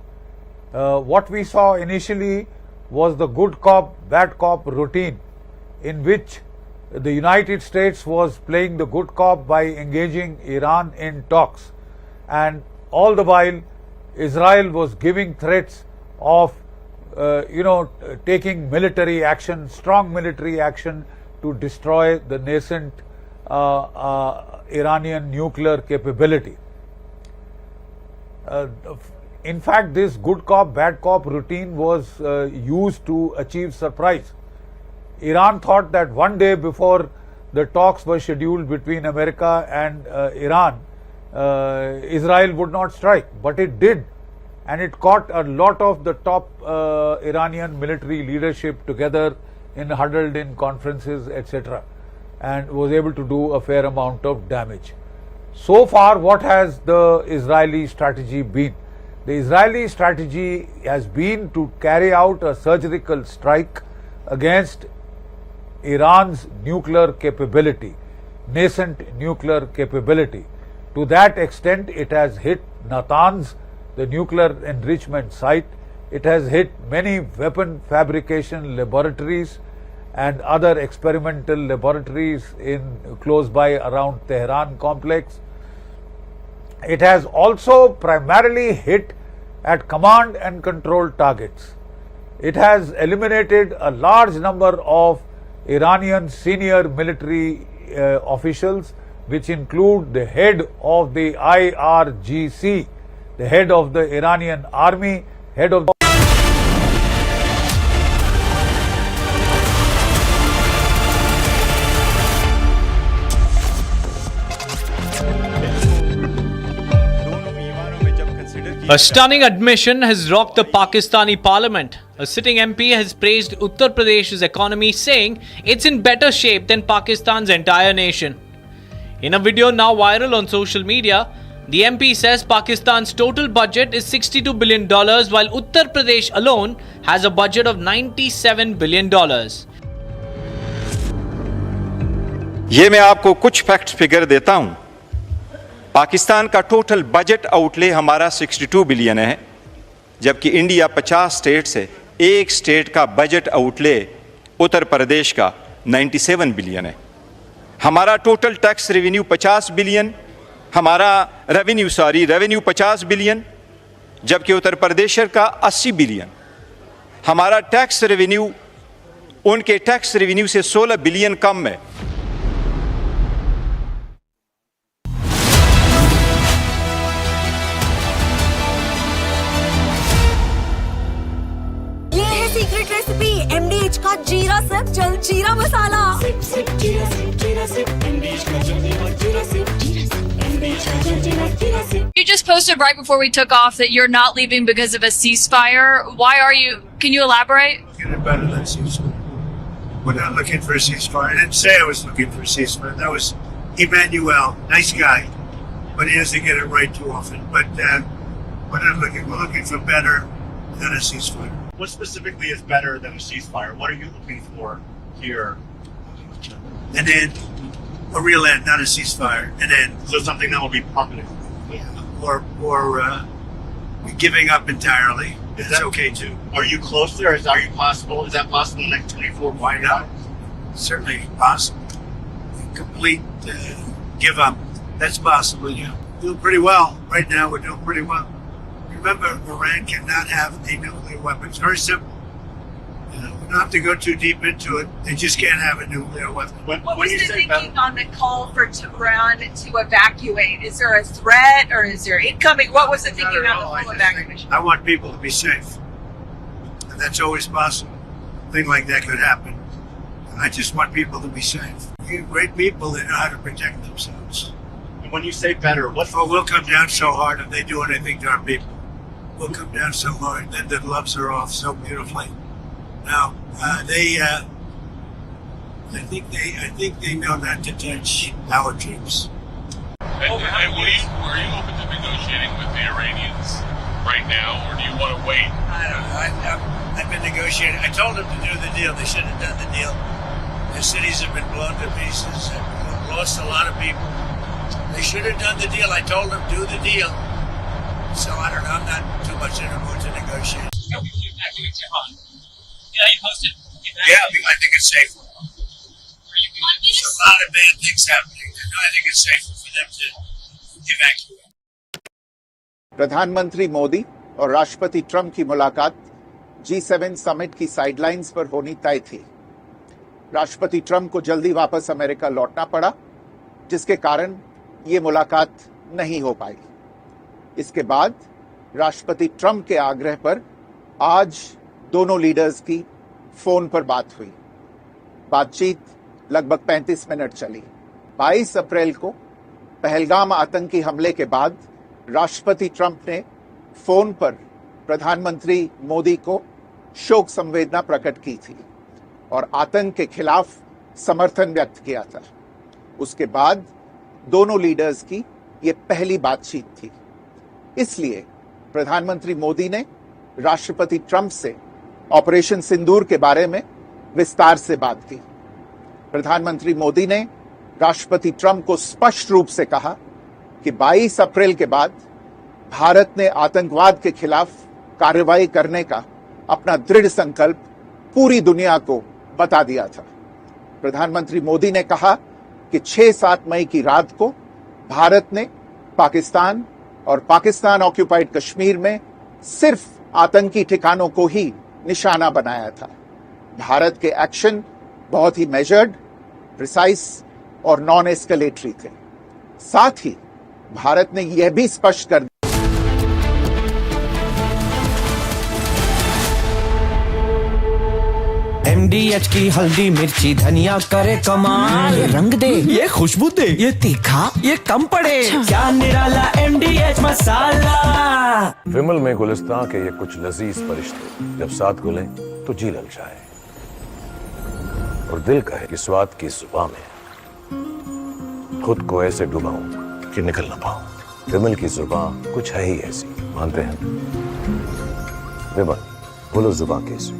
What we saw initially was the good cop, bad cop routine in which the United States was playing the good cop by engaging Iran in talks, and all the while Israel was giving threats of taking military action, strong military action to destroy the nascent Iranian nuclear capability. In fact, this good cop, bad cop routine was used to achieve surprise. Iran thought that one day before the talks were scheduled between America and Iran, Israel would not strike, but it did. And it caught a lot of the top Iranian military leadership together huddled in conferences, etc., and was able to do a fair amount of damage. So far, what has the Israeli strategy been? The Israeli strategy has been to carry out a surgical strike against Iran's nuclear capability, nascent nuclear capability. To that extent, it has hit Natanz, the nuclear enrichment site. It has hit many weapon fabrication laboratories and other experimental laboratories close by around Tehran complex. It has also primarily hit at command and control targets. It has eliminated a large number of Iranian senior military officials, which include the head of the IRGC, the head of the Iranian army, head of the A stunning admission has rocked the Pakistani parliament. A sitting MP has praised Uttar Pradesh's economy, saying it's in better shape than Pakistan's entire nation. In a video now viral on social media, the MP says Pakistan's total budget is $62 billion, while Uttar Pradesh alone has a budget of $97 billion. ये मैं आपको कुछ fact figure देता हूं। पाकिस्तान का total budget outlay हमारा 62 billion है, जबकि इंडिया 50 स्टेट से एक स्टेट का बजट आउटले उत्तर प्रदेश का 97 बिलियन है। हमारा total tax revenue 50 billion, revenue 50 billion, जबकि उत्तर प्रदेश का 80 बिलियन। हमारा टैक्स रेवेन्यू उनके टैक्स रेवेन्यू से 16 बिलियन कम है। सीक्रेट रेसिपी MDH का जीरा सिर्फ जलजीरा मसाला। You just posted right before we took off that you're not leaving because of a ceasefire. Why are you? Can you elaborate? Get it better than ceasefire. We're not looking for a ceasefire. I didn't say I was looking for a ceasefire. That was Emmanuel, nice guy, but he doesn't get it right too often. But we're not looking. We're looking for better than a ceasefire. What specifically is better than a ceasefire? What are you looking for here? An end, a real end, not a ceasefire. An end. So something that will be permanent. Or giving up entirely. That's okay too. Are you close there? Is that possible in the next 24 months? Why not? Certainly possible. Complete give up. That's possible. Yeah, doing pretty well right now. We're doing pretty well. Remember, Iran cannot have a nuclear weapon. It's very simple. We don't have to go too deep into it. They just can't have a nuclear weapon. What was the thinking on the call for Iran to evacuate? Is there a threat or is there incoming? What was the thinking on the full evacuation? I want people to be safe. And that's always possible. A thing like that could happen. I just want people to be safe. You have great people that know how to protect themselves. And when you say better, we'll come down so hard if they do anything to our people. We'll come down so hard that the gloves are off so beautifully. Now I think they know not to touch our troops. Are you open to negotiating with the Iranians right now, or do you want to wait? I don't know. I've been negotiating. I told them to do the deal. They should have done the deal. Their cities have been blown to pieces. They've lost a lot of people. They should have done the deal. I told them do the deal. So I don't know. I'm not too much in a mood to negotiate. Yeah, you posted. Yeah, I think it's safe. There's a lot of bad things happening. I think it's safer for them to evacuate. प्रधानमंत्री मोदी और राष्ट्रपति Trump की मुलाकात G7 summit की sidelines पर होनी तय थी। राष्ट्रपति ट्रंप को जल्दी वापस अमेरिका लौटना पड़ा। जिसके कारण ये मुलाकात नहीं हो पाई। इसके बाद राष्ट्रपति ट्रंप के आग्रह पर आज दोनों लीडर्स की फोन पर बात हुई। बातचीत लगभग 35 मिनट चली। 22 अप्रैल को पहलगाम आतंकी हमले के बाद राष्ट्रपति ट्रंप ने फोन पर प्रधानमंत्री मोदी को शोक संवेदना प्रकट की थी और आतंक के खिलाफ समर्थन व्यक्त किया था। उसके बाद दोनों लीडर्स की ये पहली बातचीत थी। इसलिए प्रधानमंत्री मोदी ने राष्ट्रपति ट्रंप से ऑपरेशन सिंदूर के बारे में विस्तार से बात की। प्रधानमंत्री मोदी ने राष्ट्रपति ट्रंप को स्पष्ट रूप से कहा कि 22 अप्रैल के बाद भारत ने आतंकवाद के खिलाफ कार्रवाई करने का अपना दृढ़ संकल्प पूरी दुनिया को बता दिया था। प्रधानमंत्री मोदी ने कहा कि 6-7 मई की रात को भारत ने पाकिस्तान और पाकिस्तान ऑक्यूपाइड कश्मीर में सिर्फ आतंकी ठिकानों को ही निशाना बनाया था। भारत के एक्शन बहुत ही मेजर्ड, प्रिसाइज और नॉन एस्केलेटरी थे। साथ ही भारत ने यह भी स्पष्ट कर MDH की हल्दी मिर्ची धनिया करे कमाल, ये रंग दे, ये खुशबू दे, ये तीखा, ये कम पड़े, क्या निराला MDH मसाला। विमल में गुलिस्तान के ये कुछ लजीज फरिश्ते जब साथ घुले तो जी ललचाए और दिल कहे कि स्वाद की जुबान में खुद को ऐसे डुबाऊं कि निकल ना पाऊं। विमल की जुबान कुछ है ही ऐसी, मानते हैं? विमल, बोलो जुबान कैसी?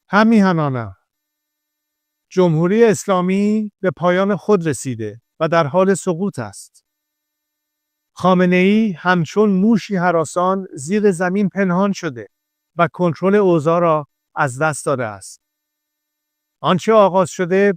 همیهنانه جمهوری اسلامی به پایان خود رسیده و در حال سقوط است. خامنه‌ای همچون موشی هراسان زیر زمین پنهان شده و کنترل اوضاع را از دست داده است. آنچه آغاز شده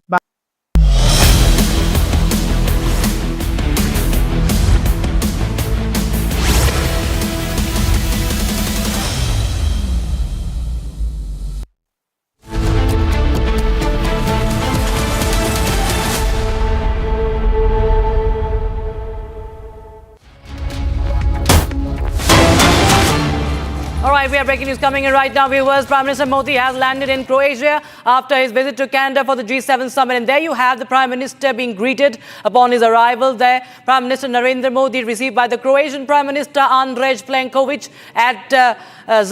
All right, we have breaking news coming in right now, viewers. Prime Minister Modi has landed in Croatia after his visit to Canada for the G7 summit. And there you have the Prime Minister being greeted upon his arrival there. Prime Minister Narendra Modi received by the Croatian Prime Minister Andrej Plenković at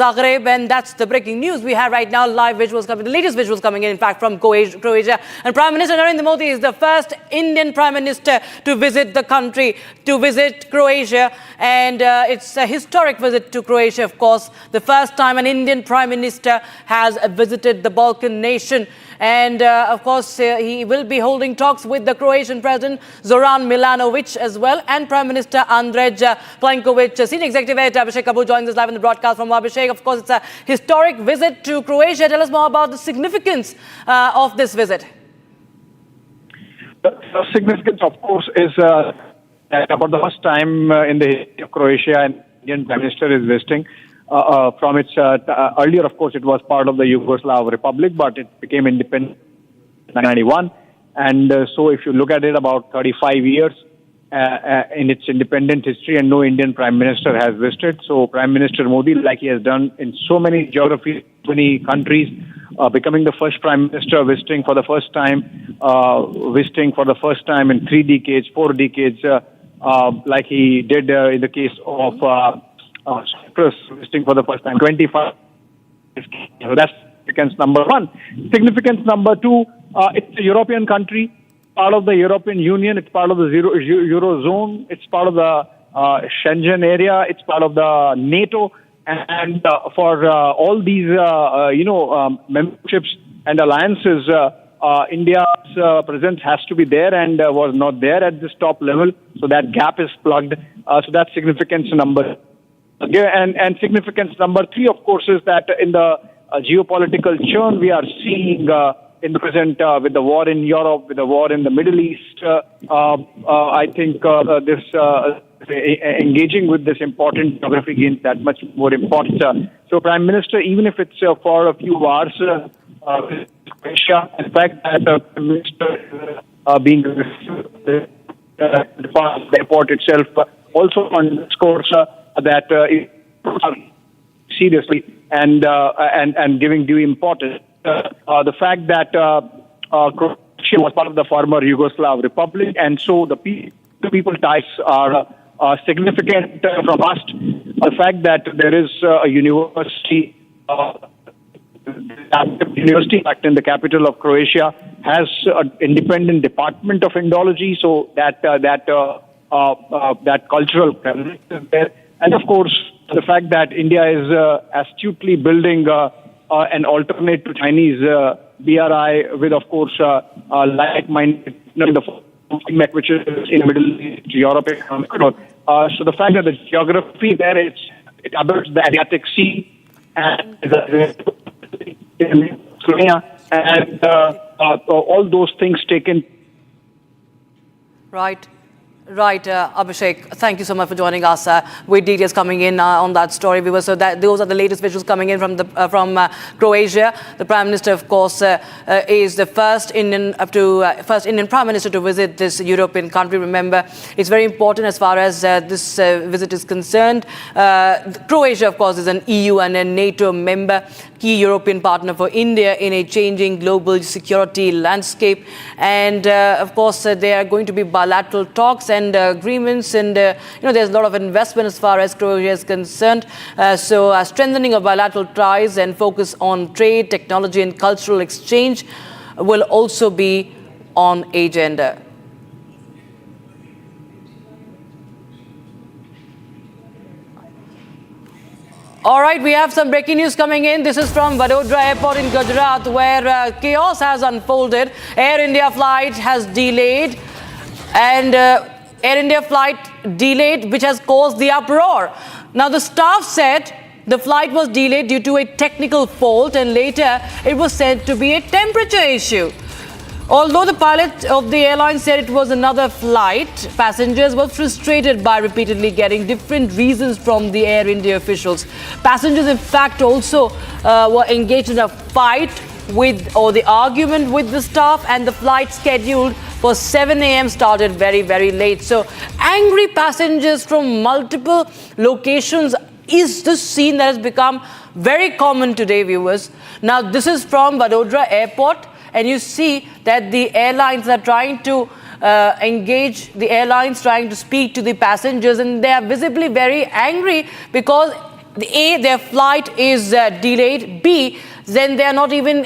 Zagreb. And that's the breaking news we have right now. Live visuals coming, the latest visuals coming in fact, from Croatia. And Prime Minister Narendra Modi is the first Indian Prime Minister to visit the country, to visit Croatia. And it's a historic visit to Croatia, of course. The first time an Indian Prime Minister has visited the Balkan nation. And of course, he will be holding talks with the Croatian President Zoran Milanovic as well, and Prime Minister Andrej Plenković. Senior Executive Editor Abhishek Kapoor joins us live in the broadcast from Abhishek. Of course, it's a historic visit to Croatia. Tell us more about the significance of this visit. The significance, of course, is that about the first time in the history of Croatia, an Indian Prime Minister is visiting. From its earlier, of course, it was part of the Yugoslav Republic, but it became independent in 1991. And so if you look at it, about 35 years in its independent history, and no Indian Prime Minister has visited. So Prime Minister Modi, like he has done in so many geographies, many countries, becoming the first Prime Minister visiting for the first time in 3 decades, 4 decades, like he did in the case of Cyprus, visiting for the first time, 25. So that's significance number one. Significance number two, it's a European country, part of the European Union, it's part of the Eurozone, it's part of the Schengen area, it's part of the NATO, and for all these, memberships and alliances, India's presence has to be there and was not there at this top level, so that gap is plugged. So that's significance number. And significance number three, of course, is that in the geopolitical churn we are seeing in the present with the war in Europe, with the war in the Middle East, I think this engaging with this important geography gains that much more importance. So Prime Minister, even if it's for a few hours, Croatia, in fact, that the Prime Minister being the airport itself also underscores that seriously and giving due importance. The fact that Croatia was part of the former Yugoslav Republic, and so the people ties are significant from us. The fact that there is a university, in the capital of Croatia, has an independent department of Indology, so that cultural presence is there. And of course, the fact that India is astutely building an alternate to Chinese BRI with, of course, like-minded, the which is in the Middle East, Europe. So the fact that the geography there, it abuts the Adriatic Sea and and all those things taken. Right. Right, Abhishek, thank you so much for joining us with details coming in on that story. So those are the latest visuals coming in from Croatia. The Prime Minister, of course, is the first Indian Prime Minister to visit this European country. Remember, it's very important as far as this visit is concerned. Croatia, of course, is an EU and a NATO member, key European partner for India in a changing global security landscape. And of course, there are going to be bilateral talks and agreements, and there's a lot of investment as far as Croatia is concerned. So strengthening of bilateral ties and focus on trade, technology and cultural exchange will also be on agenda. All right, we have some breaking news coming in. This is from Vadodara Airport in Gujarat, where chaos has unfolded. Air India flight has delayed, and Air India flight delayed, which has caused the uproar. Now, the staff said the flight was delayed due to a technical fault, and later it was said to be a temperature issue. Although the pilot of the airline said it was another flight, passengers were frustrated by repeatedly getting different reasons from the Air India officials. Passengers, in fact, also were engaged in a fight or the argument with the staff, and the flight scheduled for 7 a.m. started very, very late. So angry passengers from multiple locations is the scene that has become very common today, viewers. Now, this is from Vadodara Airport. And you see that the airlines are trying to engage, the airlines trying to speak to the passengers, and they are visibly very angry because A, their flight is delayed, B, then they are not even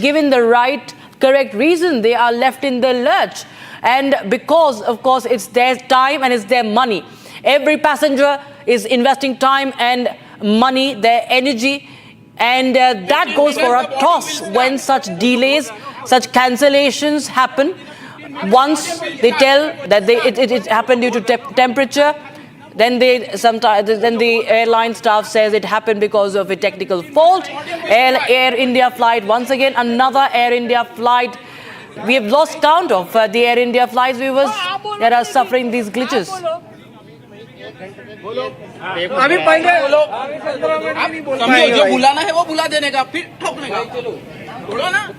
given the correct reason. They are left in the lurch. And because, of course, it's their time and it's their money. Every passenger is investing time and money, their energy, and that goes for a toss when such delays, such cancellations happen. Once they tell that it happened due to temperature, then the airline staff says it happened because of a technical fault. Air India flight, once again, another Air India flight We have lost count of the Air India flights, viewers, that are suffering these glitches. अभी पहले जो बुलाना है वो बुला देने का फिर ठोकने का बोलो ना.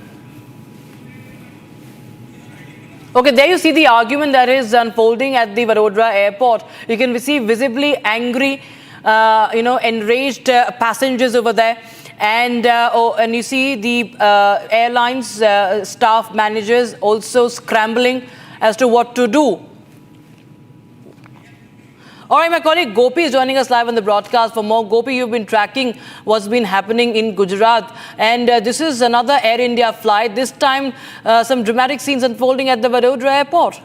Okay, there you see the argument that is unfolding at the Vadodara airport. You can see visibly angry, enraged passengers over there. And you see the airlines staff managers also scrambling as to what to do. All right, my colleague Gopi is joining us live on the broadcast for more. Gopi, you've been tracking what's been happening in Gujarat. And this is another Air India flight. This time, some dramatic scenes unfolding at the Vadodara airport.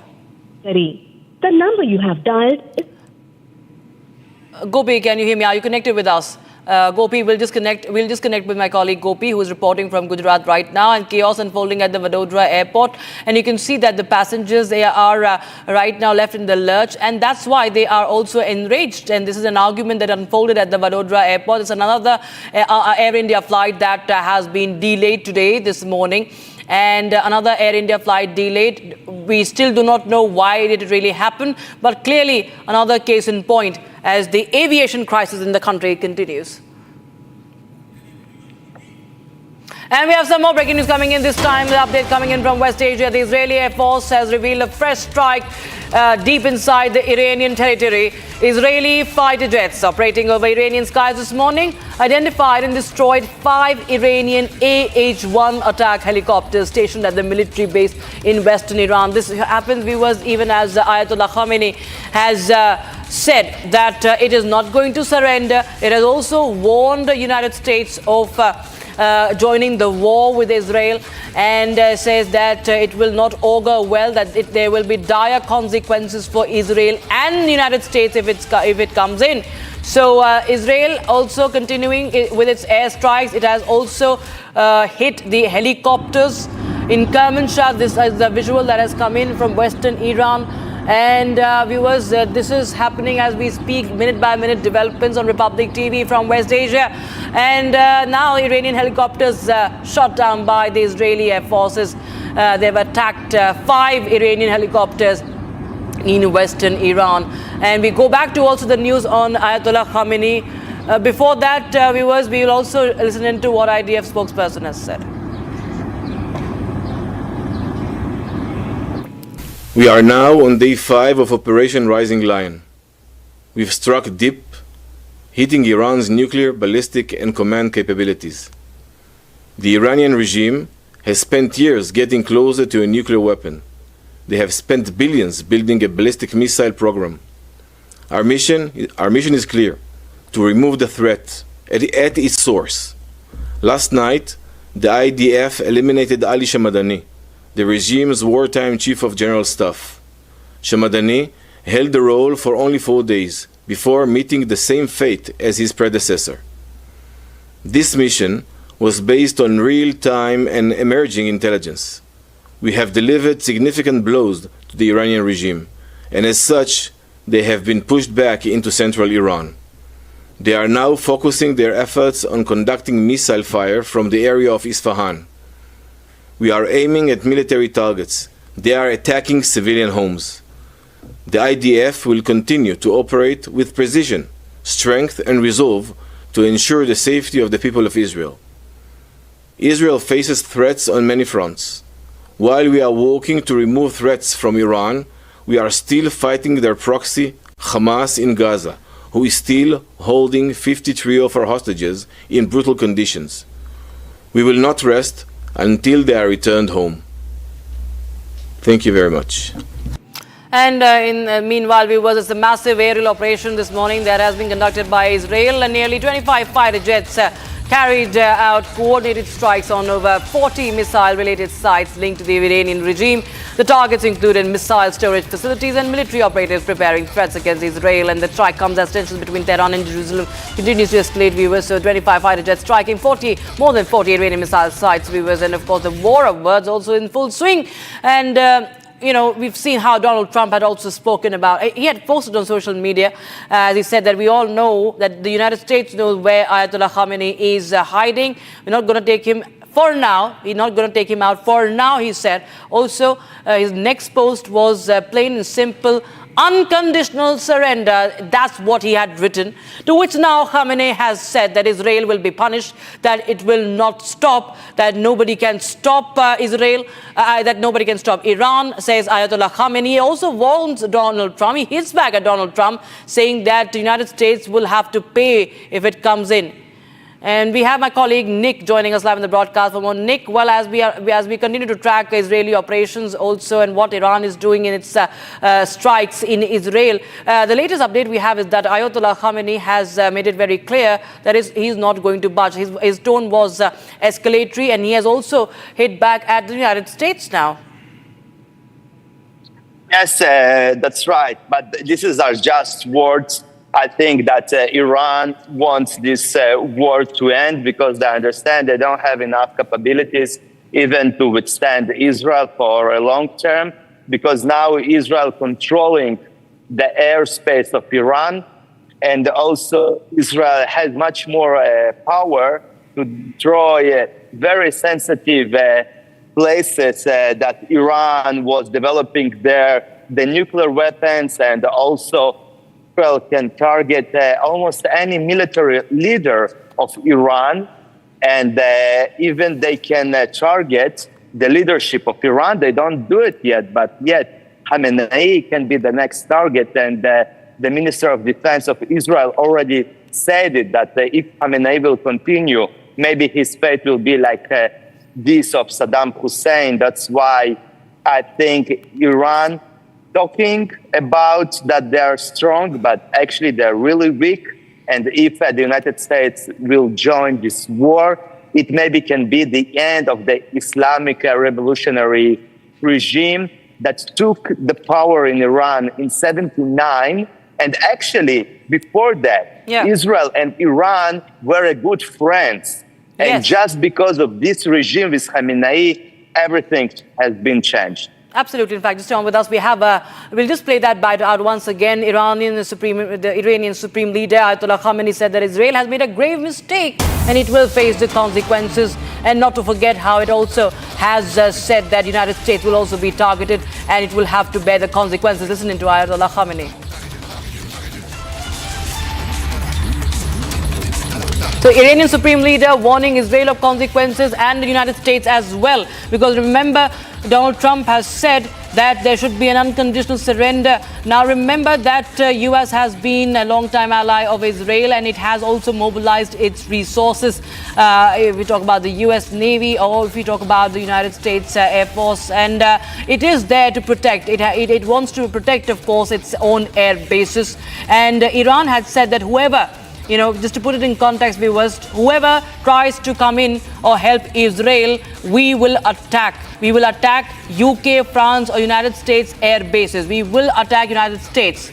The number you have dialed is... Gopi, can you hear me? Are you connected with us? Gopi, we'll just connect with my colleague Gopi, who is reporting from Gujarat right now, and chaos unfolding at the Vadodara airport. And you can see that the passengers, they are right now left in the lurch, and that's why they are also enraged. And this is an argument that unfolded at the Vadodara airport. It's another Air India flight that has been delayed today, this morning. And another Air India flight delayed. We still do not know why did it really happen, but clearly another case in point as the aviation crisis in the country continues. And we have some more breaking news coming in this time. The update coming in from West Asia. The Israeli Air Force has revealed a fresh strike deep inside the Iranian territory. Israeli fighter jets operating over Iranian skies this morning identified and destroyed 5 Iranian AH-1 attack helicopters stationed at the military base in western Iran. This happens, viewers, even as Ayatollah Khamenei has said that it is not going to surrender. It has also warned the United States of joining the war with Israel, and says that it will not augur well, that there will be dire consequences for Israel and the United States if it comes in. So Israel also continuing with its airstrikes. It has also hit the helicopters in Kermanshah. This is the visual that has come in from western Iran. And viewers, this is happening as we speak, minute by minute developments on Republic TV from West Asia. And now Iranian helicopters shot down by the Israeli Air Forces. They've attacked 5 Iranian helicopters in western Iran. And we go back to also the news on Ayatollah Khamenei. Before that, viewers, we will also listen into what IDF spokesperson has said. We are now on day 5 of Operation Rising Lion. We've struck deep, hitting Iran's nuclear, ballistic, and command capabilities. The Iranian regime has spent years getting closer to a nuclear weapon. They have spent billions building a ballistic missile program. Our mission is clear: to remove the threat at its source. Last night, the IDF eliminated Ali Shamadani, the regime's wartime chief of general staff. Shamadani held the role for only 4 days before meeting the same fate as his predecessor. This mission was based on real-time and emerging intelligence. We have delivered significant blows to the Iranian regime, and as such, they have been pushed back into central Iran. They are now focusing their efforts on conducting missile fire from the area of Isfahan. We are aiming at military targets. They are attacking civilian homes. The IDF will continue to operate with precision, strength, and resolve to ensure the safety of the people of Israel. Israel faces threats on many fronts. While we are working to remove threats from Iran, we are still fighting their proxy, Hamas, in Gaza, who is still holding 53 of our hostages in brutal conditions. We will not rest until they are returned home. Thank you very much. And meanwhile, viewers, it's a massive aerial operation this morning that has been conducted by Israel, and nearly 25 fighter jets carried out coordinated strikes on over 40 missile-related sites linked to the Iranian regime. The targets included missile storage facilities and military operatives preparing threats against Israel. And the strike comes as tensions between Tehran and Jerusalem continues to escalate, viewers. So 25 fighter jets striking more than 40 Iranian missile sites, viewers. And of course, the war of words also in full swing. And we've seen how Donald Trump had also spoken about, he had posted on social media, as he said that we all know that the United States knows where Ayatollah Khamenei is hiding. We're not going to take him For now, he's not going to take him out. For now, he said. Also, his next post was plain and simple, unconditional surrender. That's what he had written. To which now Khamenei has said that Israel will be punished, that it will not stop, that nobody can stop Israel, that nobody can stop Iran, says Ayatollah Khamenei. He also warns Donald Trump. He hits back at Donald Trump, saying that the United States will have to pay if it comes in. And we have my colleague Nick joining us live in the broadcast for more. Nick, well, as we continue to track Israeli operations also and what Iran is doing in its strikes in Israel, the latest update we have is that Ayatollah Khamenei has made it very clear that he's not going to budge. His tone was escalatory, and he has also hit back at the United States now. Yes, that's right. But this is our just words. I think that Iran wants this war to end because they understand they don't have enough capabilities even to withstand Israel for a long term, because now Israel controlling the airspace of Iran, and also Israel has much more power to destroy very sensitive places that Iran was developing there, the nuclear weapons, and also Israel can target almost any military leader of Iran, and even they can target the leadership of Iran. They don't do it yet, but yet Khamenei can be the next target. And the Minister of Defense of Israel already said it, that if Khamenei will continue, maybe his fate will be like this of Saddam Hussein. That's why I think Iran talking about that they are strong, but actually they're really weak. And if the United States will join this war, it maybe can be the end of the Islamic revolutionary regime that took the power in Iran in 1979. And actually, before that, Israel and Iran were good friends. And just because of this regime with Khamenei, everything has been changed. Absolutely. In fact, just on with us, we have we'll just play that bite out once again. the Iranian Supreme Leader Ayatollah Khamenei said that Israel has made a grave mistake and it will face the consequences. And not to forget how it also has said that the United States will also be targeted and it will have to bear the consequences. Listening to Ayatollah Khamenei. So Iranian Supreme Leader warning Israel of consequences and the United States as well. Because remember, Donald Trump has said that there should be an unconditional surrender. Now remember that US has been a long-time ally of Israel, and it has also mobilized its resources. If we talk about the US Navy, or if we talk about the United States Air Force, and it is there to protect. It wants to protect, of course, its own air bases. And Iran had said that whoever, just to put it in context, viewers, whoever tries to come in or help Israel, we will attack. We will attack UK, France, or United States air bases. We will attack United States.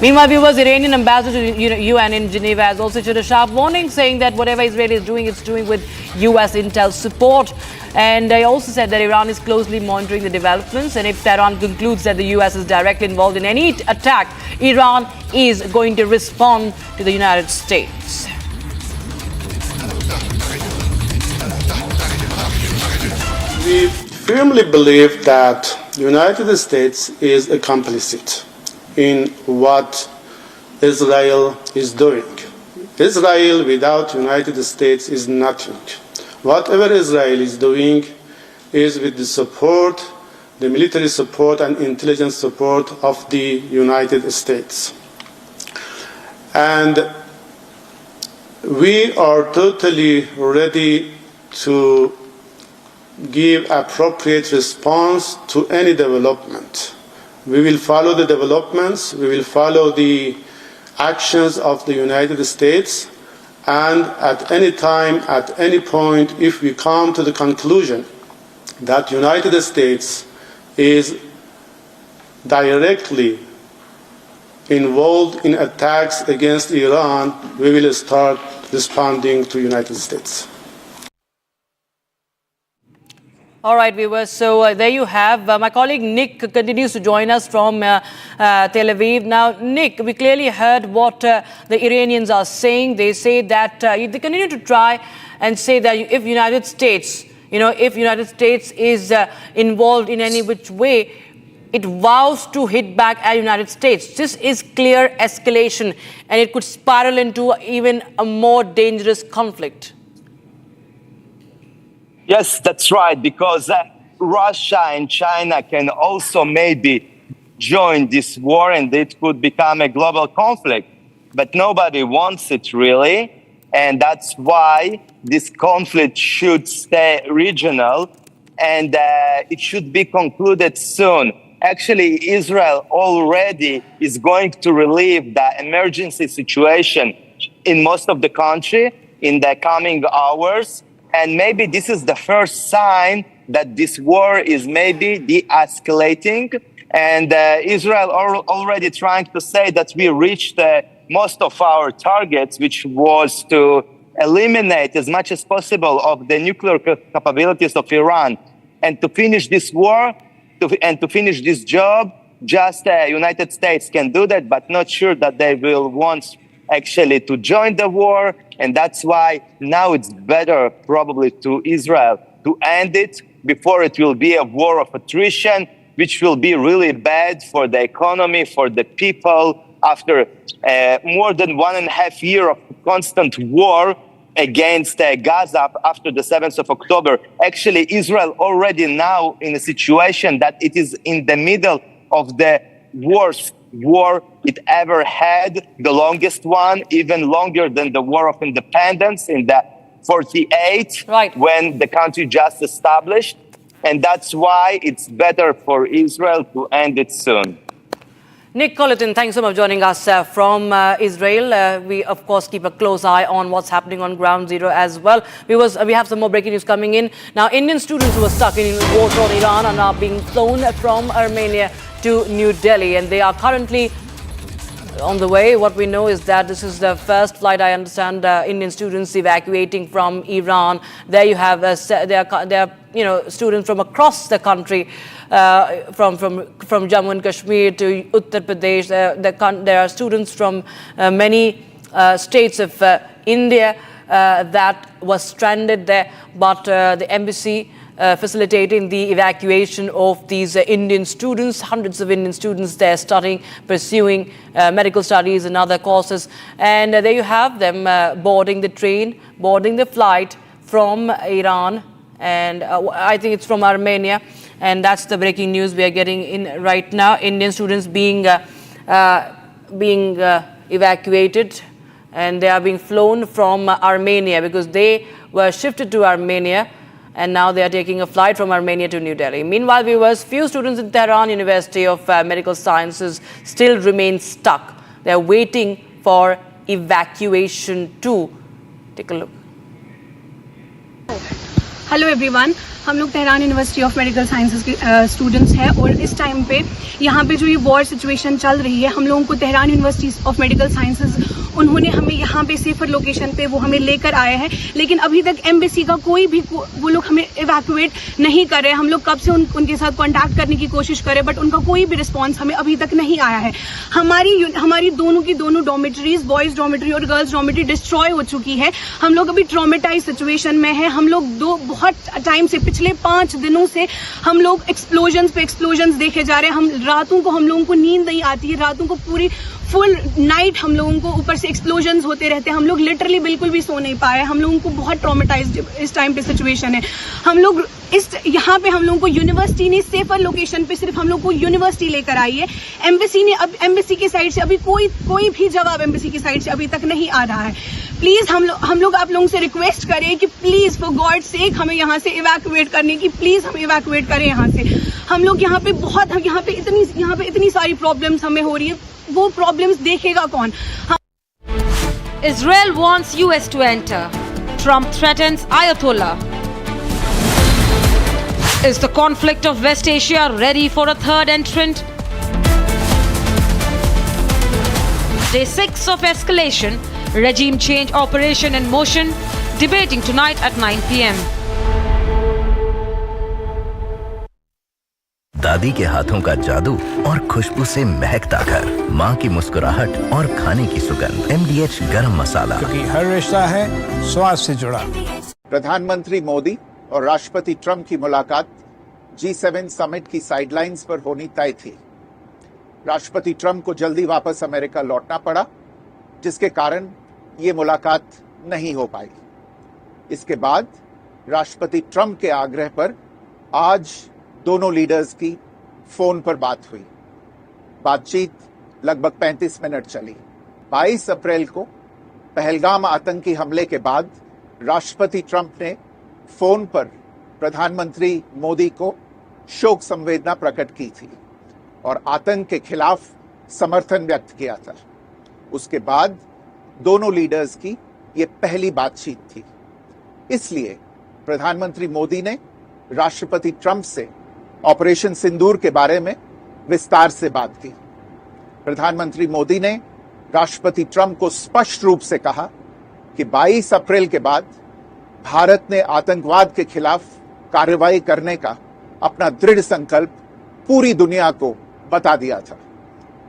Meanwhile, viewers, Iranian ambassador to UN in Geneva has also issued a sharp warning, saying that whatever Israel is doing, it's doing with US intel support. And they also said that Iran is closely monitoring the developments, and if Tehran concludes that the US is directly involved in any attack, Iran is going to respond to the United States. We firmly believe that the United States is a complicit in what Israel is doing. Israel without the United States is nothing. Whatever Israel is doing is with the support, the military support and intelligence support of the United States. And we are totally ready to give appropriate response to any development. We will follow the developments, we will follow the actions of the United States, and at any time, at any point, if we come to the conclusion that the United States is directly involved in attacks against Iran, we will start responding to the United States. All right, viewers. So there you have. My colleague Nick continues to join us from Tel Aviv. Now, Nick, we clearly heard what the Iranians are saying. They say that they continue to try and say that if United States, if United States is involved in any which way, it vows to hit back at United States. This is clear escalation, and it could spiral into even a more dangerous conflict. Yes, that's right, because Russia and China can also maybe join this war and it could become a global conflict. But nobody wants it really. And that's why this conflict should stay regional and it should be concluded soon. Actually, Israel already is going to relieve the emergency situation in most of the country in the coming hours. And maybe this is the first sign that this war is maybe de-escalating. And Israel already trying to say that we reached most of our targets, which was to eliminate as much as possible of the nuclear capabilities of Iran. And to finish this war and to finish this job, just the United States can do that, but not sure that they will want actually to join the war. And that's why now it's better probably to Israel to end it before it will be a war of attrition, which will be really bad for the economy, for the people. After more than 1.5 years of constant war against Gaza after the 7th of October, actually Israel already now in a situation that it is in the middle of the worst war it ever had, the longest one, even longer than the War of Independence in the 48, when the country just established. And that's why it's better for Israel to end it soon. Nick Colleton, thanks so much for joining us from Israel. We, of course, keep a close eye on what's happening on ground zero as well. We have some more breaking news coming in. Now, Indian students who were stuck in war-torn Iran are now being flown from Armenia to New Delhi, and they are currently on the way. What we know is that this is the first flight, I understand, Indian students evacuating from Iran. There you have, there are students from across the country, from Jammu and Kashmir to Uttar Pradesh. There are students from many states of India that was stranded there, but the embassy facilitating the evacuation of these Indian students, hundreds of Indian students there studying, pursuing medical studies and other courses. And there you have them boarding the train, boarding the flight from Iran, and I think it's from Armenia. And that's the breaking news we are getting in right now. Indian students being evacuated, and they are being flown from Armenia because they were shifted to Armenia. And now they are taking a flight from Armenia to New Delhi. Meanwhile, viewers, few students in Tehran University of Medical Sciences still remain stuck. They are waiting for evacuation too. Take a look. Hello everyone, हम लोग Tehran university of medical sciences के students हैं और इस time पे यहाँ पे जो ये वॉर सिचुएशन चल रही है, हम लोगों को Tehran university of medical sciences उन्होंने हमें यहाँ पे सेफर लोकेशन पे वो हमें लेकर आए हैं, लेकिन अभी तक एम्बेसी का कोई भी वो लोग हमें इवैक्यूएट नहीं कर रहे हैं। हम लोग कब से उनके साथ कांटेक्ट करने की कोशिश करें, बट उनका कोई भी रिस्पांस हमें अभी तक नहीं आया है। हमारी दोनों की दोनों डॉर्मेटरीज, बॉयज़ डॉर्मेटरी और गर्ल्स डॉर्मेटरी डिस्ट्रॉय हो चुकी है। हम लोग अभी ट्रॉमेटाइज सिचुएशन में है। हम लोग बहुत टाइम से, पिछले 5 दिनों से हम लोग एक्सप्लोजन्स पे एक्सप्लोजन्स देखे जा रहे हैं। रातों को हम लोगों को नींद नहीं आती है, रातों को पूरी फुल नाइट हम लोगों को ऊपर से एक्सप्लोजन्स होते रहते हैं। हम लोग लिटरली बिल्कुल भी सो नहीं पाए। हम लोगों को बहुत ट्रॉमेटाइज्ड इस टाइम पे सिचुएशन है। हम लोग यहाँ पे हम लोगों को यूनिवर्सिटी ने सेफर लोकेशन पे सिर्फ हम लोग को यूनिवर्सिटी लेकर आई है। एम्बेसी के साइड से अभी कोई भी जवाब एम्बेसी की साइड से अभी तक नहीं आ रहा है। प्लीज हम लोग आप लोगों से रिक्वेस्ट करें कि प्लीज फॉर गॉड सेक हमें यहाँ से इवैक्यूएट करने की, प्लीज हम इवैक्यूएट करें यहाँ से। हम लोग यहाँ पे इतनी सारी प्रॉब्लम्स हमें हो रही है, वो प्रॉब्लम्स देखेगा कौन? Israel wants US to enter. Trump threatens Ayatollah. Is the conflict of West Asia ready for a third entrant? Day 6 of escalation, regime change operation in motion, debating tonight at 9 p.m. दादी के हाथों का जादू और खुशबू से महकता घर, माँ की मुस्कुराहट और खाने की सुगंध। MDH गरम मसाला, क्योंकि हर रिश्ता है स्वाद से जुड़ा। प्रधानमंत्री मोदी और राष्ट्रपति ट्रंप की मुलाकात G7 समिट की साइडलाइंस पर होनी तय थी। राष्ट्रपति ट्रंप को जल्दी वापस अमेरिका लौटना पड़ा, जिसके कारण ये मुलाकात नहीं हो पाई। इसके बाद राष्ट्रपति ट्रंप के आग्रह पर आज दोनों लीडर्स की फोन पर बात हुई। बातचीत लगभग 35 मिनट चली। 22 अप्रैल को पहलगाम आतंकी हमले के बाद राष्ट्रपति ट्रंप ने फोन पर प्रधानमंत्री मोदी को शोक संवेदना प्रकट की थी और आतंक के खिलाफ समर्थन व्यक्त किया था। उसके बाद दोनों लीडर्स की ये पहली बातचीत थी। इसलिए प्रधानमंत्री मोदी ने राष्ट्रपति ट्रंप से ऑपरेशन सिंदूर के बारे में विस्तार से बात की। प्रधानमंत्री मोदी ने राष्ट्रपति ट्रंप को स्पष्ट रूप से कहा कि 22 अप्रैल के बाद भारत ने आतंकवाद के खिलाफ कार्रवाई करने का अपना दृढ़ संकल्प पूरी दुनिया को बता दिया था।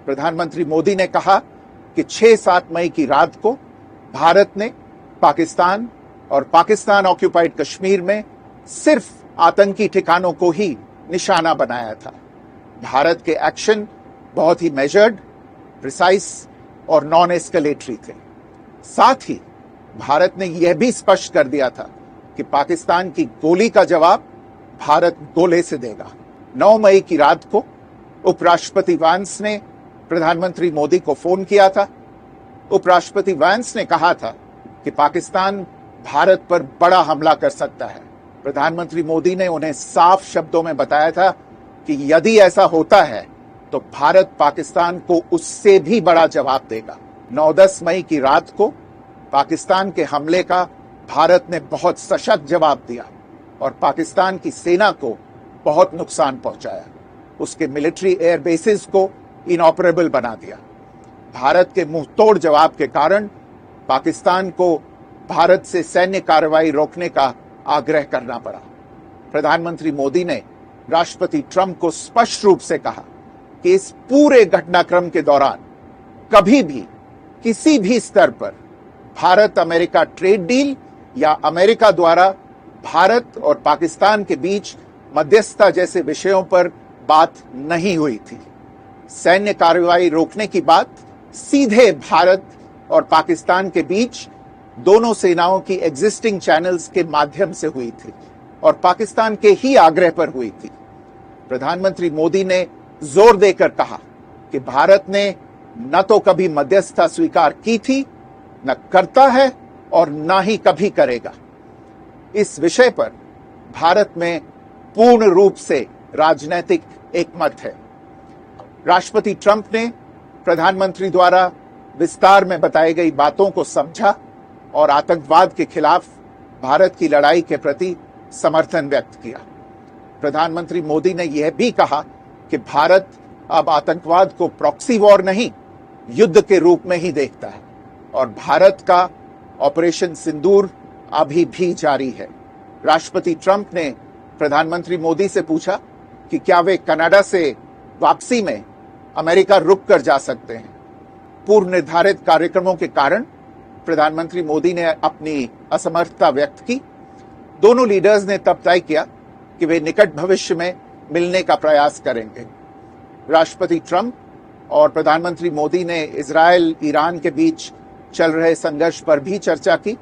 प्रधानमंत्री मोदी ने कहा कि 6-7 मई की रात को भारत ने पाकिस्तान और पाकिस्तान ऑक्यूपाइड कश्मीर में सिर्फ आतंकी ठिकानों को ही निशाना बनाया था। भारत के एक्शन बहुत ही मेजर्ड, प्रिसाइस और नॉन एस्केलेटरी थे। साथ ही भारत ने यह भी स्पष्ट कर दिया था कि पाकिस्तान की गोली का जवाब भारत गोले से देगा। 9 मई की रात को उपराष्ट्रपति वैंस ने प्रधानमंत्री मोदी को फोन किया था। उपराष्ट्रपति वैंस ने कहा था कि पाकिस्तान भारत पर बड़ा हमला कर सकता है। प्रधानमंत्री मोदी ने उन्हें साफ शब्दों में बताया था कि यदि ऐसा होता है तो भारत पाकिस्तान को उससे भी बड़ा जवाब देगा। 9-10 मई की रात को पाकिस्तान के हमले का भारत ने बहुत सशक्त जवाब दिया और पाकिस्तान की सेना को बहुत नुकसान पहुंचाया। उसके मिलिट्री एयर बेसिस को इनऑपरेबल बना दिया। भारत के मुंहतोड़ जवाब के कारण पाकिस्तान को भारत से सैन्य कार्रवाई रोकने का आग्रह करना पड़ा। प्रधानमंत्री मोदी ने राष्ट्रपति ट्रंप को स्पष्ट रूप से कहा कि इस पूरे घटनाक्रम के दौरान कभी भी किसी भी स्तर पर भारत अमेरिका ट्रेड डील या अमेरिका द्वारा भारत और पाकिस्तान के बीच मध्यस्थता जैसे विषयों पर बात नहीं हुई थी। सैन्य कार्रवाई रोकने की बात सीधे भारत और पाकिस्तान के बीच दोनों सेनाओं की एग्जिस्टिंग चैनल्स के माध्यम से हुई थी और पाकिस्तान के ही आग्रह पर हुई थी। प्रधानमंत्री मोदी ने जोर देकर कहा कि भारत ने न तो कभी मध्यस्थता स्वीकार की थी, न करता है और न ही कभी करेगा। इस विषय पर भारत में पूर्ण रूप से राजनीतिक एकमत है। राष्ट्रपति ट्रंप ने प्रधानमंत्री द्वारा विस्तार में बताई गई बातों को समझा और आतंकवाद के खिलाफ भारत की लड़ाई के प्रति समर्थन व्यक्त किया। प्रधानमंत्री मोदी ने यह भी कहा कि भारत अब आतंकवाद को प्रॉक्सी वॉर नहीं, युद्ध के रूप में ही देखता है और भारत का ऑपरेशन सिंदूर अभी भी जारी है। राष्ट्रपति ट्रंप ने प्रधानमंत्री मोदी से पूछा कि क्या वे कनाडा से वापसी में अमेरिका रुक कर जा सकते हैं। पूर्व निर्धारित कार्यक्रमों के कारण प्रधानमंत्री मोदी ने अपनी असमर्थता व्यक्त की। दोनों लीडर्स ने तब तय किया कि वे निकट भविष्य में मिलने का प्रयास करेंगे। राष्ट्रपति ट्रंप और प्रधानमंत्री मोदी ने इजरायल ईरान के बीच चल रहे संघर्ष पर भी चर्चा की।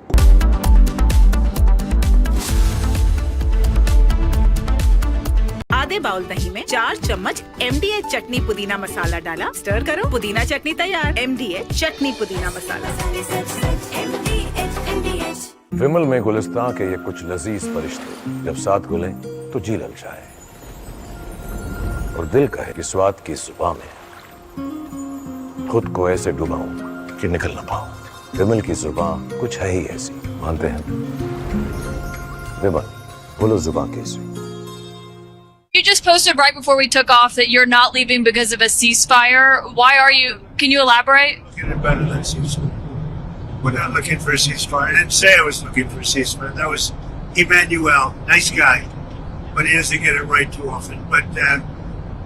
आधे बाउल दही में 4 चम्मच MDH चटनी पुदीना मसाला डाला, स्टर करो, पुदीना चटनी तैयार। MDH चटनी पुदीना मसाला। विमल में गुलिस्तां के ये कुछ लजीज फरिश्ते जब साथ घुले तो जी ललचाए और दिल कहे कि स्वाद की जुबां में खुद को ऐसे डुबाऊं कि निकल ना पाऊं। विमल की जुबां कुछ है ही ऐसी, मानते हैं? विमल, बोलो जुबां कैसी? You just posted right before we took off that you're not leaving because of a ceasefire. Why are you? Can you elaborate? Get better than ceasefire. We're not looking for a ceasefire. I didn't say I was looking for a ceasefire. That was Emmanuel, nice guy, but he doesn't get it right too often. But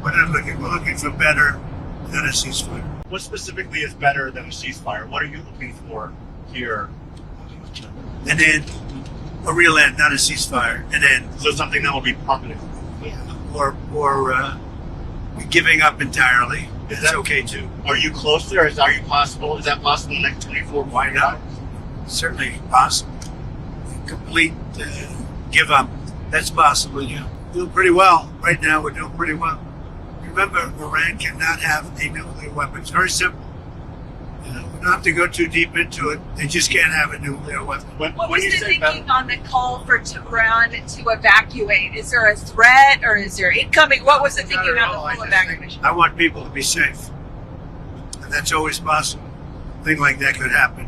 We're looking for better than a ceasefire. What specifically is better than a ceasefire? What are you looking for here? An end, a real end, not a ceasefire. An end. So something that will be permanent. Or giving up entirely. That's okay too. Are you close there? Is that possible in the next 24 months? Why not? Certainly possible. Complete give up. That's possible, yeah. Doing pretty well. Right now we're doing pretty well. Remember, Iran cannot have a nuclear weapon. It's very simple. We don't have to go too deep into it. They just can't have a nuclear weapon. What was the thinking on the call for Tehran to evacuate? Is there a threat or is there incoming? What was the thinking on the full evacuation? I want people to be safe. And that's always possible. A thing like that could happen.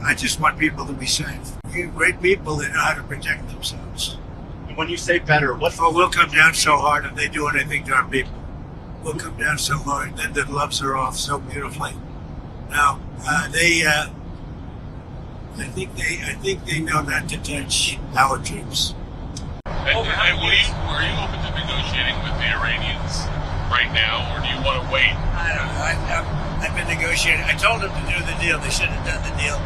I just want people to be safe. We have great people that know how to protect themselves. And when you say better, what? Oh, we'll come down so hard if they do anything to our people. We'll come down so hard that the gloves are off so beautifully. Now, I think they know not to touch our troops. And are you open to negotiating with the Iranians right now, or do you want to wait? I don't know. I've been negotiating. I told them to do the deal. They should have done the deal.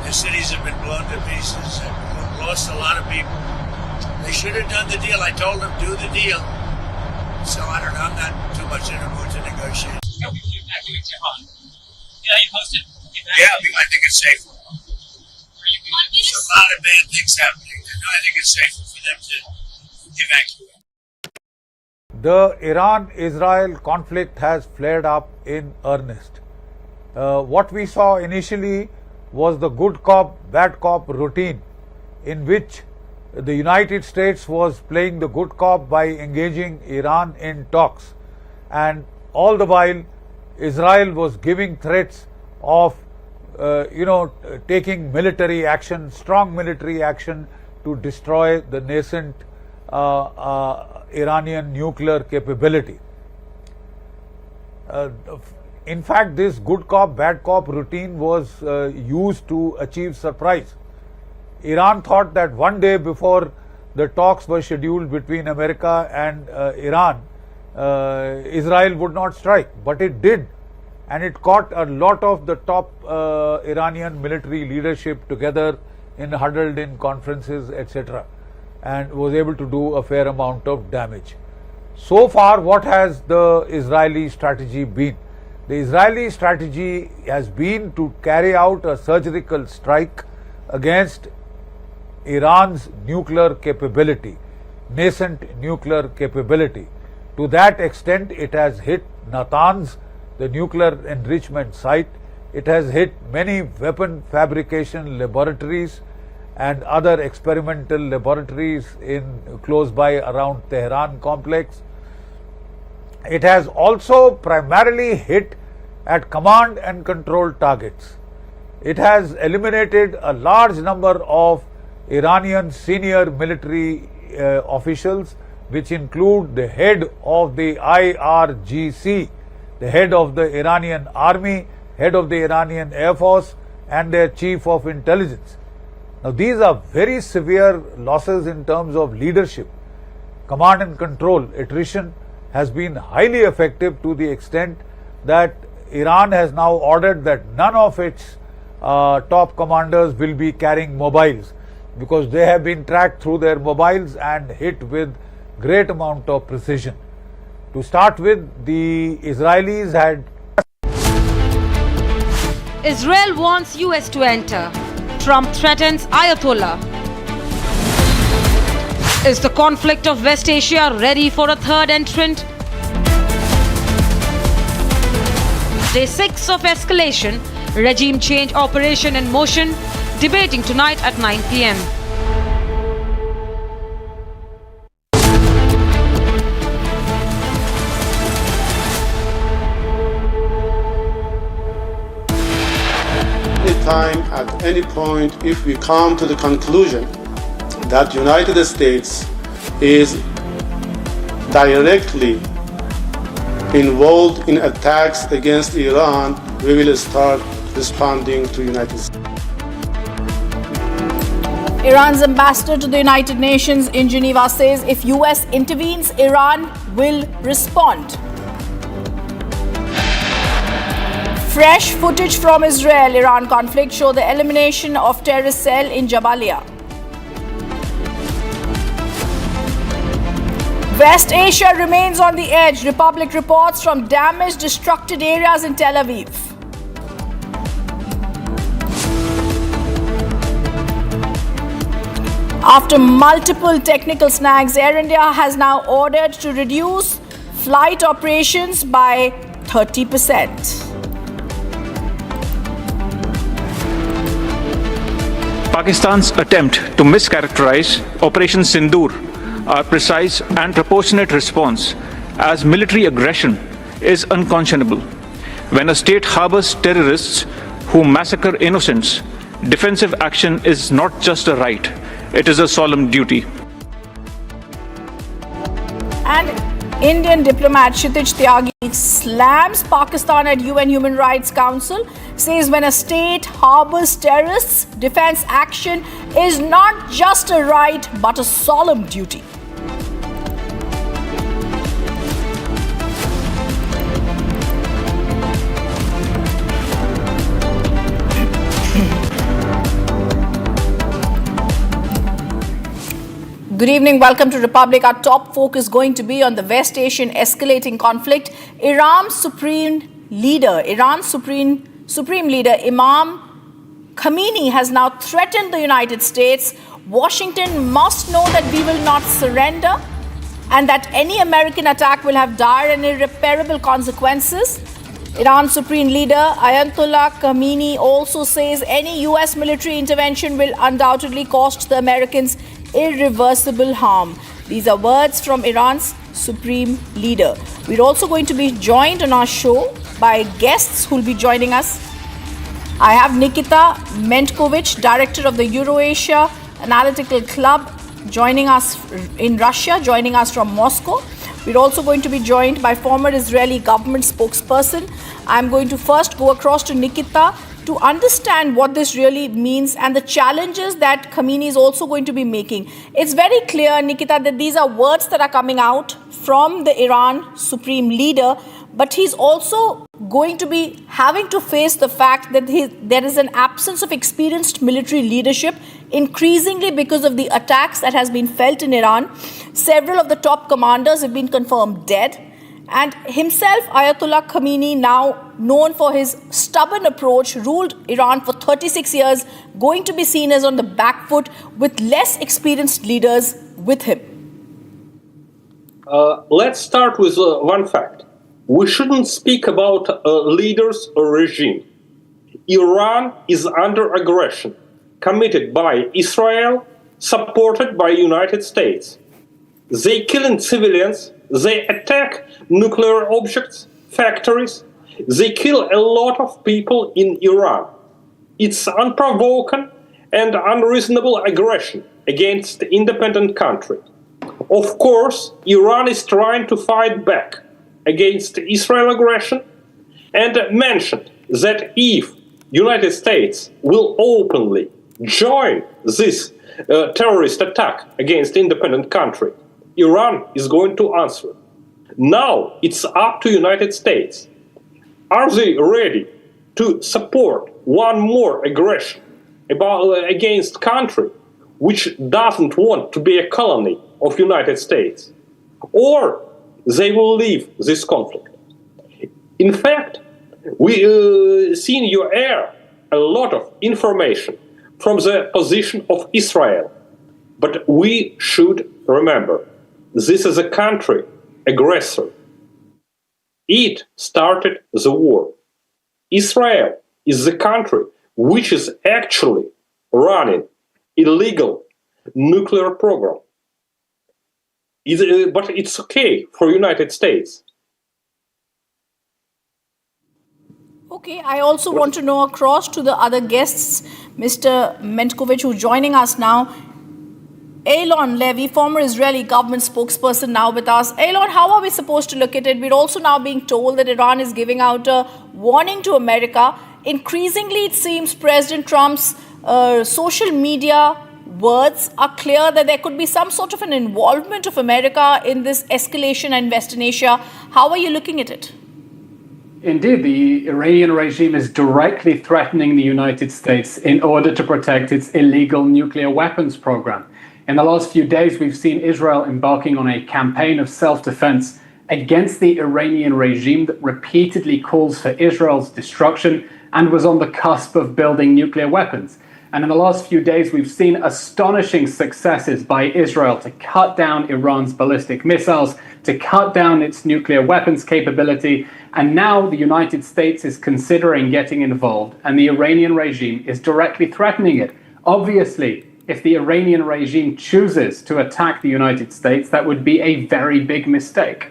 Their cities have been blown to pieces. They've lost a lot of people. They should have done the deal. I told them do the deal. So I don't know. I'm not too much in a mood to negotiate. Yeah, you posted. Yeah, I think it's safer. There's a lot of bad things happening. I think it's safer for them to evacuate. The Iran-Israel conflict has flared up in earnest. What we saw initially was the good cop, bad cop routine, in which the United States was playing the good cop by engaging Iran in talks, and all the while Israel was giving threats of taking military action, strong military action to destroy the nascent Iranian nuclear capability. In fact, this good cop, bad cop routine was used to achieve surprise. Iran thought that one day before the talks were scheduled between America and Iran, Israel would not strike, but it did, and it caught a lot of the top Iranian military leadership together huddled in conferences, etc., and was able to do a fair amount of damage. So far, what has the Israeli strategy been? The Israeli strategy has been to carry out a surgical strike against Iran's nuclear capability, nascent nuclear capability. To that extent, it has hit Natanz, the nuclear enrichment site. It has hit many weapon fabrication laboratories and other experimental laboratories close by around Tehran complex. It has also primarily hit at command and control targets. It has eliminated a large number of Iranian senior military officials, which include the head of the IRGC, the head of the Iranian army, head of the Iranian Air Force, and their chief of intelligence. Now, these are very severe losses in terms of leadership. Command and control attrition has been highly effective to the extent that Iran has now ordered that none of its top commanders will be carrying mobiles, because they have been tracked through their mobiles and hit with great amount of precision. To start with, the Israelis had... Israel wants US to enter. Trump threatens Ayatollah. Is the conflict of West Asia ready for a third entrant? Day 6 of escalation, regime change operation in motion, debating tonight at 9 p.m. Anytime, at any point, if we come to the conclusion that United States is directly involved in attacks against Iran, we will start responding to United States. Iran's ambassador to the United Nations in Geneva says if US intervenes, Iran will respond. Fresh footage from Israel-Iran conflict show the elimination of terrorist cell in Jabalia. West Asia remains on the edge. Republic reports from damaged, destructed areas in Tel Aviv. After multiple technical snags, Air India has now ordered to reduce flight operations by 30%. Pakistan's attempt to mischaracterize Operation Sindoor, our precise and proportionate response, as military aggression is unconscionable. When a state harbors terrorists who massacre innocents, defensive action is not just a right, it is a solemn duty. And Indian diplomat Kshitij Tyagi slams Pakistan at UN Human Rights Council, says when a state harbors terrorists, defense action is not just a right but a solemn duty. Good evening, welcome to Republic. Our top focus is going to be on the West Asian escalating conflict. Iran's Supreme Leader Imam Khomeini has now threatened the United States. Washington must know that we will not surrender and that any American attack will have dire and irreparable consequences. Iran's Supreme Leader Ayatollah Khomeini also says any US military intervention will undoubtedly cost the Americans irreversible harm. These are words from Iran's Supreme Leader. We're also going to be joined on our show by guests who will be joining us. I have Nikita Mentkovich, Director of the Eurasia Analytical Club, joining us in Russia, joining us from Moscow. We're also going to be joined by former Israeli government spokesperson. I'm going to first go across to Nikita to understand what this really means and the challenges that Khomeini is also going to be making. It's very clear, Nikita, that these are words that are coming out from the Iran Supreme Leader, but he's also going to be having to face the fact that there is an absence of experienced military leadership, increasingly because of the attacks that has been felt in Iran. Several of the top commanders have been confirmed dead. And himself, Ayatollah Khomeini, now known for his stubborn approach, ruled Iran for 36 years, going to be seen as on the back foot with less experienced leaders with him. Let's start with one fact. We shouldn't speak about leaders or regime. Iran is under aggression, committed by Israel, supported by United States. They kill civilians. They attack nuclear objects, factories. They kill a lot of people in Iran. It's unprovoked and unreasonable aggression against the independent country. Of course, Iran is trying to fight back against Israel aggression and mentioned that if United States will openly join this terrorist attack against independent country, Iran is going to answer. Now it's up to United States. Are they ready to support one more aggression against country which doesn't want to be a colony of United States? Or they will leave this conflict? In fact, we see in your air a lot of information from the position of Israel. But we should remember, this is a country aggressor. It started the war. Israel is the country which is actually running illegal nuclear program. But it's okay for United States. Okay, I also want to know across to the other guests, Mr. Mentkovich, who's joining us now. Eylon Levy, former Israeli government spokesperson, now with us. Eylon, how are we supposed to look at it? We're also now being told that Iran is giving out a warning to America. Increasingly, it seems President Trump's social media words are clear that there could be some sort of an involvement of America in this escalation in Western Asia. How are you looking at it? Indeed, the Iranian regime is directly threatening the United States in order to protect its illegal nuclear weapons program. In the last few days, we've seen Israel embarking on a campaign of self-defense against the Iranian regime that repeatedly calls for Israel's destruction and was on the cusp of building nuclear weapons. And in the last few days, we've seen astonishing successes by Israel to cut down Iran's ballistic missiles, to cut down its nuclear weapons capability. And now the United States is considering getting involved, and the Iranian regime is directly threatening it. Obviously, if the Iranian regime chooses to attack the United States, that would be a very big mistake.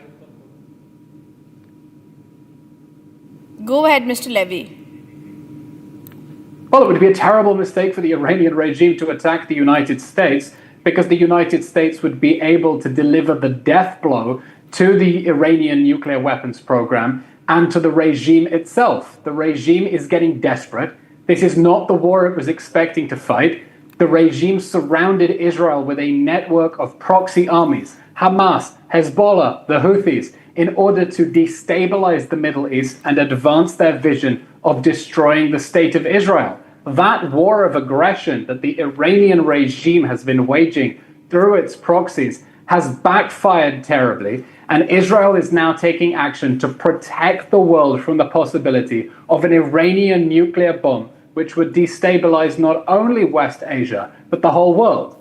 Go ahead, Mr. Levy. Well, it would be a terrible mistake for the Iranian regime to attack the United States, because the United States would be able to deliver the death blow to the Iranian nuclear weapons program and to the regime itself. The regime is getting desperate. This is not the war it was expecting to fight. The regime surrounded Israel with a network of proxy armies, Hamas, Hezbollah, the Houthis, in order to destabilize the Middle East and advance their vision of destroying the state of Israel. That war of aggression that the Iranian regime has been waging through its proxies has backfired terribly, and Israel is now taking action to protect the world from the possibility of an Iranian nuclear bomb, which would destabilize not only West Asia, but the whole world.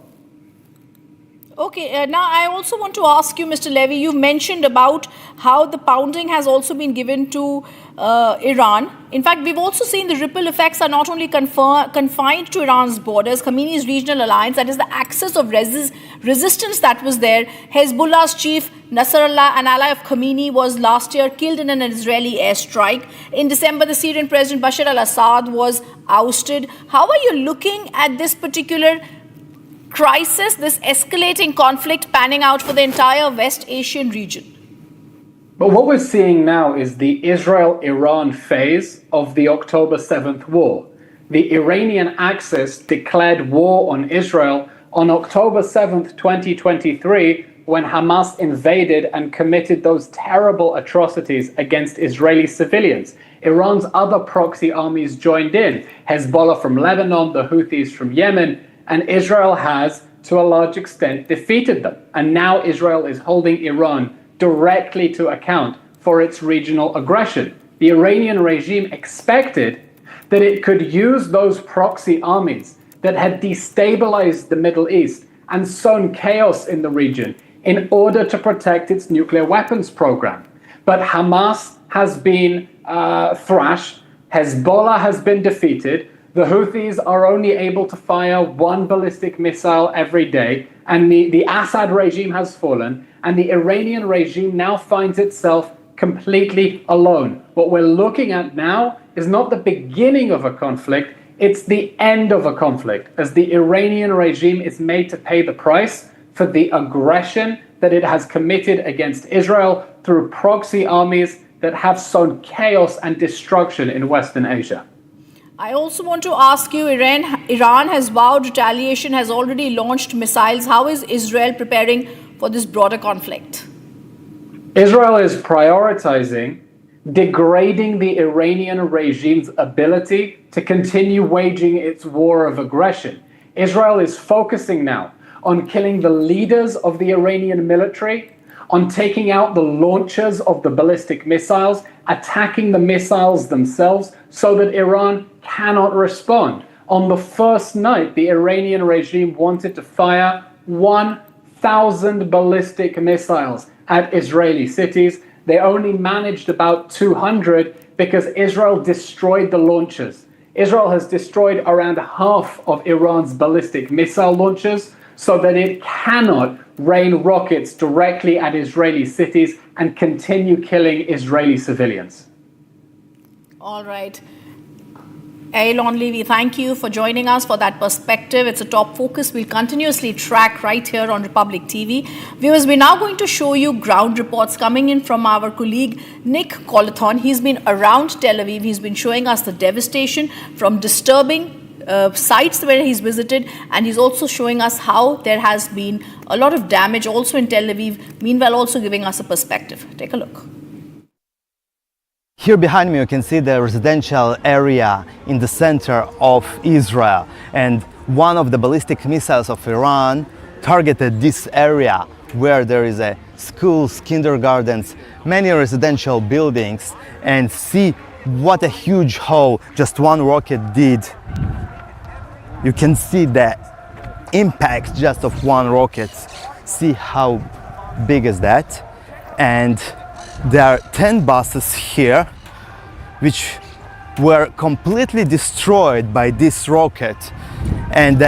Okay, now I also want to ask you, Mr. Levy, you mentioned about how the pounding has also been given to Iran. In fact, we've also seen the ripple effects are not only confined to Iran's borders. Khomeini's regional alliance, that is the axis of resistance that was there. Hezbollah's chief, Nasrallah, an ally of Khomeini, was last year killed in an Israeli airstrike. In December, the Syrian President Bashar al-Assad was ousted. How are you looking at this particular crisis, this escalating conflict panning out for the entire West Asian region? But what we're seeing now is the Israel-Iran phase of the October 7th war. The Iranian axis declared war on Israel on October 7th, 2023, when Hamas invaded and committed those terrible atrocities against Israeli civilians. Iran's other proxy armies joined in, Hezbollah from Lebanon, the Houthis from Yemen, and Israel has, to a large extent, defeated them. And now Israel is holding Iran directly to account for its regional aggression. The Iranian regime expected that it could use those proxy armies that had destabilized the Middle East and sown chaos in the region in order to protect its nuclear weapons program. But Hamas has been thrashed, Hezbollah has been defeated, the Houthis are only able to fire one ballistic missile every day, and the Assad regime has fallen, and the Iranian regime now finds itself completely alone. What we're looking at now is not the beginning of a conflict, it's the end of a conflict, as the Iranian regime is made to pay the price for the aggression that it has committed against Israel through proxy armies that have sown chaos and destruction in Western Asia. I also want to ask you, Iran has vowed retaliation, has already launched missiles. How is Israel preparing for this broader conflict? Israel is prioritizing degrading the Iranian regime's ability to continue waging its war of aggression. Israel is focusing now on killing the leaders of the Iranian military, on taking out the launchers of the ballistic missiles, attacking the missiles themselves so that Iran cannot respond. On the first night, the Iranian regime wanted to fire 1,000 ballistic missiles at Israeli cities. They only managed about 200 because Israel destroyed the launchers. Israel has destroyed around half of Iran's ballistic missile launchers so that it cannot rain rockets directly at Israeli cities and continue killing Israeli civilians. All right. Eilon Levy, thank you for joining us for that perspective. It's a top focus we'll continuously track right here on Republic TV. Viewers, we're now going to show you ground reports coming in from our colleague Nick Colathon. He's been around Tel Aviv. He's been showing us the devastation from disturbing sites where he's visited, and he's also showing us how there has been a lot of damage also in Tel Aviv, meanwhile also giving us a perspective. Take a look. Here behind me you can see the residential area in the center of Israel, and one of the ballistic missiles of Iran targeted this area where there is a schools, kindergartens, many residential buildings, and see what a huge hole just one rocket did. You can see the impact just of one rocket. See how big is that? And there are 10 buses here which were completely destroyed by this rocket. And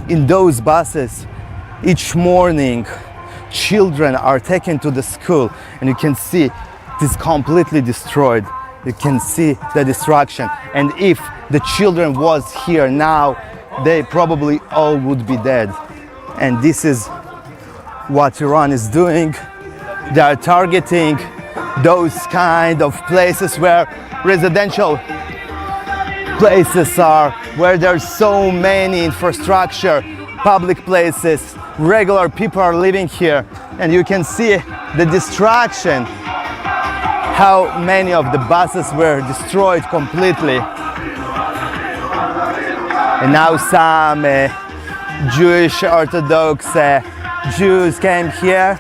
in those buses, each morning, children are taken to the school, and you can see it is completely destroyed. You can see the destruction. And if the children was here now, they probably all would be dead. And this is what Iran is doing. They are targeting those kind of places where residential places are, where there's so many infrastructure, public places, regular people are living here, and you can see the destruction, how many of the buses were destroyed completely. And now some Jewish Orthodox Jews came here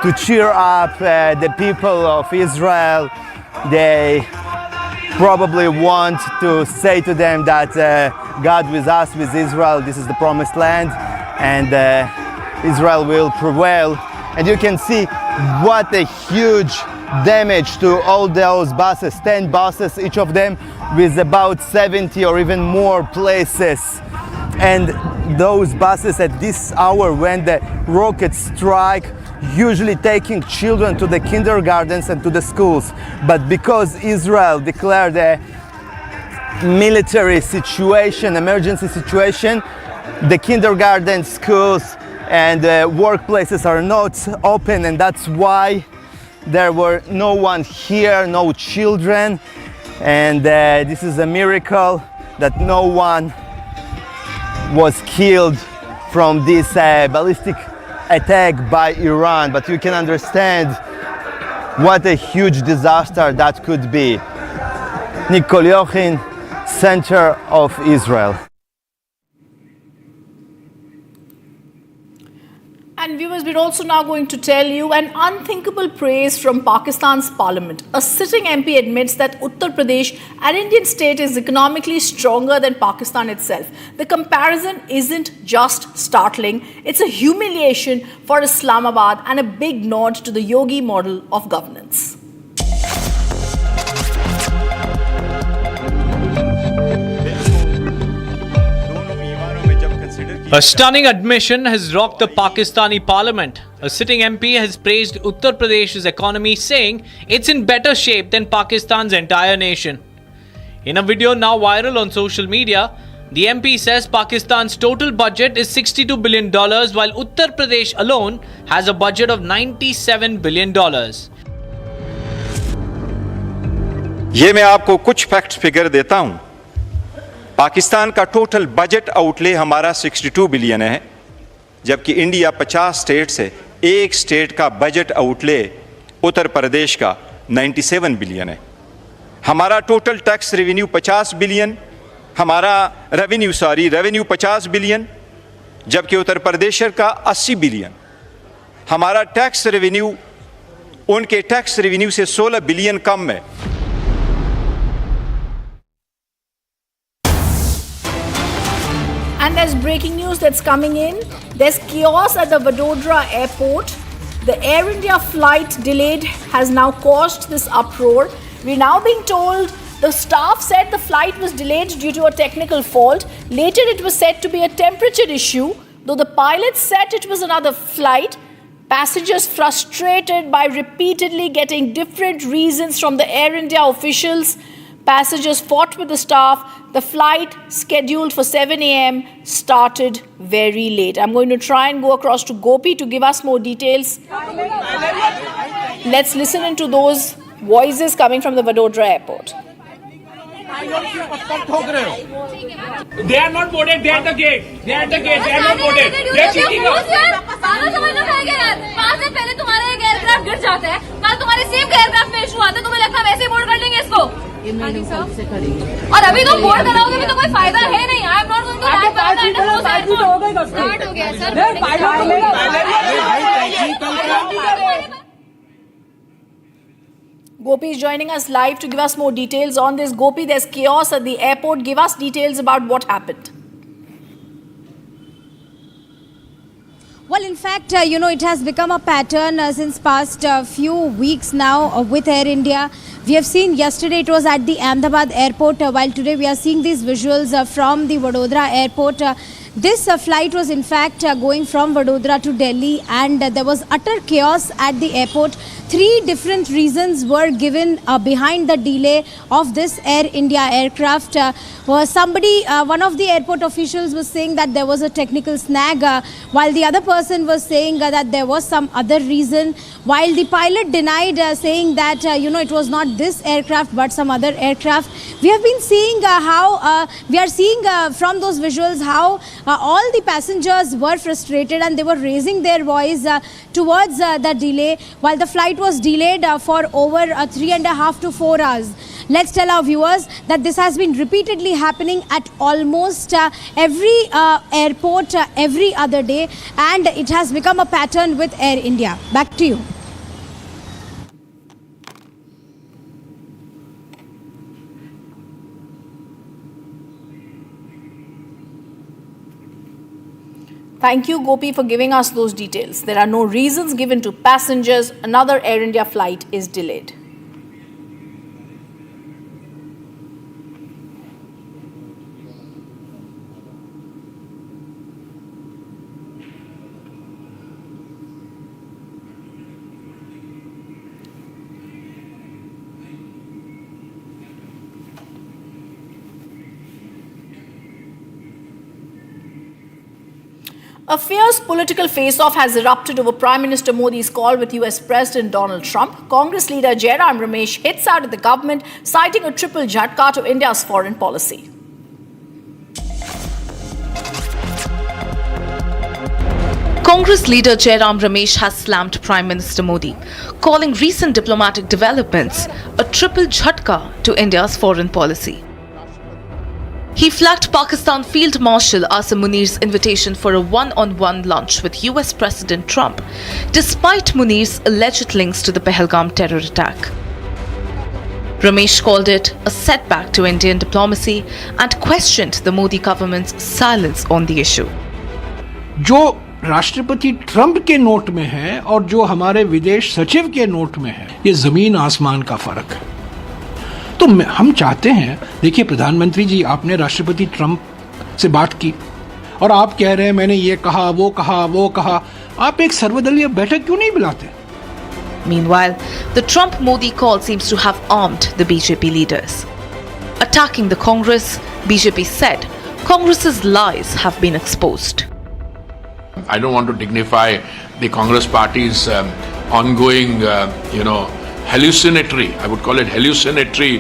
to cheer up the people of Israel. They probably want to say to them that God with us, with Israel, this is the promised land, and Israel will prevail. And you can see what a huge damage to all those buses, 10 buses, each of them with about 70 or even more places. And those buses at this hour when the rockets strike, usually taking children to the kindergartens and to the schools. But because Israel declared a military situation, emergency situation, the kindergarten, schools and workplaces are not open, and that's why there were no one here, no children. And this is a miracle that no one was killed from this ballistic attack by Iran. But you can understand what a huge disaster that could be. Nicole Yochin, center of Israel. And viewers, we're also now going to tell you an unthinkable praise from Pakistan's parliament. A sitting MP admits that Uttar Pradesh, an Indian state, is economically stronger than Pakistan itself. The comparison isn't just startling, it's a humiliation for Islamabad and a big nod to the Yogi model of governance. A stunning admission has rocked the Pakistani parliament. A sitting MP has praised Uttar Pradesh's economy, saying it's in better shape than Pakistan's entire nation. In a video now viral on social media, the MP says Pakistan's total budget is $62 billion, while Uttar Pradesh alone has a budget of $97 billion. ये मैं आपको कुछ fact figure देता हूं। पाकिस्तान का total budget outlay हमारा 62 billion है, जबकि इंडिया 50 स्टेट से एक स्टेट का बजट आउटले उत्तर प्रदेश का 97 बिलियन है। हमारा total tax revenue 50 billion, revenue 50 billion, जबकि उत्तर प्रदेश का 80 बिलियन। हमारा टैक्स रेवेन्यू उनके टैक्स रेवेन्यू से 16 बिलियन कम है। And there's breaking news that's coming in. There's chaos at the Vadodara airport. The Air India flight delayed has now caused this uproar. We're now being told the staff said the flight was delayed due to a technical fault. Later it was said to be a temperature issue, though the pilots said it was another flight. Passengers frustrated by repeatedly getting different reasons from the Air India officials. Passengers fought with the staff. The flight, scheduled for 7 a.m., started very late. I'm going to try and go across to Gopi to give us more details. Let's listen into those voices coming from the Vadodara airport. They are not boarded. They are at the gate. They are at the gate. They are not boarded. They are cheating us. समझना पड़ेगा यार. 5 दिन पहले तुम्हारा एक aircraft गिर जाता है, कल तुम्हारे सेम एयरक्राफ्ट में इशू आता है, तुम्हें लगता है वैसे ही बोर्ड कर लेंगे इसको? और अभी तो बोर्ड कराओगे भी तो कोई फायदा है नहीं. I am not going to start हो गया sir. Gopi is joining us live to give us more details on this. Gopi, there's chaos at the airport. Give us details about what happened. Well, in fact, it has become a pattern since past few weeks now with Air India. We have seen yesterday it was at the Ahmedabad airport, while today we are seeing these visuals from the Vadodara airport. This flight was in fact going from Vadodara to Delhi, and there was utter chaos at the airport. 3 different reasons were given behind the delay of this Air India aircraft. One of the airport officials was saying that there was a technical snag, while the other person was saying that there was some other reason, while the pilot denied, saying that it was not this aircraft but some other aircraft. We have been seeing from those visuals how all the passengers were frustrated and they were raising their voice towards the delay, while the flight was delayed for over 3.5 to 4 hours. Let's tell our viewers that this has been repeatedly happening at almost every airport every other day, and it has become a pattern with Air India. Back to you. Thank you, Gopi, for giving us those details. There are no reasons given to passengers. Another Air India flight is delayed. A fierce political face-off has erupted over Prime Minister Modi's call with US President Donald Trump. Congress leader Jairam Ramesh hits out at the government, citing a triple jhatka to India's foreign policy. Congress leader Jairam Ramesh has slammed Prime Minister Modi, calling recent diplomatic developments a triple jhatka to India's foreign policy. He flagged Pakistan Field Marshal Asim Munir's invitation for a one-on-one lunch with US President Trump, despite Munir's alleged links to the Pahalgam terror attack. Ramesh called it a setback to Indian diplomacy and questioned the Modi government's silence on the issue. जो राष्ट्रपति Trump के note में है और जो हमारे विदेश सचिव के नोट में है, ये जमीन आसमान का फर्क है। तो हम चाहते हैं, देखिए प्रधानमंत्री जी, आपने राष्ट्रपति ट्रंप से बात की और आप कह रहे हैं मैंने ये कहा वो कहा, आप एक सर्वदलीय बैठक क्यों नहीं बुलाते? Meanwhile, the Trump-Modi call seems to have armed the BJP leaders. Attacking the Congress, BJP said Congress's lies have been exposed. I don't want to dignify the Congress party's ongoing, hallucinatory, I would call it hallucinatory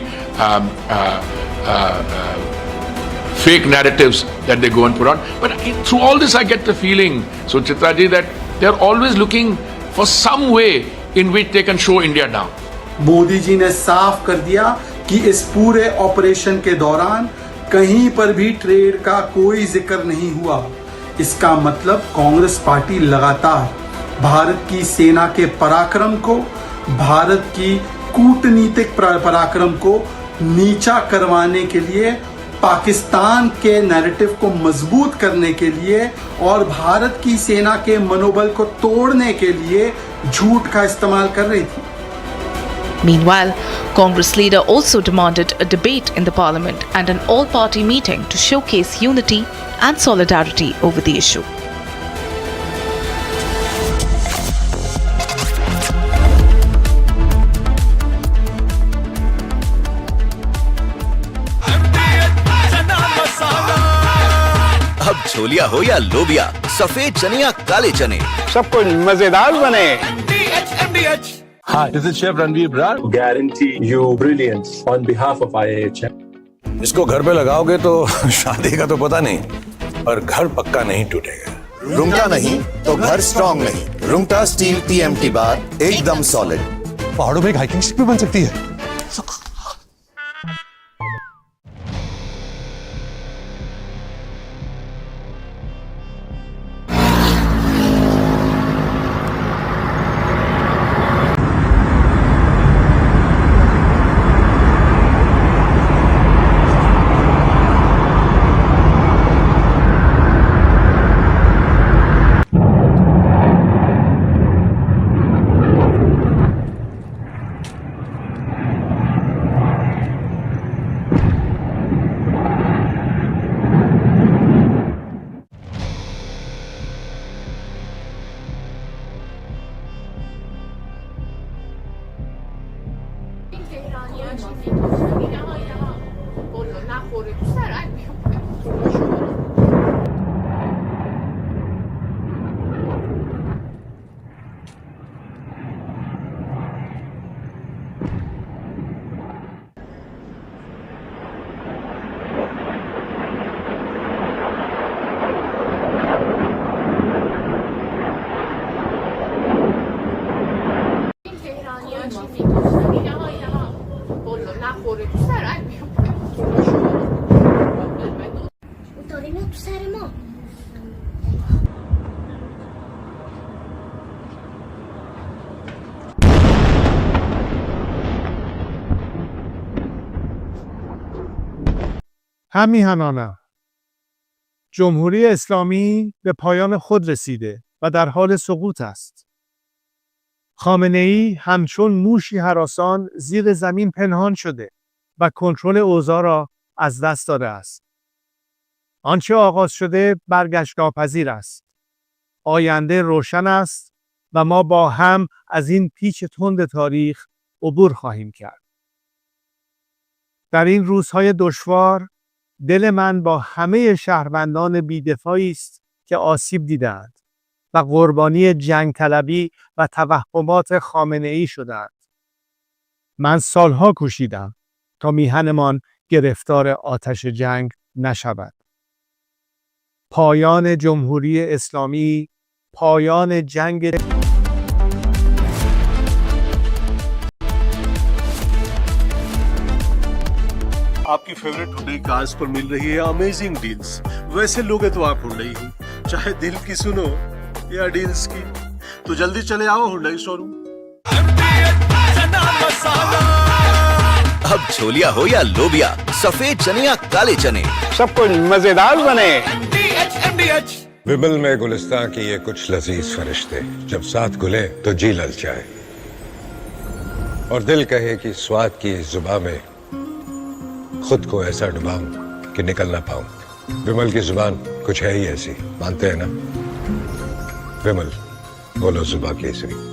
fake narratives that they go and put on. But through all this I get the feeling, Suchitra ji, that they're always looking for some way in which they can show India down. Modi ji ने साफ कर दिया कि इस पूरे operation के दौरान कहीं पर भी ट्रेड का कोई जिक्र नहीं हुआ। इसका मतलब कांग्रेस पार्टी लगातार भारत की सेना के पराक्रम को, भारत की कूटनीतिक पराक्रम को नीचा करवाने के लिए, पाकिस्तान के नैरेटिव को मजबूत करने के लिए और भारत की सेना के मनोबल को तोड़ने के लिए झूठ का इस्तेमाल कर रही थी। Meanwhile, Congress leader also demanded a debate in the parliament and an all-party meeting to showcase unity and solidarity over the issue. अब छोलिया हो या लोबिया, सफेद चने या काले चने, सबको मजेदार बने। Hi, this is Chef Ranveer Brar. Guarantee you brilliance on behalf of IIHM. इसको घर पे लगाओगे तो शादी का तो पता नहीं, पर घर पक्का नहीं टूटेगा। रुंगटा नहीं तो घर स्ट्रॉन्ग नहीं। रुंगटा स्टील TMT बार एकदम सॉलिड। पहाड़ों में एक हाइकिंग शिप भी बन सकती है। همیهنانه جمهوری اسلامی به پایان خود رسیده و در حال سقوط است. خامنه‌ای همچون موشی هراسان زیر زمین پنهان شده و کنترل اوضاع را از دست داده است. آنچه آغاز شده برگشت ناپذیر است. آینده روشن است و ما با هم از این پیچ تند تاریخ عبور خواهیم کرد. در این روزهای دشوار دل من با همه شهروندان بی‌دفاعی است که آسیب دیدند و قربانی جنگ طلبی و توهمات خامنه‌ای شدند. من سالها کوشیدم تا میهنمان گرفتار آتش جنگ نشود. پایان جمهوری اسلامی، پایان جنگ आपकी फेवरेट हुंडई कार्स पर मिल रही है अमेजिंग डील्स। वैसे लोगे तो आप हुंडई ही, चाहे दिल की सुनो या डील्स की, तो जल्दी चले आओ हुंडई शोरूम। अब छोलिया हो या लोबिया, सफेद चने या काले चने, सब कुछ मजेदार बने। विमल में गुलिस्तान की ये कुछ लजीज फरिश्ते जब साथ घुले तो जी ललचाए और दिल कहे कि स्वाद की इस जुबान में खुद को ऐसा डुबाऊं कि निकल ना पाऊं। विमल की जुबान कुछ है ही ऐसी, मानते हैं ना? विमल, बोलो जुबान Kesari.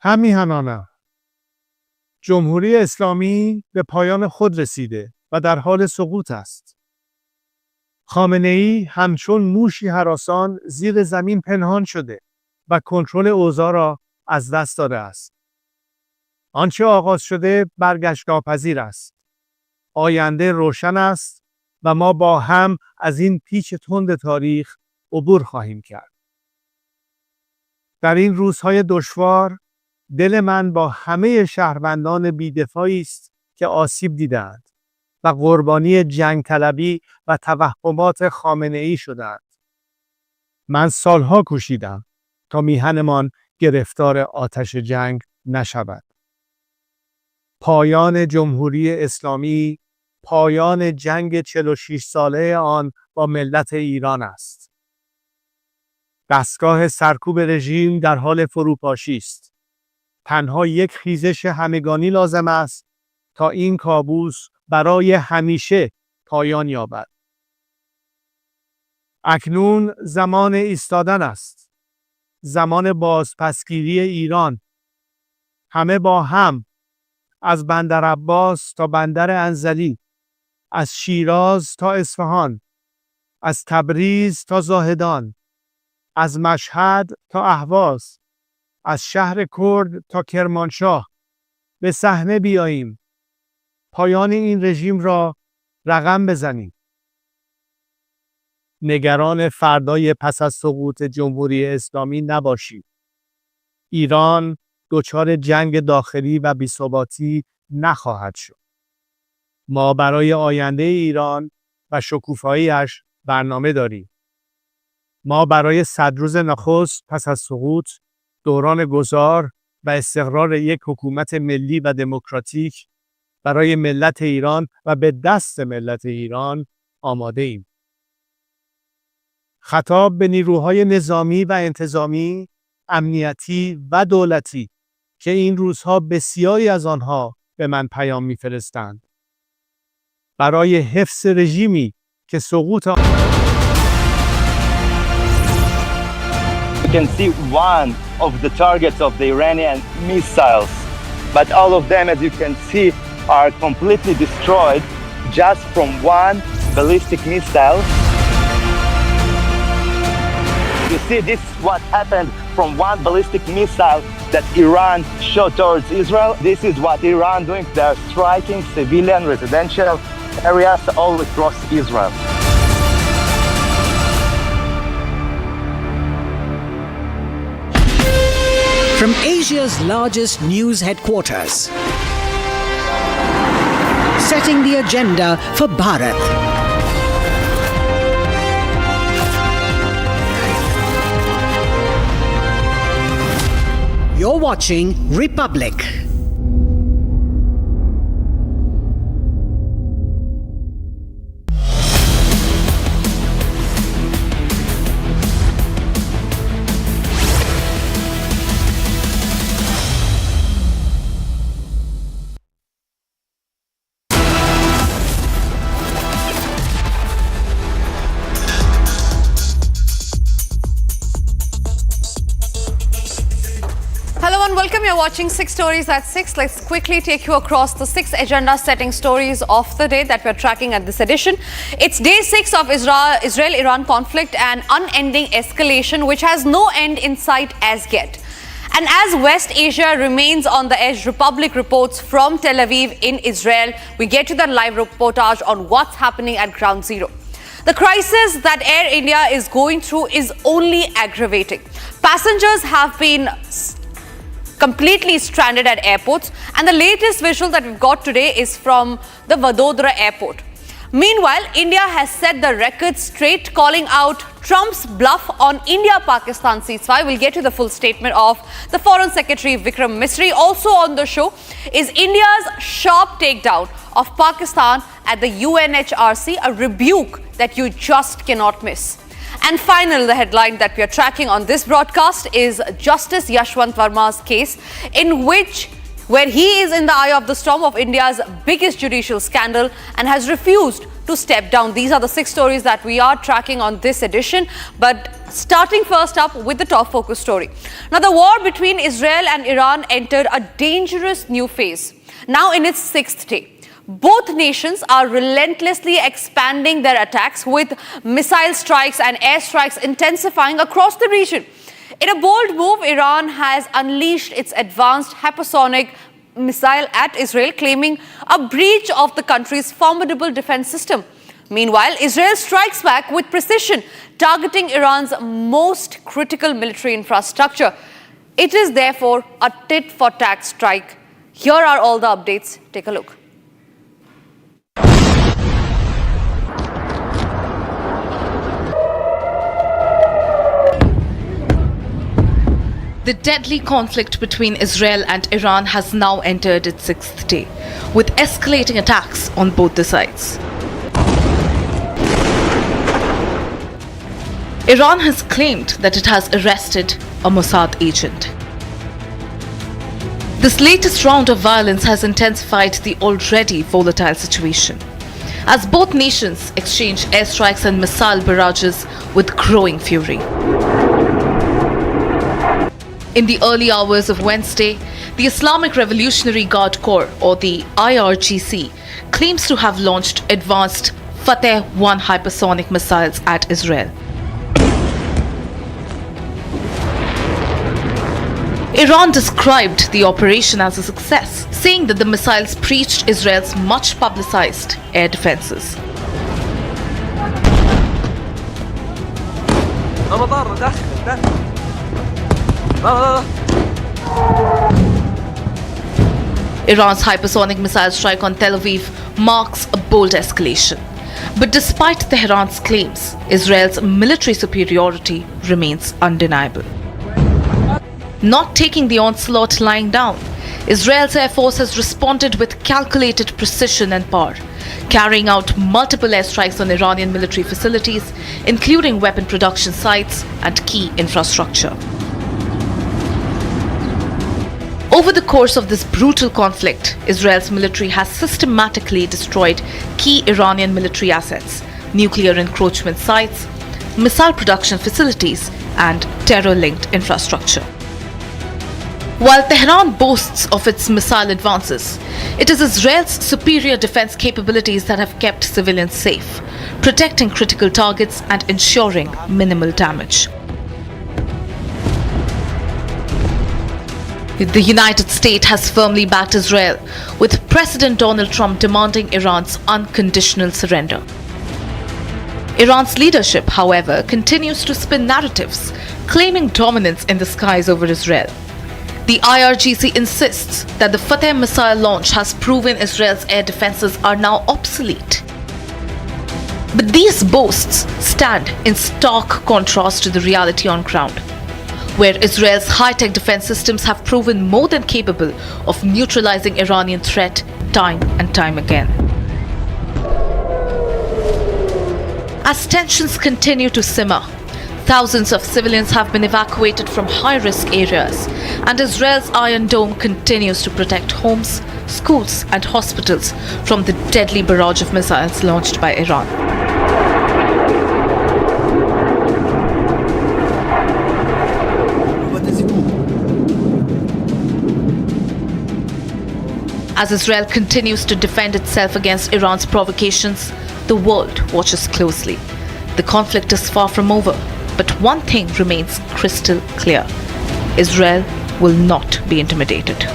همیهنانه جمهوری اسلامی به پایان خود رسیده و در حال سقوط است. خامنه‌ای همچون موشی هراسان زیر زمین پنهان شده و کنترل اوضاع را از دست داده است. آنچه آغاز شده برگشت ناپذیر است. آینده روشن است و ما با هم از این پیچ تند تاریخ عبور خواهیم کرد. در این روزهای دشوار دل من با همه شهروندان بی‌دفاعی است که آسیب دیدند و قربانی جنگ طلبی و توهمات خامنه‌ای شدند. من سالها کوشیدم تا میهنمان گرفتار آتش جنگ نشود. پایان جمهوری اسلامی پایان جنگ 46 ساله آن با ملت ایران است. دستگاه سرکوب رژیم در حال فروپاشی است. تنها یک خیزش همگانی لازم است تا این کابوس برای همیشه پایان یابد. اکنون زمان ایستادن است. زمان بازپسگیری ایران. همه با هم، از بندر عباس تا بندر انزلی، از شیراز تا اصفهان، از تبریز تا زاهدان، از مشهد تا اهواز، از شهر کرد تا کرمانشاه به صحنه بیاییم. پایان این رژیم را رقم بزنیم. نگران فردای پس از سقوط جمهوری اسلامی نباشید. ایران دچار جنگ داخلی و بی‌ثباتی نخواهد شد. ما برای آینده ایران و شکوفایی‌اش برنامه داریم. ما برای 100 روز نخست پس از سقوط، دوران گذار و استقرار یک حکومت ملی و دموکراتیک برای ملت ایران و به دست ملت ایران آماده ایم. خطاب به نیروهای نظامی و انتظامی، امنیتی و دولتی که این روزها بسیاری از آنها به من پیام می‌فرستند. برای حفظ رژیمی که سقوط You can see one of the targets of the Iranian missiles, but all of them, as you can see, are completely destroyed just from one ballistic missile. You see, this is what happened from one ballistic missile that Iran shot towards Israel. This is what Iran doing. They are striking civilian residential areas all across Israel. From Asia's largest news headquarters, setting the agenda for Bharat. You're watching Republic. Welcome, you're watching 6 Stories at 6. Let's quickly take you across the 6 agenda-setting stories of the day that we're tracking at this edition. It's day 6 of Israel-Iran conflict and unending escalation, which has no end in sight as yet. And as West Asia remains on the edge, Republic reports from Tel Aviv in Israel. We get to that live reportage on what's happening at Ground Zero. The crisis that Air India is going through is only aggravating. Passengers have been completely stranded at airports, and the latest visual that we've got today is from the Vadodara airport. Meanwhile, India has set the record straight, calling out Trump's bluff on India-Pakistan ceasefire. We'll get to the full statement of the Foreign Secretary Vikram Misri. Also on the show is India's sharp takedown of Pakistan at the UNHRC, a rebuke that you just cannot miss. And finally, the headline that we are tracking on this broadcast is Justice Yashwant Verma's case, in which, where he is in the eye of the storm of India's biggest judicial scandal and has refused to step down. These are the 6 stories that we are tracking on this edition. But starting first up with the top focus story. Now, the war between Israel and Iran entered a dangerous new phase, now in its 6th day. Both nations are relentlessly expanding their attacks, with missile strikes and airstrikes intensifying across the region. In a bold move, Iran has unleashed its advanced hypersonic missile at Israel, claiming a breach of the country's formidable defense system. Meanwhile, Israel strikes back with precision, targeting Iran's most critical military infrastructure. It is therefore a tit-for-tat strike. Here are all the updates. Take a look. The deadly conflict between Israel and Iran has now entered its 6th day, with escalating attacks on both the sides. Iran has claimed that it has arrested a Mossad agent. This latest round of violence has intensified the already volatile situation, as both nations exchange airstrikes and missile barrages with growing fury. In the early hours of Wednesday, the Islamic Revolutionary Guard Corps, or the IRGC, claims to have launched advanced Fateh-1 hypersonic missiles at Israel. Iran described the operation as a success, saying that the missiles breached Israel's much publicized air defenses. Iran's hypersonic missile strike on Tel Aviv marks a bold escalation. But despite Tehran's claims, Israel's military superiority remains undeniable. Not taking the onslaught lying down, Israel's Air Force has responded with calculated precision and power, carrying out multiple airstrikes on Iranian military facilities, including weapon production sites and key infrastructure. Over the course of this brutal conflict, Israel's military has systematically destroyed key Iranian military assets, nuclear encroachment sites, missile production facilities, and terror-linked infrastructure. While Tehran boasts of its missile advances, it is Israel's superior defense capabilities that have kept civilians safe, protecting critical targets and ensuring minimal damage. The United States has firmly backed Israel, with President Donald Trump demanding Iran's unconditional surrender. Iran's leadership, however, continues to spin narratives, claiming dominance in the skies over Israel. The IRGC insists that the Fateh missile launch has proven Israel's air defenses are now obsolete. But these boasts stand in stark contrast to the reality on ground, where Israel's high-tech defense systems have proven more than capable of neutralizing Iranian threat time and time again. As tensions continue to simmer, thousands of civilians have been evacuated from high-risk areas, and Israel's Iron Dome continues to protect homes, schools, and hospitals from the deadly barrage of missiles launched by Iran. As Israel continues to defend itself against Iran's provocations, the world watches closely. The conflict is far from over, but one thing remains crystal clear: Israel will not be intimidated.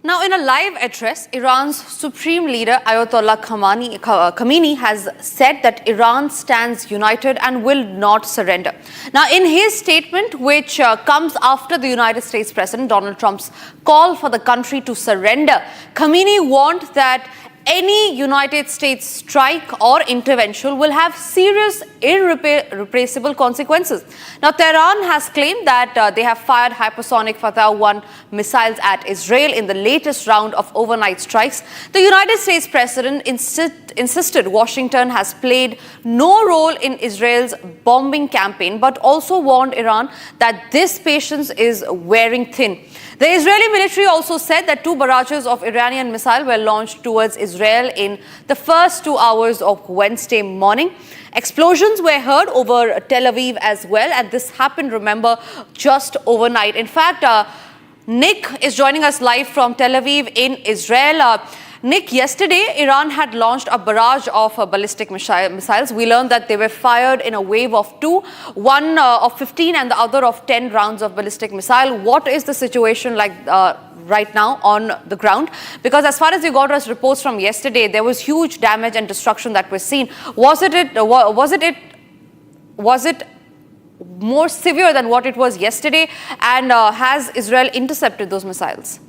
Now, in a live address, Iran's supreme leader Ayatollah Khamenei has said that Iran stands united and will not surrender. Now, in his statement, which comes after the United States President Donald Trump's call for the country to surrender, Khamenei warned that any United States strike or intervention will have serious, irrepressible consequences. Now, Tehran has claimed that they have fired hypersonic Fateh-1 missiles at Israel in the latest round of overnight strikes. The United States President insisted Washington has played no role in Israel's bombing campaign, but also warned Iran that this patience is wearing thin. The Israeli military also said that 2 barrages of Iranian missiles were launched towards Israel in the first 2 hours of Wednesday morning. Explosions were heard over Tel Aviv as well, and this happened, remember, just overnight. In fact, Nick is joining us live from Tel Aviv in Israel. Nick, yesterday, Iran had launched a barrage of ballistic missiles. We learned that they were fired in a wave of 2, one of 15 and the other of 10 rounds of ballistic missile. What is the situation like right now on the ground? Because as far as you got us reports from yesterday, there was huge damage and destruction that was seen. Was it more severe than what it was yesterday? And has Israel intercepted those missiles?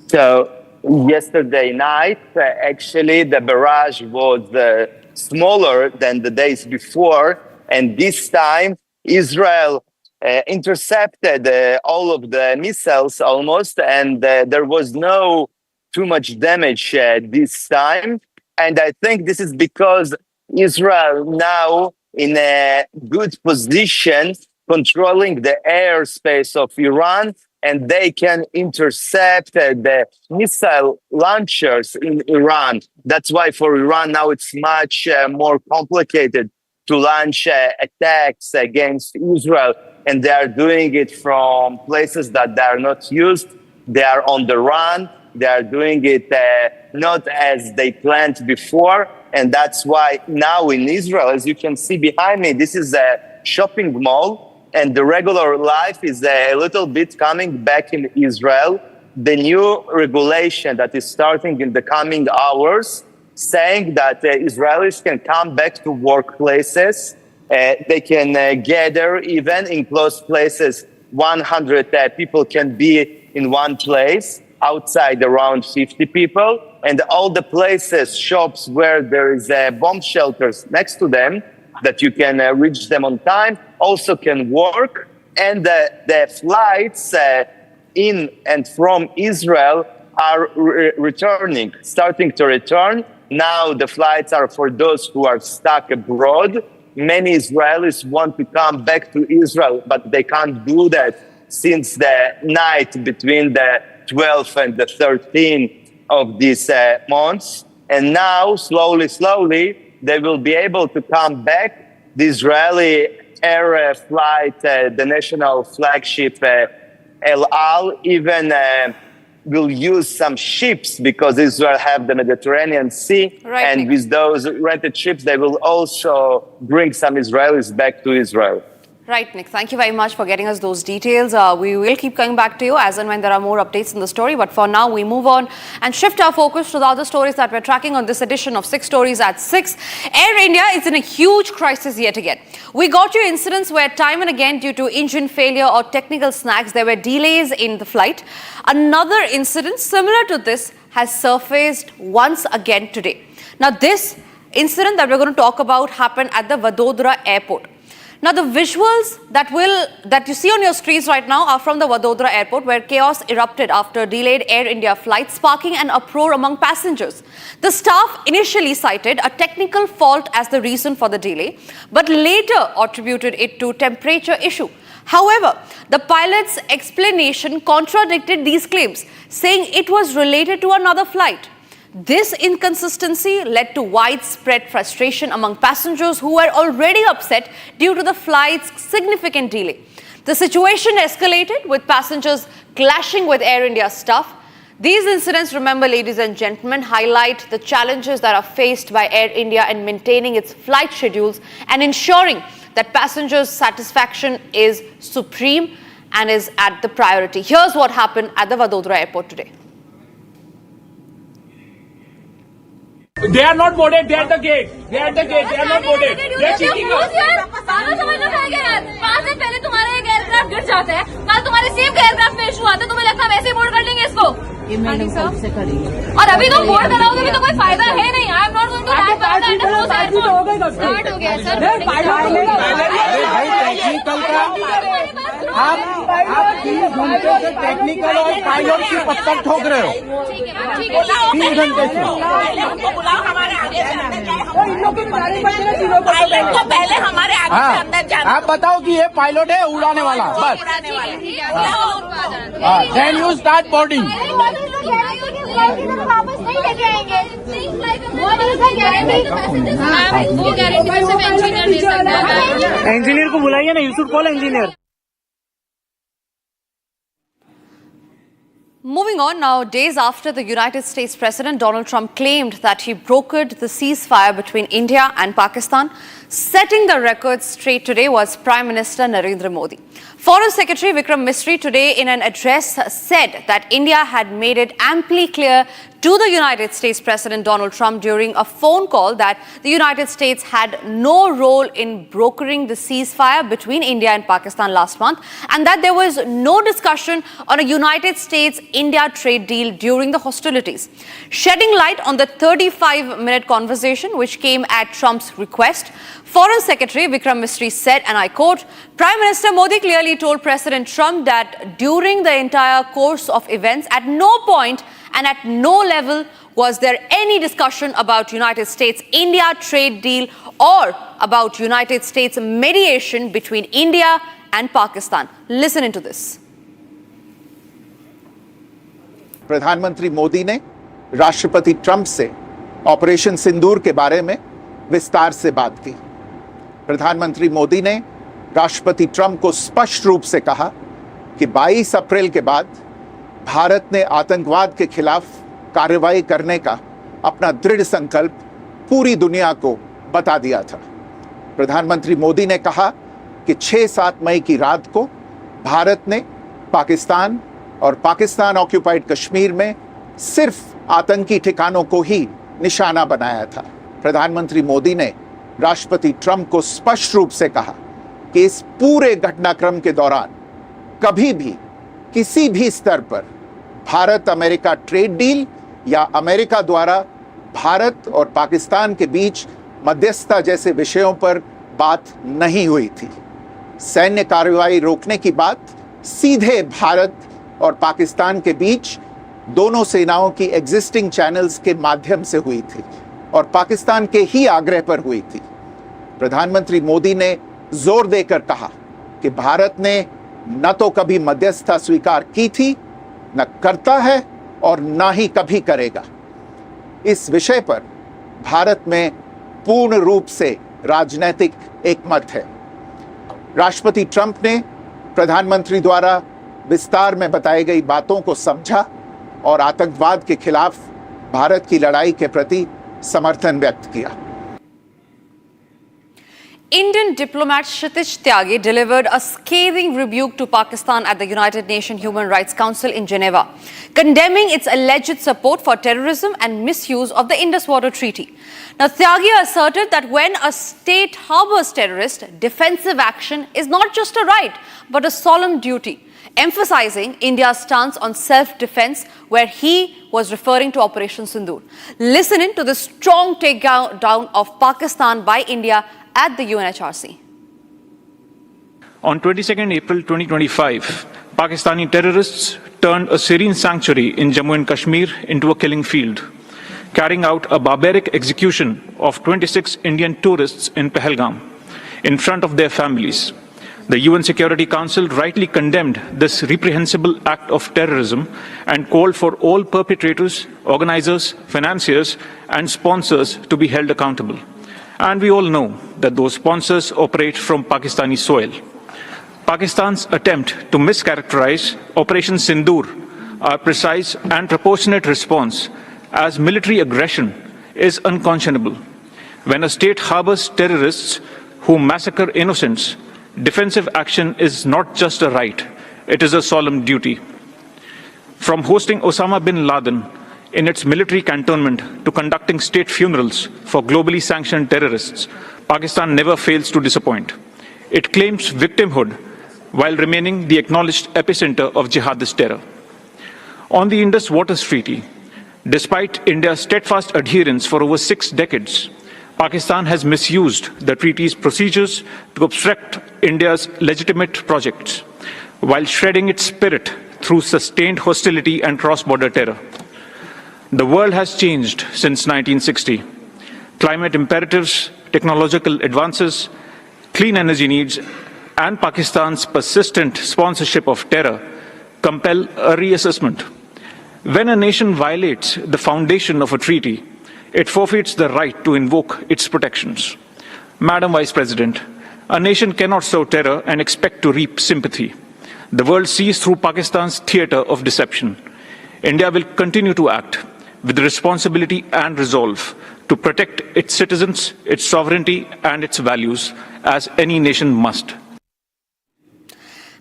So, yesterday night, actually, the barrage was smaller than the days before. And this time, Israel intercepted all of the missiles almost. And there was no too much damage this time. And I think this is because Israel now in a good position controlling the airspace of Iran, and they can intercept the missile launchers in Iran. That's why for Iran now it's much more complicated to launch attacks against Israel. And they are doing it from places that they are not used. They are on the run. They are doing it not as they planned before. And that's why now in Israel, as you can see behind me, this is a shopping mall. And the regular life is a little bit coming back in Israel. The new regulation that is starting in the coming hours, saying that Israelis can come back to workplaces. They can gather even in closed places. 100 people can be in one place, outside around 50 people. And all the places, shops where there is bomb shelters next to them, that you can reach them on time, also can work. And the flights in and from Israel are starting to return. Now the flights are for those who are stuck abroad. Many Israelis want to come back to Israel, but they can't do that since the night between the 12th and the 13th of these months. And now, slowly, they will be able to come back. The Israeli air flight, the national flagship El Al, even will use some ships because Israel have the Mediterranean Sea. Right, and with those rented ships, they will also bring some Israelis back to Israel. Right, Nick. Thank you very much for getting us those details. We will keep coming back to you as and when there are more updates in the story. But for now, we move on and shift our focus to the other stories that we're tracking on this edition of 6 Stories at 6. Air India is in a huge crisis yet again. We got you incidents where time and again, due to engine failure or technical snags, there were delays in the flight. Another incident similar to this has surfaced once again today. Now, this incident that we're going to talk about happened at the Vadodara airport. Now, the visuals that you see on your screens right now are from the Vadodara airport, where chaos erupted after delayed Air India flight, sparking an uproar among passengers. The staff initially cited a technical fault as the reason for the delay, but later attributed it to temperature issue. However, the pilot's explanation contradicted these claims, saying it was related to another flight. This inconsistency led to widespread frustration among passengers who were already upset due to the flight's significant delay. The situation escalated with passengers clashing with Air India staff. These incidents, remember, ladies and gentlemen, highlight the challenges that are faced by Air India in maintaining its flight schedules and ensuring that passengers' satisfaction is supreme and is at the priority. Here's what happened at the Vadodara airport today. They are not boarded. They are at the gate. They are at the gate. They are not boarded. They are cheating us. पागल समझना पड़ेगा यार। 5 दिन पहले तुम्हारा एक aircraft गिर जाता है, कल तुम्हारे सेम एयरक्राफ्ट में इशू आता है, तुम्हें लगता है वैसे ही बोर्ड कर लेंगे इसको? और अभी तुम बोर्ड कराओगे भी तो कोई फायदा है नहीं। I am not going to land by the airport. Start हो गया सर। आप 3 घंटे से टेक्निकल और पायलट की पत्थर ठोक रहे हो। 3 घंटे से पहले हमारे आप बताओ कि ये पायलट है उड़ाने वाला, बस। Then you start boarding. वापस नहीं लेके आएंगे। इंजीनियर को बुलाइए ना, you should call engineer. Moving on now, days after the United States President Donald Trump claimed that he brokered the ceasefire between India and Pakistan, setting the record straight today was Prime Minister Narendra Modi. Foreign Secretary Vikram Misri today in an address said that India had made it amply clear to the United States President Donald Trump during a phone call that the United States had no role in brokering the ceasefire between India and Pakistan last month, and that there was no discussion on a United States-India trade deal during the hostilities. Shedding light on the 35-minute conversation which came at Trump's request, Foreign Secretary Vikram Misri said, and I quote, Prime Minister Modi clearly told President Trump that during the entire course of events, at no point and at no level was there any discussion about United States-India trade deal or about United States mediation between India and Pakistan. Listen into this. प्रधानमंत्री मोदी ने राष्ट्रपति Trump से operation सिंदूर के बारे में विस्तार से बात की। प्रधानमंत्री मोदी ने राष्ट्रपति ट्रंप को स्पष्ट रूप से कहा कि 22 अप्रैल के बाद भारत ने आतंकवाद के खिलाफ कार्रवाई करने का अपना दृढ़ संकल्प पूरी दुनिया को बता दिया था। प्रधानमंत्री मोदी ने कहा कि 6-7 मई की रात को भारत ने पाकिस्तान और पाकिस्तान ऑक्युपाइड कश्मीर में सिर्फ आतंकी ठिकानों को ही निशाना बनाया था। प्रधानमंत्री मोदी ने राष्ट्रपति ट्रंप को स्पष्ट रूप से कहा कि इस पूरे घटनाक्रम के दौरान कभी भी किसी भी स्तर पर भारत अमेरिका ट्रेड डील या अमेरिका द्वारा भारत और पाकिस्तान के बीच मध्यस्थता जैसे विषयों पर बात नहीं हुई थी। सैन्य कार्रवाई रोकने की बात सीधे भारत और पाकिस्तान के बीच दोनों सेनाओं की एग्जिस्टिंग चैनल्स के माध्यम से हुई थी और पाकिस्तान के ही आग्रह पर हुई थी। प्रधानमंत्री मोदी ने जोर देकर कहा कि भारत ने न तो कभी मध्यस्थता स्वीकार की थी, न करता है और न ही कभी करेगा। इस विषय पर भारत में पूर्ण रूप से राजनीतिक एकमत है। राष्ट्रपति ट्रंप ने प्रधानमंत्री द्वारा विस्तार में बताई गई बातों को समझा और आतंकवाद के खिलाफ भारत की लड़ाई के प्रति समर्थन व्यक्त किया। Indian diplomat Kshitij Tyagi delivered a scathing rebuke to Pakistan at the United Nations Human Rights Council in Geneva, condemning its alleged support for terrorism and misuse of the Indus Water Treaty. Now, Tyagi asserted that when a state harbors terrorists, defensive action is not just a right, but a solemn duty, emphasizing India's stance on self-defense, where he was referring to Operation Sindoor. Listen in to the strong takedown of Pakistan by India at the UNHRC. On 22nd April 2025, Pakistani terrorists turned a serene sanctuary in Jammu and Kashmir into a killing field, carrying out a barbaric execution of 26 Indian tourists in Pahalgam in front of their families. The UN Security Council rightly condemned this reprehensible act of terrorism and called for all perpetrators, organizers, financiers, and sponsors to be held accountable. And we all know that those sponsors operate from Pakistani soil. Pakistan's attempt to mischaracterize Operation Sindoor, our precise and proportionate response as military aggression, is unconscionable. When a state harbors terrorists who massacre innocents, defensive action is not just a right, it is a solemn duty. From hosting Osama bin Laden in its military cantonment to conducting state funerals for globally sanctioned terrorists, Pakistan never fails to disappoint. It claims victimhood while remaining the acknowledged epicenter of jihadist terror. On the Indus Water Treaty, despite India's steadfast adherence for over 6 decades, Pakistan has misused the treaty's procedures to obstruct India's legitimate projects. while shredding its spirit through sustained hostility and cross-border terror. The world has changed since 1960. Climate imperatives, technological advances, clean energy needs, and Pakistan's persistent sponsorship of terror compel a reassessment. When a nation violates the foundation of a treaty, it forfeits the right to invoke its protections. Madam Vice President, a nation cannot sow terror and expect to reap sympathy. The world sees through Pakistan's theatre of deception. India will continue to act with responsibility and resolve to protect its citizens, its sovereignty, and its values, as any nation must.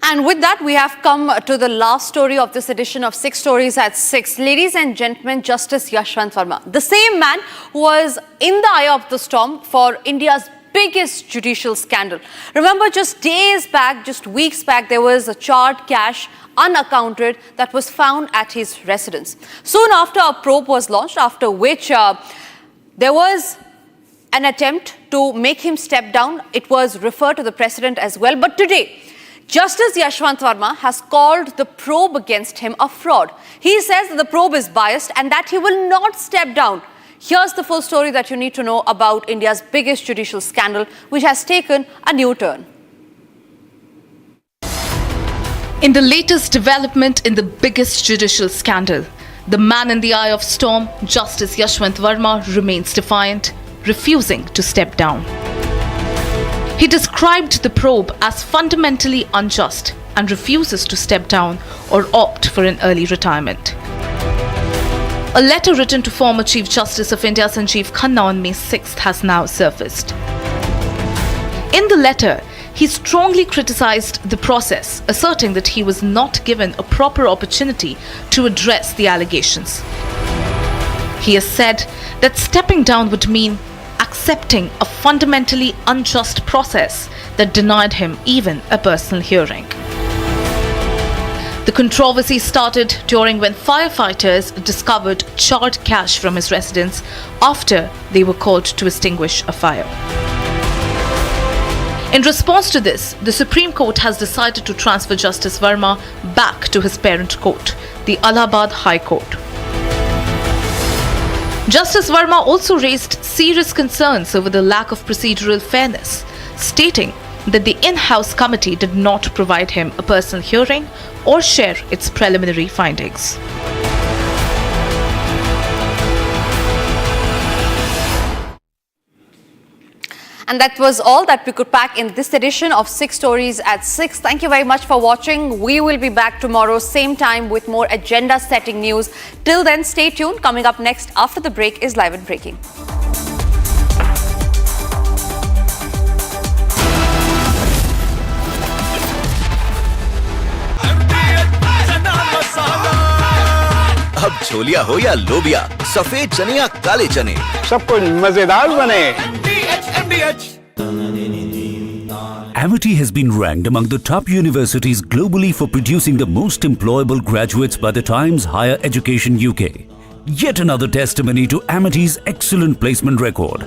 And with that, we have come to the last story of this edition of 6 Stories at 6. Ladies and gentlemen, Justice Yashwant Verma, the same man who was in the eye of the storm for India's biggest judicial scandal. Remember, just days back, just weeks back, there was a charred cash unaccounted that was found at his residence. Soon after, a probe was launched, after which there was an attempt to make him step down. It was referred to the president as well. But today, Justice Yashwant Verma has called the probe against him a fraud. He says that the probe is biased and that he will not step down. Here's the full story that you need to know about India's biggest judicial scandal, which has taken a new turn. In the latest development in the biggest judicial scandal, the man in the eye of storm, Justice Yashwant Verma, remains defiant, refusing to step down. He described the probe as fundamentally unjust and refuses to step down or opt for an early retirement. A letter written to former Chief Justice of India Sanjeev Khanna on May 6th has now surfaced. In the letter, he strongly criticized the process, asserting that he was not given a proper opportunity to address the allegations. He has said that stepping down would mean accepting a fundamentally unjust process that denied him even a personal hearing. The controversy started during when firefighters discovered charred cash from his residence after they were called to extinguish a fire. In response to this, the Supreme Court has decided to transfer Justice Verma back to his parent court, the Allahabad High Court. Justice Verma also raised serious concerns over the lack of procedural fairness, stating that the in-house committee did not provide him a personal hearing or share its preliminary findings. And that was all that we could pack in this edition of 6 Stories at 6. Thank you very much for watching. We will be back tomorrow, same time, with more agenda-setting news. Till then, stay tuned. Coming up next after the break is Live and Breaking. अब छोलिया हो या लोबिया, सफेद चने या काले चने, सब कुछ मजेदार बने। Amity has been ranked among the top universities globally for producing the most employable graduates by the Times Higher Education UK. Yet another testimony to Amity's excellent placement record.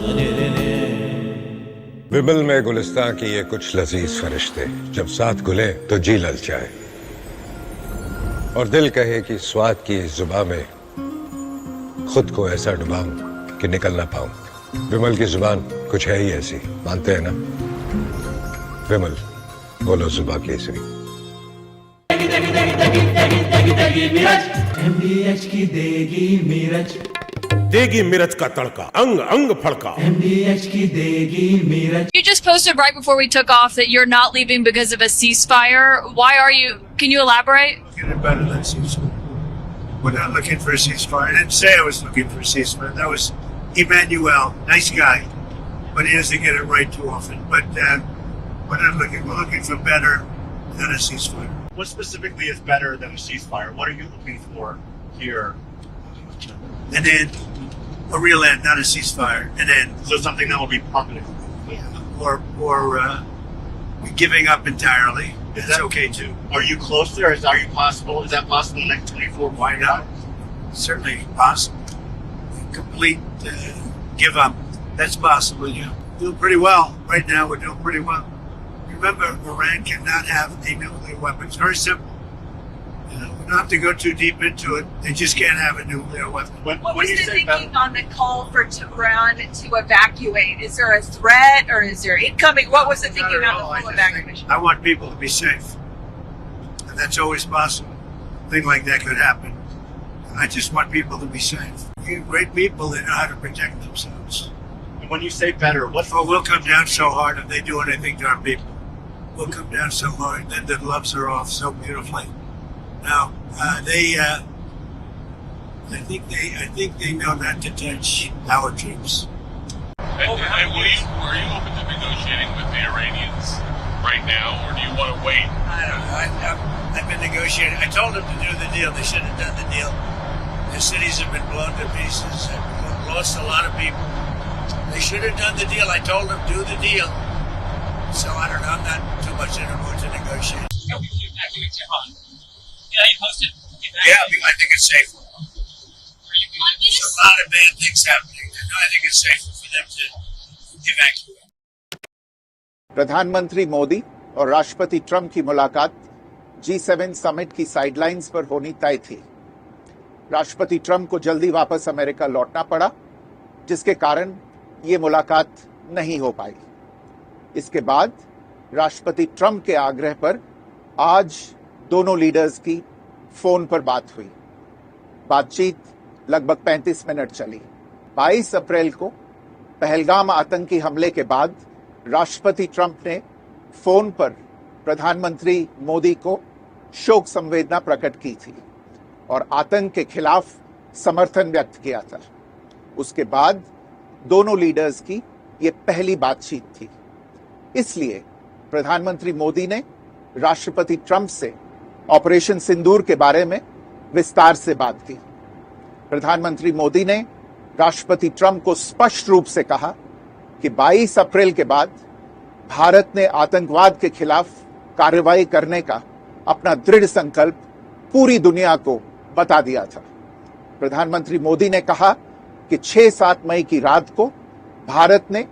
विमल में गुलिस्तान की ये कुछ लजीज फरिश्ते जब साथ घुले तो जी ललचाए और दिल कहे कि स्वाद की इस जुबान में खुद को ऐसा डुबाऊं कि निकल ना पाऊं। विमल की जुबान कुछ है ही ऐसी, मानते हैं ना? विमल, बोलो जुबान केसरी। MDH की देगी मिर्च, देगी मिर्च का तड़का, अंग अंग फड़का। MDH की देगी मिर्च। You just posted right before we took off that you're not leaving because of a ceasefire. Why are you? Can you elaborate? Get it better than ceasefire. We're not looking for a ceasefire. I didn't say I was looking for a ceasefire. That was Emmanuel, nice guy, but he doesn't get it right too often. But we're not looking. We're looking for better than a ceasefire. What specifically is better than a ceasefire? What are you looking for here? An end, a real end, not a ceasefire. An end. So something that will be permanent. Or giving up entirely. Is that okay too? Are you close there? Is that possible in the next 24 hours? Why not? Certainly possible. Complete give up. That's possible. Yeah, doing pretty well right now. We're doing pretty well. remember, Iran cannot have a nuclear weapon. It's very simple. You know, we don't have to go too deep into it. They just can't have a nuclear weapon. What was the thinking on the call for Tehran to evacuate? Is there a threat or is there incoming? What was the thinking on the full evacuation? I want people to be safe. And that's always possible. A thing like that could happen. I just want people to be safe. You're great people that know how to protect themselves. And when you say better, what? Oh, we'll come down so hard if they do anything to our people. We'll come down so hard. Then the gloves are off so beautifully. Now, I think they know not to touch our troops. And are you open to negotiating with the Iranians right now, or do you want to wait? I don't know. I've been negotiating. I told them to do the deal. They should have done the deal. Their cities have been blown to pieces. They've lost a lot of people. They should have done the deal. I told them do the deal. So I don't know. I'm not too much in a mood to negotiate. Yeah, I think it's safer. There's a lot of bad things happening. I think it's safer for them to evacuate. प्रधानमंत्री मोदी और राष्ट्रपति Trump की मुलाकात G7 summit की sidelines पर होनी तय थी। राष्ट्रपति ट्रंप को जल्दी वापस अमेरिका लौटना पड़ा, जिसके कारण ये मुलाकात नहीं हो पाई। इसके बाद राष्ट्रपति ट्रंप के आग्रह पर आज दोनों लीडर्स की फोन पर बात हुई। बातचीत लगभग 35 मिनट चली। 22 अप्रैल को पहलगाम आतंकी हमले के बाद राष्ट्रपति ट्रंप ने फोन पर प्रधानमंत्री मोदी को शोक संवेदना प्रकट की थी और आतंक के खिलाफ समर्थन व्यक्त किया था। उसके बाद दोनों लीडर्स की ये पहली बातचीत थी। इसलिए प्रधानमंत्री मोदी ने राष्ट्रपति ट्रंप से ऑपरेशन सिंदूर के बारे में विस्तार से बात की। प्रधानमंत्री मोदी ने राष्ट्रपति ट्रंप को स्पष्ट रूप से कहा कि 22 अप्रैल के बाद भारत ने आतंकवाद के खिलाफ कार्रवाई करने का अपना दृढ़ संकल्प पूरी दुनिया को बता दिया था। प्रधानमंत्री मोदी ने कहा कि 6-7 मई की रात को भारत ने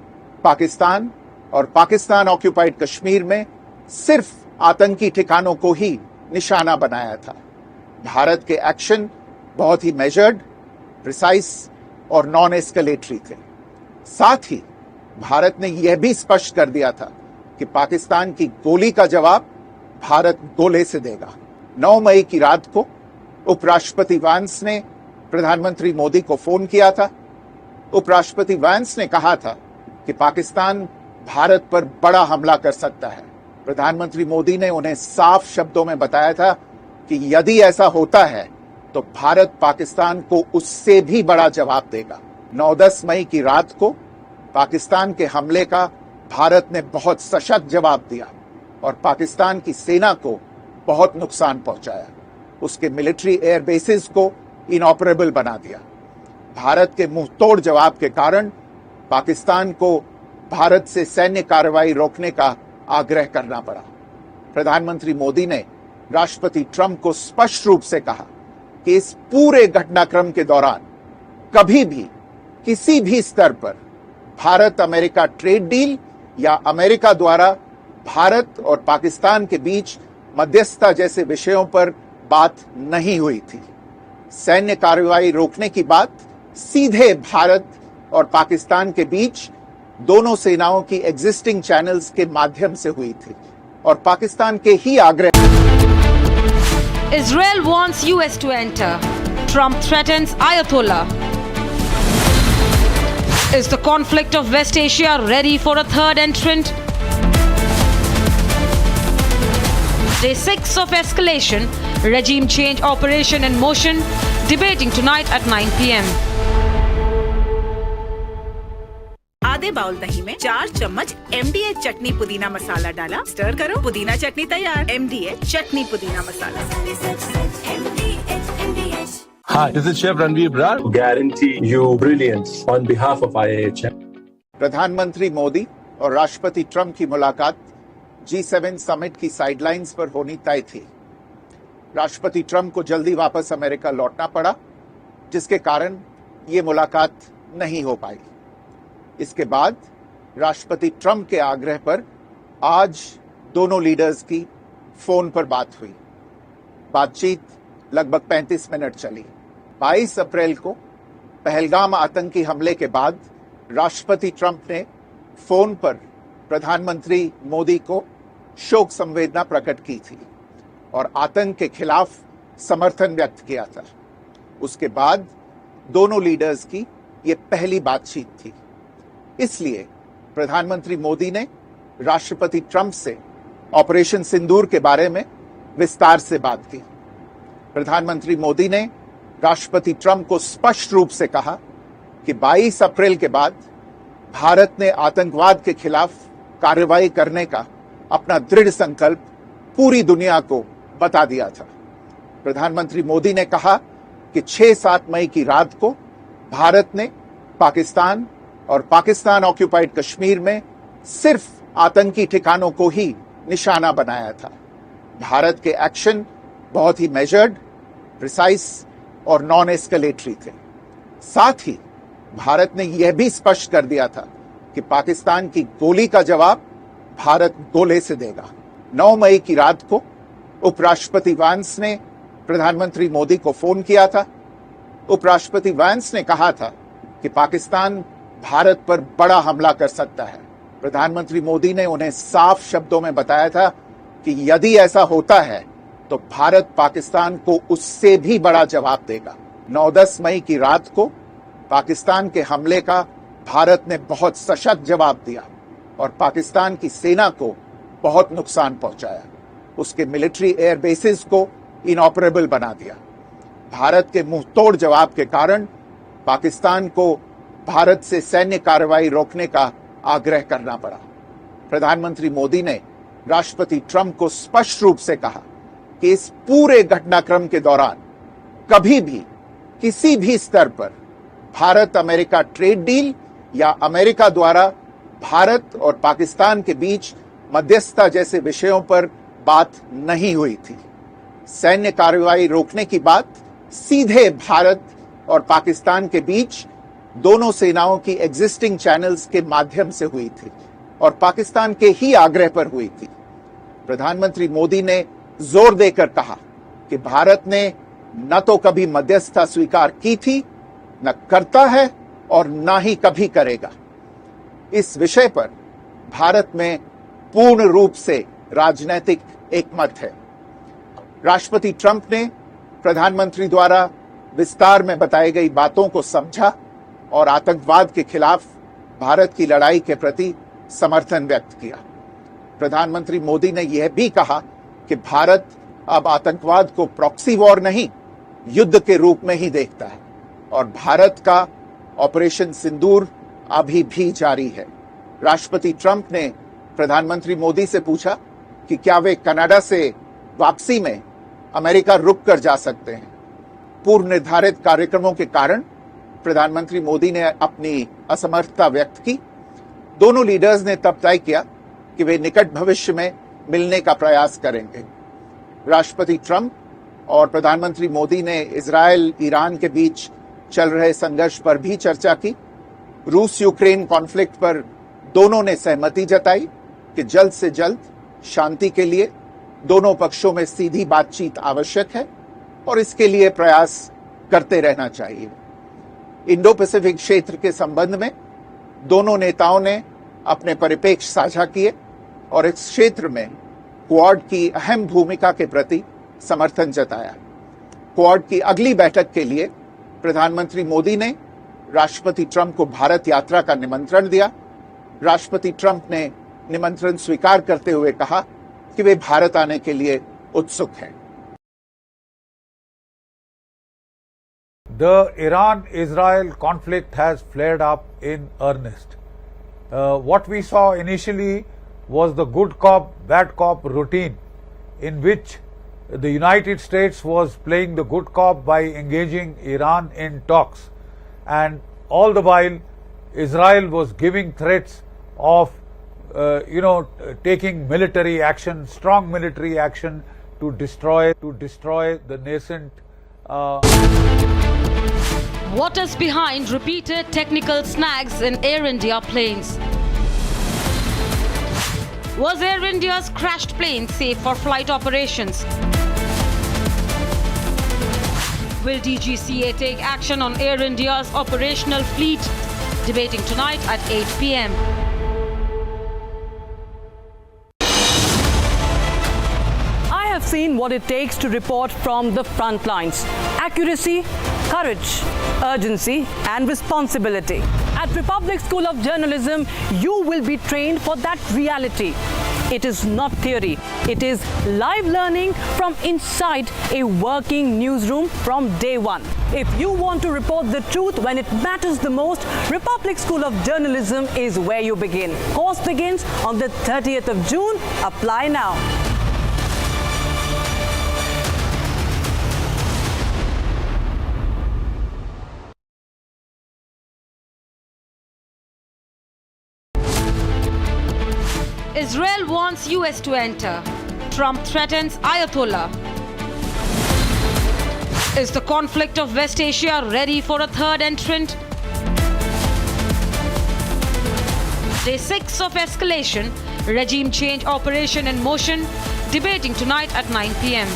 पाकिस्तान और पाकिस्तान ऑक्युपाइड कश्मीर में सिर्फ आतंकी ठिकानों को ही निशाना बनाया था। भारत के एक्शन बहुत ही मेजर्ड, प्रिसाइज और नॉन एस्केलेटरी थे। साथ ही भारत ने यह भी स्पष्ट कर दिया था कि पाकिस्तान की गोली का जवाब भारत गोले से देगा। 9 मई की रात को उपराष्ट्रपति वांस ने प्रधानमंत्री मोदी को फोन किया था। उपराष्ट्रपति वांस ने कहा था कि पाकिस्तान भारत पर बड़ा हमला कर सकता है। प्रधानमंत्री मोदी ने उन्हें साफ शब्दों में बताया था कि यदि ऐसा होता है तो भारत पाकिस्तान को उससे भी बड़ा जवाब देगा। 9-10 मई की रात को पाकिस्तान के हमले का भारत ने बहुत सशक्त जवाब दिया और पाकिस्तान की सेना को बहुत नुकसान पहुंचाया। उसके मिलिट्री एयर बेसिस को इनऑपरेबल बना दिया। भारत के मुंहतोड़ जवाब के कारण पाकिस्तान को भारत से सैन्य कार्रवाई रोकने का आग्रह करना पड़ा। प्रधानमंत्री मोदी ने राष्ट्रपति ट्रंप को स्पष्ट रूप से कहा कि इस पूरे घटनाक्रम के दौरान कभी भी किसी भी स्तर पर भारत अमेरिका ट्रेड डील या अमेरिका द्वारा भारत और पाकिस्तान के बीच मध्यस्थता जैसे विषयों पर बात नहीं हुई थी। सैन्य कार्रवाई रोकने की बात सीधे भारत और पाकिस्तान के बीच दोनों सेनाओं की एग्जिस्टिंग चैनल्स के माध्यम से हुई थी और पाकिस्तान के ही आग्रह। Israel wants US to enter. Trump threatens Ayatollah. Is the conflict of West Asia ready for a third entrant? Day 6 of escalation, regime change operation in motion, debating tonight at 9 p.m. आधे bowl दही में 4 चम्मच MDH चटनी पुदीना मसाला डाला, stir करो, पुदीना चटनी तैयार। MDH चटनी पुदीना मसाला। Hi, this is Chef Ranveer Brar. Guarantee you brilliance on behalf of IAHM. प्रधानमंत्री मोदी और राष्ट्रपति ट्रंप की मुलाकात G7 समिट की साइडलाइंस पर होनी तय थी। राष्ट्रपति ट्रंप को जल्दी वापस अमेरिका लौटना पड़ा, जिसके कारण ये मुलाकात नहीं हो पाई। इसके बाद राष्ट्रपति ट्रंप के आग्रह पर आज दोनों लीडर्स की फोन पर बात हुई। बातचीत लगभग 35 मिनट चली। 22 अप्रैल को पहलगाम आतंकी हमले के बाद राष्ट्रपति ट्रंप ने फोन पर प्रधानमंत्री मोदी को शोक संवेदना प्रकट की थी और आतंक के खिलाफ समर्थन व्यक्त किया था। उसके बाद दोनों लीडर्स की ये पहली बातचीत थी। इसलिए प्रधानमंत्री मोदी ने राष्ट्रपति ट्रंप से ऑपरेशन सिंदूर के बारे में विस्तार से बात की। प्रधानमंत्री मोदी ने राष्ट्रपति ट्रंप को स्पष्ट रूप से कहा कि 22 अप्रैल के बाद भारत ने आतंकवाद के खिलाफ कार्रवाई करने का अपना दृढ़ संकल्प पूरी दुनिया को बता दिया था। प्रधानमंत्री मोदी ने कहा कि 6-7 मई की रात को भारत ने पाकिस्तान और पाकिस्तान ऑक्यूपाइड कश्मीर में सिर्फ आतंकी ठिकानों को ही निशाना बनाया था। भारत के एक्शन बहुत ही मेजर्ड, प्रिसाइज और नॉन एस्केलेटरी थे। साथ ही भारत ने यह भी स्पष्ट कर दिया था कि पाकिस्तान की गोली का जवाब भारत गोले से देगा। 9 मई की रात को उपराष्ट्रपति वैंस ने प्रधानमंत्री मोदी को फोन किया था। उपराष्ट्रपति वैंस ने कहा था कि पाकिस्तान भारत पर बड़ा हमला कर सकता है। प्रधानमंत्री मोदी ने उन्हें साफ शब्दों में बताया था कि यदि ऐसा होता है तो भारत पाकिस्तान को उससे भी बड़ा जवाब देगा। 9-10 मई की रात को पाकिस्तान के हमले का भारत ने बहुत सशक्त जवाब दिया और पाकिस्तान की सेना को बहुत नुकसान पहुंचाया। उसके मिलिट्री एयर बेसिस को इनऑपरेबल बना दिया। भारत के मुंहतोड़ जवाब के कारण पाकिस्तान को भारत से सैन्य कार्रवाई रोकने का आग्रह करना पड़ा। प्रधानमंत्री मोदी ने राष्ट्रपति ट्रंप को स्पष्ट रूप से कहा कि इस पूरे घटनाक्रम के दौरान कभी भी किसी भी स्तर पर भारत अमेरिका ट्रेड डील या अमेरिका द्वारा भारत और पाकिस्तान के बीच मध्यस्थता जैसे विषयों पर बात नहीं हुई थी। सैन्य कार्रवाई रोकने की बात सीधे भारत और पाकिस्तान के बीच दोनों सेनाओं की एग्जिस्टिंग चैनल्स के माध्यम से हुई थी और पाकिस्तान के ही आग्रह पर हुई थी। प्रधानमंत्री मोदी ने जोर देकर कहा कि भारत ने न तो कभी मध्यस्थता स्वीकार की थी, न करता है और न ही कभी करेगा। इस विषय पर भारत में पूर्ण रूप से राजनीतिक एकमत है। राष्ट्रपति ट्रंप ने प्रधानमंत्री द्वारा विस्तार में बताई गई बातों को समझा और आतंकवाद के खिलाफ भारत की लड़ाई के प्रति समर्थन व्यक्त किया। प्रधानमंत्री मोदी ने यह भी कहा कि भारत अब आतंकवाद को प्रॉक्सी वॉर नहीं, युद्ध के रूप में ही देखता है और भारत का ऑपरेशन सिंदूर अभी भी जारी है। राष्ट्रपति ट्रंप ने प्रधानमंत्री मोदी से पूछा कि क्या वे कनाडा से वापसी में अमेरिका रुक कर जा सकते हैं। पूर्व निर्धारित कार्यक्रमों के कारण प्रधानमंत्री मोदी ने अपनी असमर्थता व्यक्त की। दोनों लीडर्स ने तब तय किया कि वे निकट भविष्य में मिलने का प्रयास करेंगे। राष्ट्रपति ट्रंप और प्रधानमंत्री मोदी ने इजरायल ईरान के बीच चल रहे संघर्ष पर भी चर्चा की। रूस यूक्रेन कॉन्फ्लिक्ट पर दोनों ने सहमति जताई कि जल्द से जल्द शांति के लिए दोनों पक्षों में सीधी बातचीत आवश्यक है और इसके लिए प्रयास करते रहना चाहिए। इंडो पैसिफिक क्षेत्र के संबंध में दोनों नेताओं ने अपने परिप्रेक्ष्य साझा किए और इस क्षेत्र में क्वाड की अहम भूमिका के प्रति समर्थन जताया। क्वाड की अगली बैठक के लिए प्रधानमंत्री मोदी ने राष्ट्रपति ट्रंप को भारत यात्रा का निमंत्रण दिया। राष्ट्रपति ट्रंप ने निमंत्रण स्वीकार करते हुए कहा कि वे भारत आने के लिए उत्सुक हैं। The Iran-Israel conflict has flared up in earnest. What we saw initially was the good cop, bad cop routine in which the United States was playing the good cop by engaging Iran in talks, and all the while Israel was giving threats of taking military action, strong military action to destroy the nascent What is behind repeated technical snags in Air India planes? Was Air India's crashed plane safe for flight operations? Will DGCA take action on Air India's operational fleet? Debating tonight at 8 p.m. I have seen what it takes to report from the front lines. Accuracy, courage, urgency, and responsibility. At Republic School of Journalism, you will be trained for that reality. It is not theory. It is live learning from inside a working newsroom from day one. If you want to report the truth when it matters the most, Republic School of Journalism is where you begin. Course begins on the 30th of June. Apply now. Israel wants US to enter. Trump threatens Ayatollah. Is the conflict of West Asia ready for a third entrant? Day 6 of escalation, regime change operation in motion, debating tonight at 9 p.m.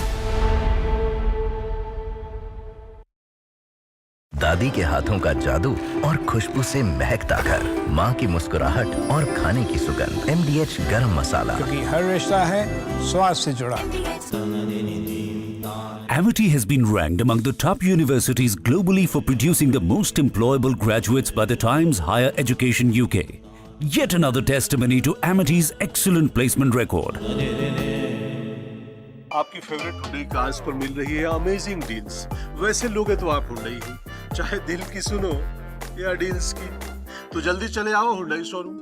दादी के हाथों का जादू और खुशबू से महकता घर, माँ की मुस्कुराहट और खाने की सुगंध। MDH गरम मसाला, क्योंकि हर रिश्ता है स्वाद से जुड़ा। Amity has been ranked among the top universities globally for producing the most employable graduates by the Times Higher Education UK. Yet another testimony to Amity's excellent placement record. आपकी फेवरेट हुंडई कार्स पर मिल रही है amazing deals. वैसे लोगे तो आप Hyundai ही, चाहे दिल की सुनो या डील्स की, तो जल्दी चले आओ हुंडई शोरूम।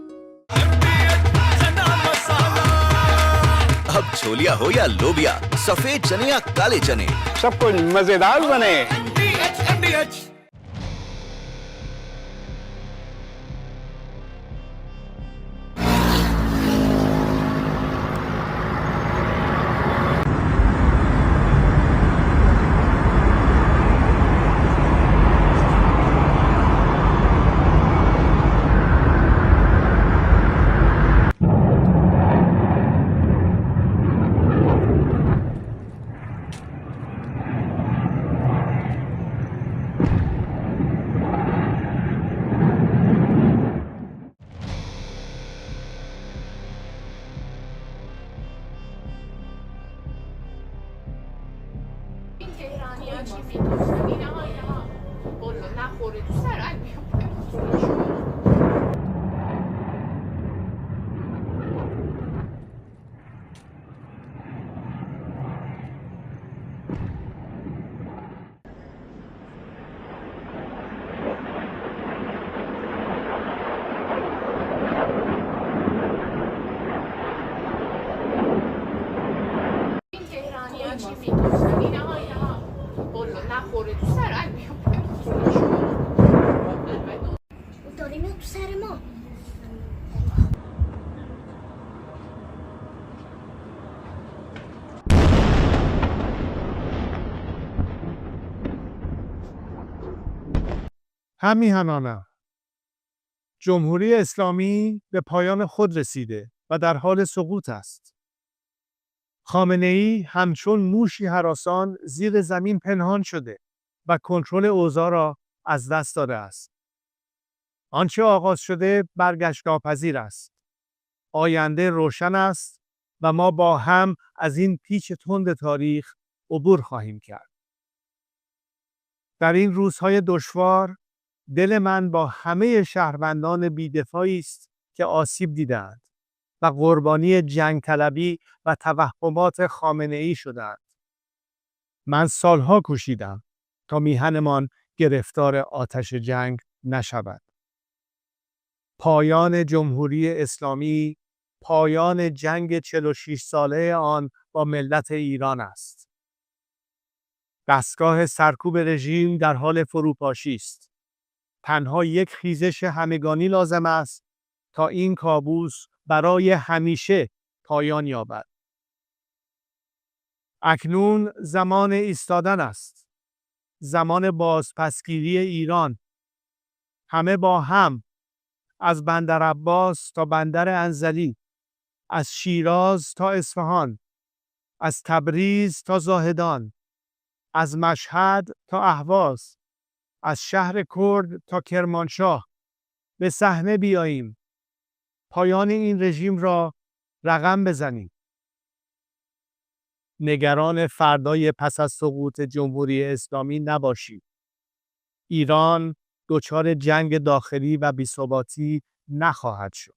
अब छोलिया हो या लोबिया, सफेद चने या काले चने, सब कुछ मजेदार बने। همیهنانم، جمهوری اسلامی به پایان خود رسیده و در حال سقوط است. خامنه‌ای همچون موشی هراسان زیر زمین پنهان شده و کنترل اوضاع را از دست داده است. آنچه آغاز شده برگشت ناپذیر است. آینده روشن است و ما با هم از این پیچ تند تاریخ عبور خواهیم کرد. در این روزهای دشوار دل من با همه شهروندان بی‌دفاعی است که آسیب دیدند و قربانی جنگ طلبی و توهمات خامنه‌ای شدند. من سالها کوشیدم تا میهنمان گرفتار آتش جنگ نشود. پایان جمهوری اسلامی، پایان جنگ 46 ساله آن با ملت ایران است. دستگاه سرکوب رژیم در حال فروپاشی است. تنها یک خیزش همگانی لازم است تا این کابوس برای همیشه پایان یابد. اکنون زمان ایستادن است. زمان بازپسگیری ایران. همه با هم، از بندر عباس تا بندر انزلی، از شیراز تا اصفهان، از تبریز تا زاهدان، از مشهد تا اهواز، از شهر کرد تا کرمانشاه به صحنه بیاییم. پایان این رژیم را رقم بزنیم. نگران فردای پس از سقوط جمهوری اسلامی نباشید. ایران دچار جنگ داخلی و بی‌ثباتی نخواهد شد.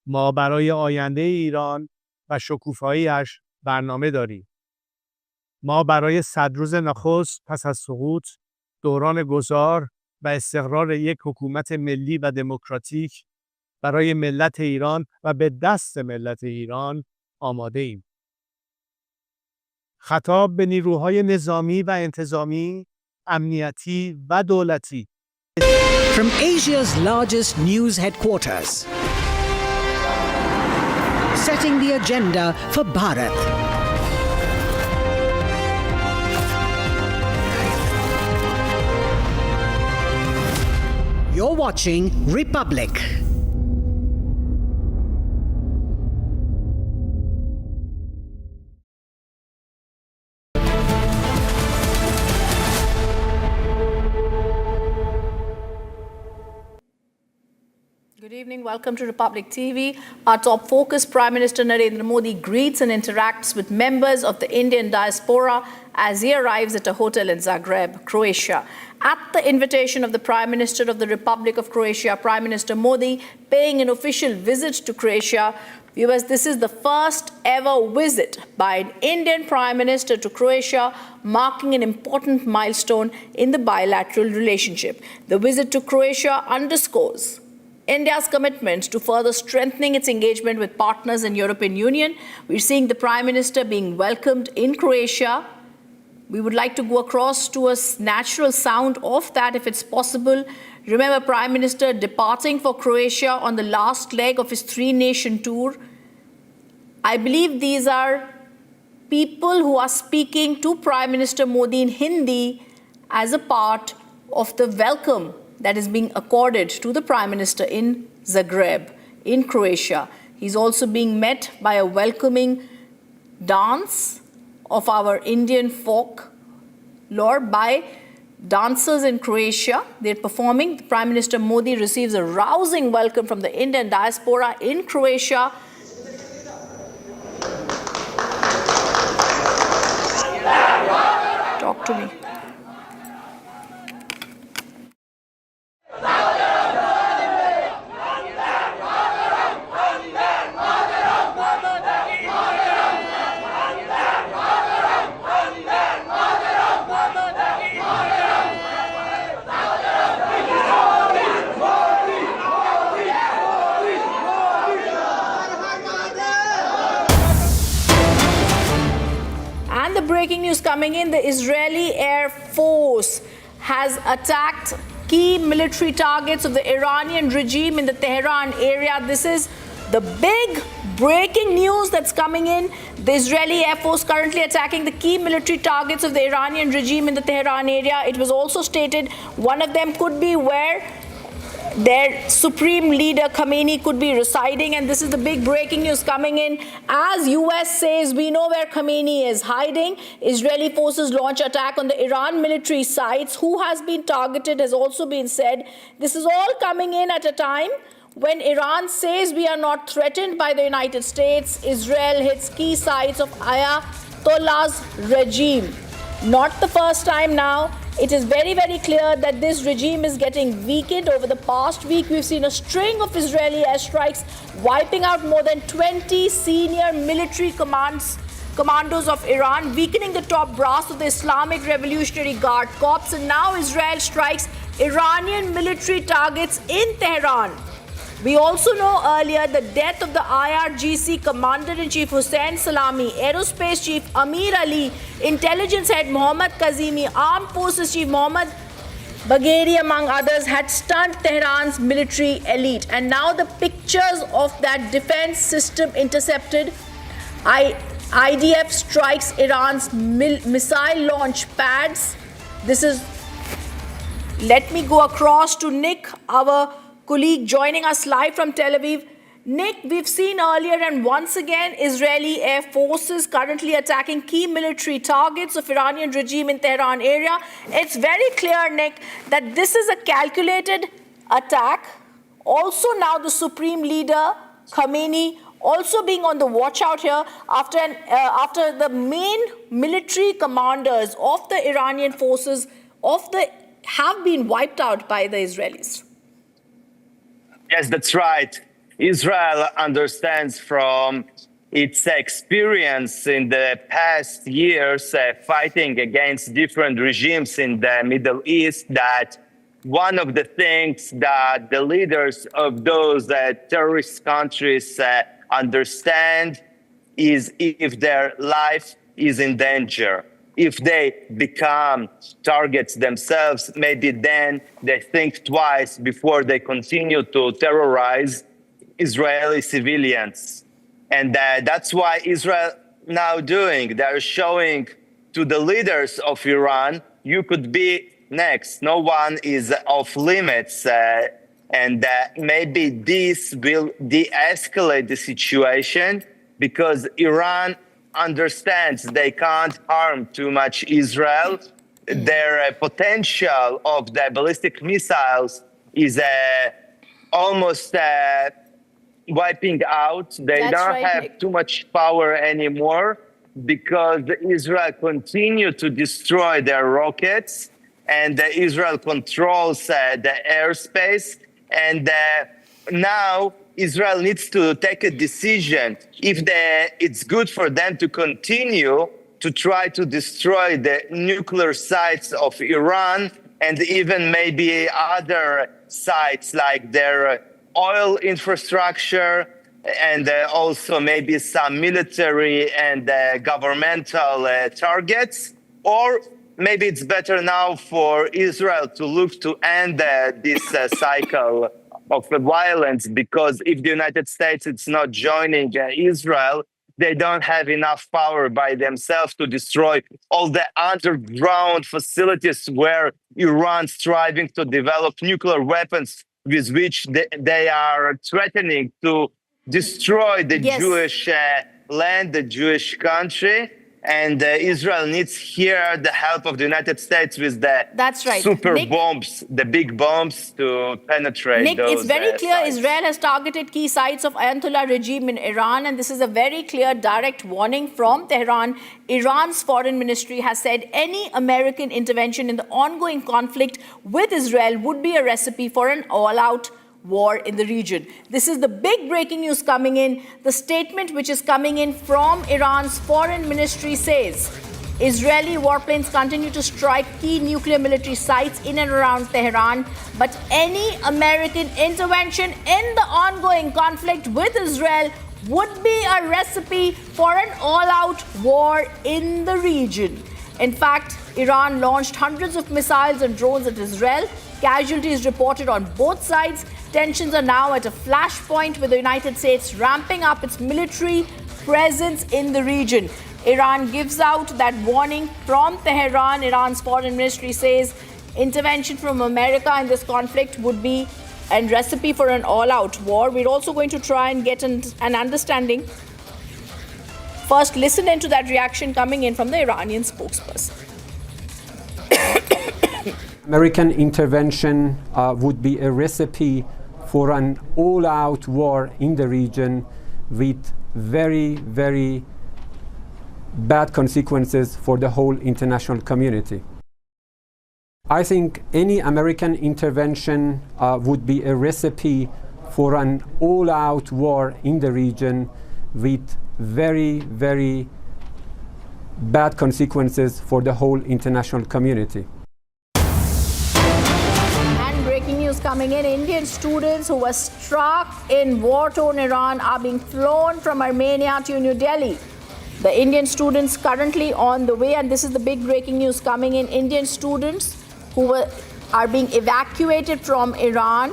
ما برای آینده ایران و شکوفایی‌اش برنامه داریم. ما برای 100 روز نخست پس از سقوط، دوران گذار و استقرار یک حکومت ملی و دموکراتیک برای ملت ایران و به دست ملت ایران آماده ایم. خطاب به نیروهای نظامی و انتظامی، امنیتی و دولتی. From Asia's largest news headquarters, setting the agenda for Bharat. You're watching Republic. Good evening. Welcome to Republic TV. Our top focus, Prime Minister Narendra Modi greets and interacts with members of the Indian diaspora as he arrives at a hotel in Zagreb, Croatia. At the invitation of the Prime Minister of the Republic of Croatia, Prime Minister Modi paying an official visit to Croatia. Viewers, this is the first ever visit by an Indian Prime Minister to Croatia, marking an important milestone in the bilateral relationship. The visit to Croatia underscores India's commitment to further strengthening its engagement with partners in European Union. We're seeing the Prime Minister being welcomed in Croatia. We would like to go across to a natural sound of that if it's possible. Remember, Prime Minister departing for Croatia on the last leg of his 3-nation tour. I believe these are people who are speaking to Prime Minister Modi in Hindi as a part of the welcome that is being accorded to the Prime Minister in Zagreb, in Croatia. He's also being met by a welcoming dance of our Indian folklore by dancers in Croatia. They're performing. Prime Minister Modi receives a rousing welcome from the Indian diaspora in Croatia. Talk to me. Breaking news coming in, the Israeli Air Force has attacked key military targets of the Iranian regime in the Tehran area. This is the big breaking news that's coming in. The Israeli Air Force currently attacking the key military targets of the Iranian regime in the Tehran area. It was also stated one of them could be where their supreme leader Khamenei could be residing, and this is the big breaking news coming in. As US says, we know where Khamenei is hiding. Israeli forces launch attack on the Iran military sites. Who has been targeted has also been said. This is all coming in at a time when Iran says we are not threatened by the United States. Israel hits key sites of Ayatollah's regime. Not the first time now. It is very, very clear that this regime is getting weakened. Over the past week, we've seen a string of Israeli airstrikes wiping out more than 20 senior military commandos of Iran, weakening the top brass of the Islamic Revolutionary Guard Corps. And now Israel strikes Iranian military targets in Tehran. We also know earlier the death of the IRGC Commander-in-Chief Hussein Salami, Aerospace Chief Amir Ali, Intelligence Head Mohammad Kazemi, Armed Forces Chief Mohammad Bagheri, among others, had stunned Tehran's military elite. And now the pictures of that defense system intercepted. IDF strikes Iran's missile launch pads. This is... Let me go across to Nick, our colleague joining us live from Tel Aviv. Nick, we've seen earlier and once again, Israeli air forces currently attacking key military targets of Iranian regime in Tehran area. It's very clear, Nick, that this is a calculated attack. Also now the Supreme Leader, Khamenei, also being on the watch out here after the main military commanders of the Iranian forces have been wiped out by the Israelis. Yes, that's right. Israel understands from its experience in the past years fighting against different regimes in the Middle East that one of the things that the leaders of those terrorist countries understand is if their life is in danger. If they become targets themselves, maybe then they think twice before they continue to terrorize Israeli civilians. And that's why Israel now doing. They're showing to the leaders of Iran, you could be next. No one is off limits. And maybe this will de-escalate the situation because Iran understands they can't harm too much Israel. Their potential of the ballistic missiles is almost wiping out. They don't have too much power anymore because Israel continue to destroy their rockets, and Israel controls the airspace. And now Israel needs to take a decision if it's good for them to continue to try to destroy the nuclear sites of Iran and even maybe other sites like their oil infrastructure and also maybe some military and governmental targets. Or maybe it's better now for Israel to look to end this cycle of violence, because if the United States is not joining Israel, they don't have enough power by themselves to destroy all the underground facilities where Iran's striving to develop nuclear weapons with which they are threatening to destroy the Jewish land, the Jewish country. And Israel needs here the help of the United States with the super bombs, the big bombs to penetrate Nick, those it's very clear sites. Israel has targeted key sites of Ayatollah regime in Iran, and this is a very clear direct warning from Tehran. Iran's foreign ministry has said any American intervention in the ongoing conflict with Israel would be a recipe for an all-out war in the region. This is the big breaking news coming in. The statement which is coming in from Iran's foreign ministry says Israeli warplanes continue to strike key nuclear military sites in and around Tehran, but any American intervention in the ongoing conflict with Israel would be a recipe for an all-out war in the region. In fact, Iran launched hundreds of missiles and drones at Israel. Casualties reported on both sides. Tensions are now at a flashpoint with the United States ramping up its military presence in the region. Iran gives out that warning from Tehran. Iran's foreign ministry says intervention from America in this conflict would be a recipe for an all-out war. We're also going to try and get an understanding. First, listen into that reaction coming in from the Iranian spokesperson. American intervention would be a recipe for an all-out war in the region with very, very bad consequences for the whole international community. I think any American intervention would be a recipe for an all-out war in the region with very, very bad consequences for the whole international community. Breaking news coming in. Indian students who were struck in war-torn Iran are being flown from Armenia to New Delhi. The Indian students currently on the way, and this is the big breaking news coming in. Indian students who are being evacuated from Iran.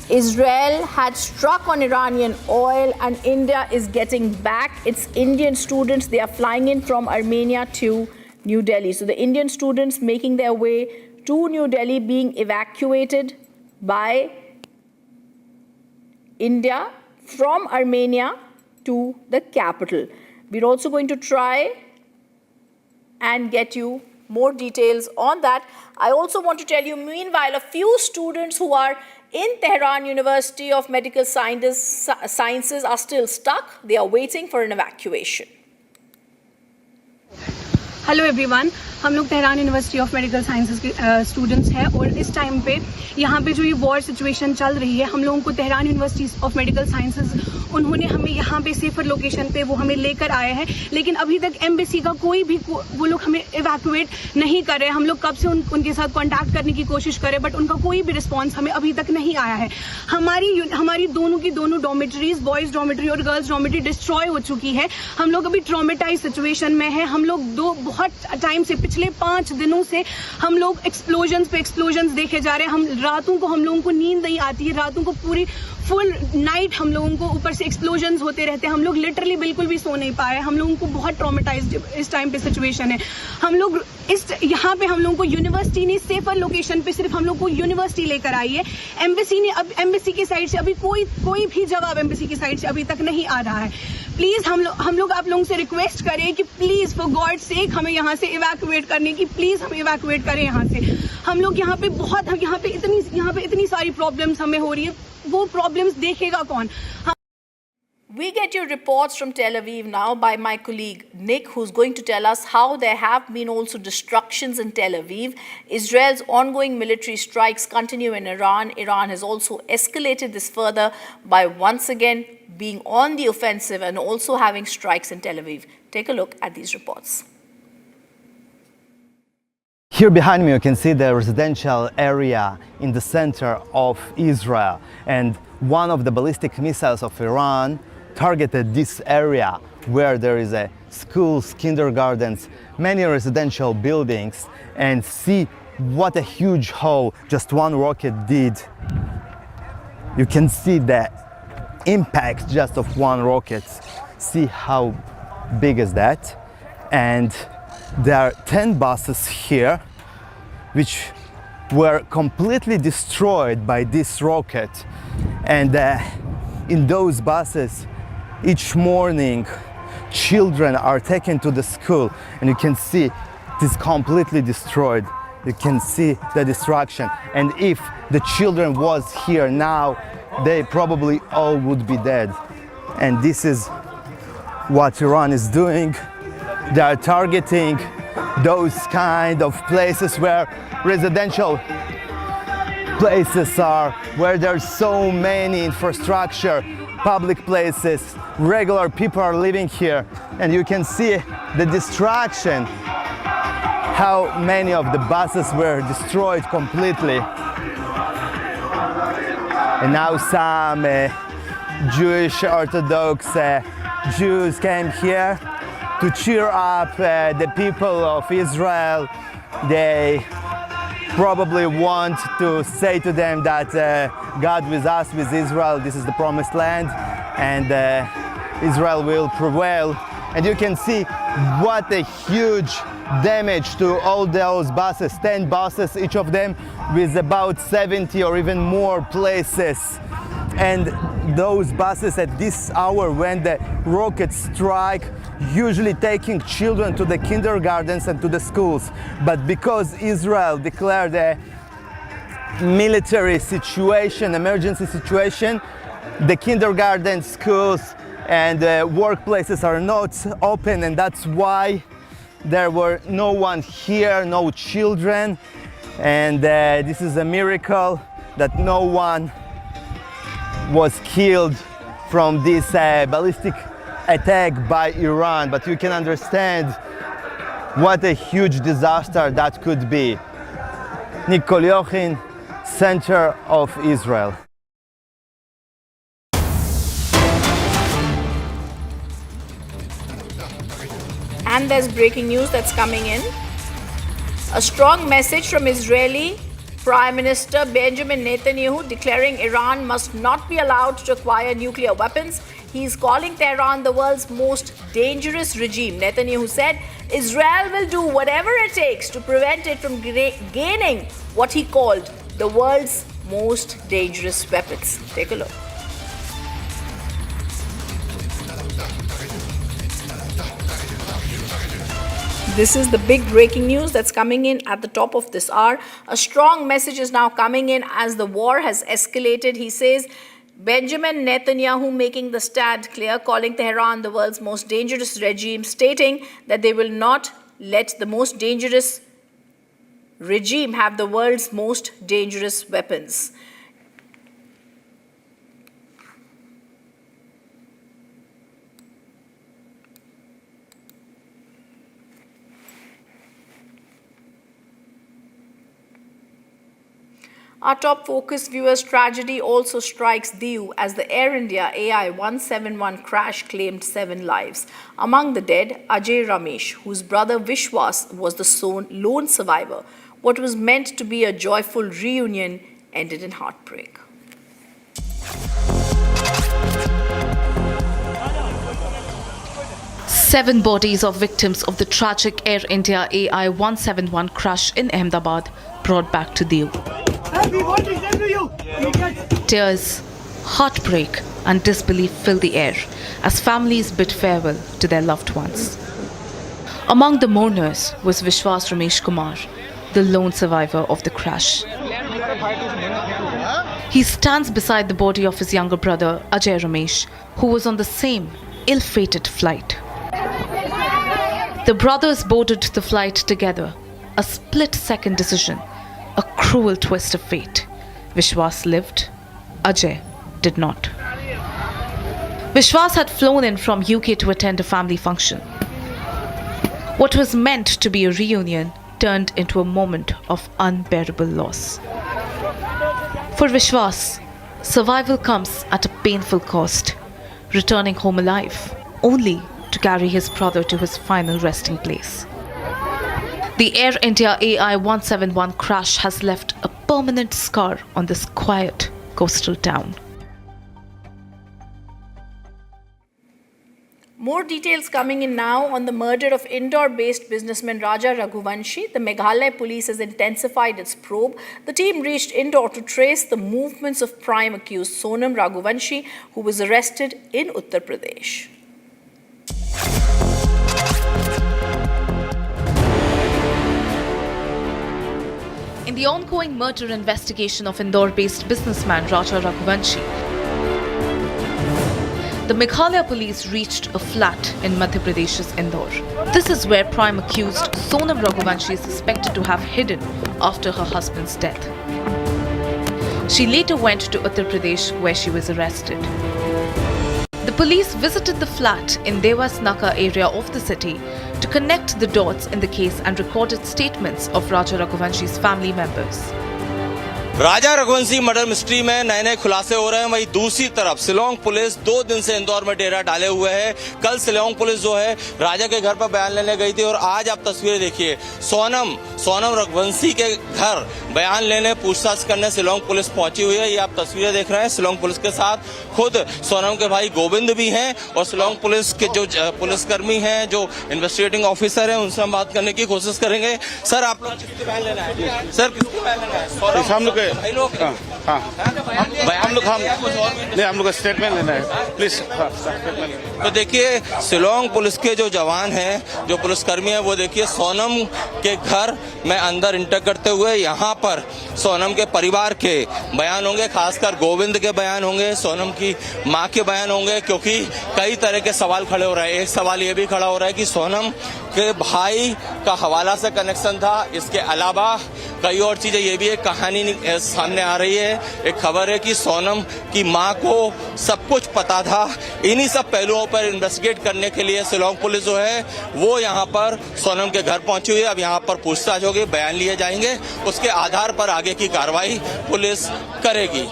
Israel had struck on Iranian oil, and India is getting back its Indian students. They are flying in from Armenia to New Delhi. So the Indian students making their way to New Delhi, being evacuated by India from Armenia to the capital. We're also going to try and get you more details on that. I also want to tell you, meanwhile, a few students who are in Tehran University of Medical Sciences are still stuck. They are waiting for an evacuation. Hello everyone, हम लोग Tehran university of medical sciences के students हैं और इस time पे यहाँ पे जो ये वॉर सिचुएशन चल रही है, हम लोगों को Tehran university of medical sciences उन्होंने हमें यहाँ पे सेफर लोकेशन पे वो हमें लेकर आए हैं, लेकिन अभी तक एम्बेसी का कोई भी वो लोग हमें इवैक्यूएट नहीं कर रहे हैं। हम लोग कब से उनके साथ कॉन्टैक्ट करने की कोशिश करें, बट उनका कोई भी रिस्पॉन्स हमें अभी तक नहीं आया है। हमारी दोनों डॉर्मेटरीज, बॉयज़ डॉर्मेटरी और गर्ल्स डॉर्मेटरी डिस्ट्रॉय हो चुकी है। हम लोग अभी ट्रॉमेटाइज सिचुएशन में है। हम लोग बहुत टाइम से, पिछले 5 दिनों से हम लोग एक्सप्लोजन्स पे एक्सप्लोजन्स देखे जा रहे हैं। रातों को हम लोगों को नींद नहीं आती है, रातों को पूरी फुल नाइट हम लोगों को ऊपर से एक्सप्लोजन्स होते रहते हैं। हम लोग लिटरली बिल्कुल भी सो नहीं पाए। हम लोगों को बहुत ट्रॉमेटाइज्ड इस टाइम पे सिचुएशन है। हम लोग यहाँ पे हम लोगों को यूनिवर्सिटी ने सेफर लोकेशन पे सिर्फ हम लोग को यूनिवर्सिटी लेकर आई है। एम्बेसी की साइड से अभी कोई भी जवाब एम्बेसी की साइड से अभी तक नहीं आ रहा है। प्लीज हम लोग आप लोगों से रिक्वेस्ट करें कि प्लीज फॉर गॉड सेक हमें यहाँ से इवैक्यूएट करने की, प्लीज हम इवैक्यूएट करें यहाँ से। हम लोग यहाँ पे इतनी सारी प्रॉब्लम्स हमें हो रही है, वो प्रॉब्लम्स देखेगा कौन? We get your reports from Tel Aviv now by my colleague Nick, who's going to tell us how there have been also destructions in Tel Aviv. Israel's ongoing military strikes continue in Iran. Iran has also escalated this further by once again being on the offensive and also having strikes in Tel Aviv. Take a look at these reports. Here behind me you can see the residential area in the center of Israel, and one of the ballistic missiles of Iran targeted this area where there is a schools, kindergartens, many residential buildings, and see what a huge hole just one rocket did. You can see the impact just of one rocket. See how big is that? And there are 10 buses here which were completely destroyed by this rocket, and in those buses each morning children are taken to the school, and you can see it is completely destroyed. You can see the destruction, and if the children was here now, they probably all would be dead. And this is what Iran is doing. They are targeting those kind of places where residential places are, where there's so many infrastructure, public places, regular people are living here, and you can see the destruction, how many of the buses were destroyed completely. And now some Jewish Orthodox Jews came here to cheer up the people of Israel. They probably want to say to them that God with us, with Israel, this is the promised land, and Israel will prevail. And you can see what a huge damage to all those buses, 10 buses, each of them with about 70 or even more places. And those buses at this hour when the rockets strike, usually taking children to the kindergartens and to the schools. But because Israel declared a military situation, emergency situation, the kindergarten, schools, and workplaces are not open, and that's why there were no one here, no children, and this is a miracle that no one was killed from this ballistic attack by Iran. But you can understand what a huge disaster that could be. Nicole Yochin, center of Israel. And there's breaking news that's coming in. A strong message from Israeli Prime Minister Benjamin Netanyahu declaring Iran must not be allowed to acquire nuclear weapons. He's calling Tehran the world's most dangerous regime. Netanyahu said Israel will do whatever it takes to prevent it from gaining what he called the world's most dangerous weapons. Take a look. This is the big breaking news that's coming in at the top of this hour. A strong message is now coming in as the war has escalated. He says, Benjamin Netanyahu making the stand clear, calling Tehran the world's most dangerous regime, stating that they will not let the most dangerous regime have the world's most dangerous weapons. Our top focus viewers, tragedy also strikes Diu as the Air India AI-171 crash claimed 7 lives. Among the dead, Ajay Ramesh, whose brother Vishwas was the lone survivor. What was meant to be a joyful reunion ended in heartbreak. Seven bodies of victims of the tragic Air India AI-171 crash in Ahmedabad brought back to Diu. Tears, heartbreak and disbelief fill the air as families bid farewell to their loved ones. Among the mourners was Vishwas Ramesh Kumar, the lone survivor of the crash. He stands beside the body of his younger brother Ajay Ramesh, who was on the same ill-fated flight. The brothers boarded the flight together, a split-second decision, a cruel twist of fate. Vishwas lived, Ajay did not. Vishwas had flown in from UK to attend a family function. What was meant to be a reunion turned into a moment of unbearable loss. For Vishwas, survival comes at a painful cost, returning home alive, only to carry his brother to his final resting place. The Air India AI-171 crash has left a permanent scar on this quiet coastal town. More details coming in now on the murder of Indore-based businessman Raja Raghuvanshi. The Meghalaya police has intensified its probe. The team reached Indore to trace the movements of prime accused Sonam Raghuvanshi, who was arrested in Uttar Pradesh. In the ongoing murder investigation of Indore-based businessman Raja Raghuvanshi, the Meghalaya police reached a flat in Madhya Pradesh's Indore. This is where prime accused Sonam Raghuvanshi is suspected to have hidden after her husband's death. She later went to Uttar Pradesh where she was arrested. The police visited the flat in Devas Naka area of the city to connect the dots in the case and recorded statements of Raja Raghuvanshi's family members. Raja Raghuvanshi murder mystery में नए नए खुलासे हो रहे हैं। वहीं दूसरी तरफ शिलोंग पुलिस 2 दिन से इंदौर में डेरा डाले हुए है। कल शिलोंग पुलिस जो है राजा के घर पर बयान लेने गई थी और आज आप तस्वीरें देखिए, सोनम रघुवंशी के घर बयान लेने पूछताछ करने शिलोंग पुलिस पहुंची हुई है। ये आप तस्वीरें देख रहे हैं। शिलोंग पुलिस के साथ खुद सोनम के भाई गोविंद भी हैं और शिलोंग पुलिस के जो पुलिसकर्मी हैं, जो इन्वेस्टिगेटिंग ऑफिसर हैं, उनसे हम बात करने की कोशिश करेंगे। सर, आप लोग किसके बयान लेना है? सर, किसके बयान लेना है? हम लोग हम लोग स्टेटमेंट लेना है, प्लीज। तो देखिए, शिलोंग पुलिस के जो जवान हैं, जो पुलिसकर्मी हैं, वो देखिए सोनम के घर में अंदर इंटर करते हुए यहाँ पर सोनम के परिवार के बयान होंगे, खासकर गोविंद के बयान होंगे, सोनम की माँ के बयान होंगे, क्योंकि कई तरह के सवाल खड़े हो रहे हैं। एक सवाल ये भी खड़ा हो रहा है कि सोनम के भाई का हवाला से कनेक्शन था। इसके अलावा कई और चीजें, ये भी एक कहानी सामने आ रही है। एक खबर है कि सोनम की माँ को सब कुछ पता था। इन्हीं सब पहलुओं पर इन्वेस्टिगेट करने के लिए शिलोंग पुलिस जो है वो यहाँ पर सोनम के घर पहुंची हुई है। अब यहाँ पर पूछताछ होगी, बयान लिए जाएंगे, उसके आधार पर आगे की कार्रवाई पुलिस करेगी।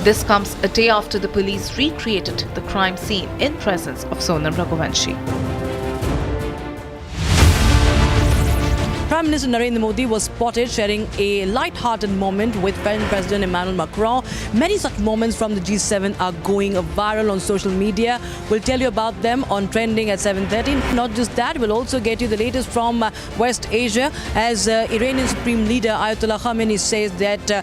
This comes a day after the police recreated the crime scene in presence of Sonam Raghuvanshi. Prime Minister Narendra Modi was spotted sharing a light-hearted moment with French President Emmanuel Macron. Many such moments from the G7 are going viral on social media. We'll tell you about them on Trending at 7:30. Not just that, we'll also get you the latest from West Asia as Iranian Supreme Leader Ayatollah Khamenei says that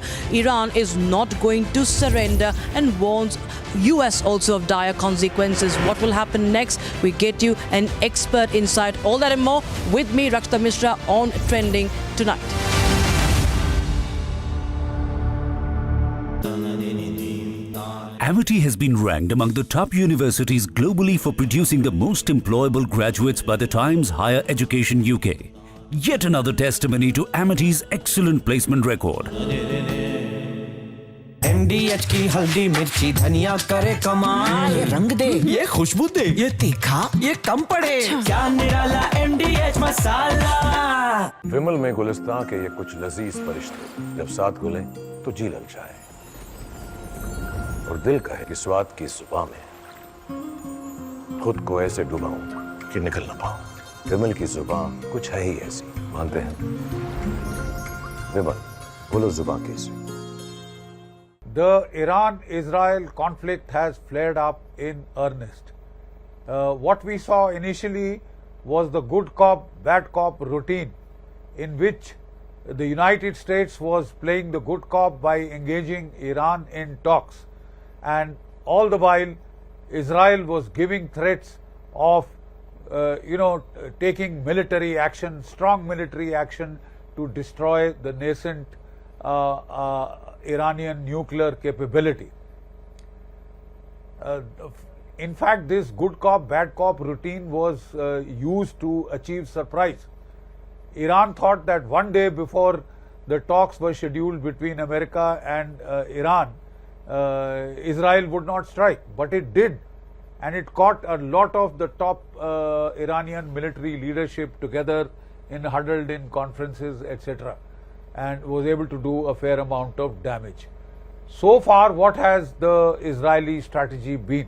Iran is not going to surrender and warns US also of dire consequences. What will happen next? We get you an expert insight. All that and more with me, Rakshita Mishra, on Trending Tonight. Amity has been ranked among the top universities globally for producing the most employable graduates by the Times Higher Education UK. Yet another testimony to Amity's excellent placement record. MDH की हल्दी मिर्ची धनिया करे कमाल, ये रंग दे, ये खुशबू दे, ये तीखा, ये कम पड़े, क्या निराला MDH मसाला। विमल में गुलिस्तां के ये कुछ लजीज फरिश्ते जब साथ घुलें तो जी ललचाए और दिल कहे कि स्वाद की जुबान में खुद को ऐसे डुबाऊं कि निकल न पाऊं। विमल की जुबान कुछ है ही ऐसी, मानते हैं? विमल, बोलो जुबान कैसी? The Iran-Israel conflict has flared up in earnest. What we saw initially was the good cop, bad cop routine in which the United States was playing the good cop by engaging Iran in talks, and all the while Israel was giving threats of taking military action, strong military action to destroy the nascent Iranian nuclear capability. In fact, this good cop, bad cop routine was used to achieve surprise. Iran thought that one day before the talks were scheduled between America and Iran, Israel would not strike, but it did, and it caught a lot of the top Iranian military leadership together huddled in conferences, etc., and was able to do a fair amount of damage. So far, what has the Israeli strategy been?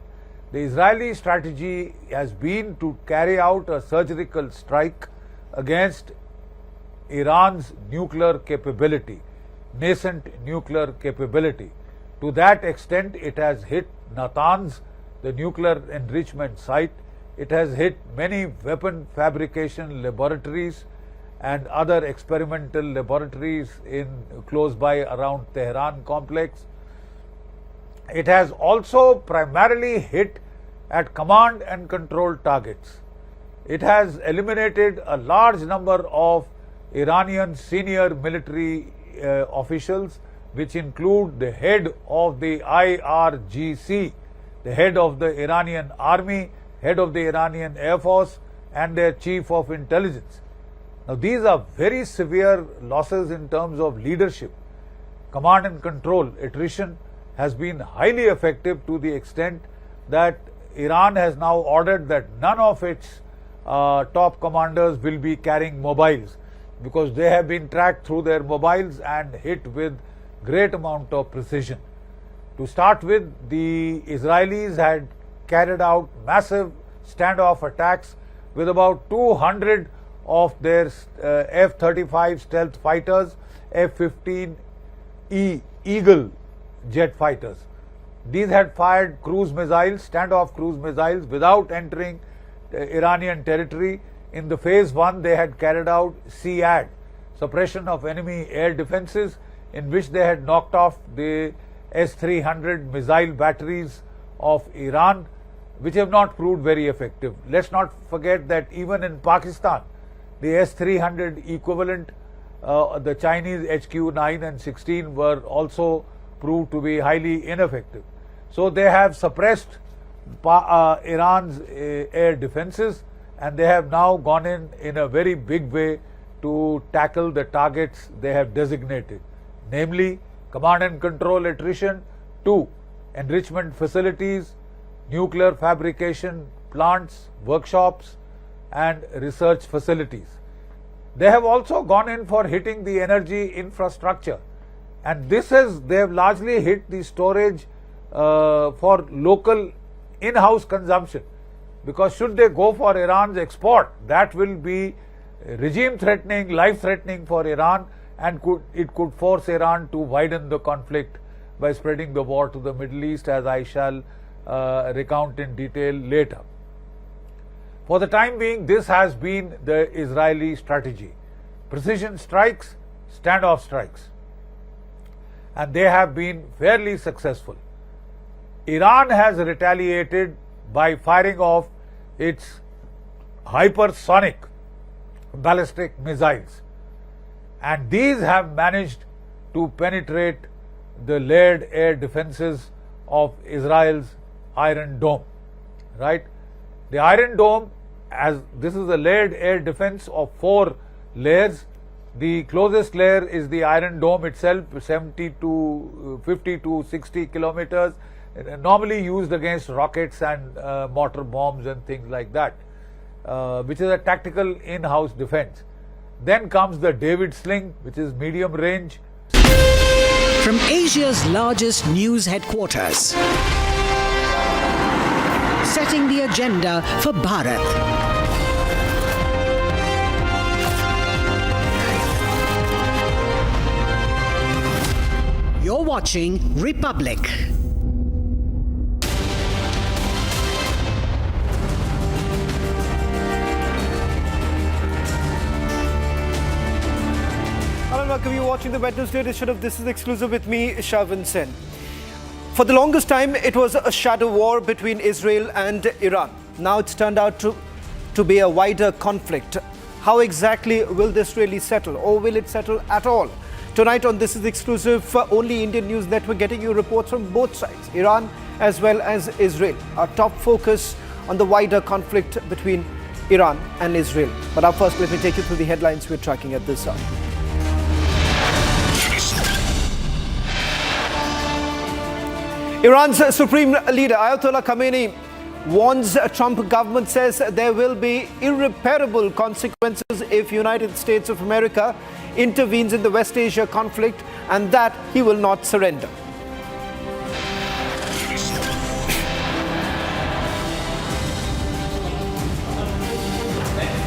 The Israeli strategy has been to carry out a surgical strike against Iran's nuclear capability, nascent nuclear capability. To that extent, it has hit Natanz, the nuclear enrichment site. It has hit many weapon fabrication laboratories and other experimental laboratories close by around Tehran complex. It has also primarily hit at command and control targets. It has eliminated a large number of Iranian senior military officials, which include the head of the IRGC, the head of the Iranian army, head of the Iranian Air Force, and their chief of intelligence. Now, these are very severe losses in terms of leadership. Command and control attrition has been highly effective to the extent that Iran has now ordered that none of its top commanders will be carrying mobiles, because they have been tracked through their mobiles and hit with great amount of precision. To start with, the Israelis had carried out massive standoff attacks with about 200 of their F-35 stealth fighters, F-15E Eagle jet fighters. These had fired cruise missiles, standoff cruise missiles, without entering Iranian territory. In the phase 1, they had carried out SEAD, suppression of enemy air defenses, in which they had knocked off the S-300 missile batteries of Iran, which have not proved very effective. Let's not forget that even in Pakistan, the S-300 equivalent, the Chinese HQ-9 and 16 were also proved to be highly ineffective. So they have suppressed Iran's air defenses, and they have now gone in a very big way to tackle the targets they have designated, namely command and control attrition, 2, enrichment facilities, nuclear fabrication plants, workshops, and research facilities. They have also gone in for hitting the energy infrastructure, and they have largely hit the storage for local in-house consumption, because should they go for Iran's export, that will be regime threatening, life threatening for Iran, and it could force Iran to widen the conflict by spreading the war to the Middle East, as I shall recount in detail later. For the time being, this has been the Israeli strategy: precision strikes, standoff strikes, and they have been fairly successful. Iran has retaliated by firing off its hypersonic ballistic missiles, and these have managed to penetrate the layered air defenses of Israel's Iron Dome, right? The Iron Dome, as this is a layered air defense of 4 layers. The closest layer is the Iron Dome itself, 50 to 60 kilometers, normally used against rockets and mortar bombs and things like that, which is a tactical in-house defense. Then comes the David Sling, which is medium range. From Asia's largest news headquarters, setting the agenda for Bharat. You're watching Republic. Hello and welcome. You're watching the Wednesday edition of This Is Exclusive with me, Shavin Sen. For the longest time, it was a shadow war between Israel and Iran. Now it's turned out to be a wider conflict. How exactly will this really settle, or will it settle at all? Tonight on This Is Exclusive, only Indian News Network getting you reports from both sides, Iran as well as Israel. Our top focus on the wider conflict between Iran and Israel. But up first, let me take you through the headlines we're tracking at this hour. Iran's Supreme Leader Ayatollah Khamenei warns Trump government, says there will be irreparable consequences if United States of America intervenes in the West Asia conflict, and that he will not surrender.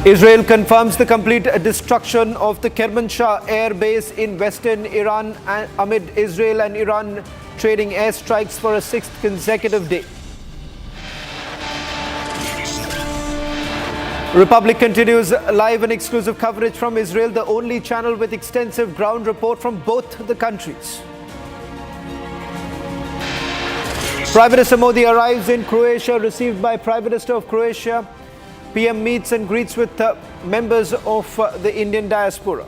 Israel confirms the complete destruction of the Kermanshah air base in western Iran amid Israel and Iran trading airstrikes for a 6th consecutive day. Republic continues live and exclusive coverage from Israel, the only channel with extensive ground report from both the countries. Prime Minister Modi arrives in Croatia, received by Prime Minister of Croatia. PM meets and greets with members of the Indian diaspora.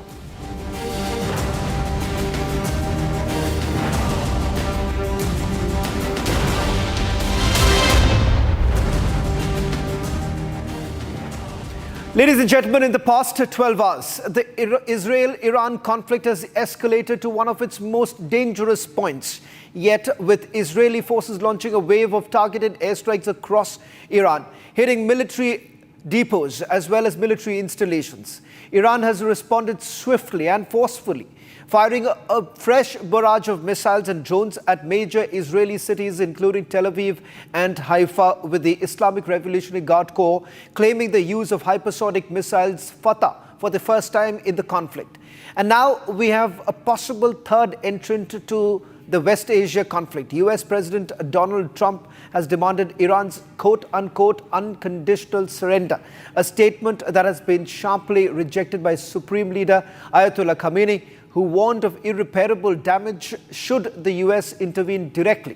Ladies and gentlemen, in the past 12 hours, the Israel-Iran conflict has escalated to one of its most dangerous points. Yet, with Israeli forces launching a wave of targeted airstrikes across Iran, hitting military depots as well as military installations, Iran has responded swiftly and forcefully, firing a fresh barrage of missiles and drones at major Israeli cities including Tel Aviv and Haifa, with the Islamic Revolutionary Guard Corps claiming the use of hypersonic missiles Fatah for the first time in the conflict. And now we have a possible third entrant to the West Asia conflict. US President Donald Trump has demanded Iran's quote-unquote unconditional surrender, a statement that has been sharply rejected by Supreme Leader Ayatollah Khamenei, who warned of irreparable damage should the US intervene directly.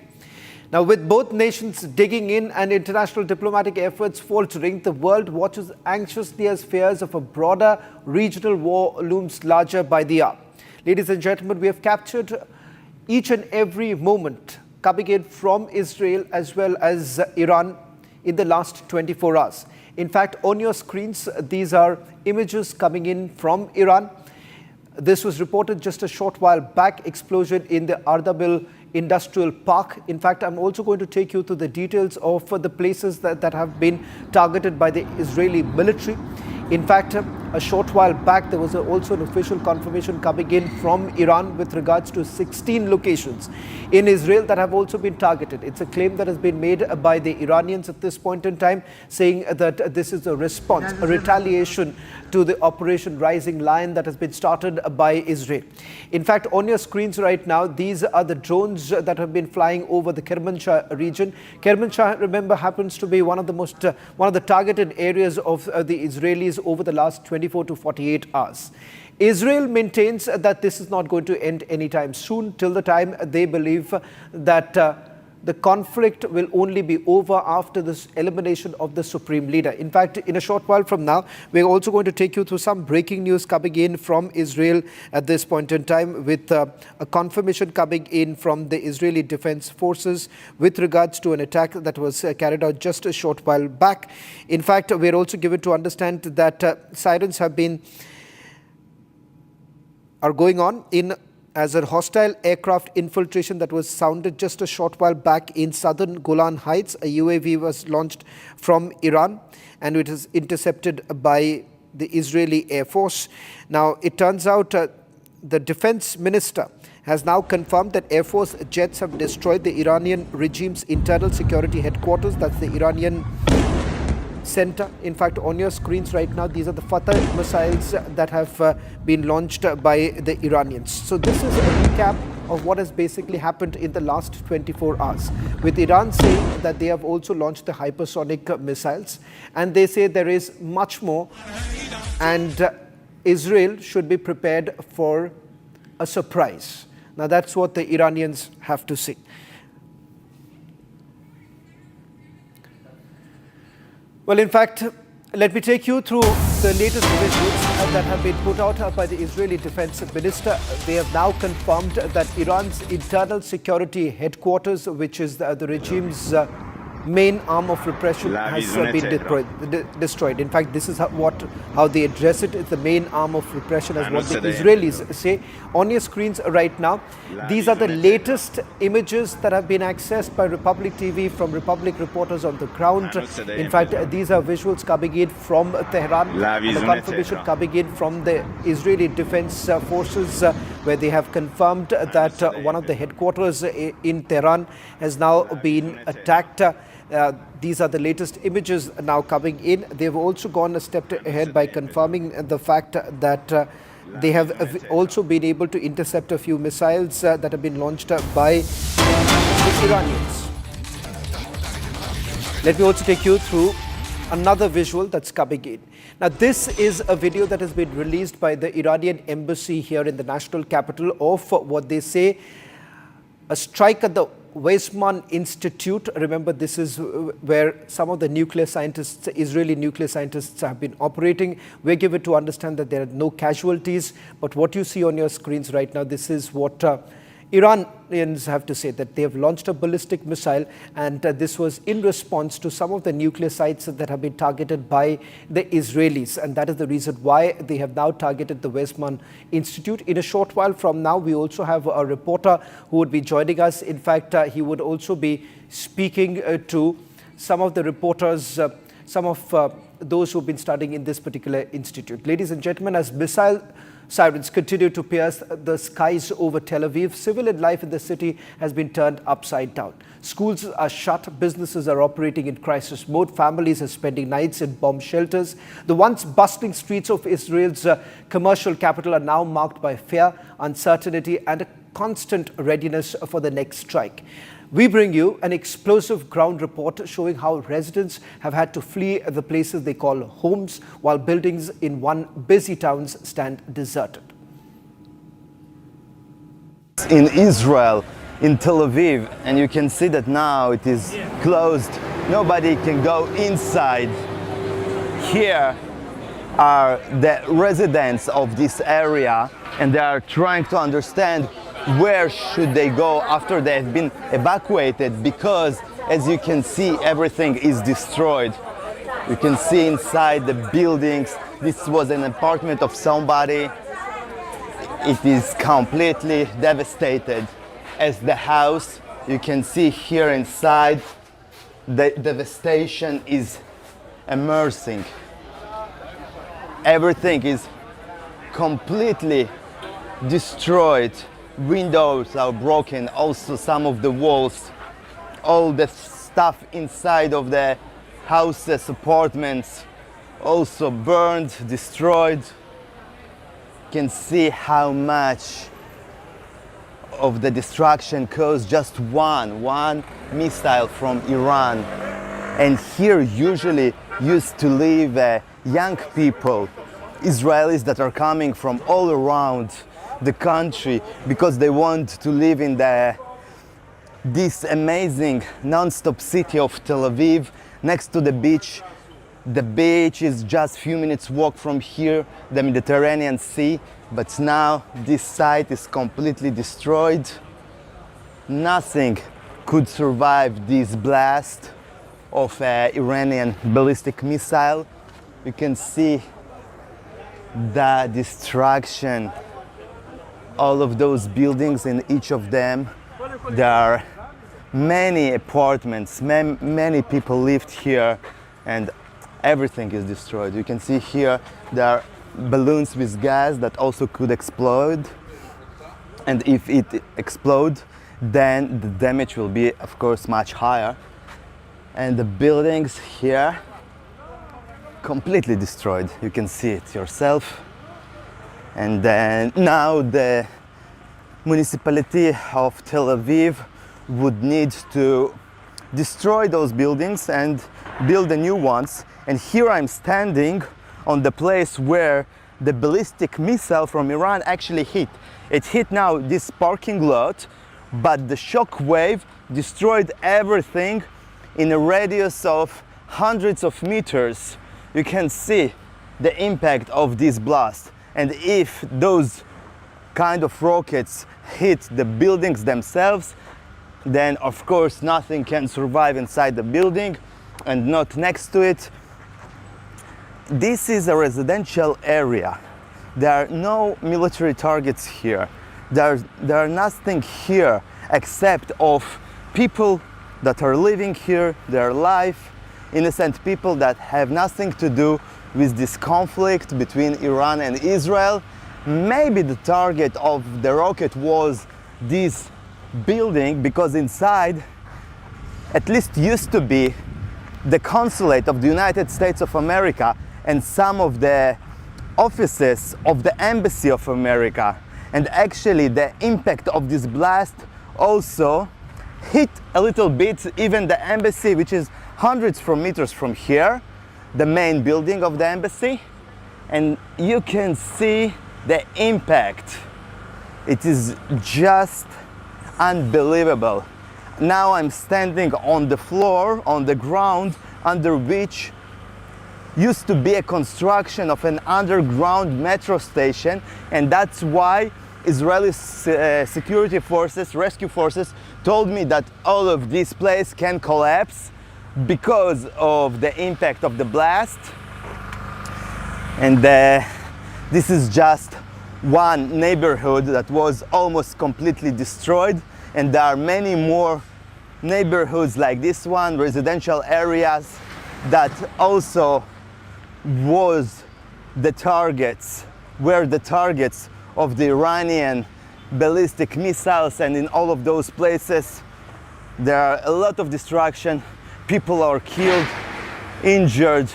Now, with both nations digging in and international diplomatic efforts faltering, the world watches anxiously as fears of a broader regional war looms larger by the hour. Ladies and gentlemen, we have captured each and every moment coming in from Israel as well as Iran in the last 24 hours. In fact, on your screens, these are images coming in from Iran. This was reported just a short while back, explosion in the Arnab Industrial Park. In fact, I'm also going to take you through the details of the places that have been targeted by the Israeli military. In fact, a short while back, there was also an official confirmation coming in from Iran with regards to 16 locations in Israel that have also been targeted. It's a claim that has been made by the Iranians at this point in time, saying that this is a response, a retaliation to the Operation Rising Lion that has been started by Israel. In fact, on your screens right now, these are the drones that have been flying over the Kermanshah region. Kermanshah, remember, happens to be one of the targeted areas of the Israelis over the last 24 to 48 hours. Israel maintains that this is not going to end anytime soon, till the time they believe that the conflict will only be over after this elimination of the supreme leader. In fact, in a short while from now, we're also going to take you through some breaking news coming in from Israel at this point in time, with a confirmation coming in from the Israeli Defense Forces with regards to an attack that was carried out just a short while back. In fact, we're also given to understand that sirens are going on as a hostile aircraft infiltration that was sounded just a short while back in southern Golan Heights. A UAV was launched from Iran and it was intercepted by the Israeli Air Force. Now, it turns out the defense minister has now confirmed that Air Force jets have destroyed the Iranian regime's internal security headquarters. That's the Iranian center. In fact, on your screens right now, these are the Fatah missiles that have been launched by the Iranians. So this is a recap of what has basically happened in the last 24 hours, with Iran saying that they have also launched the hypersonic missiles, and they say there is much more, and Israel should be prepared for a surprise. Now that's what the Iranians have to say. Well, in fact, let me take you through the latest visuals that have been put out by the Israeli Defense Minister. They have now confirmed that Iran's internal security headquarters, which is the regime's main arm of repression, has been destroyed. In fact, this is how they address it. It's the main arm of repression, as what the Israelis say. On your screens right now, these are the latest images that have been accessed by Republic TV from Republic reporters on the ground. In fact, these are visuals coming in from Tehran, and the confirmation coming in from the Israeli Defense Forces, where they have confirmed that one of the headquarters in Tehran has now been attacked. These are the latest images now coming in. They've also gone a step ahead by confirming the fact that they have also been able to intercept a few missiles that have been launched by the Iranians. Let me also take you through another visual that's coming in. Now, this is a video that has been released by the Iranian embassy here in the national capital of what they say a strike at the Weizmann Institute. Remember, this is where some of the nuclear scientists, Israeli nuclear scientists, have been operating. We're given to understand that there are no casualties, but what you see on your screens right now, this is what Iranians have to say, that they have launched a ballistic missile, and this was in response to some of the nuclear sites that have been targeted by the Israelis, and that is the reason why they have now targeted the Weizmann Institute. In a short while from now, we also have a reporter who would be joining us. In fact, he would also be speaking to some of the reporters, some of those who have been studying in this particular institute. Ladies and gentlemen, as missile sirens continue to pierce the skies over Tel Aviv, civilian life in the city has been turned upside down. Schools are shut, businesses are operating in crisis mode, families are spending nights in bomb shelters. The once bustling streets of Israel's commercial capital are now marked by fear, uncertainty, and a constant readiness for the next strike. We bring you an explosive ground report showing how residents have had to flee the places they call homes, while buildings in one busy towns stand deserted. In Israel, in Tel Aviv, and you can see that now it is closed. Nobody can go inside. Here are the residents of this area, and they are trying to understand where should they go after they have been evacuated, because as you can see, everything is destroyed. You can see inside the buildings, this was an apartment of somebody. It is completely devastated. As the house, you can see here inside, the devastation is immersing. Everything is completely destroyed. Windows are broken, also some of the walls. All the stuff inside of the houses, apartments, also burned, destroyed. You can see how much of the destruction caused just one missile from Iran. And here usually used to live young people, Israelis that are coming from all around the country because they want to live in the this amazing non-stop city of Tel Aviv next to the beach. The beach is just a few minutes walk from here, the Mediterranean Sea, but now this site is completely destroyed. Nothing could survive this blast of an Iranian ballistic missile. You can see the destruction, all of those buildings, in each of them there are many apartments, many people lived here, and everything is destroyed. You can see here there are balloons with gas that also could explode, and if it explodes, then the damage will be, of course, much higher. And the buildings here completely destroyed. You can see it yourself. And then now the municipality of Tel Aviv would need to destroy those buildings and build the new ones. And here I'm standing on the place where the ballistic missile from Iran actually hit. It hit now this parking lot, but the shock wave destroyed everything in a radius of hundreds of meters. You can see the impact of this blast. And if those kind of rockets hit the buildings themselves, then of course nothing can survive inside the building and not next to it. This is a residential area. There are no military targets here. There are nothing here except of people that are living here, their life, innocent people that have nothing to do with this conflict between Iran and Israel. Maybe the target of the rocket was this building, because inside at least used to be the consulate of the United States of America and some of the offices of the Embassy of America. And actually the impact of this blast also hit a little bit even the embassy, which is hundreds of meters from here, the main building of the embassy. And you can see the impact. It is just unbelievable. Now I'm standing on the floor, on the ground, under which used to be a construction of an underground metro station, and that's why Israeli security forces, rescue forces, told me that all of this place can collapse because of the impact of the blast. And this is just one neighborhood that was almost completely destroyed, and there are many more neighborhoods like this one, residential areas that also was the targets, were the targets of the Iranian ballistic missiles. And in all of those places there are a lot of destruction. People are killed, injured,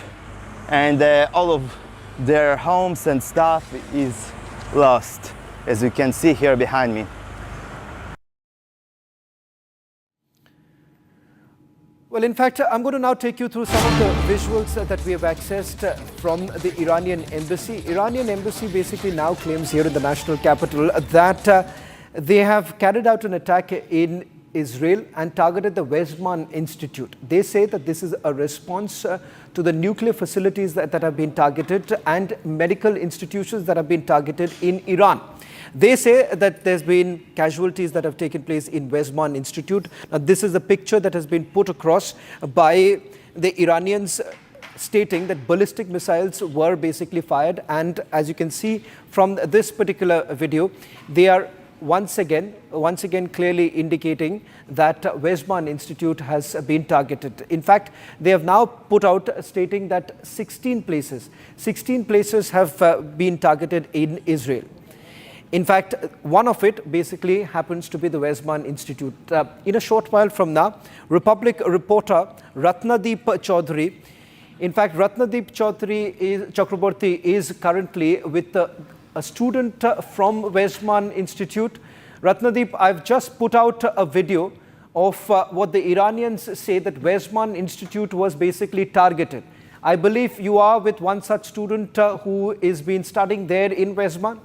and all of their homes and stuff is lost, as you can see here behind me. Well, in fact, I'm going to now take you through some of the visuals that we have accessed from the Iranian embassy. Iranian embassy basically now claims here in the national capital that they have carried out an attack in Israel and targeted the Weizmann Institute. They say that this is a response to the nuclear facilities that have been targeted and medical institutions that have been targeted in Iran. They say that there's been casualties that have taken place in Weizmann Institute. Now, this is a picture that has been put across by the Iranians, stating that ballistic missiles were basically fired. And as you can see from this particular video, they are once again clearly indicating that Weizmann Institute has been targeted. In fact, they have now put out stating that 16 places have been targeted in Israel. In fact, one of it basically happens to be the Weizmann Institute. In a short while from now, Republic reporter Ratnadeep Chaudhary, in fact, Ratnadeep Chakraborty is currently with a student from Weizmann Institute. Ratnadeep, I've just put out a video of what the Iranians say that Weizmann Institute was basically targeted. I believe you are with one such student who is been studying there in Weizmann.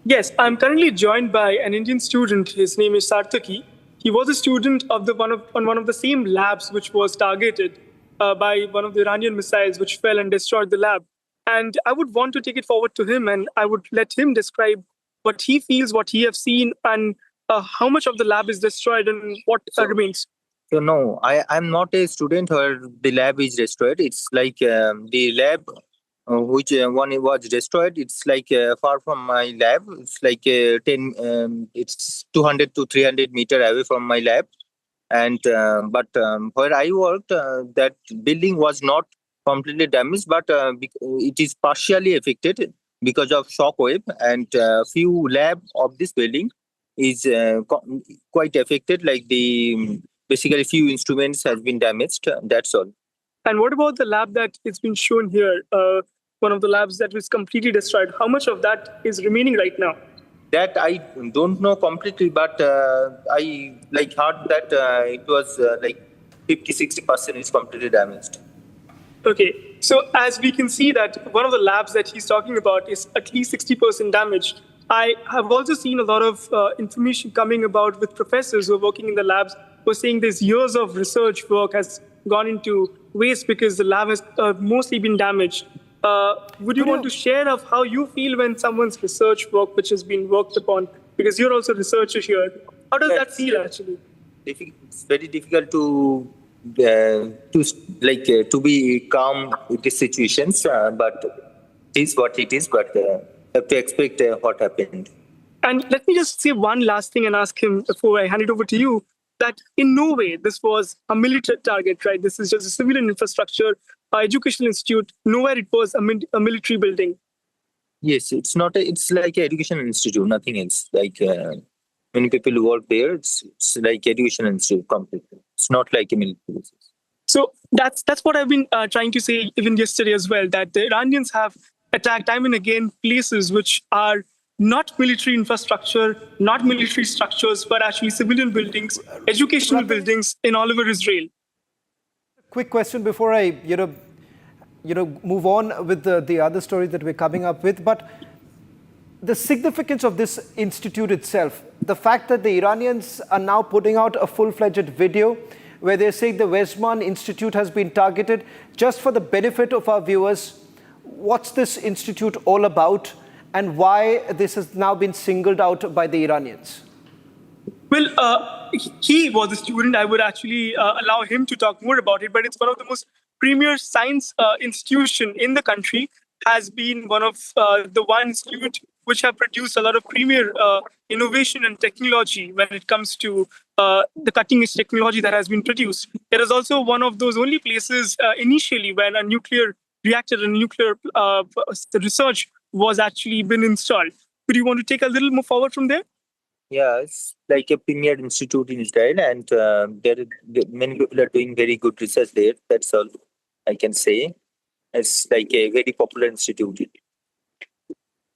Yes, I'm currently joined by an Indian student. His name is Sarthaki. he was a student of on one of the same labs which was targeted by one of the Iranian missiles which fell and destroyed the lab. And I would want to take it forward to him, and I would let him describe what he feels, what he has seen, and how much of the lab is destroyed and what remains. So no, I'm not a student where the lab is destroyed. It's like the lab which one was destroyed. It's like far from my lab. It's like it's 200 to 300 meter away from my lab. And but where I worked, that building was not completely damaged, but it is partially affected because of shock wave, and few lab of this building is quite affected. Like basically few instruments has been damaged. That's all. And what about the lab that is been shown here? One of the labs that was completely destroyed. How much of that is remaining right now? That I don't know completely, but I heard that it was 50-60% is completely damaged. Okay, so as we can see that one of the labs that he's talking about is at least 60% damaged. I have also seen a lot of information coming about with professors who are working in the labs who are saying this years of research work has gone into waste because the lab has mostly been damaged. Would you want to share of how you feel when someone's research work which has been worked upon, because you're also a researcher here, how does that feel actually? It's very difficult to be calm with these situations, but it is what it is, but have to expect what happened. And let me just say one last thing and ask him before I hand it over to you, that in no way this was a military target, right? This is just a civilian infrastructure, educational institute. Nowhere it was a military building. Yes, it's not. It's like an educational institute, nothing else. Like many people who work there, it's like educational institute completely. It's not like a military. So that's what I've been trying to say even yesterday as well, that the Iranians have attacked time and again places which are not military infrastructure, not military structures, but actually civilian buildings, educational buildings in all over Israel. Quick question before I, move on with the other story that we're coming up with. But the significance of this institute itself, the fact that the Iranians are now putting out a full-fledged video where they're saying the Westman Institute has been targeted. Just for the benefit of our viewers, what's this institute all about and why this has now been singled out by the Iranians? Well, he was a student. I would actually allow him to talk more about it, but it's one of the most premier science institution in the country, has been one of the one institute which have produced a lot of premier innovation and technology when it comes to the cutting-edge technology that has been produced. It is also one of those only places initially when a nuclear reactor and nuclear research was actually been installed. Could you want to take a little more forward from there? Yeah, it's like a premier institute in Israel, and many people are doing very good research there. That's all I can say. It's like a very popular institute.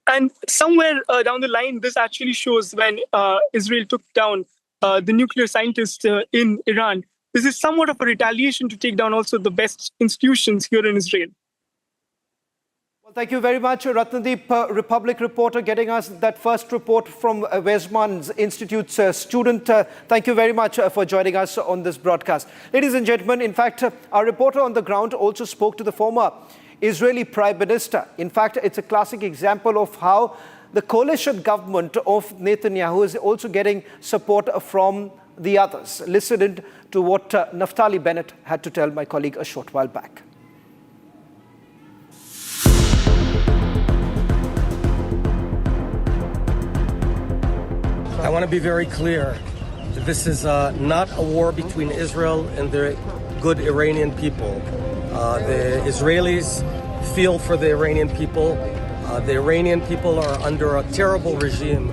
And somewhere down the line, this actually shows when Israel took down the nuclear scientists in Iran. This is somewhat of a retaliation to take down also the best institutions here in Israel. Well, thank you very much, Ratnadeep, Republic reporter, getting us that first report from Westman Institute's student. Thank you very much for joining us on this broadcast. Ladies and gentlemen, in fact, our reporter on the ground also spoke to the former Israeli Prime Minister. In fact, it's a classic example of how the coalition government of Netanyahu is also getting support from the others. Listen in to what Naftali Bennett had to tell my colleague a short while back. I want to be very clear. This is not a war between Israel and the good Iranian people. The Israelis feel for the Iranian people. The Iranian people are under a terrible regime,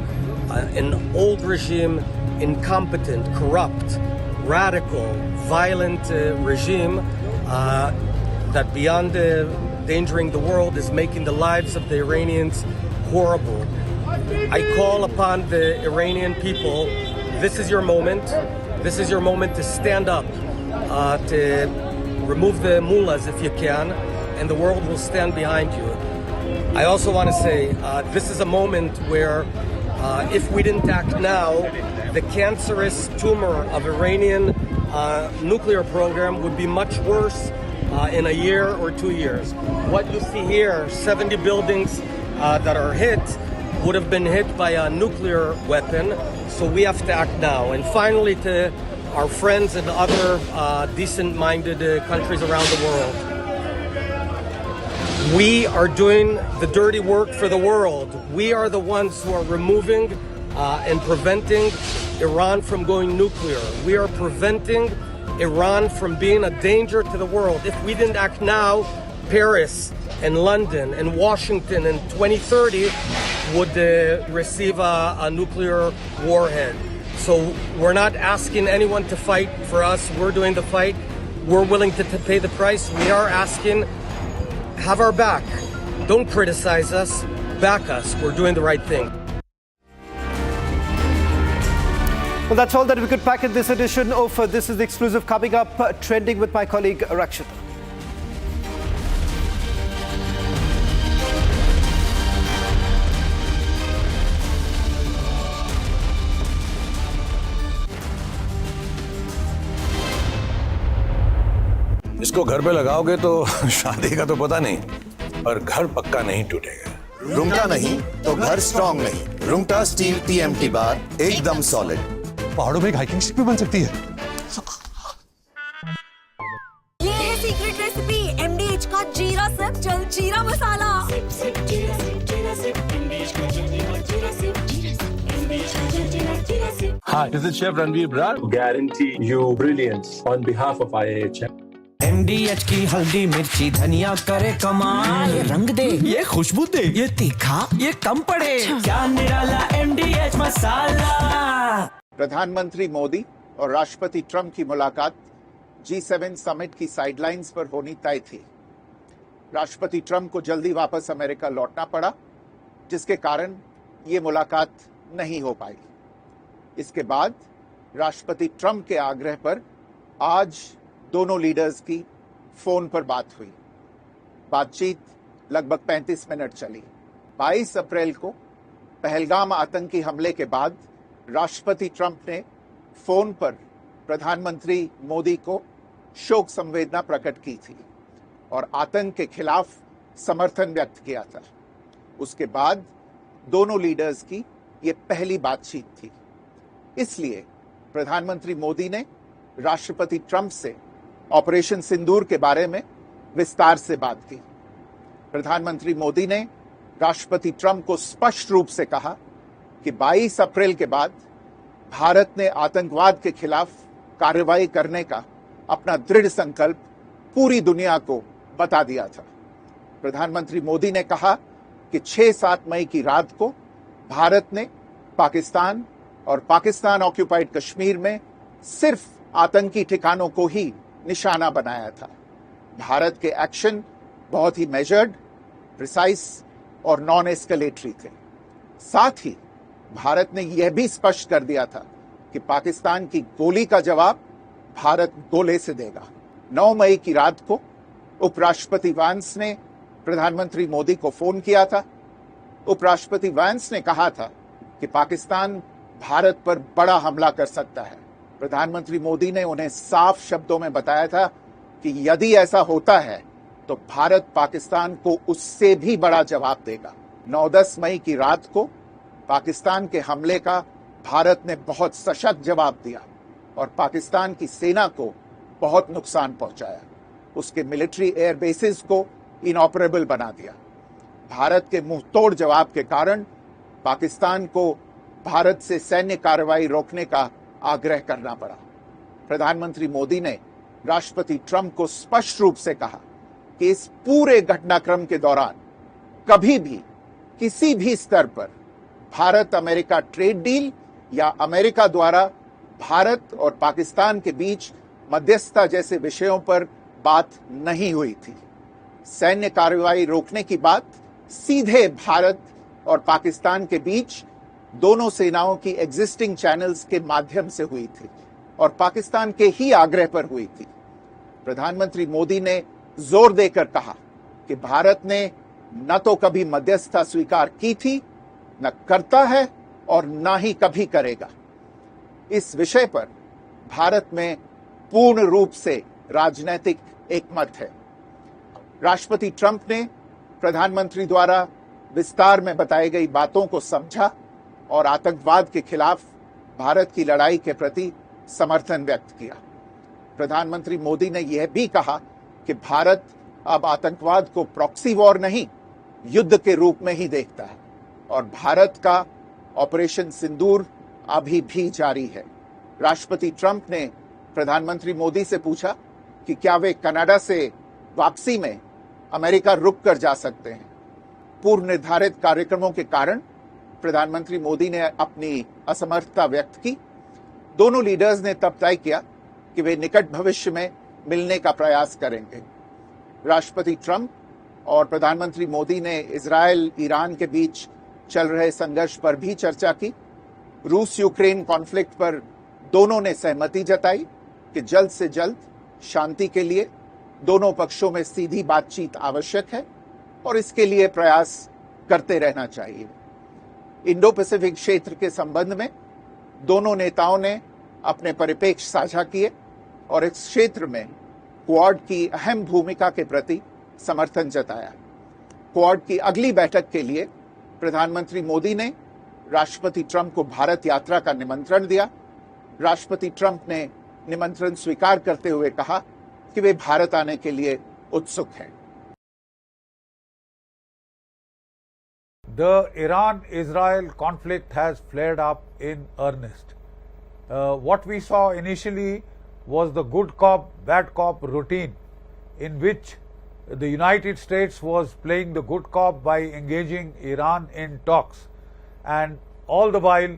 an old regime, incompetent, corrupt, radical, violent regime that beyond endangering the world is making the lives of the Iranians horrible. I call upon the Iranian people, this is your moment. This is your moment to stand up, to remove the mullahs if you can, and the world will stand behind you. I also want to say this is a moment where If we didn't act now, the cancerous tumor of Iranian nuclear program would be much worse in a year or 2 years. What you see here, 70 buildings that are hit, would have been hit by a nuclear weapon, so we have to act now. And finally, to our friends in other decent-minded countries around the world, we are doing the dirty work for the world. We are the ones who are removing and preventing Iran from going nuclear. We are preventing Iran from being a danger to the world. If we didn't act now, Paris and London and Washington in 2030 would receive a nuclear warhead. So we're not asking anyone to fight for us. We're doing the fight. We're willing to pay the price. We are asking, have our back. Don't criticize us. Back us. We're doing the right thing. Well, that's all that we could pack in this edition of This is the Exclusive. Coming up, trending with my colleague Rakshita. इसको घर पे लगाओगे तो शादी का तो पता नहीं, पर घर पक्का नहीं टूटेगा। रुंगटा नहीं तो घर स्ट्रॉन्ग नहीं। रुंगटा स्टील TMT बार एकदम सॉलिड। पहाड़ों में एक हाइकिंग स्टिक भी बन सकती है। ये है सीक्रेट रेसिपी MDH का जीरा सिप जल जीरा मसाला। Hi, this is Chef Ranveer Brar. Guarantee you brilliance on behalf of IAHM. MDH की हल्दी मिर्ची धनिया करे कमाल। ये रंग दे, ये खुशबू दे, ये तीखा, ये कम पड़े। क्या निराला MDH मसाला। प्रधानमंत्री मोदी और राष्ट्रपति ट्रंप की मुलाकात G7 समिट की साइडलाइंस पर होनी तय थी। राष्ट्रपति ट्रंप को जल्दी वापस अमेरिका लौटना पड़ा, जिसके कारण ये मुलाकात नहीं हो पाई। इसके बाद राष्ट्रपति ट्रंप के आग्रह पर आज दोनों लीडर्स की फोन पर बात हुई। बातचीत लगभग 35 मिनट चली। 22 अप्रैल को पहलगाम आतंकी हमले के बाद राष्ट्रपति ट्रंप ने फोन पर प्रधानमंत्री मोदी को शोक संवेदना प्रकट की थी और आतंक के खिलाफ समर्थन व्यक्त किया था। उसके बाद दोनों लीडर्स की ये पहली बातचीत थी। इसलिए प्रधानमंत्री मोदी ने राष्ट्रपति ट्रंप से ऑपरेशन सिंदूर के बारे में विस्तार से बात की। प्रधानमंत्री मोदी ने राष्ट्रपति ट्रंप को स्पष्ट रूप से कहा कि 22 अप्रैल के बाद भारत ने आतंकवाद के खिलाफ कार्रवाई करने का अपना दृढ़ संकल्प पूरी दुनिया को बता दिया था। प्रधानमंत्री मोदी ने कहा कि 6-7 मई की रात को भारत ने पाकिस्तान और पाकिस्तान ऑक्यूपाइड कश्मीर में सिर्फ आतंकी ठिकानों को ही निशाना बनाया था। भारत के एक्शन बहुत ही मेजर्ड, प्रिसाइज और नॉन एस्केलेटरी थे। साथ ही भारत ने यह भी स्पष्ट कर दिया था कि पाकिस्तान की गोली का जवाब भारत गोले से देगा। 9 मई की रात को उपराष्ट्रपति वैंस ने प्रधानमंत्री मोदी को फोन किया था। उपराष्ट्रपति वैंस ने कहा था कि पाकिस्तान भारत पर बड़ा हमला कर सकता है। प्रधानमंत्री मोदी ने उन्हें साफ शब्दों में बताया था कि यदि ऐसा होता है तो भारत पाकिस्तान को उससे भी बड़ा जवाब देगा। 9-10 मई की रात को पाकिस्तान के हमले का भारत ने बहुत सशक्त जवाब दिया और पाकिस्तान की सेना को बहुत नुकसान पहुंचाया। उसके मिलिट्री एयर बेसिस को इनऑपरेबल बना दिया। भारत के मुंहतोड़ जवाब के कारण पाकिस्तान को भारत से सैन्य कार्रवाई रोकने का आग्रह करना पड़ा। प्रधानमंत्री मोदी ने राष्ट्रपति ट्रंप को स्पष्ट रूप से कहा कि इस पूरे घटनाक्रम के दौरान कभी भी किसी भी स्तर पर भारत अमेरिका ट्रेड डील या अमेरिका द्वारा भारत और पाकिस्तान के बीच मध्यस्थता जैसे विषयों पर बात नहीं हुई थी। सैन्य कार्रवाई रोकने की बात सीधे भारत और पाकिस्तान के बीच दोनों सेनाओं की एग्जिस्टिंग चैनल्स के माध्यम से हुई थी और पाकिस्तान के ही आग्रह पर हुई थी। प्रधानमंत्री मोदी ने जोर देकर कहा कि भारत ने न तो कभी मध्यस्थता स्वीकार की थी, न करता है और ना ही कभी करेगा। इस विषय पर भारत में पूर्ण रूप से राजनीतिक एकमत है। राष्ट्रपति ट्रंप ने प्रधानमंत्री द्वारा विस्तार में बताई गई बातों को समझा और आतंकवाद के खिलाफ भारत की लड़ाई के प्रति समर्थन व्यक्त किया। प्रधानमंत्री मोदी ने यह भी कहा कि भारत अब आतंकवाद को प्रॉक्सी वॉर नहीं, युद्ध के रूप में ही देखता है और भारत का ऑपरेशन सिंदूर अभी भी जारी है। राष्ट्रपति ट्रंप ने प्रधानमंत्री मोदी से पूछा कि क्या वे कनाडा से वापसी में अमेरिका रुक कर जा सकते हैं। पूर्व निर्धारित कार्यक्रमों के कारण प्रधानमंत्री मोदी ने अपनी असमर्थता व्यक्त की। दोनों लीडर्स ने तब तय किया कि वे निकट भविष्य में मिलने का प्रयास करेंगे। राष्ट्रपति ट्रंप और प्रधानमंत्री मोदी ने इजरायल ईरान के बीच चल रहे संघर्ष पर भी चर्चा की। रूस यूक्रेन कॉन्फ्लिक्ट पर दोनों ने सहमति जताई कि जल्द से जल्द शांति के लिए दोनों पक्षों में सीधी बातचीत आवश्यक है और इसके लिए प्रयास करते रहना चाहिए। इंडो पैसिफिक क्षेत्र के संबंध में दोनों नेताओं ने अपने परिप्रेक्ष्य साझा किए और इस क्षेत्र में क्वाड की अहम भूमिका के प्रति समर्थन जताया। क्वाड की अगली बैठक के लिए प्रधानमंत्री मोदी ने राष्ट्रपति ट्रंप को भारत यात्रा का निमंत्रण दिया। राष्ट्रपति ट्रंप ने निमंत्रण स्वीकार करते हुए कहा कि वे भारत आने के लिए उत्सुक हैं। The Iran-Israel conflict has flared up in earnest. What we saw initially was the good cop, bad cop routine in which the United States was playing the good cop by engaging Iran in talks, and all the while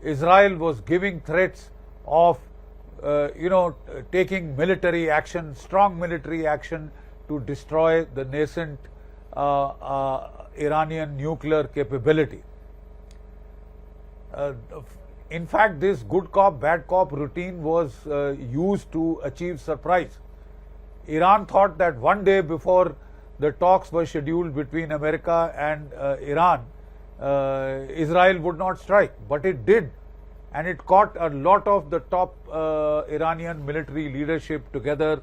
Israel was giving threats of taking military action, strong military action to destroy the nascent Iranian nuclear capability. In fact, this good cop, bad cop routine was used to achieve surprise. Iran thought that one day before the talks were scheduled between America and Iran, Israel would not strike, but it did, and it caught a lot of the top Iranian military leadership together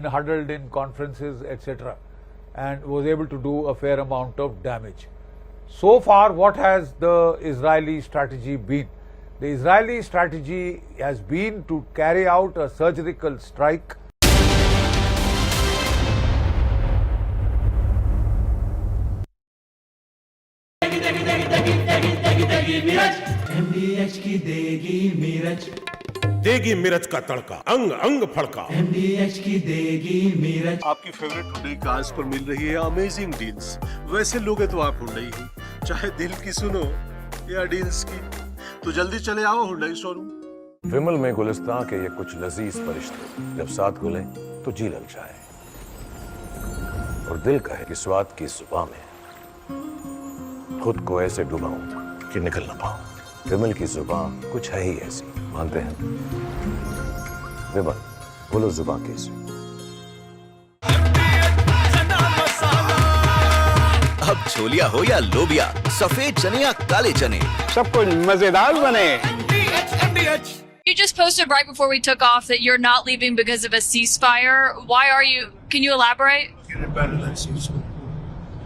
huddled in conferences, etc., and was able to do a fair amount of damage. So far, what has the Israeli strategy been? The Israeli strategy has been to carry out a surgical strike. MDH की देगी मिर्च, देगी मिर्च का तड़का, अंग अंग फड़का। MDH की देगी मिर्च। आपकी फेवरेट हुंडई कार्स पर मिल रही है अमेजिंग डील्स। वैसे लोगे तो आप हुंडई ही, चाहे दिल की सुनो या डील्स की, तो जल्दी चले आओ हुंडई शोरूम। विमल में गुलिस्तां के ये कुछ लजीज फरिश्ते जब साथ घुले तो जी ललचाए और दिल कहे कि स्वाद की जुबान में खुद को ऐसे डुबाऊं कि निकल ना पाऊं। विमल की जुबान कुछ है ही ऐसी, मानते हैं? विमल, बोलो जुबान कैसी? अब छोलिया हो या लोबिया, सफेद चने या काले चने, सब कुछ मजेदार बने। You just posted right before we took off that you're not leaving because of a ceasefire. Why are you? Can you elaborate? Getting better than ceasefire.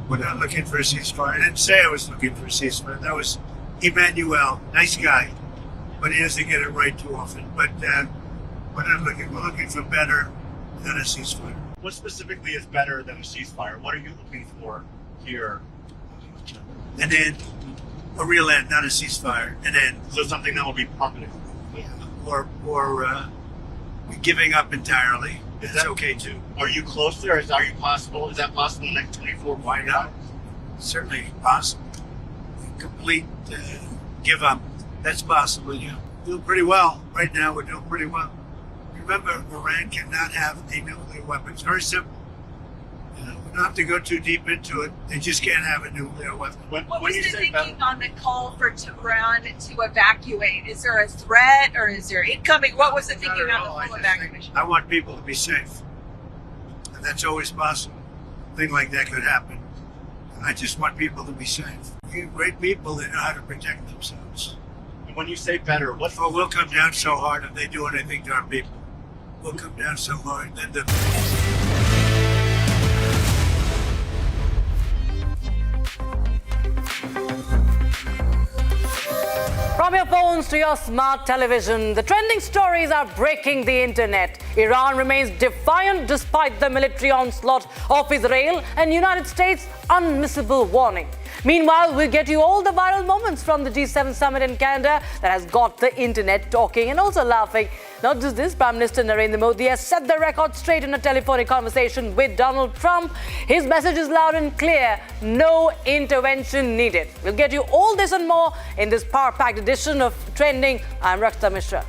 We're not looking for a ceasefire. I didn't say I was looking for a ceasefire. That was Emmanuel, nice guy, but he doesn't get it right too often. But we're looking for better than a ceasefire. What specifically is better than a ceasefire? What are you looking for here? An end, a real end, not a ceasefire. An end. So something that will be permanent. Or giving up entirely. Is that okay too? Are you close there? Is that possible in the next 24 months? Why not? Certainly possible. Complete give up. That's possible, yeah. Doing pretty well. Right now we're doing pretty well. Remember, Iran cannot have a nuclear weapon. It's very simple. We don't have to go too deep into it. They just can't have a nuclear weapon. What was the thinking on the call for Tehran to evacuate? Is there a threat or is there incoming? What was the thinking on the full evacuation? I want people to be safe. And that's always possible. A thing like that could happen. I just want people to be safe. Great people that know how to protect themselves. when you say better, what's Oh, we'll come down so hard if they do anything to our people. We'll come down so hard. Then the From your phones to your smart television, the trending stories are breaking the internet. Iran remains defiant despite the military onslaught of Israel, and United States' unmissable warning. Meanwhile, we'll get you all the viral moments from the G7 summit in Canada that has got the internet talking and also laughing. Not just this, Prime Minister Narendra Modi has set the record straight in a telephonic conversation with Donald Trump. His message is loud and clear: no intervention needed. We'll get you all this and more in this power-packed edition of Trending. I'm Rakta Mishra.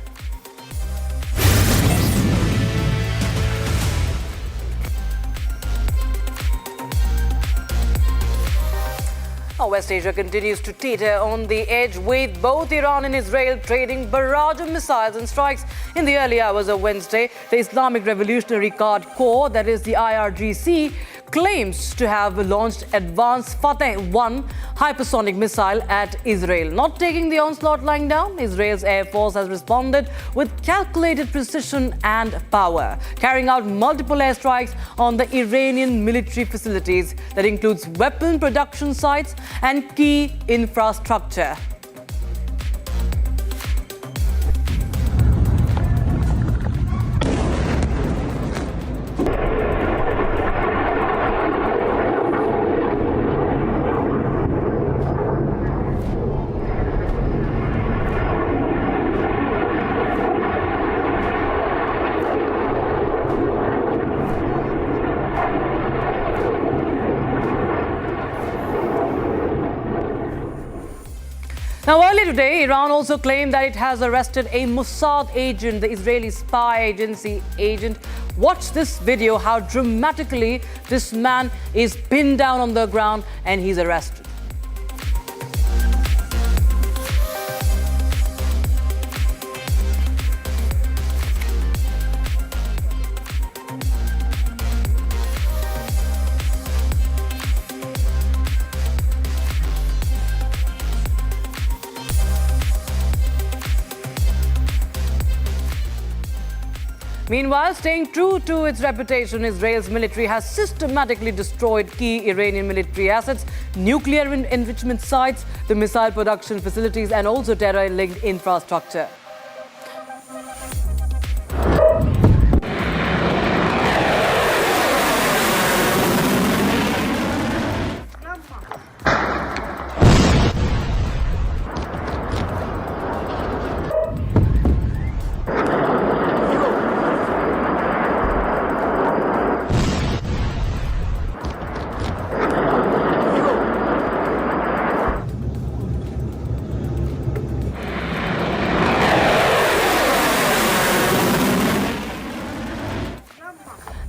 West Asia continues to teeter on the edge, with both Iran and Israel trading barrage of missiles and strikes in the early hours of Wednesday. The Islamic Revolutionary Guard Corps, that is the IRGC, claims to have launched advanced Fateh-1 hypersonic missile at Israel. Not taking the onslaught lying down, Israel's Air Force has responded with calculated precision and power, carrying out multiple airstrikes on the Iranian military facilities. That includes weapon production sites and key infrastructure. Now, earlier today, Iran also claimed that it has arrested a Mossad agent, the Israeli spy agency agent. Watch this video, how dramatically this man is pinned down on the ground and he's arrested. Meanwhile, staying true to its reputation, Israel's military has systematically destroyed key Iranian military assets, nuclear enrichment sites, the missile production facilities, and also terror-linked infrastructure.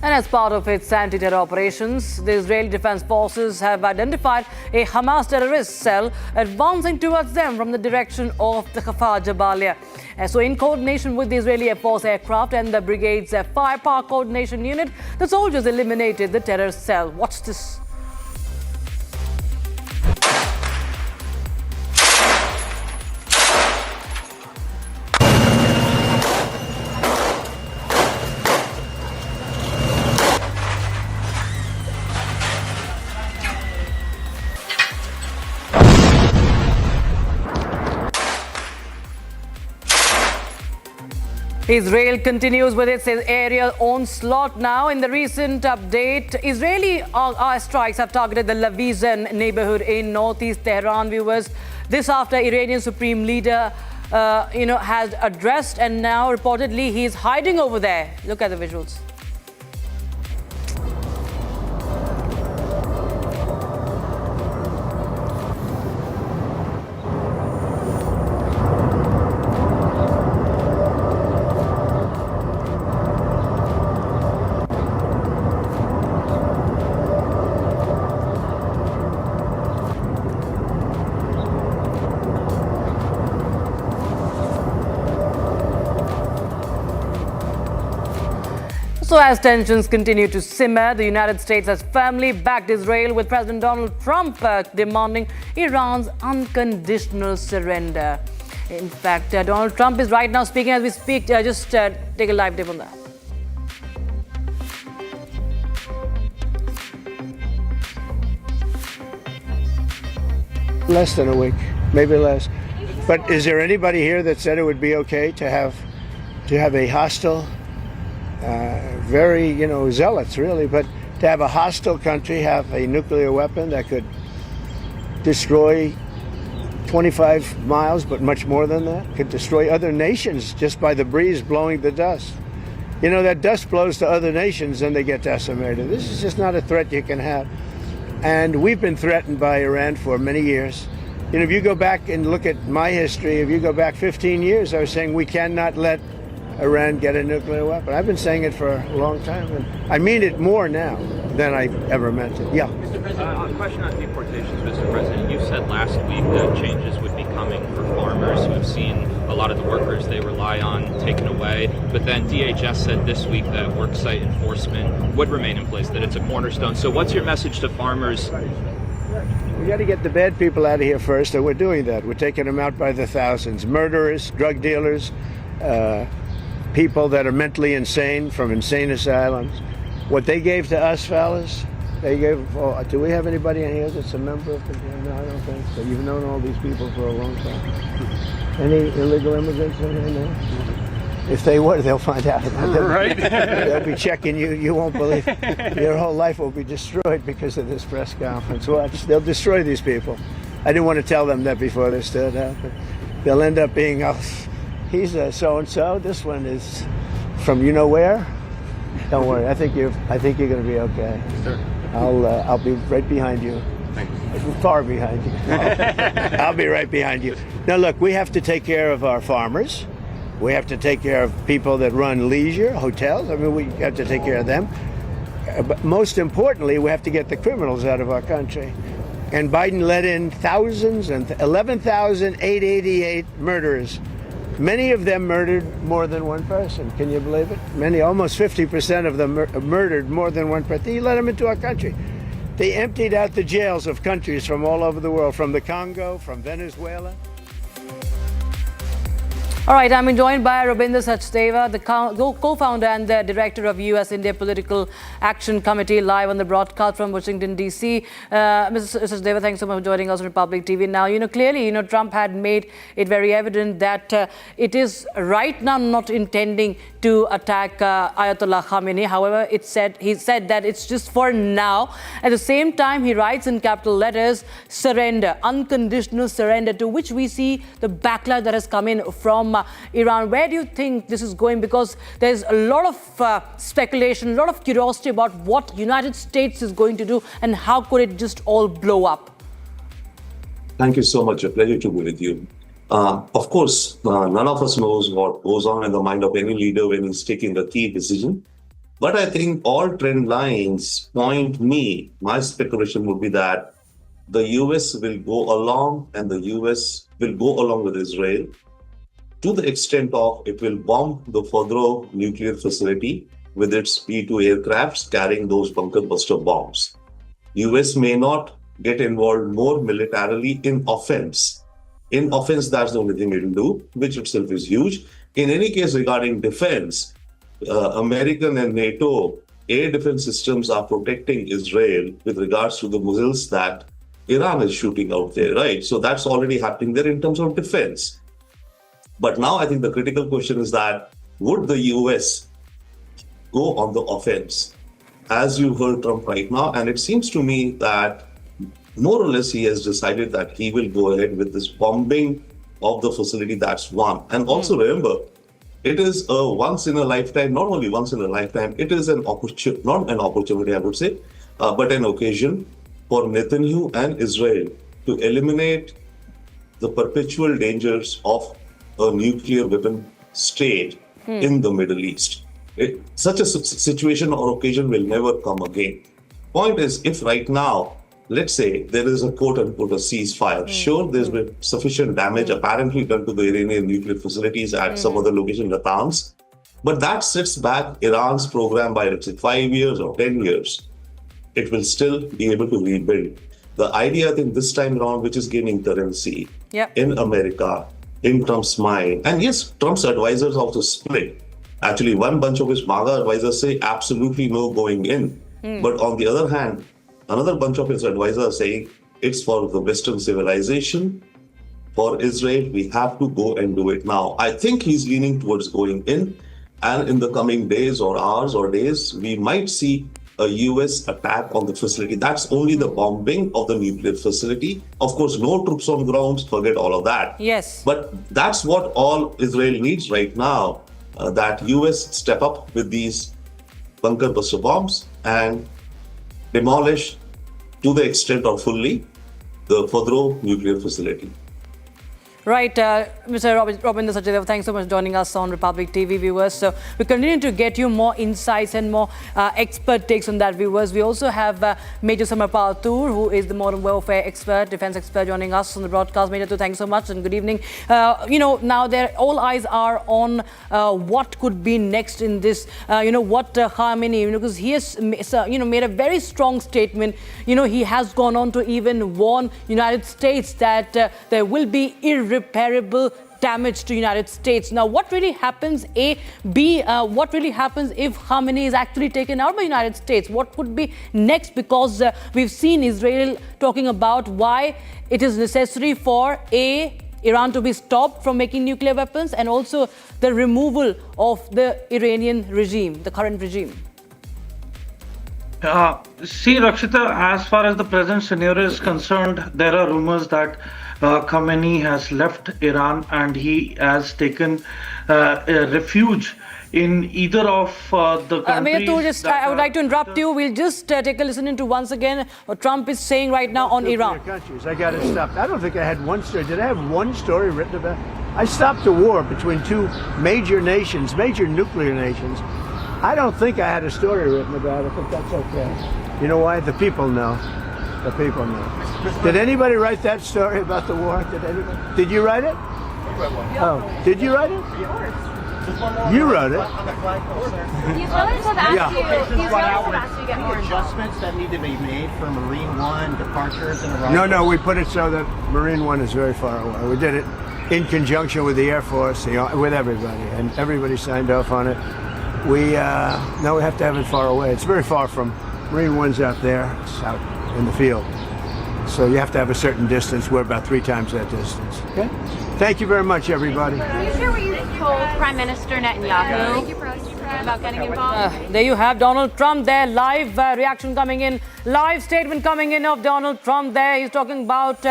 And as part of its anti-terror operations, the Israeli Defense Forces have identified a Hamas terrorist cell advancing towards them from the direction of the Kfar Jabalia. So in coordination with the Israeli Air Force aircraft and the brigade's firepower coordination unit, the soldiers eliminated the terror cell. Watch this. Israel continues with its aerial onslaught now. In the recent update, Israeli airstrikes have targeted the Lavizan neighborhood in northeast Tehran, viewers. This after Iranian Supreme Leader, has addressed, and now reportedly he is hiding over there. Look at the visuals. So as tensions continue to simmer, the United States has firmly backed Israel, with President Donald Trump demanding Iran's unconditional surrender. In fact, Donald Trump is right now speaking as we speak. Just take a live dip on that. Less than a week, maybe less. But is there anybody here that said it would be okay to have a hostile, very, zealots really, but to have a hostile country have a nuclear weapon that could destroy 25 miles, but much more than that, could destroy other nations just by the breeze blowing the dust. That dust blows to other nations and they get decimated. This is just not a threat you can have. And we've been threatened by Iran for many years. If you go back and look at my history, if you go back 15 years, I was saying we cannot let Iran get a nuclear weapon. I've been saying it for a long time, and I mean it more now than I ever meant it. Yeah. Mr. President, a question on deportations, Mr. President. You said last week that changes would be coming for farmers who have seen a lot of the workers they rely on taken away. But then DHS said this week that worksite enforcement would remain in place, that it's a cornerstone. So what's your message to farmers? We got to get the bad people out of here first, and we're doing that. We're taking them out by the thousands. Murderers, drug dealers, people that are mentally insane from insane asylums. What they gave to us, fellas, they gave. Oh, do we have anybody in here that's a member of the? No, I don't think so. You've known all these people for a long time. Any illegal immigrants in here now? If they were, they'll find out about them. Right. They'll be checking you. You won't believe. Your whole life will be destroyed because of this press conference. Watch. They'll destroy these people. I didn't want to tell them that before they stood up. But they'll end up being, he's a so-and-so. This one is from you know where. Don't worry. I think you're going to be okay. Sure. I'll be right behind you. Far behind you. I'll be right behind you. Now look, we have to take care of our farmers. We have to take care of people that run leisure, hotels. I mean, we have to take care of them. But most importantly, we have to get the criminals out of our country. And Biden let in thousands and 11,888 murderers. Many of them murdered more than one person. Can you believe it? Almost 50% of them murdered more than one person. He let them into our country. They emptied out the jails of countries from all over the world, from the Congo, from Venezuela. All right, I'm joined by Rabindra Sachdeva, the co-founder and the director of US-India Political Action Committee, live on the broadcast from Washington, D.C. Mr. Sachdeva, thanks so much for joining us on Republic TV. Now, clearly, Trump had made it very evident that it is right now not intending to attack Ayatollah Khamenei. However, he said that it's just for now. At the same time, he writes in capital letters, surrender, unconditional surrender, to which we see the backlash that has come in from Iran. Where do you think this is going? Because there's a lot of speculation, a lot of curiosity about what United States is going to do and how could it just all blow up. Thank you so much. A pleasure to be with you. Of course, none of us knows what goes on in the mind of any leader when he's taking a key decision. But I think all trend lines point my speculation would be that the US will go along and the US will go along with Israel to the extent of it will bomb the Fordow nuclear facility with its P-2 aircrafts carrying those bunker buster bombs. US may not get involved more militarily in offense. In offense, that's the only thing it will do, which itself is huge. In any case, regarding defense, American and NATO air defense systems are protecting Israel with regards to the missiles that Iran is shooting out there, right? So that's already happening there in terms of defense. But now I think the critical question is that would the US go on the offense? As you heard Trump right now, and it seems to me that more or less he has decided that he will go ahead with this bombing of the facility. That's one. And also remember, it is a once in a lifetime, not only once in a lifetime, it is an opportunity, not an opportunity, I would say, but an occasion for Netanyahu and Israel to eliminate the perpetual dangers of a nuclear weapon state in the Middle East. Such a situation or occasion will never come again. Point is, if right now, let's say there is a quote-unquote a ceasefire, sure, there's been sufficient damage apparently done to the Iranian nuclear facilities at some other location, Natanz, but that sets back Iran's program by, let's say, 5 years or 10 years. It will still be able to rebuild. The idea, I think, this time around, which is gaining currency in America, in Trump's mind. And yes, Trump's advisors also split. Actually, one bunch of his MAGA advisors say absolutely no going in. But on the other hand, another bunch of his advisors are saying it's for the Western civilization. For Israel, we have to go and do it now. I think he's leaning towards going in. And in the coming days or hours or days, we might see a US attack on the facility. That's only the bombing of the nuclear facility. Of course, no troops on ground, forget all of that. Yes. But that's what all Israel needs right now, that US step up with these bunker buster bombs and demolish to the extent or fully the Fordow nuclear facility. Right, Mr. Rabinder Sachdev, thanks so much for joining us on Republic TV, viewers. So we continue to get you more insights and more expert takes on that, viewers. We also have Major Samar Patur, who is the modern warfare expert, defense expert, joining us on the broadcast. Major, thanks so much and good evening. Now all eyes are on what could be next in this, what Khamenei, because he has, made a very strong statement. He has gone on to even warn United States that there will be irreparable damage to United States. Now, what really happens, A? B, what really happens if Khamenei is actually taken out by United States? What could be next? Because we've seen Israel talking about why it is necessary for A, Iran to be stopped from making nuclear weapons, and also the removal of the Iranian regime, the current regime. See, Rakshita, as far as the present scenario is concerned, there are rumors that Khamenei has left Iran and he has taken a refuge in either of the countries. I would like to interrupt you. We'll just take a listen into once again what Trump is saying right now on Iran. Countries. I got it stopped. I don't think I had one story. Did I have one story written about it? I stopped a war between two major nations, major nuclear nations. I don't think I had a story written about it, but that's okay. You know why? The people know. The people know. Did anybody write that story about the war? Did anybody? Did you write it? Oh, did you write it? You wrote it. These brothers have asked you. These brothers have asked you to get more adjustments that need to be made for Marine One departures and arrivals. No, we put it so that Marine One is very far away. We did it in conjunction with the Air Force, with everybody, and everybody signed off on it. Now we have to have it far away. It's very far from Marine One's out there. It's out in the field. So you have to have a certain distance. We're about 3 times that distance. Okay? Thank you very much, everybody. Can you share what you told Prime Minister Netanyahu about getting involved? There you have Donald Trump there, live reaction coming in, live statement coming in of Donald Trump there. He's talking about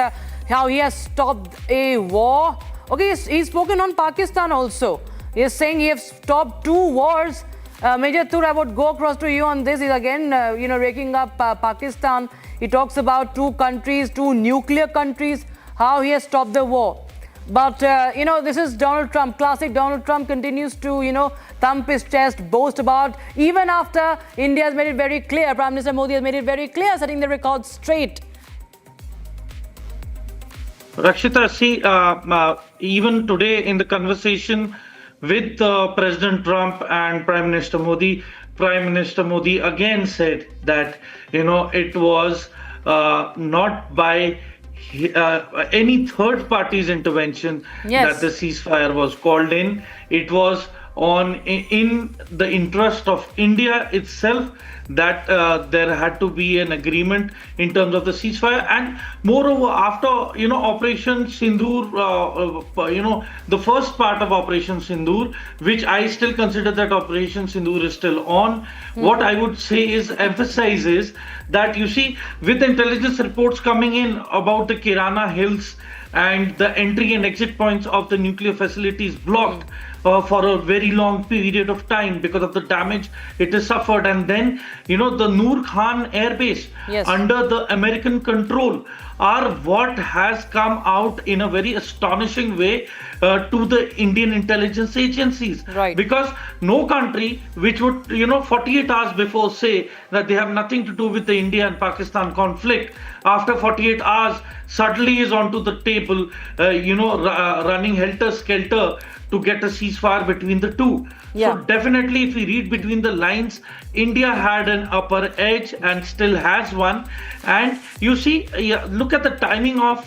how he has stopped a war. Okay, he's spoken on Pakistan also. He's saying he has stopped 2 wars. Major Tur, I would go across to you on this. He's again, raking up Pakistan. He talks about 2 countries, 2 nuclear countries, how he has stopped the war. But, this is Donald Trump. Classic Donald Trump continues to, thump his chest, boast about, even after India has made it very clear, Prime Minister Modi has made it very clear, setting the record straight. Rakshita, see, even today in the conversation with President Trump and Prime Minister Modi again said that, it was not by any third party's intervention that the ceasefire was called in. It was in the interest of India itself that there had to be an agreement in terms of the ceasefire. And moreover, after Operation Sindoor, the first part of Operation Sindoor, which I still consider that Operation Sindoor is still on, what I would say is emphasizes that, you see, with intelligence reports coming in about the Kirana Hills and the entry and exit points of the nuclear facilities blocked for a very long period of time because of the damage it has suffered. And then, the Noor Khan Air Base under the American control are what has come out in a very astonishing way to the Indian intelligence agencies. Right. Because no country which would, 48 hours before say that they have nothing to do with the India and Pakistan conflict, after 48 hours suddenly is onto the table, running helter-skelter to get a ceasefire between the two. So definitely, if we read between the lines, India had an upper edge and still has one. And you see, look at the timing of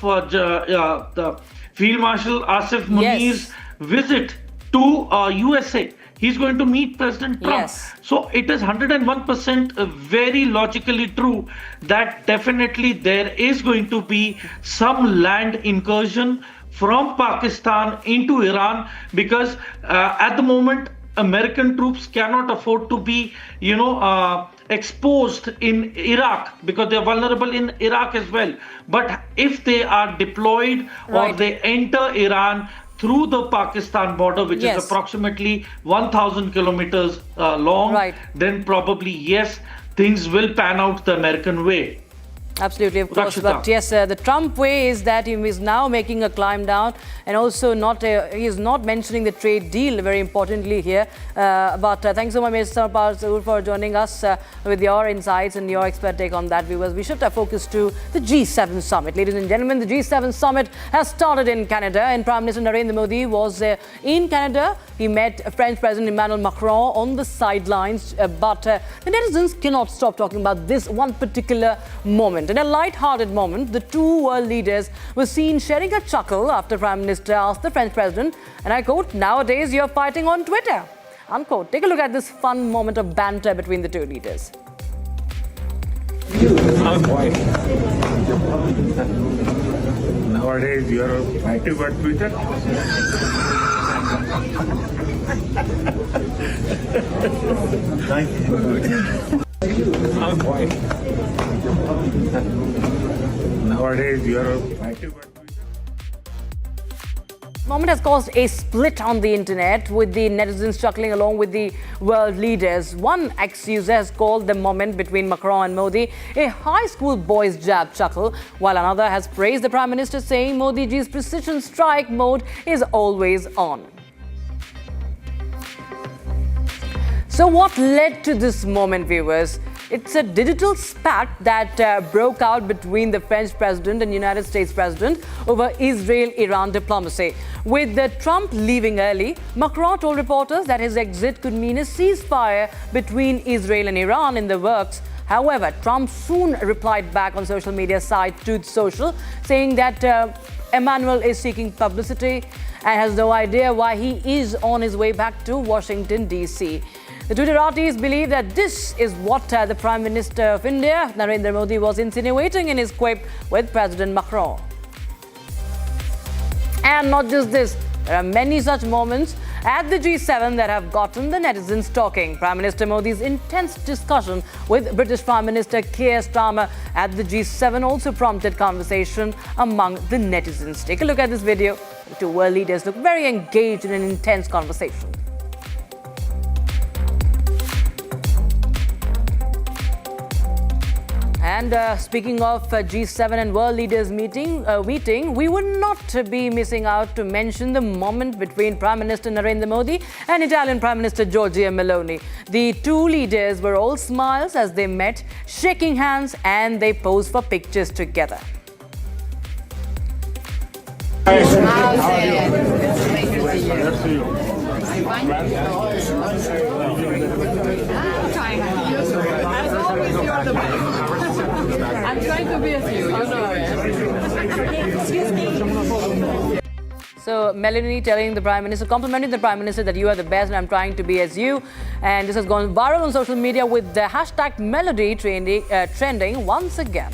Field Marshal Asif Muni's visit to USA. He's going to meet President Trump. Yes. So it is 101% very logically true that definitely there is going to be some land incursion from Pakistan into Iran, because at the moment American troops cannot afford to be, exposed in Iraq, because they're vulnerable in Iraq as well. But if they are deployed or they enter Iran through the Pakistan border, which is approximately 1,000 kilometers long, then probably, yes, things will pan out the American way. Absolutely, of course. But yes, the Trump way is that he is now making a climb down, and also he is not mentioning the trade deal, very importantly here. But thanks so much, Mr. Parsoor, for joining us with your insights and your expert take on that, viewers. We shift our focus to the G7 summit. Ladies and gentlemen, the G7 summit has started in Canada, and Prime Minister Narendra Modi was in Canada. He met French President Emmanuel Macron on the sidelines, but the netizens cannot stop talking about this one particular moment. In a light-hearted moment, the two world leaders were seen sharing a chuckle after Prime Minister asked the French President, and I quote, "Nowadays you're fighting on Twitter," unquote. Take a look at this fun moment of banter between the two leaders. Nowadays you're fighting on Twitter. Thank you. Nowadays you're fighting on Twitter. Moment has caused a split on the internet, with the netizens chuckling along with the world leaders. One ex-user has called the moment between Macron and Modi a high school boy's jab chuckle, while another has praised the Prime Minister, saying Modi ji's precision strike mode is always on. So what led to this moment, viewers? It's a digital spat that broke out between the French president and United States president over Israel-Iran diplomacy. With Trump leaving early, Macron told reporters that his exit could mean a ceasefire between Israel and Iran in the works. However, Trump soon replied back on social media site Truth Social, saying that Emmanuel is seeking publicity and has no idea why he is on his way back to Washington, D.C. The Twitterati believe that this is what the Prime Minister of India, Narendra Modi, was insinuating in his quip with President Macron. And not just this, there are many such moments at the G7 that have gotten the netizens talking. Prime Minister Modi's intense discussion with British Prime Minister Keir Starmer at the G7 also prompted conversation among the netizens. Take a look at this video. The two world leaders look very engaged in an intense conversation. And speaking of G7 and world leaders meeting, we would not be missing out to mention the moment between Prime Minister Narendra Modi and Italian Prime Minister Giorgia Meloni. The two leaders were all smiles as they met, shaking hands, and they posed for pictures together. I'm trying to be as you know it. So Melanie telling the Prime Minister, complimenting the Prime Minister that you are the best and I'm trying to be as you. And this has gone viral on social media with the hashtag Melody trending once again.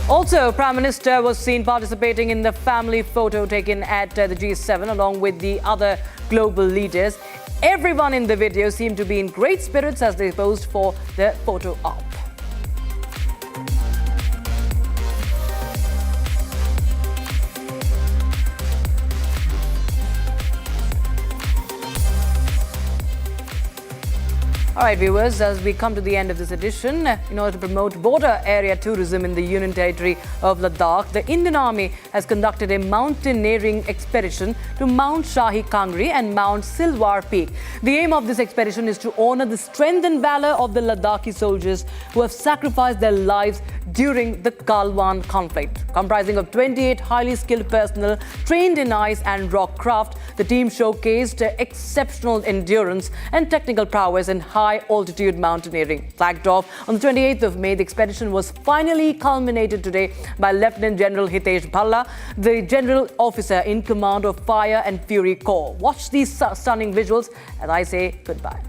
Also, Prime Minister was seen participating in the family photo taken at the G7 along with the other global leaders. Everyone in the video seemed to be in great spirits as they posed for the photo op. All right, viewers, as we come to the end of this edition, in order to promote border area tourism in the Union Territory of Ladakh, the Indian Army has conducted a mountaineering expedition to Mount Shahi Kangri and Mount Silwar Peak. The aim of this expedition is to honor the strength and valor of the Ladakhi soldiers who have sacrificed their lives during the Galwan conflict. Comprising of 28 highly skilled personnel trained in ice and rock craft, the team showcased exceptional endurance and technical prowess in high-altitude mountaineering. Flagged off on the 28th of May, the expedition was finally culminated today by Lieutenant General Hitesh Bhalla, the General Officer in command of Fire and Fury Corps. Watch these stunning visuals as I say goodbye.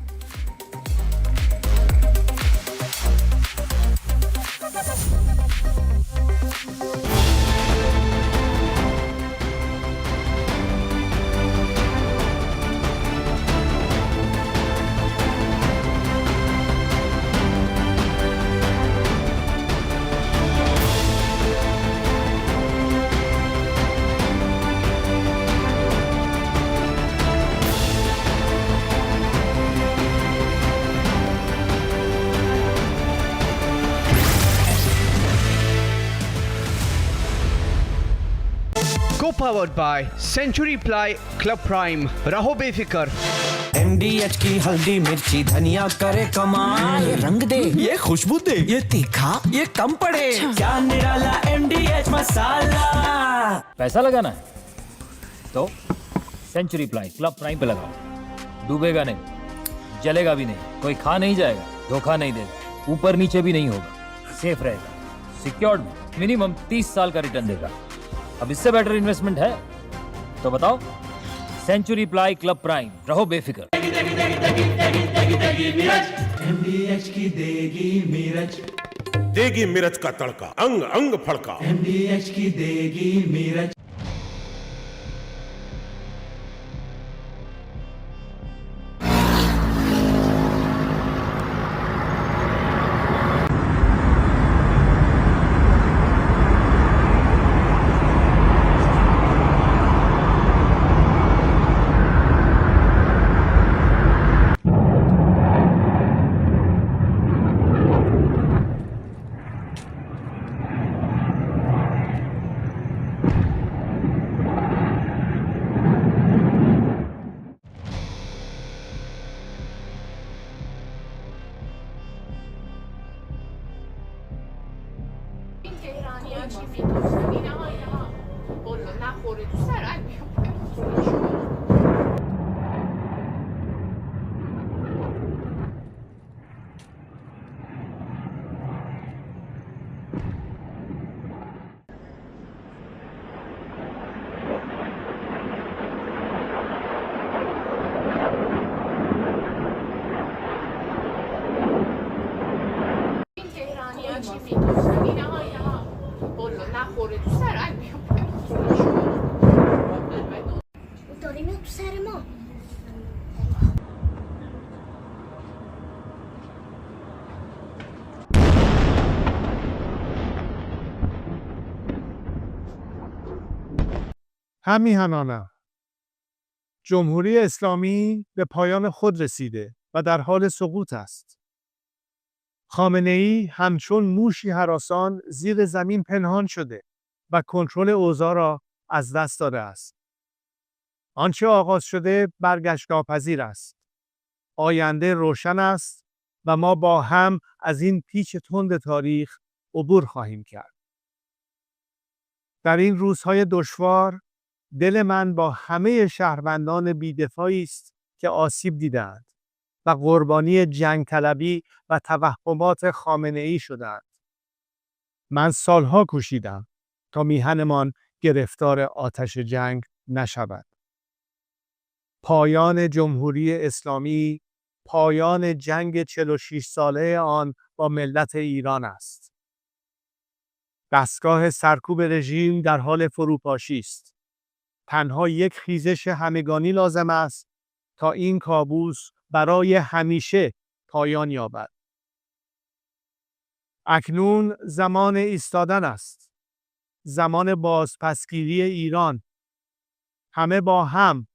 Co-powered by Century Ply Club Prime. रहो बेफिक्र. MDH की हल्दी मिर्ची धनिया करे कमाल. ये रंग दे, ये खुशबू दे, ये तीखा, ये कम पड़े. क्या निराला MDH मसाला. पैसा लगाना है तो सेंचुरी प्लाई क्लब प्राइम पे लगाओ. डूबेगा नहीं, जलेगा भी नहीं, कोई खा नहीं जाएगा, धोखा नहीं देगा, ऊपर नीचे भी नहीं होगा, सेफ रहेगा, सिक्योर्ड, मिनिमम 30 साल का रिटर्न देगा. अब इससे बेटर इन्वेस्टमेंट है तो बताओ. सेंचुरी प्लाई क्लब प्राइम, रहो बेफिक्र. MDH की देगी मिर्च, देगी मिर्च का तड़का, अंग अंग फड़का. MDH की देगी मिर्च. همیهنانم، جمهوری اسلامی به پایان خود رسیده و در حال سقوط است. خامنه‌ای همچون موشی هراسان زیر زمین پنهان شده و کنترل اوضاع را از دست داده است. آنچه آغاز شده برگشت ناپذیر است. آینده روشن است و ما با هم از این پیچ تند تاریخ عبور خواهیم کرد. در این روزهای دشوار دل من با همه شهروندان بی‌دفاعی است که آسیب دیدند و قربانی جنگ طلبی و توهمات خامنه‌ای شدند. من سالها کوشیدم تا میهنمان گرفتار آتش جنگ نشود. پایان جمهوری اسلامی، پایان جنگ 46 ساله آن با ملت ایران است. دستگاه سرکوب رژیم در حال فروپاشی است. تنها یک خیزش همگانی لازم است تا این کابوس برای همیشه پایان یابد. اکنون زمان ایستادن است. زمان بازپسگیری ایران. همه با هم،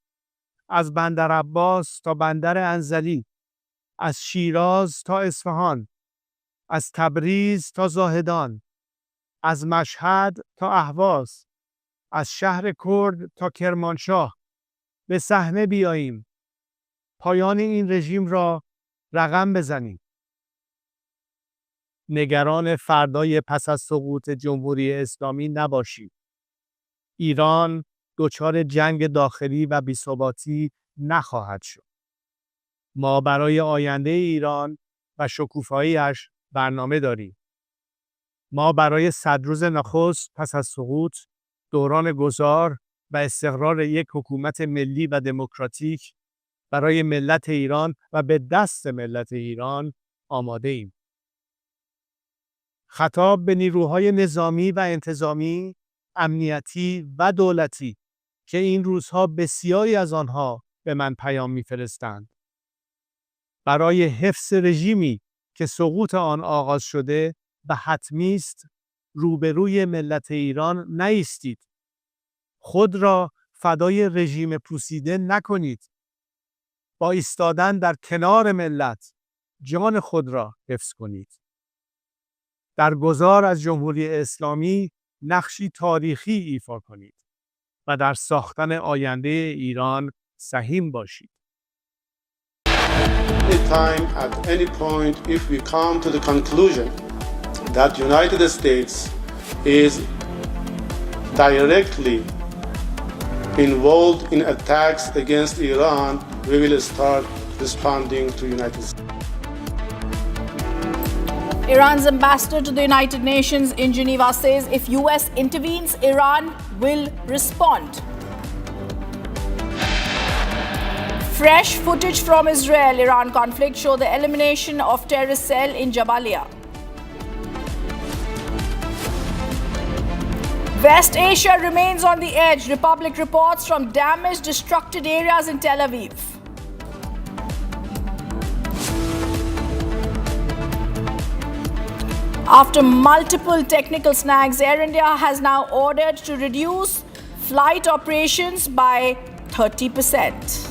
از بندر عباس تا بندر انزلی، از شیراز تا اصفهان، از تبریز تا زاهدان، از مشهد تا اهواز، از شهر کرد تا کرمانشاه به صحنه بیاییم. پایان این رژیم را رقم بزنیم. نگران فردای پس از سقوط جمهوری اسلامی نباشید. ایران دچار جنگ داخلی و بی‌ثباتی نخواهد شد. ما برای آینده ایران و شکوفایی‌اش برنامه داریم. ما برای 100 روز نخست پس از سقوط، دوران گذار و استقرار یک حکومت ملی و دموکراتیک برای ملت ایران و به دست ملت ایران آماده ایم. خطاب به نیروهای نظامی و انتظامی، امنیتی و دولتی که این روزها بسیاری از آنها به من پیام می‌فرستند. برای حفظ رژیمی که سقوط آن آغاز شده و حتمی است، روبروی ملت ایران نایستید. خود را فدای رژیم پوسیده نکنید. با ایستادن در کنار ملت، جان خود را حفظ کنید. در گذار از جمهوری اسلامی نقشی تاریخی ایفا کنید و در ساختن آینده ایران سهیم باشید. Anytime, at any point, if we come to the conclusion that United States is directly involved in attacks against Iran, we will start responding to United States. Iran's ambassador to the United Nations in Geneva says if US intervenes, Iran will respond. Fresh footage from Israel-Iran conflict show the elimination of terrorist cell in Jabalia. West Asia remains on the edge. Republic reports from damaged, destructed areas in Tel Aviv. After multiple technical snags, Air India has now ordered to reduce flight operations by 30%.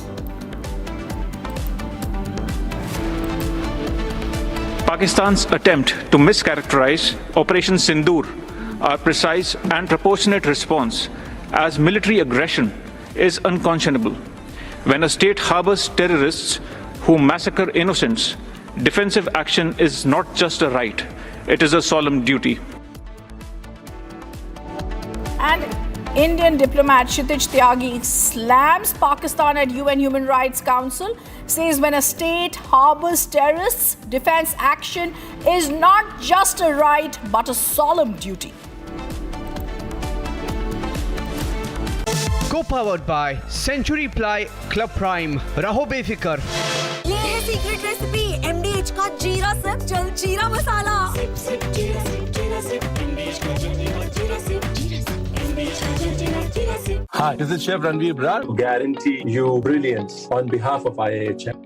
Pakistan's attempt to mischaracterize Operation Sindoor, our precise and proportionate response, as military aggression is unconscionable. When a state harbors terrorists who massacre innocents, defensive action is not just a right, it is a solemn duty. And Indian diplomat Kshitij Tyagi slams Pakistan at UN Human Rights Council, says when a state harbors terrorists, defense action is not just a right but a solemn duty. Co-powered by Century Ply Club Prime. Raho befikar. ये है secret recipe MDH का जीरा SIP जल जीरा मसाला। SIP SIP जीरा SIP MDH का जल जीरा सिप MDH का जल जीरा SIP. Hi, this is Chef Ranveer Brar. Guarantee you brilliance on behalf of IAHM.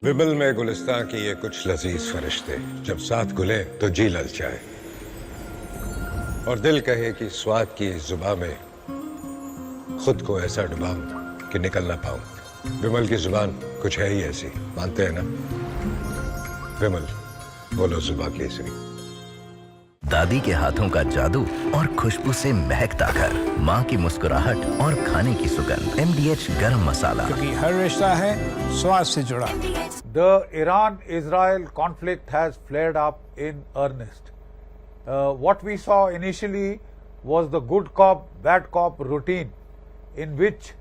विमल में गुलिस्तान की ये कुछ लजीज फरिश्ते जब साथ घुले तो जी ललचाए और दिल कहे कि स्वाद की इस जुबान में खुद को ऐसा डुबाऊं कि निकल ना पाऊं। विमल की जुबान कुछ है ही ऐसी, मानते हैं ना? विमल, बोलो जुबान केसरी। दादी के हाथों का जादू और खुशबू से महकता घर, माँ की मुस्कुराहट और खाने की सुगंध। MDH गरम मसाला, क्योंकि हर रिश्ता है स्वाद से जुड़ा। The Iran-Israel conflict has flared up in earnest. What we saw initially was the good cop, bad cop routine in which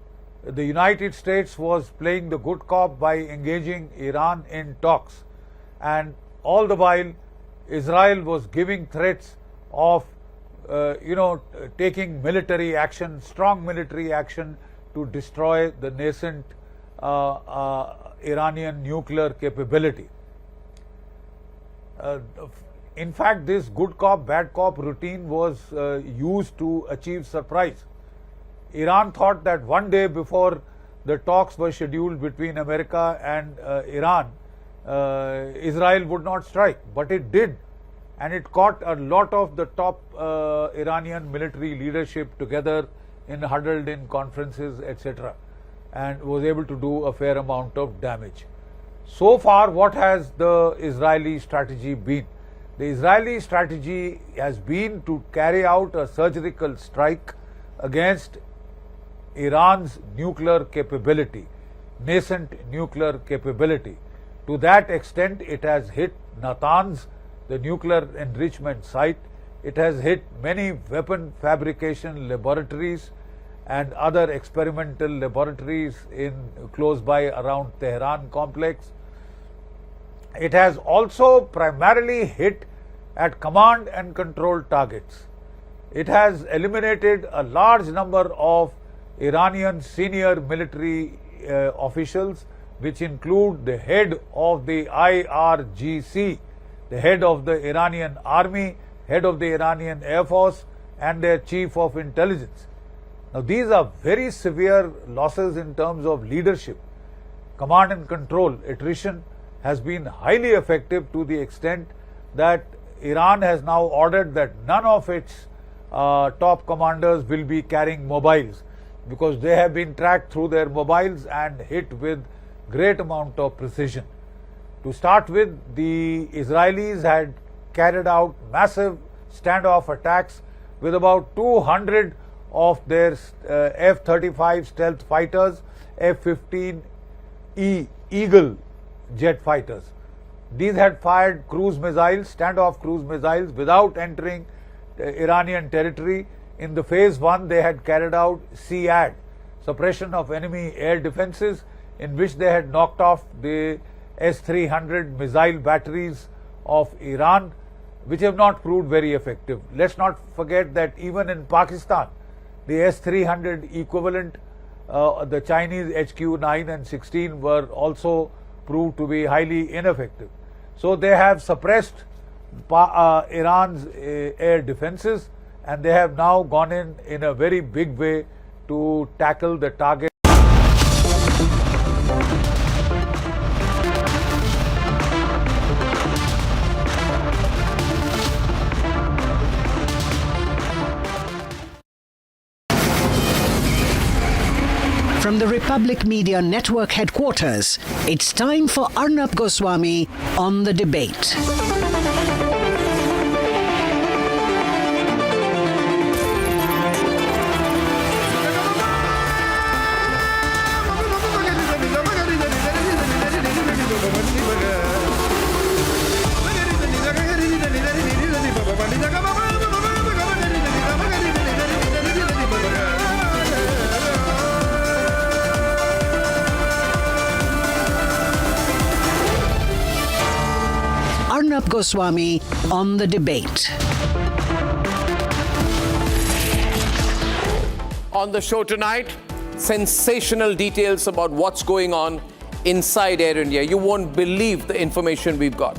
the United States was playing the good cop by engaging Iran in talks, and all the while Israel was giving threats of taking military action, strong military action to destroy the nascent Iranian nuclear capability. In fact, this good cop, bad cop routine was used to achieve surprise. Iran thought that one day before the talks were scheduled between America and Iran, Israel would not strike, but it did, and it caught a lot of the top Iranian military leadership together huddled in conferences, etc., and was able to do a fair amount of damage. So far, what has the Israeli strategy been? The Israeli strategy has been to carry out a surgical strike against Iran's nuclear capability, nascent nuclear capability. To that extent, it has hit Natanz the nuclear enrichment site. It has hit many weapon fabrication laboratories and other experimental laboratories in close by around Tehran complex. It has also primarily hit at command and control targets. It has eliminated a large number of Iranian senior military officials, which include the head of the IRGC, the head of the Iranian army, head of the Iranian Air Force, and their chief of intelligence. Now, these are very severe losses in terms of leadership. Command and control attrition has been highly effective to the extent that Iran has now ordered that none of its top commanders will be carrying mobiles, because they have been tracked through their mobiles and hit with great amount of precision. To start with, the Israelis had carried out massive standoff attacks with about 200 of their F-35 stealth fighters, F-15E Eagle jet fighters. These had fired cruise missiles, standoff cruise missiles, without entering Iranian territory. In the phase 1, they had carried out SEAD, suppression of enemy air defenses, in which they had knocked off the S-300 missile batteries of Iran, which have not proved very effective. Let's not forget that even in Pakistan, the S-300 equivalent, the Chinese HQ-9 and 16 were also proved to be highly ineffective. So they have suppressed Iran's air defenses, and they have now gone in a very big way to tackle the target. From the Republic Media Network headquarters, it's time for Arnab Goswami on The Debate. Arnab Goswami on The Debate. On the show tonight, sensational details about what's going on inside Air India. You won't believe the information we've got.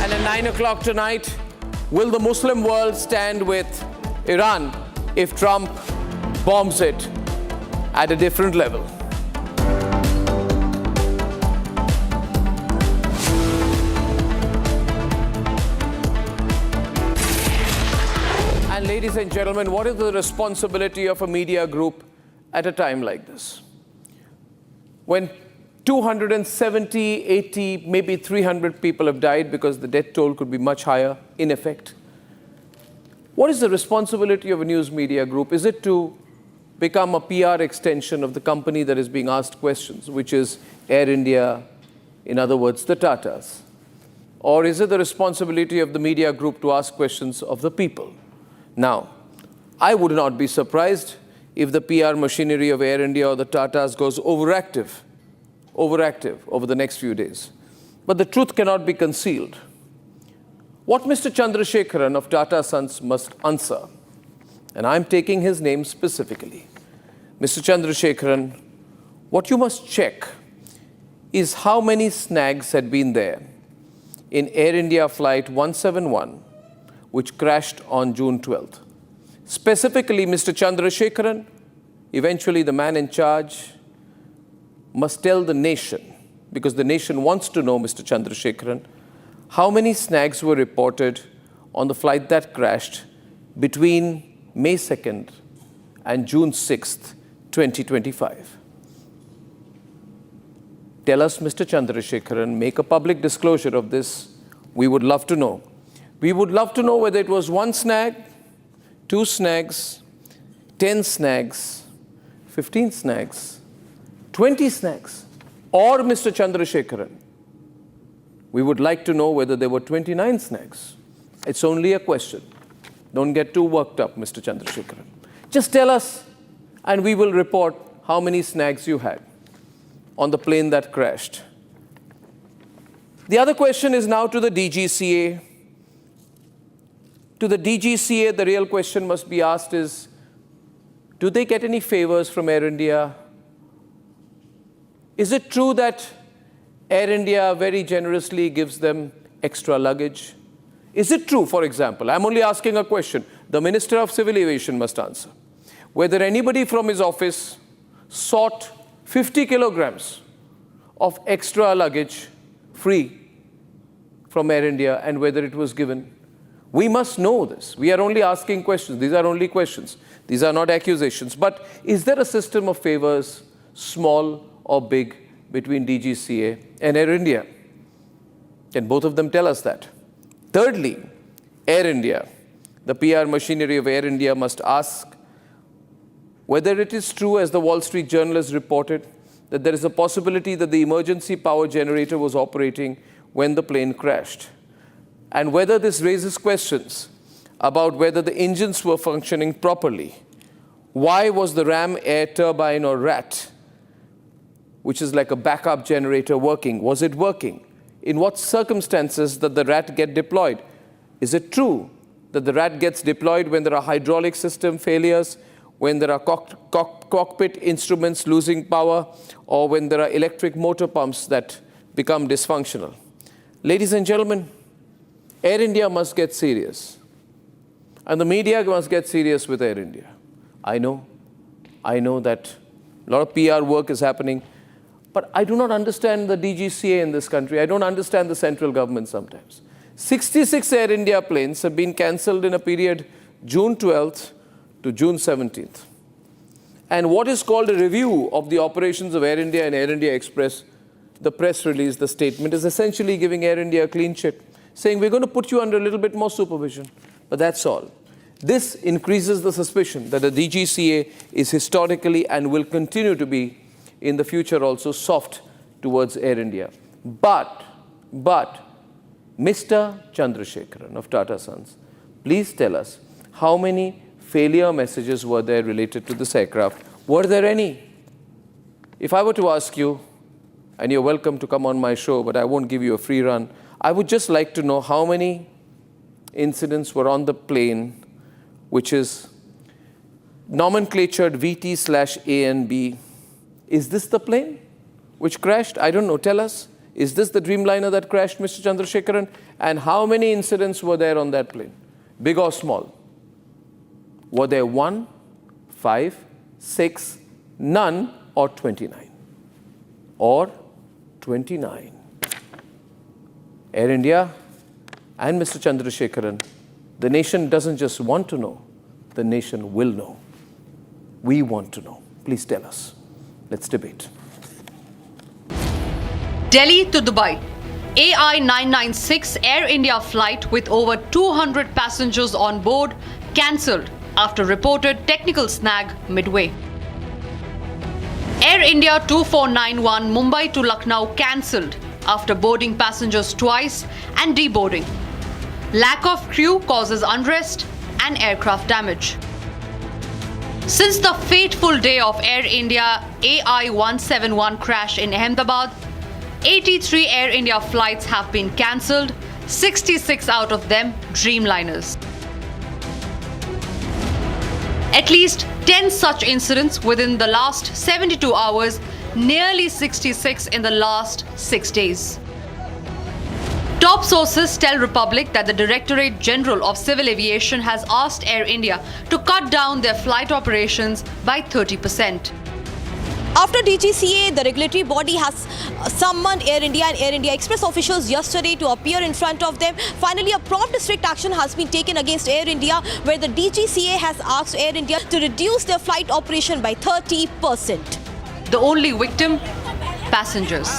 And at 9 o'clock tonight, will the Muslim world stand with Iran if Trump bombs it at a different level? And ladies and gentlemen, what is the responsibility of a media group at a time like this? When 270, 80, maybe 300 people have died, because the death toll could be much higher in effect. What is the responsibility of a news media group? Is it to become a PR extension of the company that is being asked questions, which is Air India, in other words, the Tatas? Or is it the responsibility of the media group to ask questions of the people? Now, I would not be surprised if the PR machinery of Air India or the Tatas goes overactive over the next few days. But the truth cannot be concealed. What Mr. Chandrasekharan of Tata Sons must answer, and I'm taking his name specifically, Mr. Chandrasekharan, what you must check is how many snags had been there in Air India Flight 171, which crashed on June 12th. Specifically, Mr. Chandrasekharan, eventually the man in charge, must tell the nation, because the nation wants to know, Mr. Chandrasekharan, how many snags were reported on the flight that crashed between May 2nd and June 6th, 2025. Tell us, Mr. Chandrasekharan, make a public disclosure of this. We would love to know. We would love to know whether it was 1 snag, 2 snags, 10 snags, 15 snags, 20 snags, or Mr. Chandrasekharan. We would like to know whether there were 29 snags. It's only a question. Don't get too worked up, Mr. Chandrasekharan. Just tell us, and we will report how many snags you had on the plane that crashed. The other question is now to the DGCA. To the DGCA, the real question must be asked is, do they get any favors from Air India? Is it true that Air India very generously gives them extra luggage? Is it true, for example, I'm only asking a question, the Minister of Civil Aviation must answer, whether anybody from his office sought 50 kilograms of extra luggage free from Air India and whether it was given? We must know this. We are only asking questions. These are only questions. These are not accusations. But is there a system of favors, small or big, between DGCA and Air India? Can both of them tell us that? Thirdly, Air India, the PR machinery of Air India must ask whether it is true, as the Wall Street Journal has reported, that there is a possibility that the emergency power generator was operating when the plane crashed, and whether this raises questions about whether the engines were functioning properly. Why was the ram air turbine, or RAT, which is like a backup generator, working? Was it working? In what circumstances did the RAT get deployed? Is it true that the RAT gets deployed when there are hydraulic system failures, when there are cockpit instruments losing power, or when there are electric motor pumps that become dysfunctional? Ladies and gentlemen, Air India must get serious. And the media must get serious with Air India. I know that a lot of PR work is happening, but I do not understand the DGCA in this country. I don't understand the central government sometimes. 66 Air India planes have been cancelled in a period June 12th to June 17th. And what is called a review of the operations of Air India and Air India Express, the press release, the statement, is essentially giving Air India a clean sheet, saying we're going to put you under a little bit more supervision. But that's all. This increases the suspicion that the DGCA is historically and will continue to be in the future also soft towards Air India. But, Mr. Chandrasekharan of Tata Sons, please tell us how many failure messages were there related to this aircraft? Were there any? If I were to ask you, and you're welcome to come on my show, but I won't give you a free run, I would just like to know how many incidents were on the plane, which is nomenclatured VT/A and B. Is this the plane which crashed? I don't know. Tell us. Is this the Dreamliner that crashed, Mr. Chandrasekharan? And how many incidents were there on that plane? Big or small? Were there 1, 5, 6, none, or 29? Or 29? Air India and Mr. Chandrasekharan, the nation doesn't just want to know, the nation will know. We want to know. Please tell us. Let's debate. Delhi to Dubai. AI996 Air India flight with over 200 passengers on board cancelled after reported technical snag midway. Air India 2491 Mumbai to Lucknow cancelled after boarding passengers twice and deboarding. Lack of crew causes unrest and aircraft damage. Since the fateful day of Air India AI171 crash in Ahmedabad, 83 Air India flights have been cancelled, 66 out of them Dreamliners. At least 10 such incidents within the last 72 hours, nearly 66 in the last 6 days. Top sources tell Republic that the Directorate General of Civil Aviation has asked Air India to cut down their flight operations by 30%. After DGCA, the regulatory body has summoned Air India and Air India Express officials yesterday to appear in front of them. Finally, a prompt strict action has been taken against Air India, where the DGCA has asked Air India to reduce their flight operation by 30%. The only victim? Passengers.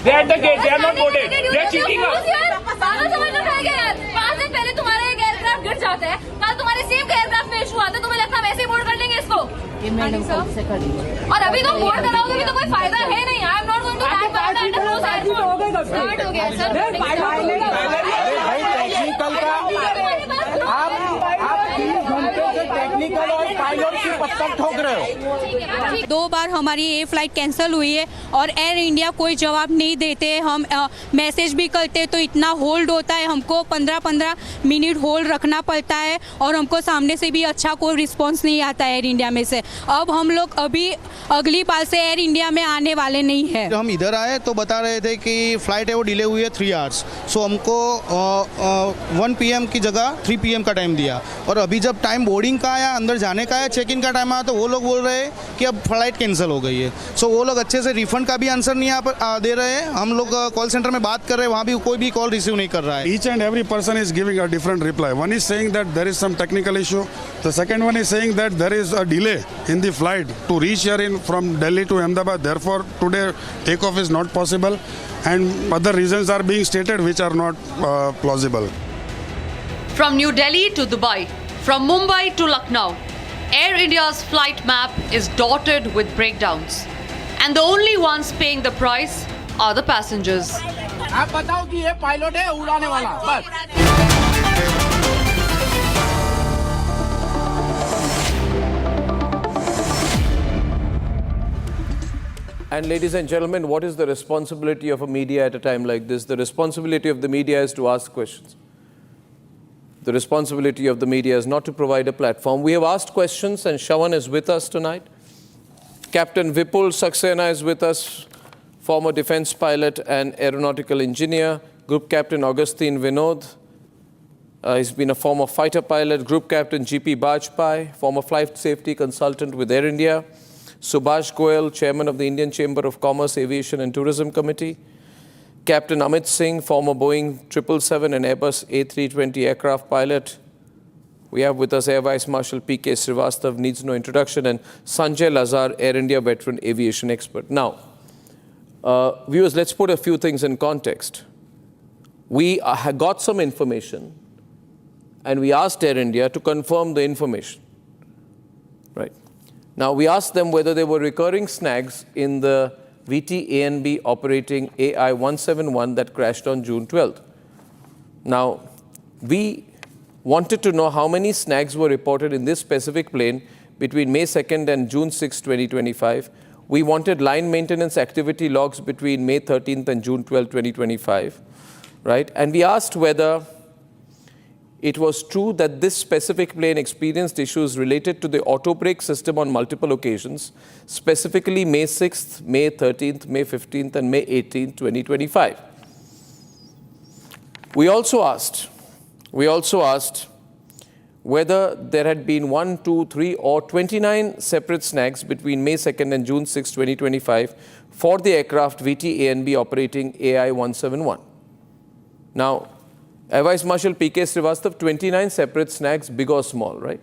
They are at the gate. They are not boarded. They are cheating us. ये madam कब से कर रही है और अभी तो board कराओगे भी तो कोई फायदा है नहीं. I am not going to back technical का आप 30 घंटे से टेक्निकल और पायलट की पत्थर ठोक रहे हो। 2 बार हमारी ये फ्लाइट कैंसिल हुई है और एयर इंडिया कोई जवाब नहीं देते। हम मैसेज भी करते तो इतना होल्ड होता है, हमको 15-15 मिनट होल्ड रखना पड़ता है और हमको सामने से भी अच्छा कोई रिस्पांस नहीं आता है एयर इंडिया में से। अब हम लोग अभी अगली बार से एयर इंडिया में आने वाले नहीं है। हम इधर आए तो बता रहे थे कि फ्लाइट है वो डिले हुई है 3 आवर्स। सो हमको 1 PM की जगह 3 PM का टाइम दिया और अभी जब टाइम बोर्डिंग का आया, अंदर जाने का आया, चेक इन का टाइम आया तो वो लोग बोल रहे हैं कि अब फ्लाइट कैंसिल हो गई है। सो वो लोग अच्छे से रिफंड का भी आंसर नहीं दे रहे हैं। हम लोग कॉल सेंटर में बात कर रहे हैं, वहाँ भी कोई भी कॉल रिसीव नहीं कर रहा है। Each and every person is giving a different reply. One is saying that there is some technical issue. The second one is saying that there is a delay in the flight to reach here from Delhi to Ahmedabad. Therefore, today takeoff is not possible, and other reasons are being stated which are not plausible. From New Delhi to Dubai, from Mumbai to Lucknow, Air India's flight map is dotted with breakdowns. And the only ones paying the price are the passengers. आप बताओ कि ये pilot है उड़ाने वाला बस। And ladies and gentlemen, what is the responsibility of a media at a time like this? The responsibility of the media is to ask questions. The responsibility of the media is not to provide a platform. We have asked questions and Shawan is with us tonight. Captain Vipul Saxena is with us, former defense pilot and aeronautical engineer. Group Captain Augustine Vinod, he's been a former fighter pilot. Group Captain GP Bajpai, former flight safety consultant with Air India. Subhash Goyal, chairman of the Indian Chamber of Commerce, Aviation and Tourism Committee. Captain Amit Singh, former Boeing 777 and Airbus A320 aircraft pilot. We have with us Air Vice Marshal P.K. Srivastav, needs no introduction, and Sanjay Lazar, Air India veteran aviation expert. Now, viewers, let's put a few things in context. We got some information and we asked Air India to confirm the information. Right. Now, we asked them whether there were recurring snags in the VT-ANB operating AI-171 that crashed on June 12th. Now, we wanted to know how many snags were reported in this specific plane between May 2nd and June 6, 2025. We wanted line maintenance activity logs between May 13th and June 12, 2025. Right? And we asked whether it was true that this specific plane experienced issues related to the auto brake system on multiple occasions, specifically May 6th, May 13th, May 15th, and May 18th, 2025. We also asked whether there had been 1, 2, 3, or 29 separate snags between May 2nd and June 6, 2025 for the aircraft VT-ANB operating AI-171. Now, Air Vice Marshal P.K. Srivastav, 29 separate snags, big or small, right?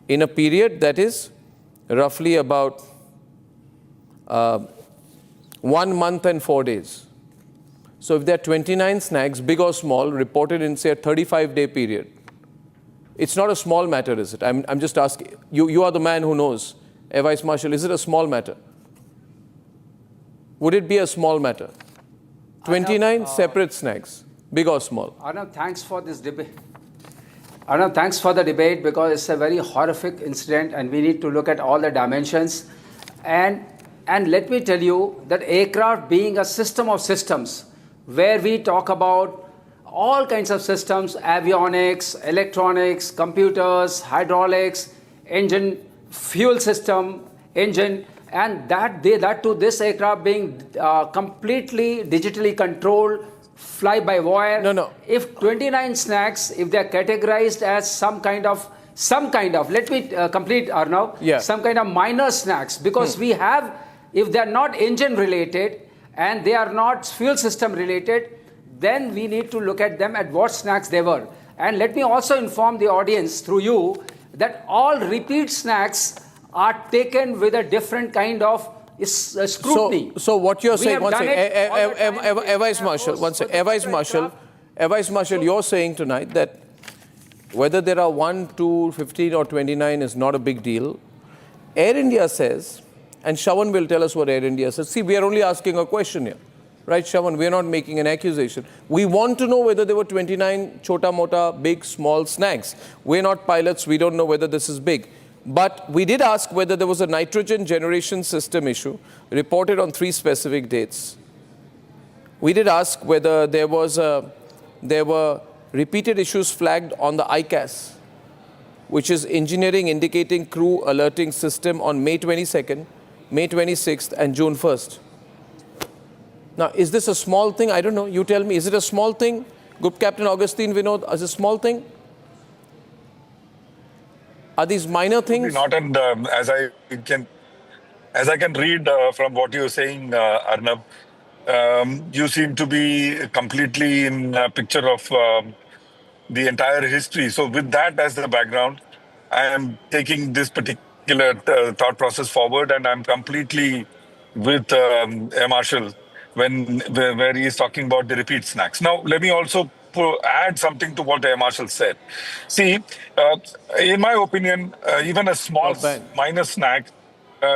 In a period that is roughly about 1 month and 4 days. So if there are 29 snags, big or small, reported in, say, a 35-day period, it's not a small matter, is it? I'm just asking. You are the man who knows. Air Vice Marshal, is it a small matter? Would it be a small matter? 29 separate snags. Big or small? Arnab, thanks for this debate. Arnab, thanks for the debate because it's a very horrific incident and we need to look at all the dimensions. And let me tell you that aircraft being a system of systems where we talk about all kinds of systems, avionics, electronics, computers, hydraulics, engine, fuel system, engine, and that to this aircraft being completely digitally controlled, fly-by-wire. No. If 29 snags, if they are categorized as some kind of, let me complete Arnab, some kind of minor snags, because we have, if they are not engine related and they are not fuel system related, then we need to look at them at what snags they were. And let me also inform the audience through you that all repeat snags are taken with a different kind of scrutiny. So what you're saying, one second, Air Vice Marshal, you're saying tonight that whether there are 1, 2, 15 or 29 is not a big deal. Air India says, and Shawan will tell us what Air India says. See, we are only asking a question here. Right, Shravan? We're not making an accusation. We want to know whether there were 29 chota-mota, big, small snags. We're not pilots. We don't know whether this is big. But we did ask whether there was a nitrogen generation system issue reported on 3 specific dates. We did ask whether there were repeated issues flagged on the ICAS, which is Engineering Indicating Crew Alerting System, on May 22nd, May 26th, and June 1st. Now, is this a small thing? I don't know. You tell me. Is it a small thing? Group Captain Augustine Vinod, is it a small thing? Are these minor things? Not, and as I can read from what you're saying, Arnab, you seem to be completely in a picture of the entire history. So with that as the background, I am taking this particular thought process forward, and I'm completely with Air Marshal where he is talking about the repeat snacks. Now, let me also add something to what Air Marshal said. See, in my opinion, even a small minor snack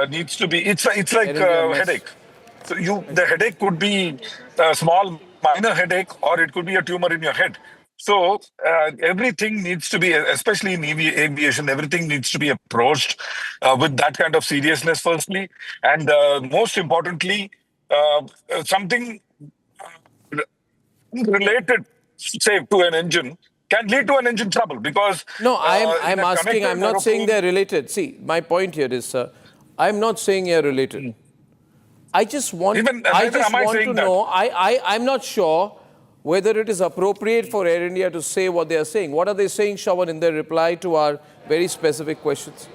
needs to be, it's like a headache. So the headache could be a small minor headache, or it could be a tumor in your head. So everything needs to be, especially in aviation, everything needs to be approached with that kind of seriousness firstly. And most importantly, something related, say, to an engine can lead to an engine trouble, because... No, I'm asking, I'm not saying they're related. See, my point here is, sir, I'm not saying you're related. I just want, to know, I'm not sure whether it is appropriate for Air India to say what they are saying. What are they saying, Shravan, in their reply to our very specific questions,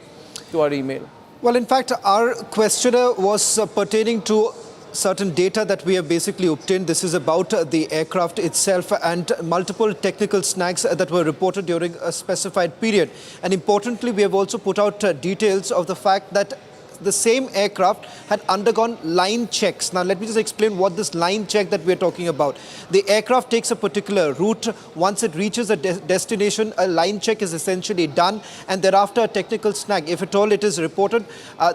to our email? Well, in fact, our questionnaire was pertaining to certain data that we have basically obtained. This is about the aircraft itself and multiple technical snags that were reported during a specified period. And importantly, we have also put out details of the fact that the same aircraft had undergone line checks. Now, let me just explain what this line check that we're talking about. The aircraft takes a particular route. Once it reaches a destination, a line check is essentially done, and thereafter a technical snag, if at all it is reported,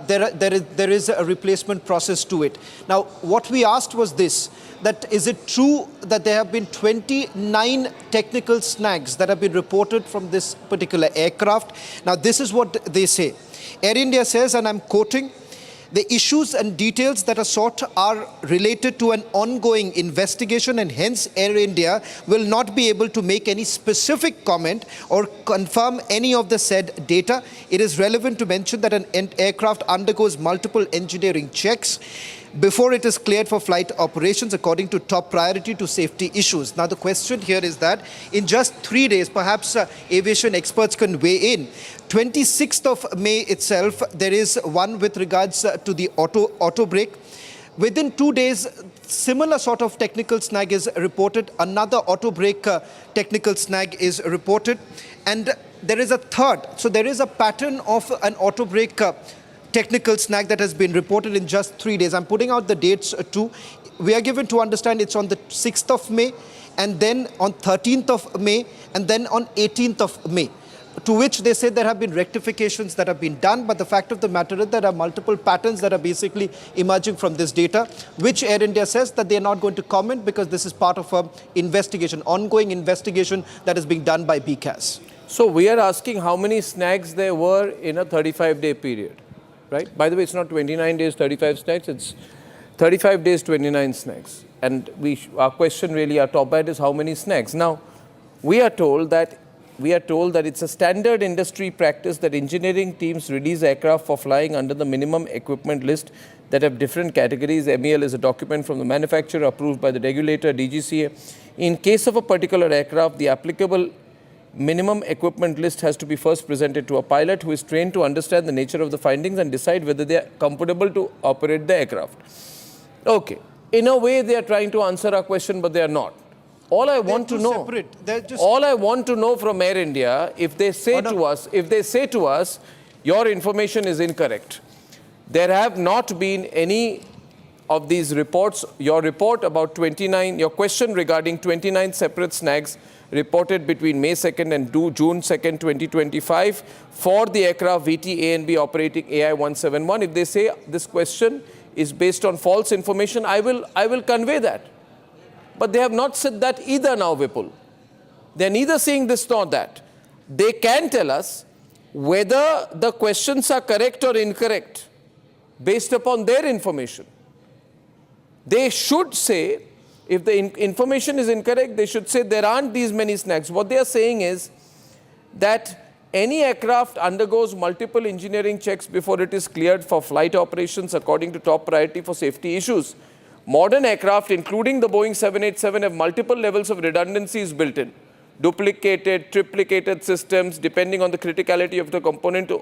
there is a replacement process to it. Now, what we asked was this, that is it true that there have been 29 technical snags that have been reported from this particular aircraft? Now, this is what they say. Air India says, and I'm quoting, the issues and details that are sought are related to an ongoing investigation, and hence Air India will not be able to make any specific comment or confirm any of the said data. It is relevant to mention that an aircraft undergoes multiple engineering checks before it is cleared for flight operations according to top priority to safety issues. Now, the question here is that in just 3 days, perhaps aviation experts can weigh in. 26th of May itself, there is one with regards to the auto brake. Within 2 days, similar sort of technical snag is reported. Another auto brake technical snag is reported. And there is a third. So there is a pattern of an auto brake technical snag that has been reported in just 3 days. I'm putting out the dates too. We are given to understand it's on the 6th of May, and then on 13th of May, and then on 18th of May. To which they say there have been rectifications that have been done, but the fact of the matter is there are multiple patterns that are basically emerging from this data, which Air India says that they are not going to comment because this is part of an investigation, ongoing investigation that is being done by BCAS. So we are asking how many snags there were in a 35-day period, right? By the way, it's not 29 days, 35 snags, it's 35 days, 29 snags. And our question really, our top bite is how many snags. Now, we are told that it's a standard industry practice that engineering teams release aircraft for flying under the minimum equipment list that have different categories. MEL is a document from the manufacturer approved by the regulator, DGCA. In case of a particular aircraft, the applicable minimum equipment list has to be first presented to a pilot who is trained to understand the nature of the findings and decide whether they are comfortable to operate the aircraft. Okay. In a way, they are trying to answer our question, but they are not. All I want to know from Air India, if they say to us, your information is incorrect. There have not been any of these reports. Your report about 29, your question regarding 29 separate snags reported between May 2nd and June 2nd, 2025 for the aircraft VT A and B operating AI-171. If they say this question is based on false information, I will convey that. But they have not said that either now, Vipul. They're neither saying this nor that. They can tell us whether the questions are correct or incorrect based upon their information. They should say, if the information is incorrect, they should say there aren't these many snags. What they are saying is that any aircraft undergoes multiple engineering checks before it is cleared for flight operations according to top priority for safety issues. Modern aircraft, including the Boeing 787, have multiple levels of redundancies built in. Duplicated, triplicated systems, depending on the criticality of the component to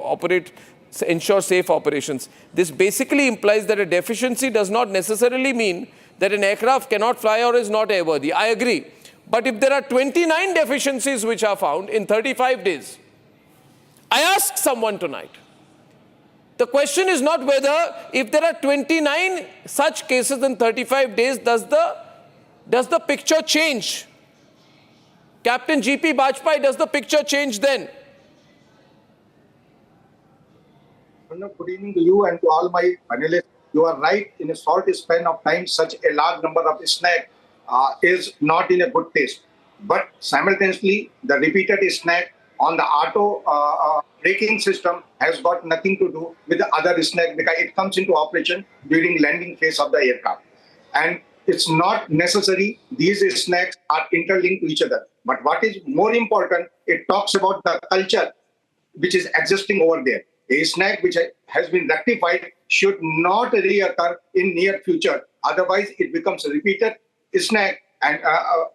ensure safe operations. This basically implies that a deficiency does not necessarily mean that an aircraft cannot fly or is not airworthy. I agree. But if there are 29 deficiencies which are found in 35 days, I asked someone tonight, the question is not whether, if there are 29 such cases in 35 days, does the picture change? Captain G.P. Bajpai, does the picture change then? Good evening to you and to all my panelists. You are right, in a short span of time, such a large number of snags is not in a good taste. But simultaneously, the repeated snag on the auto braking system has got nothing to do with the other snag because it comes into operation during landing phase of the aircraft. And it's not necessary these snags are interlinked to each other. But what is more important, it talks about the culture which is existing over there. A snag which has been rectified should not reoccur in near future. Otherwise, it becomes a repeated snag. And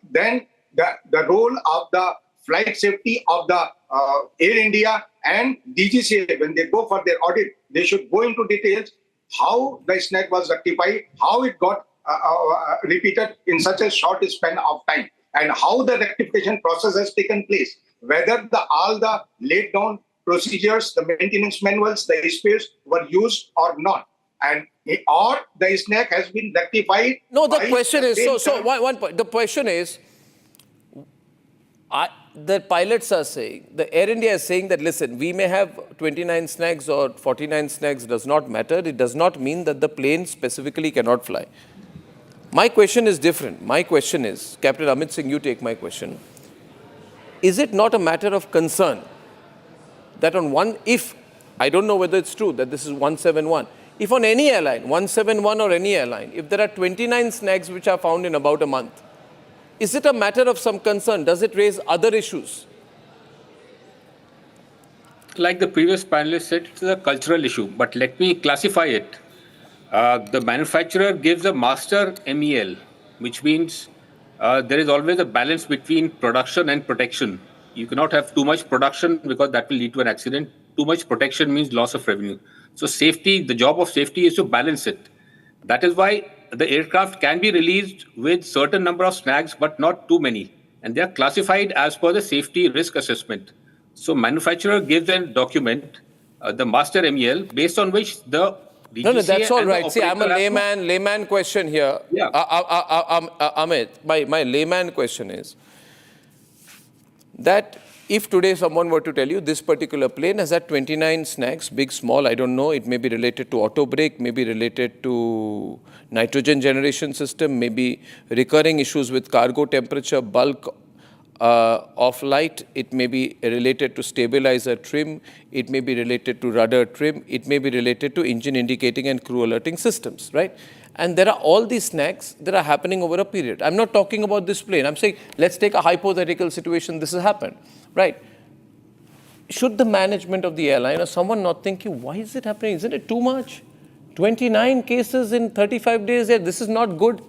then the role of the flight safety of the Air India and DGCA, when they go for their audit, they should go into details how the snag was rectified, how it got repeated in such a short span of time, and how the rectification process has taken place, whether all the laid down procedures, the maintenance manuals, the spares were used or not, and or the snag has been rectified. No, the question is, one point, the question is, the pilots are saying, the Air India is saying that, listen, we may have 29 snags or 49 snags, does not matter. It does not mean that the plane specifically cannot fly. My question is different. My question is, Captain Amit Singh, you take my question. Is it not a matter of concern that on one, if, I don't know whether it's true that this is 171, if on any airline, 171 or any airline, if there are 29 snags which are found in about a month, is it a matter of some concern? Does it raise other issues? Like the previous panelist said, it's a cultural issue, but let me classify it. The manufacturer gives a master MEL, which means there is always a balance between production and protection. You cannot have too much production because that will lead to an accident. Too much protection means loss of revenue. So safety, the job of safety is to balance it. That is why the aircraft can be released with certain number of snags, but not too many. And they are classified as per the safety risk assessment. So manufacturer gives a document, the master MEL, based on which the DGCA No, that's all right. See, I'm a layman question here. Yeah. Amit, my layman question is that if today someone were to tell you this particular plane has had 29 snags, big, small, I don't know, it may be related to auto brake, maybe related to nitrogen generation system, maybe recurring issues with cargo temperature, bulk of light, it may be related to stabilizer trim, it may be related to rudder trim, it may be related to engine indicating and crew alerting systems, right? And there are all these snags that are happening over a period. I'm not talking about this plane. I'm saying, let's take a hypothetical situation, this has happened, right? Should the management of the airline or someone not thinking, why is it happening? Isn't it too much? 29 cases in 35 days, yeah, this is not good.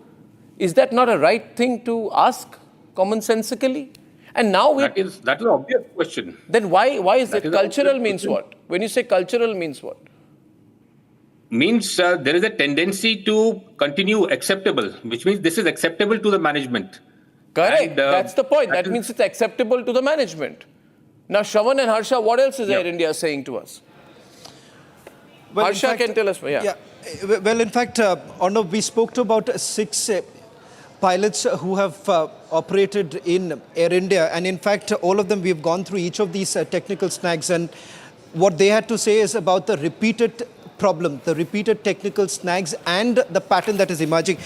Is that not a right thing to ask commonsensically? And now that is an obvious question. Then why is it cultural means what? When you say cultural means what? Means there is a tendency to continue acceptable, which means this is acceptable to the management. Correct. And, that's the point. That means it's acceptable to the management. Now, Shravan and Harsha, what else is Air India saying to us? Well, Harsha can tell us. Yeah. Well, in fact, Arnab, we spoke to about 6 pilots who have operated in Air India. And in fact, all of them, we've gone through each of these technical snags. And what they had to say is about the repeated problem, the repeated technical snags and the pattern that is emerging.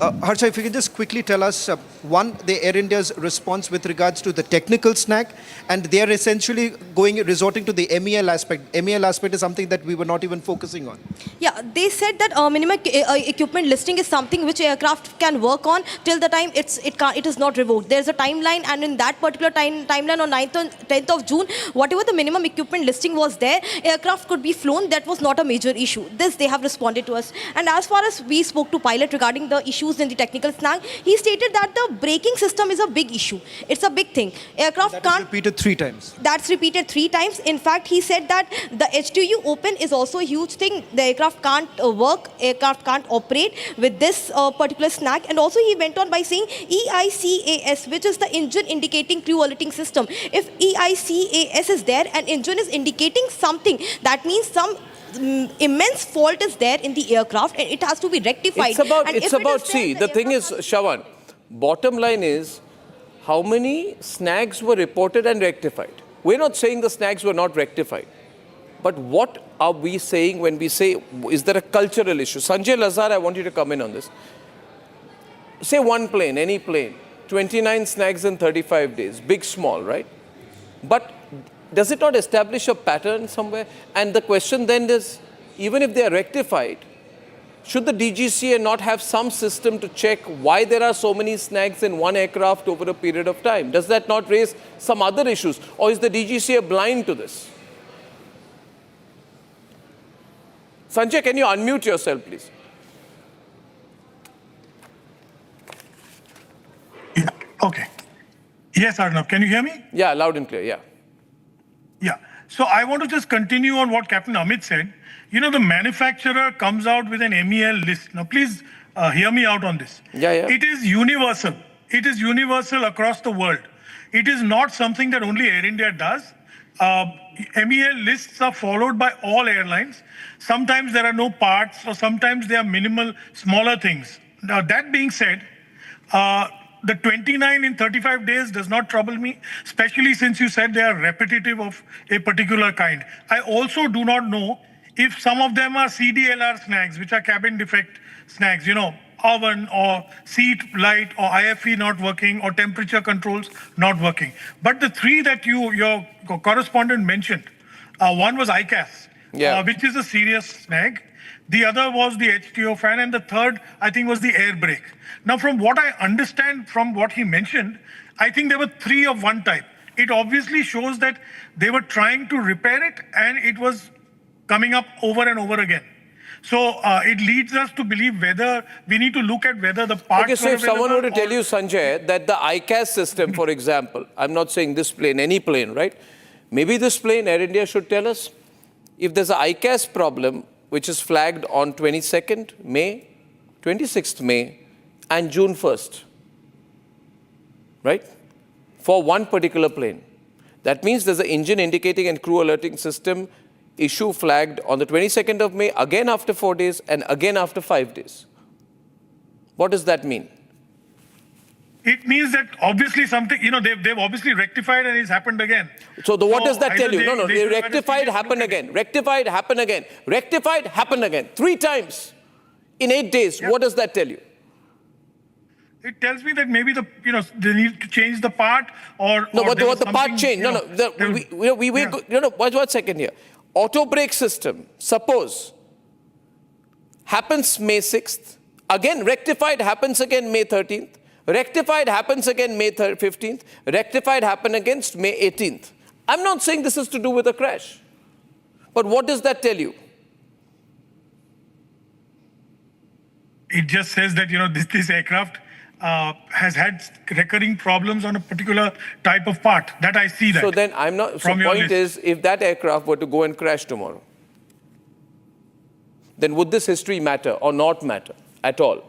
Harsha, if you can just quickly tell us, one, the Air India's response with regards to the technical snag, and they are essentially resorting to the MEL aspect. MEL aspect is something that we were not even focusing on. Yeah, they said that minimum equipment listing is something which aircraft can work on till the time it is not revoked. There's a timeline, and in that particular timeline on 9th and 10th of June, whatever the minimum equipment listing was there, aircraft could be flown. That was not a major issue. This they have responded to us. And as far as we spoke to pilot regarding the issues in the technical snag, he stated that the braking system is a big issue. It's a big thing. Aircraft can't... repeated 3 times. That's repeated 3 times. In fact, he said that the H2U open is also a huge thing. The aircraft can't work, aircraft can't operate with this particular snag. And also he went on by saying EICAS, which is the engine indicating crew alerting system. If EICAS is there and engine is indicating something, that means some immense fault is there in the aircraft and it has to be rectified. See, the thing is, Shravan, bottom line is, how many snags were reported and rectified? We're not saying the snags were not rectified. But what are we saying when we say, is there a cultural issue? Sanjay Lazar, I want you to come in on this. Say one plane, any plane, 29 snags in 35 days, big, small, right? But does it not establish a pattern somewhere? And the question then is, even if they are rectified, should the DGCA not have some system to check why there are so many snags in one aircraft over a period of time? Does that not raise some other issues? Or is the DGCA blind to this? Sanjay, can you unmute yourself, please? Yeah, okay. Yes, Arnab, can you hear me? Yeah, loud and clear, yeah. Yeah. So I want to just continue on what Captain Amit said. You know, the manufacturer comes out with an MEL list. Now, please hear me out on this. It is universal. It is universal across the world. It is not something that only Air India does. MEL lists are followed by all airlines. Sometimes there are no parts, or sometimes they are minimal, smaller things. Now, that being said, the 29 in 35 days does not trouble me, especially since you said they are repetitive of a particular kind. I also do not know if some of them are CDLR snags, which are cabin defect snags, you know, oven or seat light or IFE not working or temperature controls not working. But the 3 that your correspondent mentioned, one was ICAS, which is a serious snag. The other was the HTO fan, and the third, I think, was the air brake. Now, from what I understand from what he mentioned, I think there were 3 of one type. It obviously shows that they were trying to repair it, and it was coming up over and over again. So it leads us to believe whether we need to look at whether the parts. Okay, so if someone were to tell you, Sanjay, that the ICAS system, for example, I'm not saying this plane, any plane, right? Maybe this plane, Air India should tell us if there's an ICAS problem, which is flagged on 22nd May, 26th May, and June 1st, right? For one particular plane. That means there's an engine indicating and crew alerting system issue flagged on the 22nd of May, again after 4 days, and again after 5 days. What does that mean? It means that obviously something, you know, they've obviously rectified and it's happened again. So what does that tell you? No, they rectified, happen again. Rectified, happen again. Rectified, happen again. 3 times in 8 days. Yeah. What does that tell you? It tells me that maybe they need to change the part or... No, but what the part change? No, one second here. Auto brake system, suppose, happens May 6th. Again, rectified happens again May 13th. Rectified happens again May 15th. Rectified happen against May 18th. I'm not saying this is to do with a crash. But what does that tell you? It just says that, you know, this aircraft has had recurring problems on a particular type of part. That I see that. So then I'm not... So the point is, if that aircraft were to go and crash tomorrow, then would this history matter or not matter at all?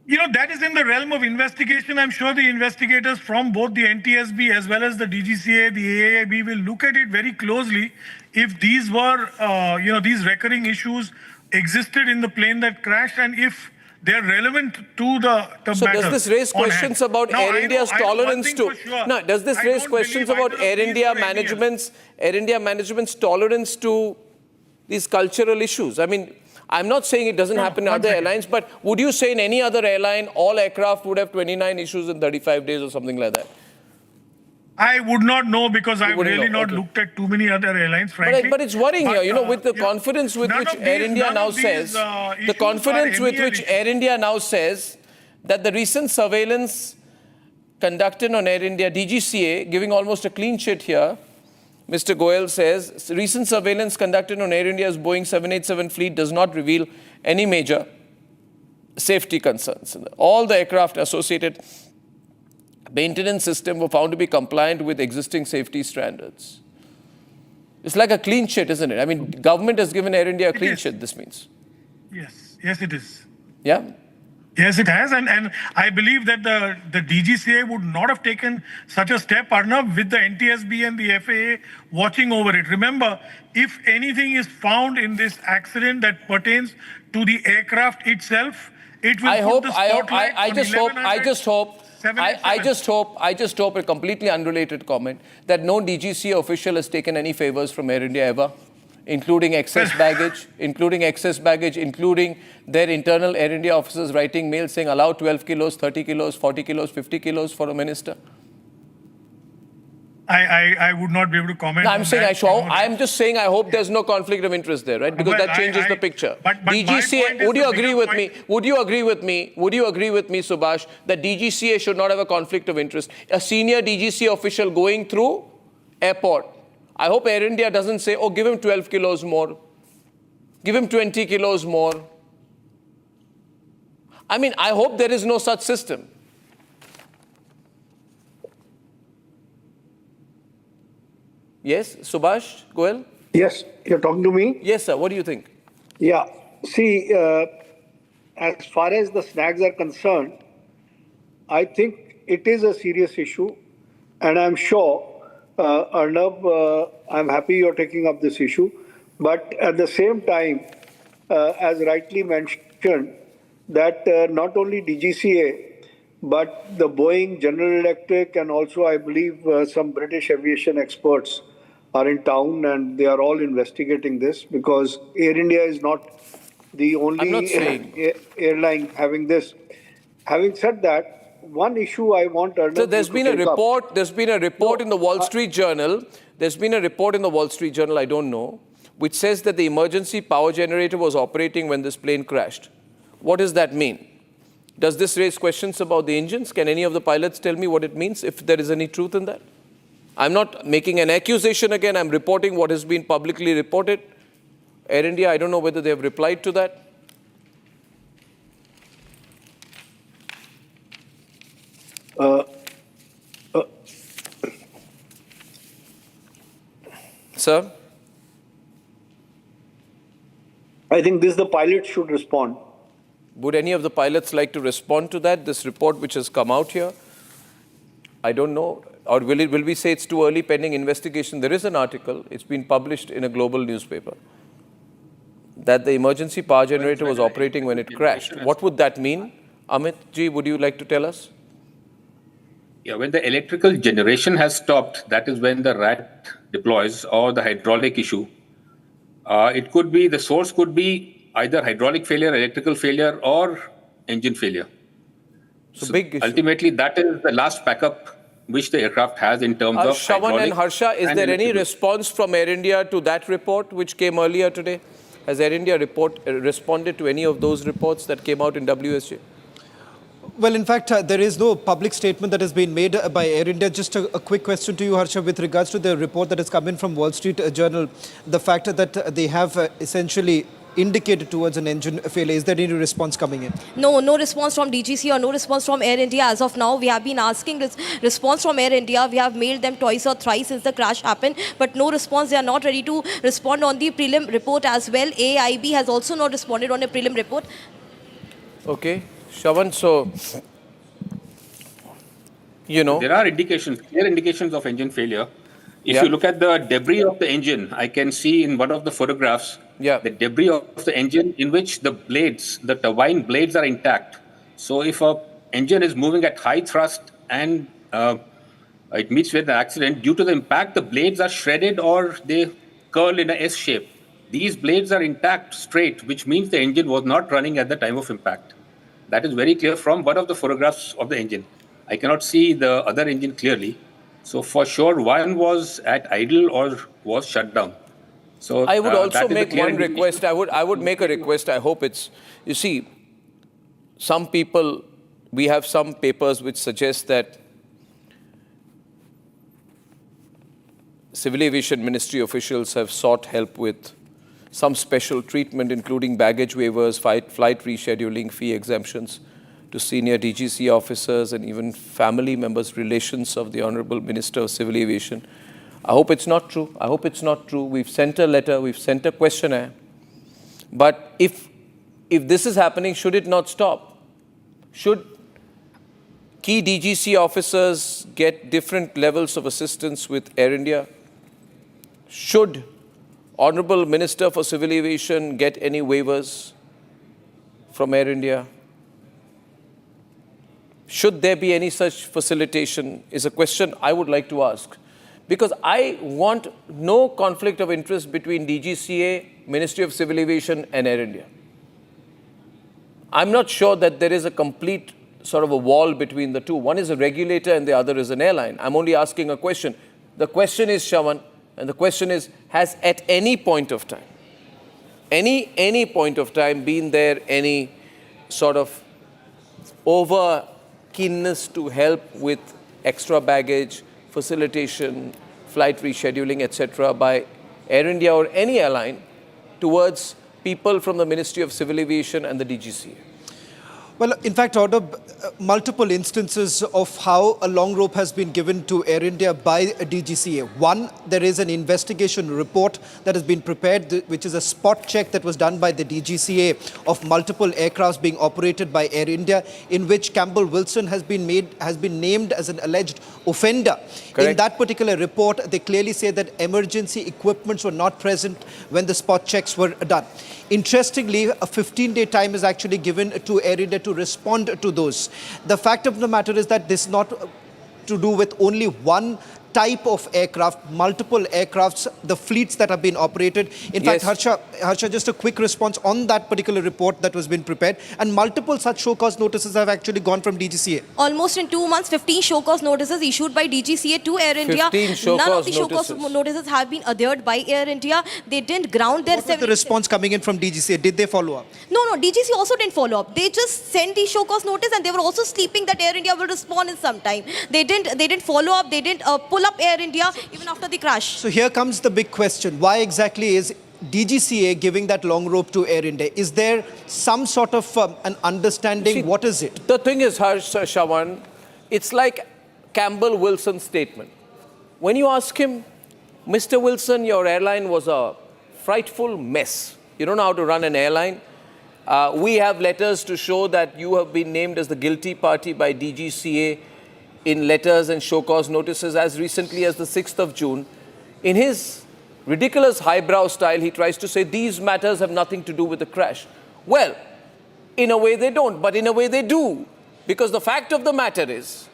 You know, that is in the realm of investigation. I'm sure the investigators from both the NTSB as well as the DGCA, the AAIB will look at it very closely. If these were, you know, these recurring issues existed in the plane that crashed, and if they're relevant to the So does this raise questions about Air India's tolerance to... No, does this raise questions about Air India management's tolerance to these cultural issues? I mean, I'm not saying it doesn't happen in other airlines, but would you say in any other airline, all aircraft would have 29 issues in 35 days or something like that? I would not know because I've really not looked at too many other airlines, frankly. But it's worrying here, you know, with the confidence with which Air India now says, the confidence with which Air India now says that the recent surveillance conducted on Air India, DGCA, giving almost a clean sheet here, Mr. Goyal says, recent surveillance conducted on Air India's Boeing 787 fleet does not reveal any major safety concerns. All the aircraft associated maintenance system were found to be compliant with existing safety standards. It's like a clean sheet, isn't it? I mean, government has given Air India a clean sheet, this means. Yes, it is. Yeah? Yes, it has. And I believe that the DGCA would not have taken such a step, Arnab, with the NTSB and the FAA watching over it. Remember, if anything is found in this accident that pertains to the aircraft itself, it will put the spotlight on 1100. I just hope a completely unrelated comment that no DGCA official has taken any favors from Air India ever, including excess baggage, including their internal Air India officers writing mails saying allow 12 kilos, 30 kilos, 40 kilos, 50 kilos for a minister. I would not be able to comment. No, I'm just saying I hope there's no conflict of interest there, right? Because that changes the picture. DGCA, would you agree with me? Would you agree with me, Subhash, that DGCA should not have a conflict of interest? A senior DGCA official going through airport. I hope Air India doesn't say, oh, give him 12 kilos more. Give him 20 kilos more. I mean, I hope there is no such system. Yes, Subhash Goyal? Yes, you're talking to me? Yes, sir. What do you think? Yeah. See, as far as the snags are concerned, I think it is a serious issue. And I'm sure, Arnab, I'm happy you're taking up this issue. But at the same time, as rightly mentioned, that not only DGCA, but the Boeing, General Electric, and also, I believe, some British aviation experts are in town, and they are all investigating this, because Air India is not the only airline having this. Having said that, one issue I want Arnab so there's been a report in the Wall Street Journal. There's been a report in the Wall Street Journal, I don't know, which says that the emergency power generator was operating when this plane crashed. What does that mean? Does this raise questions about the engines? Can any of the pilots tell me what it means, if there is any truth in that? I'm not making an accusation again. I'm reporting what has been publicly reported. Air India, I don't know whether they have replied to that. Sir? I think the pilots should respond. Would any of the pilots like to respond to that, this report which has come out here? I don't know. Or will we say it's too early pending investigation? There is an article, it's been published in a global newspaper, that the emergency power generator was operating when it crashed. What would that mean? Amit ji, would you like to tell us? Yeah, when the electrical generation has stopped, that is when the RAT deploys, or the hydraulic issue. It could be, the source could be either hydraulic failure, electrical failure, or engine failure. So big issue. Ultimately, that is the last backup which the aircraft has in terms of Shawan and Harsha, is there any response from Air India to that report which came earlier today? Has Air India responded to any of those reports that came out in WSJ? Well, in fact, there is no public statement that has been made by Air India. Just a quick question to you, Harsha, with regards to the report that has come in from Wall Street Journal, the fact that they have essentially indicated towards an engine failure. Is there any response coming in? No response from DGC or no response from Air India as of now. We have been asking response from Air India. We have mailed them twice or thrice since the crash happened, but no response. They are not ready to respond on the prelim report as well. AIB has also not responded on a prelim report. Okay. Shawan, so, you know. There are clear indications of engine failure. If you look at the debris of the engine, I can see in one of the photographs, the debris of the engine in which the blades, the turbine blades are intact. So if an engine is moving at high thrust and it meets with an accident, due to the impact, the blades are shredded or they curl in a S shape. These blades are intact, straight, which means the engine was not running at the time of impact. That is very clear from one of the photographs of the engine. I cannot see the other engine clearly. So for sure, one was at idle or was shut down. So I would also that is make a clear one indication. request. I would make a request. I hope it's, you see, some people, we have some papers which suggest that Civil Aviation Ministry officials have sought help with some special treatment, including baggage waivers, flight rescheduling, fee exemptions to senior DGC officers and even family members, relations of the Honorable Minister of Civil Aviation. I hope it's not true. I hope it's not true. We've sent a letter, we've sent a questionnaire. But if this is happening, should it not stop? Should key DGC officers get different levels of assistance with Air India? Should Honorable Minister for Civil Aviation get any waivers from Air India? Should there be any such facilitation is a question I would like to ask. Because I want no conflict of interest between DGCA, Ministry of Civil Aviation and Air India. I'm not sure that there is a complete sort of a wall between the two. One is a regulator and the other is an airline. I'm only asking a question. The question is, Shawan, and the question is, has at any point of time, any point of time been there any sort of over keenness to help with extra baggage, facilitation, flight rescheduling, etc. by Air India or any airline towards people from the Ministry of Civil Aviation and the DGCA? Well, in fact, Arnab, multiple instances of how a long rope has been given to Air India by DGCA. One, there is an investigation report that has been prepared, which is a spot check that was done by the DGCA of multiple aircrafts being operated by Air India, in which Campbell Wilson has been named as an alleged offender. Correct. In that particular report, they clearly say that emergency equipments were not present when the spot checks were done. Interestingly, a 15-day time is actually given to Air India to respond to those. The fact of the matter is that this is not to do with only one type of aircraft, multiple aircrafts, the fleets that have been operated. In fact, Harsha, just a quick response on that particular report that was been prepared, and multiple such show cause notices have actually gone from DGCA. Almost in 2 months, 15 show cause notices issued by DGCA to Air India. None of the show cause notices have been adhered by Air India. They didn't ground their... What was the response coming in from DGCA? Did they follow up? No, DGCA also didn't follow up. They just sent the show cause notice and they were also sleeping that Air India will respond in some time. They didn't follow up. They didn't pull up Air India even after the crash. So here comes the big question. Why exactly is DGCA giving that long rope to Air India? Is there some sort of an understanding? See, what is it? The thing is, Shawan, it's like Campbell Wilson's statement. When you ask him, Mr. Wilson, your airline was a frightful mess. You don't know how to run an airline. We have letters to show that you have been named as the guilty party by DGCA in letters and show cause notices as recently as the 6th of June. In his ridiculous highbrow style, he tries to say these matters have nothing to do with the crash. Well, in a way they don't, but in a way they do. Because the fact of the matter is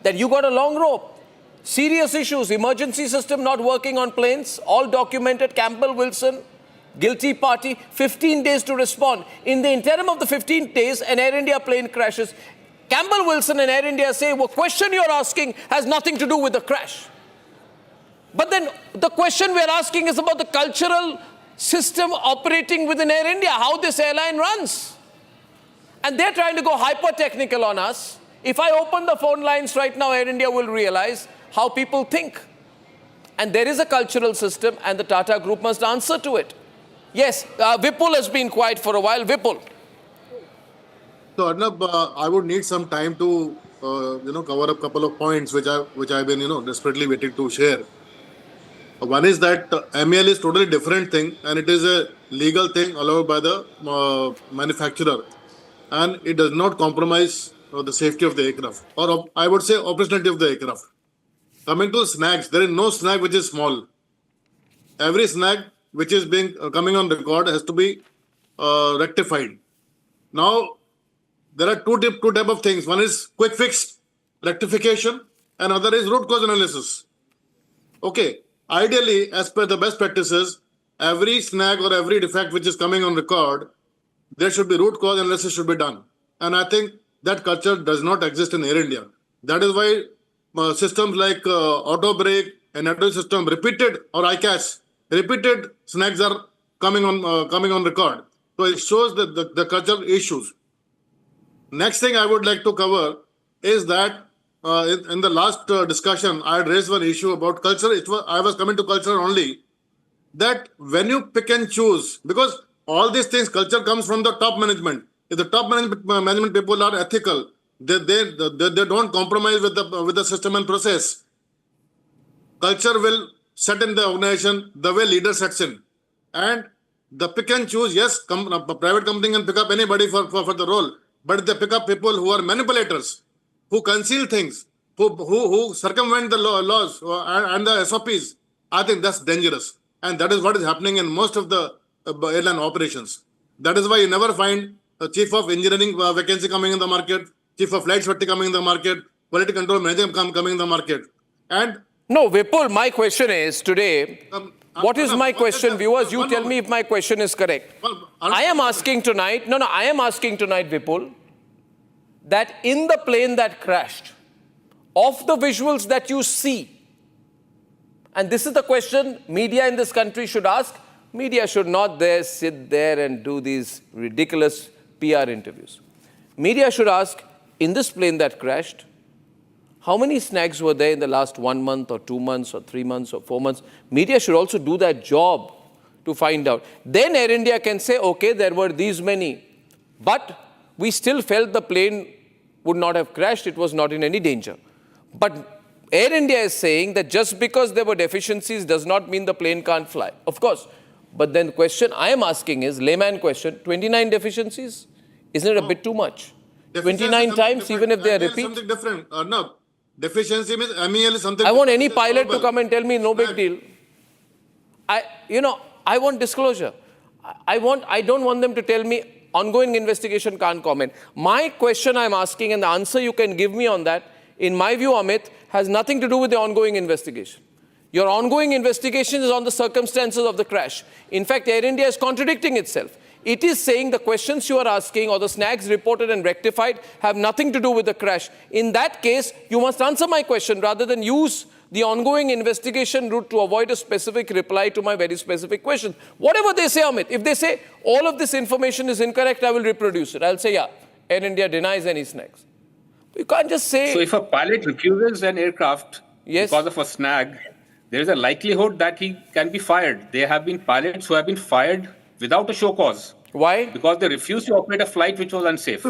that you got a long rope. Serious issues, emergency system not working on planes, all documented. Campbell Wilson, guilty party, 15 days to respond. In the interim of the 15 days, an Air India plane crashes. Campbell Wilson and Air India say, well, question you're asking has nothing to do with the crash. But then the question we're asking is about the cultural system operating within Air India, how this airline runs. And they're trying to go hyper-technical on us. If I open the phone lines right now, Air India will realize how people think. And there is a cultural system and the Tata Group must answer to it. Yes, Vipul has been quiet for a while. Vipul. So Arnab, I would need some time to cover up a couple of points which I've been desperately waiting to share. One is that MEL is totally different thing and it is a legal thing allowed by the manufacturer, and it does not compromise the safety of the aircraft, or I would say operationality of the aircraft. Coming to snags, there is no snag which is small. Every snag which is coming on record has to be rectified. Now, there are two type of things. One is quick fix rectification and other is root cause analysis. Okay. Ideally, as per the best practices, every snag or every defect which is coming on record, there should be root cause analysis should be done. And I think that culture does not exist in Air India. That is why systems like auto brake and auto system, repeated or ICAS, repeated snags are coming on record. So it shows that the cultural issues. Next thing I would like to cover is that in the last discussion, I had raised one issue about culture. I was coming to culture only. That when you pick and choose, because all these things, culture comes from the top management. If the top management people are ethical, they don't compromise with the system and process. Culture will set in the organization the way leader sets in. And the pick and choose, yes, private company can pick up anybody for the role, but they pick up people who are manipulators, who conceal things, who circumvent the laws and the SOPs. I think that's dangerous. And that is what is happening in most of the airline operations. That is why you never find a chief of engineering vacancy coming in the market, chief of flight safety coming in the market, quality control manager coming in the market. And no, Vipul, my question is today, what is my question? Viewers, you tell me if my question is correct. I am asking tonight, Vipul, that in the plane that crashed, of the visuals that you see, and this is the question media in this country should ask, media should not sit there and do these ridiculous PR interviews. Media should ask, in this plane that crashed, how many snags were there in the last 1 month or 2 months or 3 months or 4 months? Media should also do that job to find out. Then Air India can say, okay, there were these many, but we still felt the plane would not have crashed. It was not in any danger. But Air India is saying that just because there were deficiencies does not mean the plane can't fly. Of course. But then the question I am asking is, layman question, 29 deficiencies? Isn't it a bit too much? 29 times, even if they are repeat? Something different. No. Deficiency means MEL is something. I want any pilot to come and tell me, no big deal. I want disclosure. I don't want them to tell me ongoing investigation can't comment. My question I'm asking and the answer you can give me on that, in my view, Amit, has nothing to do with the ongoing investigation. Your ongoing investigation is on the circumstances of the crash. In fact, Air India is contradicting itself. It is saying the questions you are asking or the snags reported and rectified have nothing to do with the crash. In that case, you must answer my question rather than use the ongoing investigation route to avoid a specific reply to my very specific question. Whatever they say, Amit, if they say all of this information is incorrect, I will reproduce it. I'll say, yeah, Air India denies any snags. You can't just say... So if a pilot refuses an aircraft because of a snag, there is a likelihood that he can be fired. There have been pilots who have been fired without a show cause. Why? Because they refused to operate a flight which was unsafe.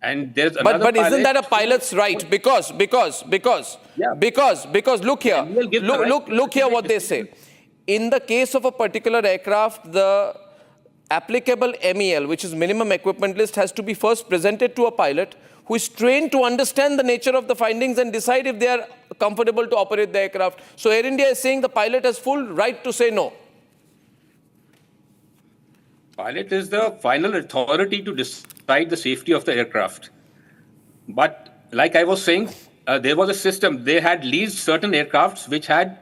And there's another But isn't that a pilot's right? Because look here, look here what they say. In the case of a particular aircraft, the applicable MEL, which is minimum equipment list, has to be first presented to a pilot who is trained to understand the nature of the findings and decide if they are comfortable to operate the aircraft. So Air India is saying the pilot has full right to say no. Pilot is the final authority to decide the safety of the aircraft. But like I was saying, there was a system. They had leased certain aircrafts which had